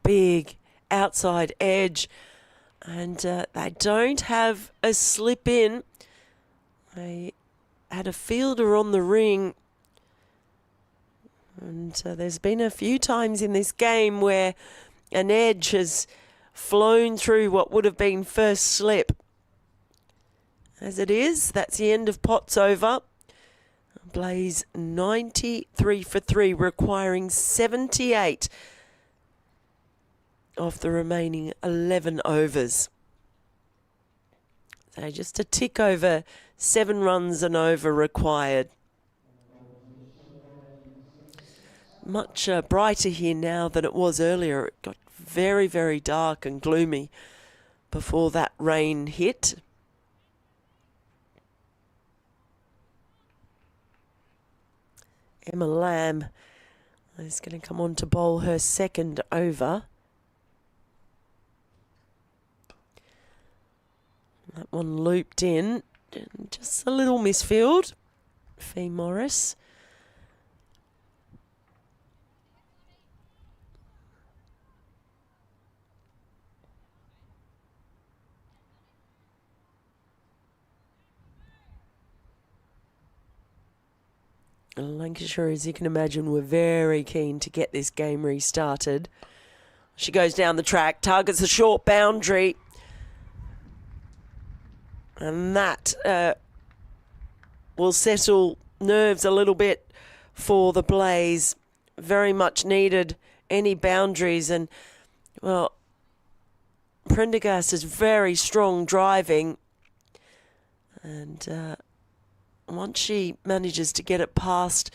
Big outside edge, and they don't have a slip in. They had a fielder on the ring, and there's been a few times in this game where an edge has flown through what would have been first slip. As it is, that's the end of Potts over. Blaze 93 for 3, requiring 78 of the remaining 11 overs. So just a tick over, 7 runs and over required. Much brighter here now than it was earlier. It got very, very dark and gloomy before that rain hit. Emma Lamb is going to come on to bowl her second over. That one looped in, and just a little misfield. Fee Morris. Lancashire, as you can imagine, were very keen to get this game restarted. She goes down the track, targets the short boundary. And that will settle nerves a little bit for the Blaze. Very much needed any boundaries. And, well, Prendergast is very strong driving. And once she manages to get it past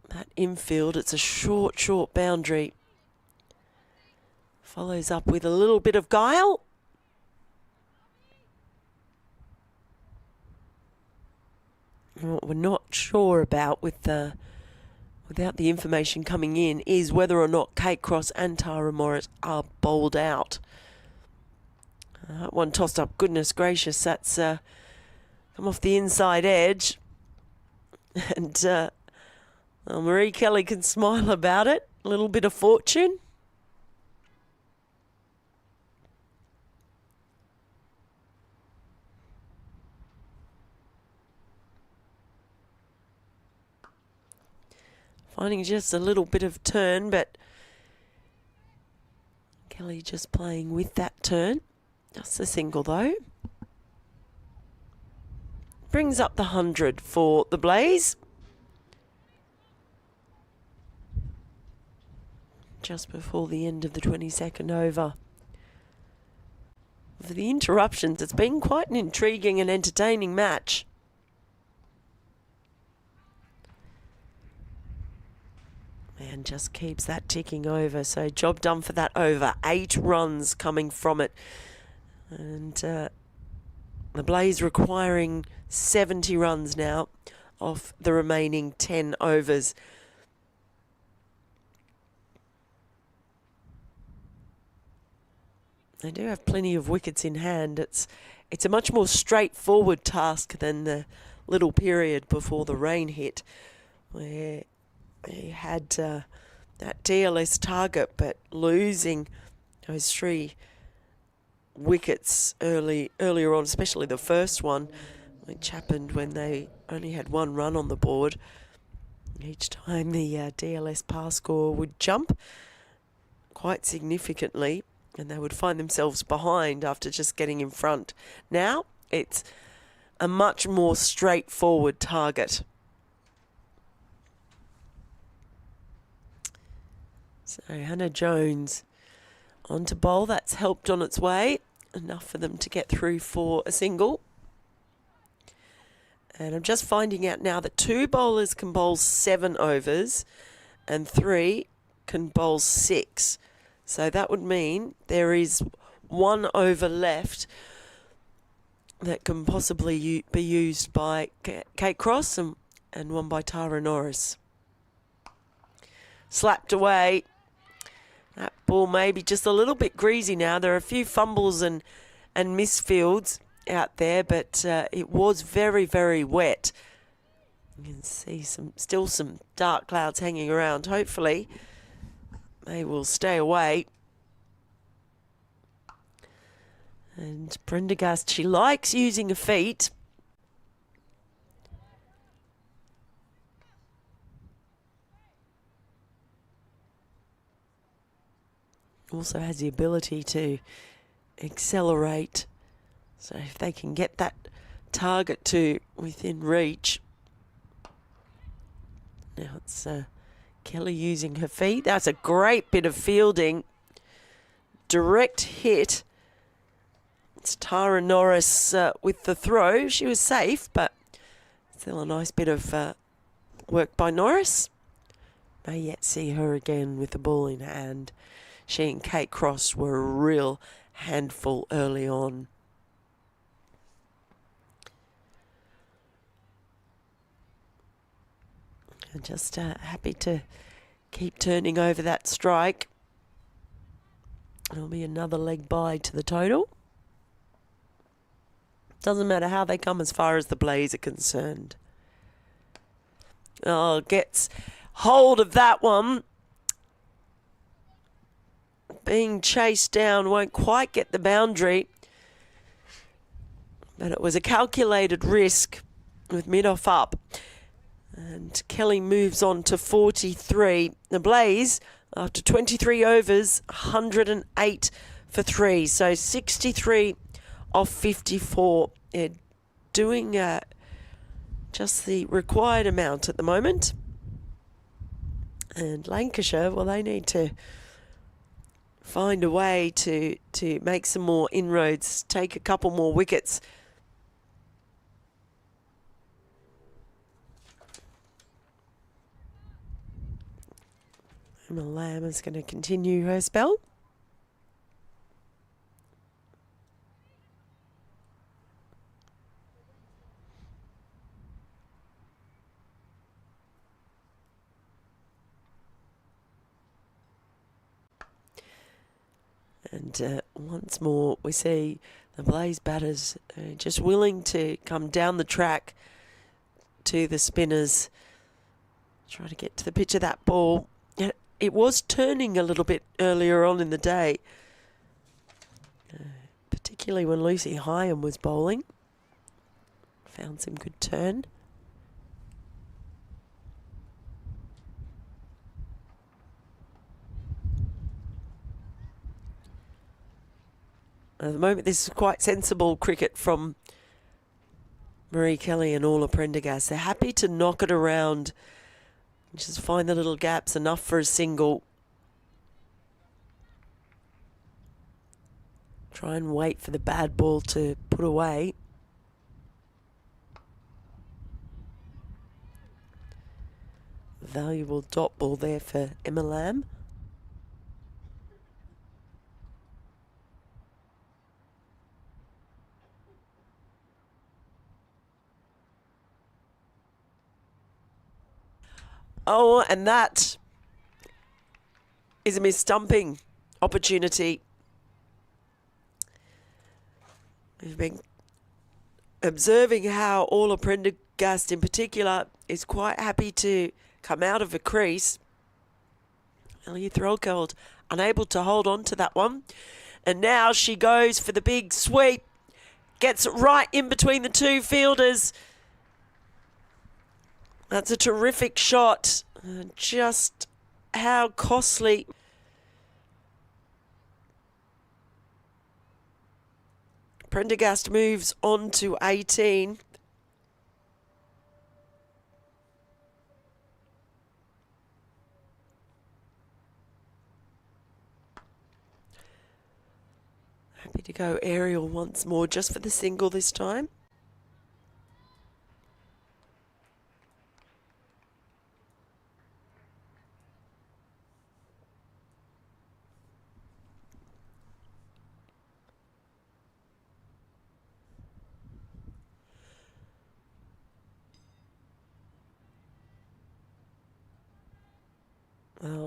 that infield, it's a short boundary. Follows up with a little bit of guile. What we're not sure about without the information coming in is whether or not Kate Cross and Tara Morris are bowled out. That one tossed up, goodness gracious, that's come off the inside edge. And well, Marie Kelly can smile about it. A little bit of fortune. Finding just a little bit of turn, but Kelly just playing with that turn. Just a single though. Brings up the 100 for the Blaze. Just before the end of the 22nd over. For the interruptions, it's been quite an intriguing and entertaining match. And just keeps that ticking over. So job done for that over. 8 runs coming from it. And the Blaze requiring 70 runs now off the remaining 10 overs. They do have plenty of wickets in hand. It's a much more straightforward task than the little period before the rain hit, where he had that DLS target, but losing those 3 wickets earlier on, especially the first one, which happened when they only had 1 run on the board. Each time the DLS pass score would jump quite significantly, and they would find themselves behind after just getting in front. Now it's a much more straightforward target. So Hannah Jones on to bowl. That's helped on its way. Enough for them to get through for a single. And I'm just finding out now that 2 bowlers can bowl 7 overs and 3 can bowl 6. So that would mean there is 1 over left that can possibly be used by Kate Cross and 1 by Tara Norris. Slapped away. That ball may be just a little bit greasy now. There are a few fumbles and misfields out there, but it was very, very wet. You can see still some dark clouds hanging around. Hopefully they will stay away. And Prendergast, she likes using her feet. Also has the ability to accelerate. So if they can get that target to within reach. Now it's Kelly using her feet. That's a great bit of fielding. Direct hit It's Tara Norris with the throw. She was safe, but still a nice bit of work by Norris. May yet see her again with the ball in hand. She and Kate Cross were a real handful early on. And just happy to keep turning over that strike. It'll be another leg by to the total. Doesn't matter how they come as far as the Blaze are concerned. Oh, gets hold of that one. Being chased down, won't quite get the boundary. But it was a calculated risk with mid-off up. And Kelly moves on to 43. The Blaze, after 23 overs, 108 for 3. So 63 off 54. They're doing just the required amount at the moment. And Lancashire, well, they need to find a way to make some more inroads, take a couple more wickets. Emma Lamb is going to continue her spell. And once more we see the Blaze batters just willing to come down the track to the spinners. Try to get to the pitch of that ball. It was turning a little bit earlier on in the day, particularly when Lucy Hyam was bowling. Found some good turn. At the moment, this is quite sensible cricket from Marie Kelly and Orla Prendergast. They're happy to knock it around, just find the little gaps, enough for a single. Try and wait for the bad ball to put away. Valuable dot ball there for Emma Lamb. Oh, and that is a mis-stumping opportunity. We've been observing how Orla Prendergast in particular is quite happy to come out of a crease. Ellie Threlkeld unable to hold on to that one. And now she goes for the big sweep. Gets right in between the two fielders. That's a terrific shot. Just how costly. Prendergast moves on to 18. Happy to go aerial once more, just for the single this time.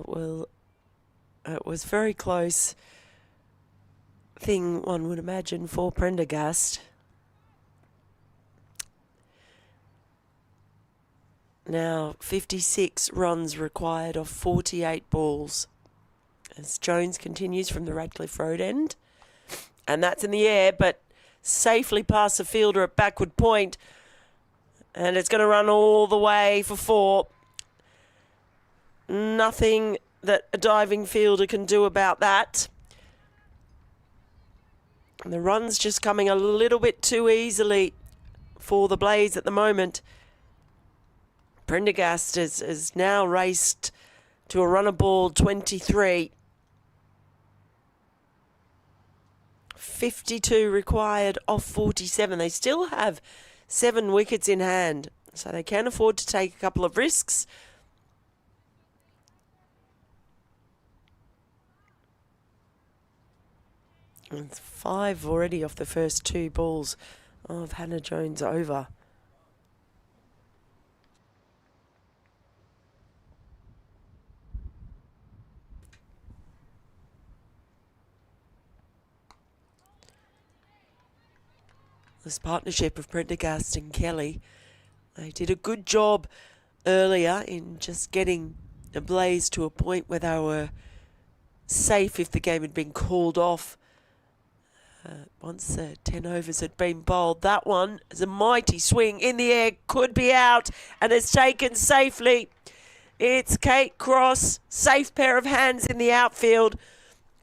Well, it was very close thing, one would imagine, for Prendergast. Now 56 runs required of 48 balls as Jones continues from the Radcliffe Road end. And that's in the air, but safely past the fielder at backward point. And it's going to run all the way for 4. Nothing that a diving fielder can do about that. And the run's just coming a little bit too easily for the Blaze at the moment. Prendergast is now raced to a run of ball 23. 52 required off 47. They still have 7 wickets in hand, so they can afford to take a couple of risks. And 5 already off the first 2 balls of Hannah Jones over. This partnership of Prendergast and Kelly, they did a good job earlier in just getting the Blaze to a point where they were safe if the game had been called off. Once 10 overs had been bowled, that one is a mighty swing in the air, could be out, and it's taken safely. It's Kate Cross, safe pair of hands in the outfield.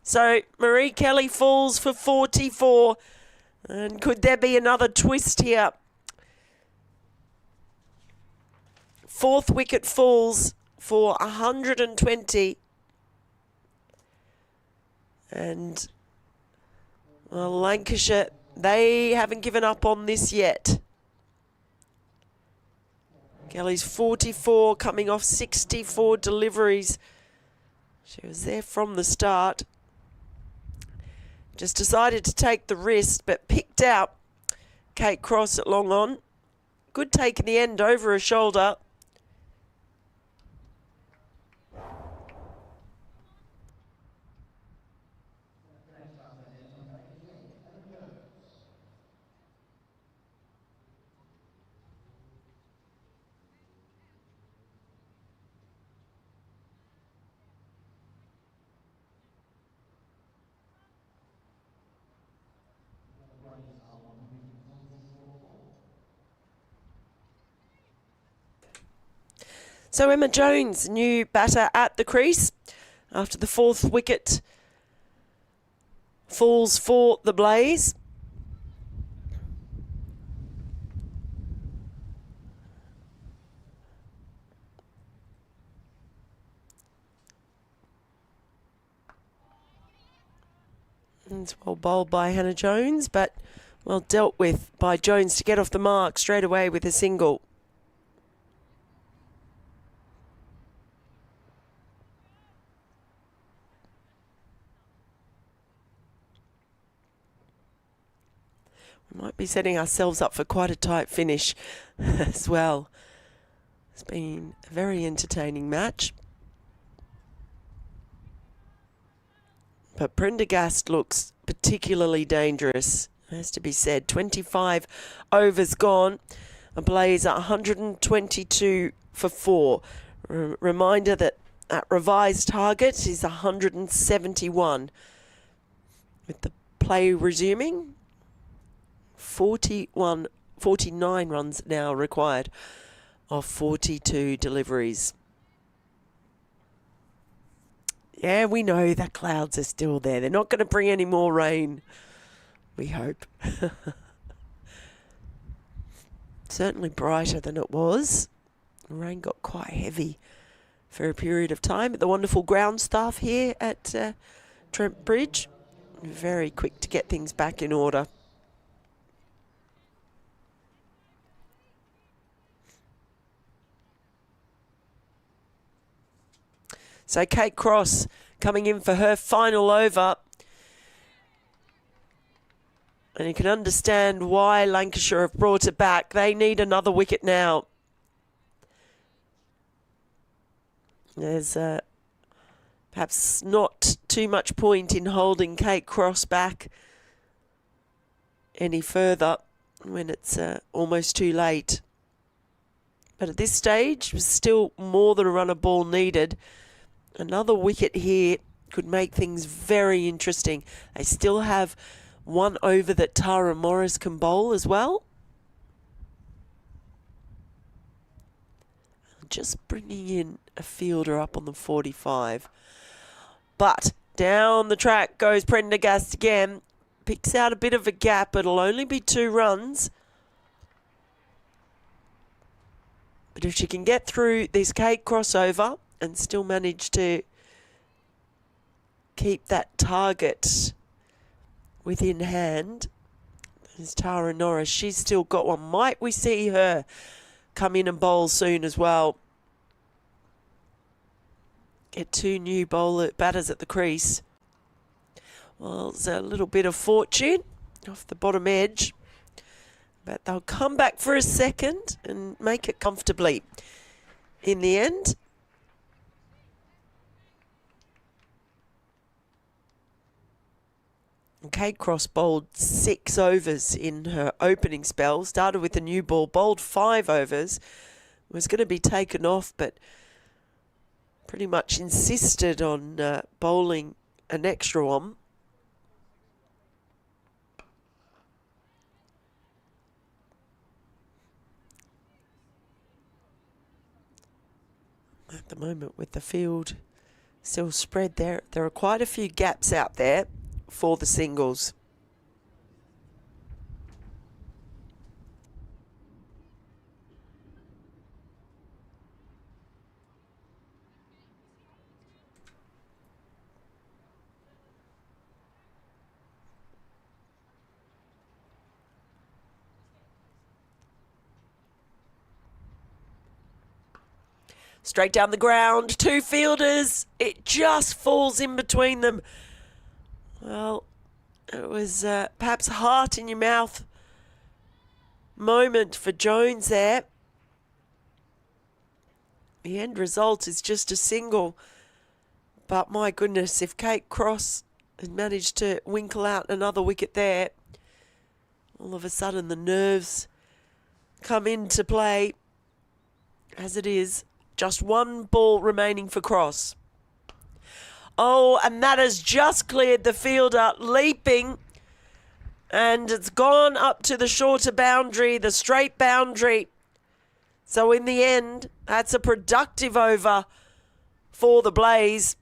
So Marie Kelly falls for 44. And could there be another twist here? 4th wicket falls for 120. And well, Lancashire, they haven't given up on this yet. Kelly's 44, coming off 64 deliveries. She was there from the start. Just decided to take the risk, but picked out Kate Cross at long on. Good take in the end over her shoulder. So Emma Jones, new batter at the crease after the 4th wicket falls for the Blaze. It's well bowled by Hannah Jones, but well dealt with by Jones to get off the mark straight away with a single. We might be setting ourselves up for quite a tight finish as well. It's been a very entertaining match. But Prendergast looks particularly dangerous, has to be said. 25 overs gone. A Blaze at 122 for 4. Reminder that revised target is 171. With the play resuming, 49 runs now required of 42 deliveries. Yeah, we know the clouds are still there. They're not going to bring any more rain, we hope. Certainly brighter than it was. The rain got quite heavy for a period of time. The wonderful ground staff here at Trent Bridge, very quick to get things back in order. So Kate Cross coming in for her final over. And you can understand why Lancashire have brought it back. They need another wicket now. There's perhaps not too much point in holding Kate Cross back any further when it's almost too late. But at this stage, there's still more than a run of ball needed. Another wicket here could make things very interesting. They still have 1 over that Tara Morris can bowl as well. Just bringing in a fielder up on the 45. But down the track goes Prendergast again. Picks out a bit of a gap. It'll only be 2 runs. But if she can get through this Kate crossover and still manage to keep that target within hand. There's Tara Norris. She's still got one. Might we see her come in and bowl soon as well? Get 2 new batters at the crease. Well, it's a little bit of fortune off the bottom edge. But they'll come back for a second and make it comfortably in the end. Kate Cross bowled 6 overs in her opening spell. Started with a new ball, bowled 5 overs. Was going to be taken off, but pretty much insisted on bowling an extra one. At the moment, with the field still spread there are quite a few gaps out there for the singles. Straight down the ground, 2 fielders. It just falls in between them. Well, it was perhaps a heart in your mouth moment for Jones there. The end result is just a single. But my goodness, if Kate Cross had managed to winkle out another wicket there, all of a sudden the nerves come into play. As it is, just 1 ball remaining for Cross. Oh, and that has just cleared the fielder, leaping. And it's gone up to the shorter boundary, the straight boundary. So in the end, that's a productive over for the Blaze.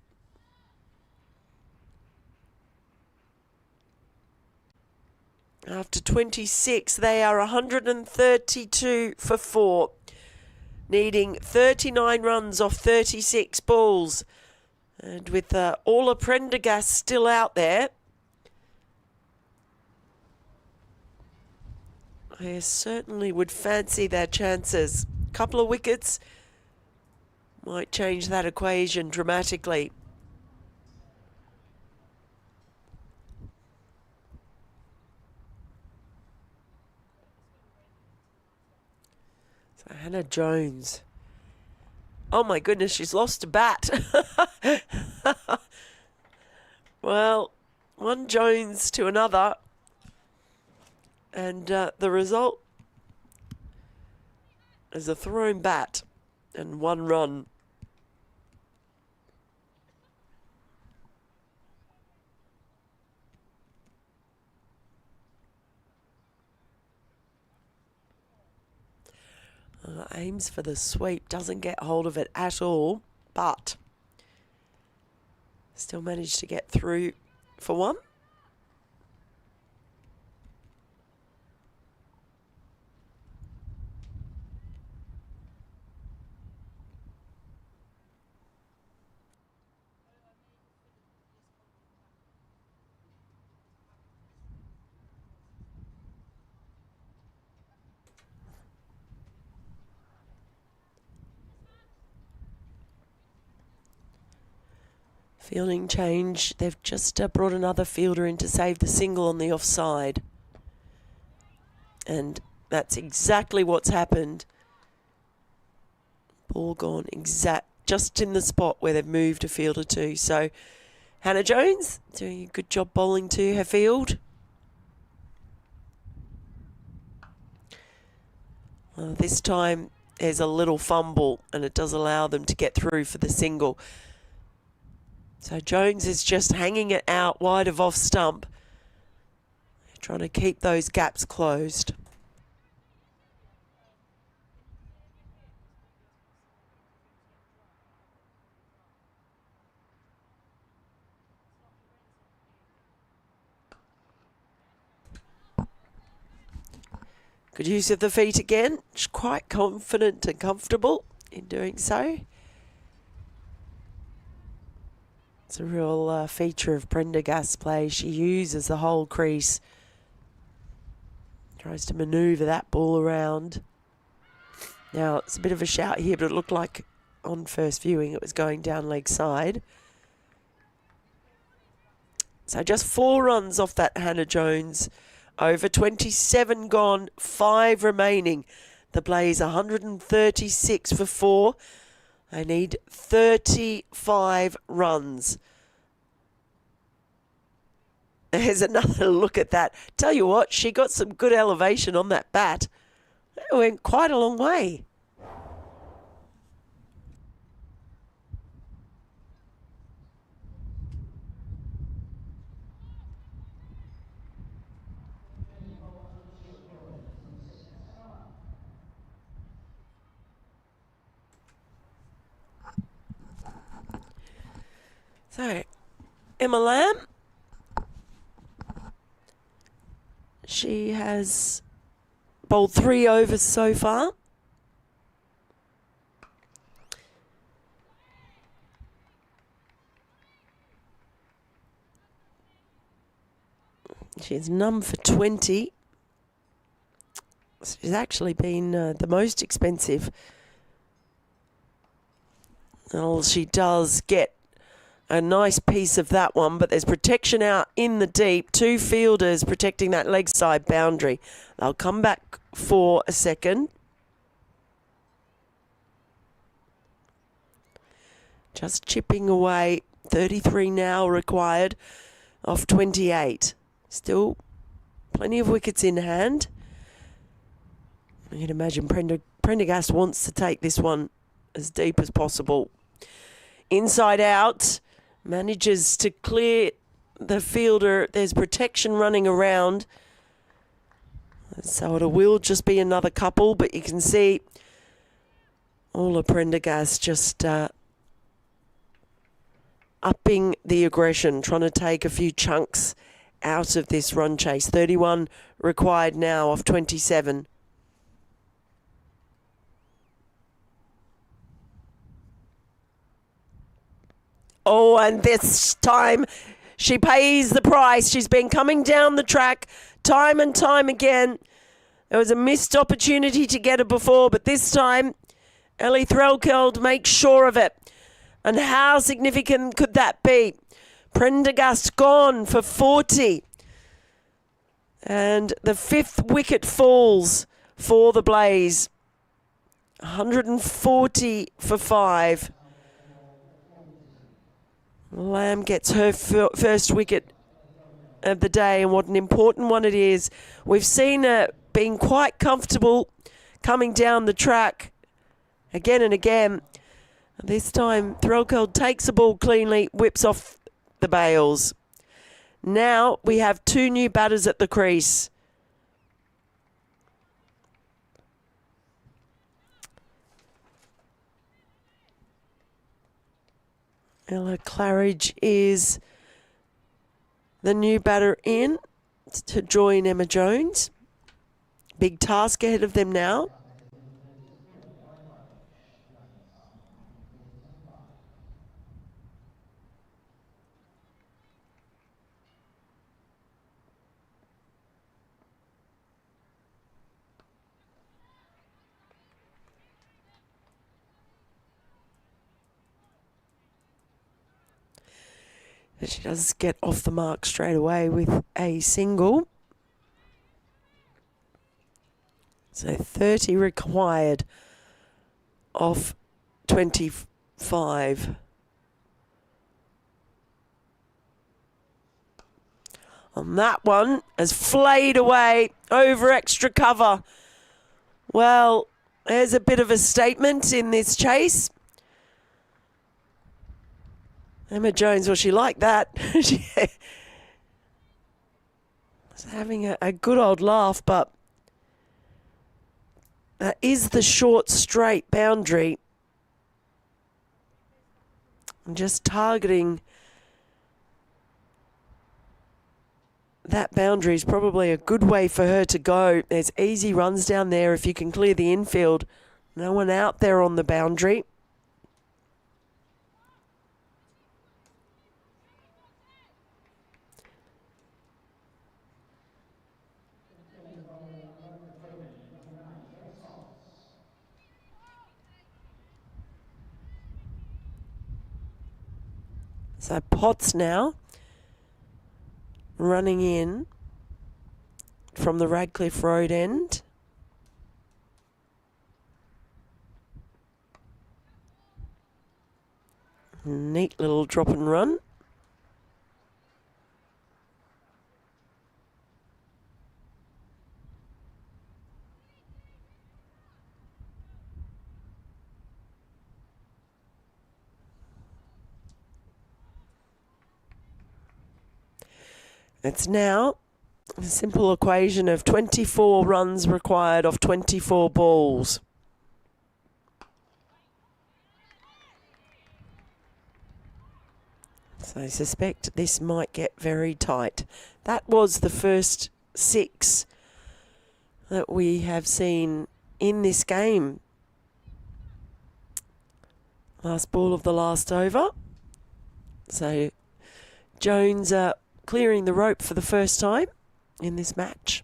After 26, they are 132 for 4. Needing 39 runs off 36 balls. And with all Prendergast still out there, I certainly would fancy their chances. A couple of wickets might change that equation dramatically. So Hannah Jones. Oh my goodness, she's lost a bat. Well, one Jones to another. And the result is a thrown bat and 1 run. Aims for the sweep, doesn't get hold of it at all, but still managed to get through for 1. Fielding change. They've just brought another fielder in to save the single on the offside. And that's exactly what's happened. Ball gone just in the spot where they've moved a fielder to. So Hannah Jones doing a good job bowling to her field. Well, this time there's a little fumble and it does allow them to get through for the single. So Jones is just hanging it out wide of off stump, trying to keep those gaps closed. Good use of the feet again. She's quite confident and comfortable in doing so. It's a real feature of Prendergast's play. She uses the whole crease. Tries to manoeuvre that ball around. Now, it's a bit of a shout here, but it looked like on first viewing it was going down leg side. So just 4 runs off that Hannah Jones. Over 27 gone, 5 remaining. The Blaze 136 for 4. They need 35 runs. There's another look at that. Tell you what, she got some good elevation on that bat. It went quite a long way. So, Emma Lamb, she has bowled 3 overs so far. She's none for 20. She's actually been the most expensive. Well, she does get a nice piece of that one, but there's protection out in the deep. 2 fielders protecting that leg side boundary. They'll come back for a second. Just chipping away. 33 now required off 28. Still plenty of wickets in hand. You can imagine Prendergast wants to take this one as deep as possible. Inside out. Manages to clear the fielder. There's protection running around. So it will just be another couple, but you can see all of Prendergast just upping the aggression, trying to take a few chunks out of this run chase. 31 required now off 27. Oh, and this time she pays the price. She's been coming down the track time and time again. There was a missed opportunity to get her before, but this time Ellie Threlkeld makes sure of it. And how significant could that be? Prendergast gone for 40. And the 5th wicket falls for the Blaze. 140 for 5. Lamb gets her first wicket of the day, and what an important one it is. We've seen her being quite comfortable coming down the track again and again. This time, Threlkeld takes the ball cleanly, whips off the bails. Now we have 2 new batters at the crease. Ella Claridge is the new batter in to join Emma Jones. Big task ahead of them now. She does get off the mark straight away with a single. So 30 required off 25. On that one, has flayed away over extra cover. Well, there's a bit of a statement in this chase. Emma Jones, well, she liked that. She was having a good old laugh, but that is the short, straight boundary. I'm just targeting that boundary is probably a good way for her to go. There's easy runs down there if you can clear the infield. No one out there on the boundary. So Potts now running in from the Radcliffe Road end. Neat little drop and run. It's now a simple equation of 24 runs required off 24 balls. So I suspect this might get very tight. That was the first 6 that we have seen in this game. Last ball of the last over. So Jones clearing the rope for the first time in this match.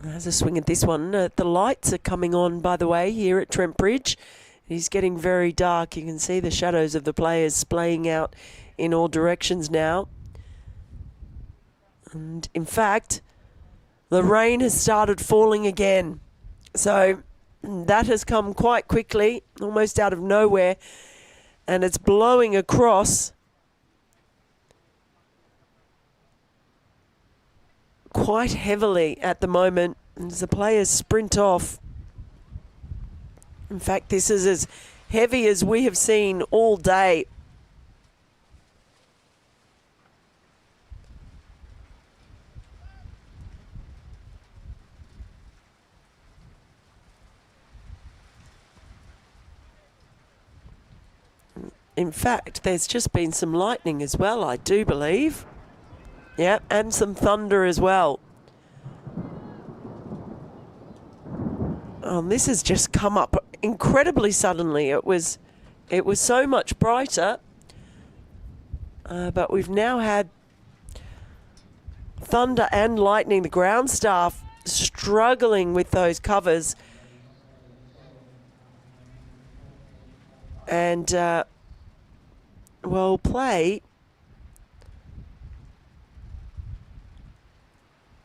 There's a swing at this one. The lights are coming on, by the way, here at Trent Bridge. It's getting very dark. You can see the shadows of the players splaying out in all directions now. And in fact, the rain has started falling again. So that has come quite quickly, almost out of nowhere. And it's blowing across quite heavily at the moment as the players sprint off. In fact, this is as heavy as we have seen all day. In fact, there's just been some lightning as well, I do believe. Yeah, and some thunder as well. This has just come up incredibly suddenly. It was so much brighter, but we've now had thunder and lightning. The ground staff struggling with those covers, and well, play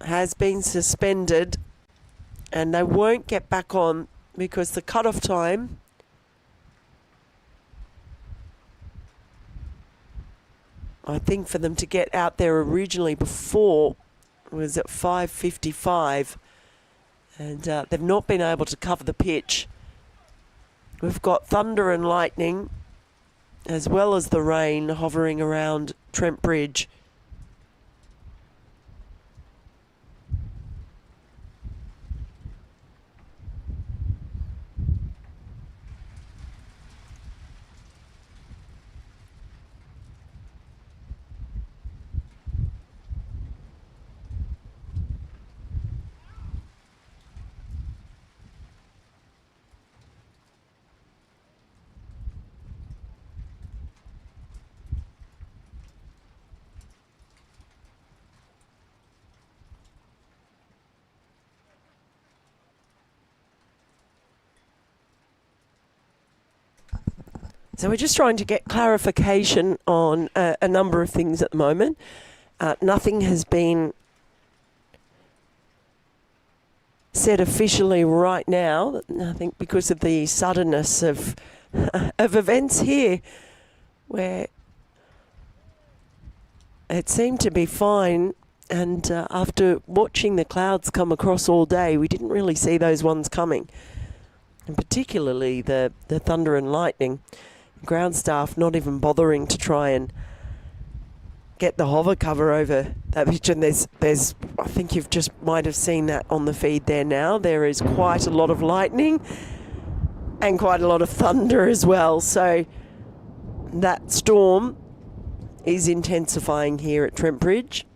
has been suspended, and they won't get back on because the cut-off time I think for them to get out there originally before was at 5:55, and they've not been able to cover the pitch. We've got thunder and lightning as well as the rain hovering around Trent Bridge. So we're just trying to get clarification on a number of things at the moment. Nothing has been said officially right now, I think because of the suddenness of events here, where it seemed to be fine, and after watching the clouds come across all day, we didn't really see those ones coming, and particularly the thunder and lightning. Ground staff not even bothering to try and get the hover cover over that pitch, and there's I think you've just might have seen that on the feed there now. There is quite a lot of lightning and quite a lot of thunder as well, so that storm is intensifying here at Trent Bridge.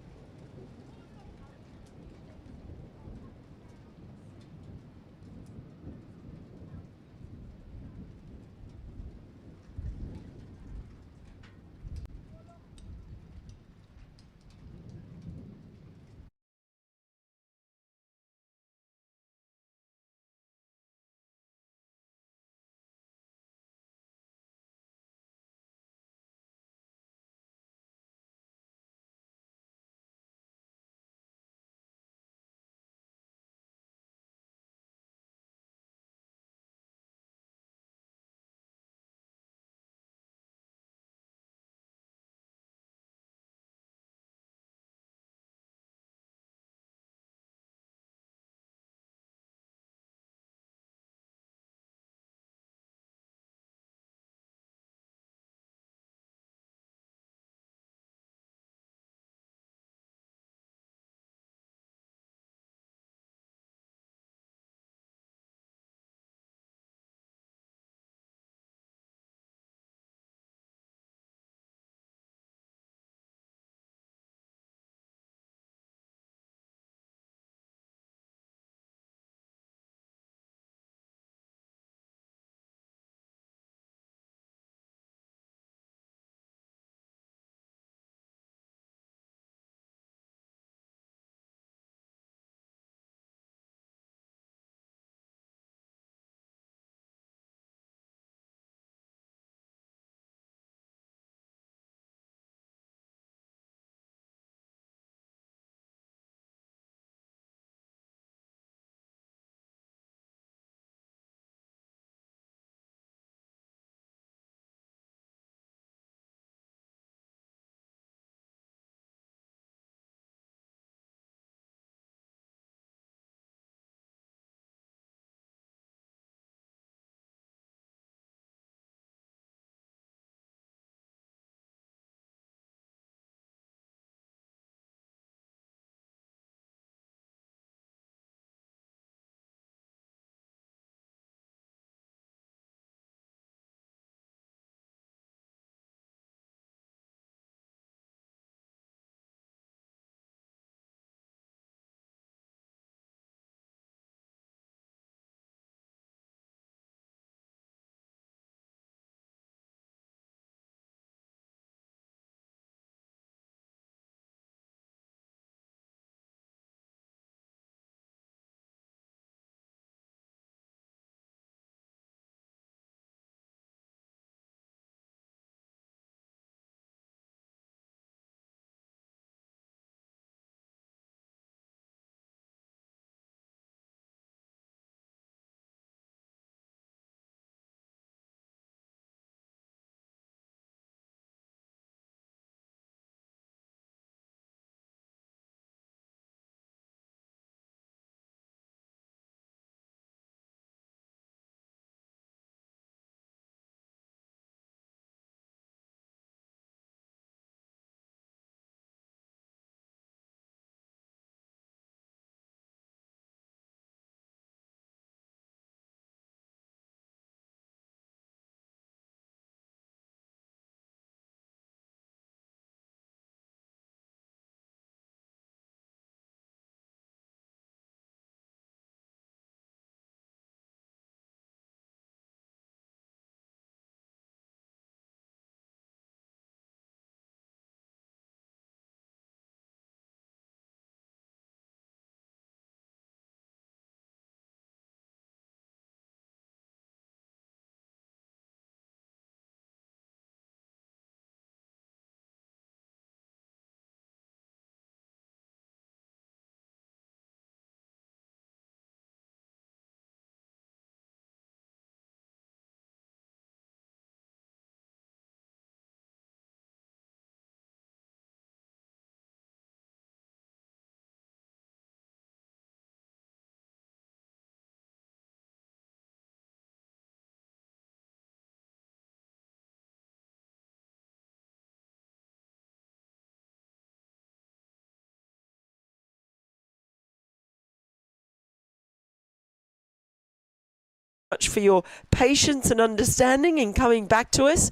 much for your patience and understanding in coming back to us.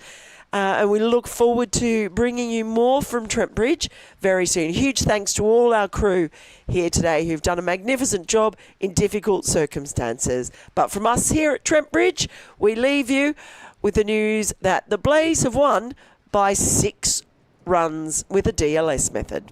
And we look forward to bringing you more from Trent Bridge very soon. Huge thanks to all our crew here today who've done a magnificent job in difficult circumstances. But from us here at Trent Bridge, we leave you with the news that the Blaze have won by 6 runs with a DLS method.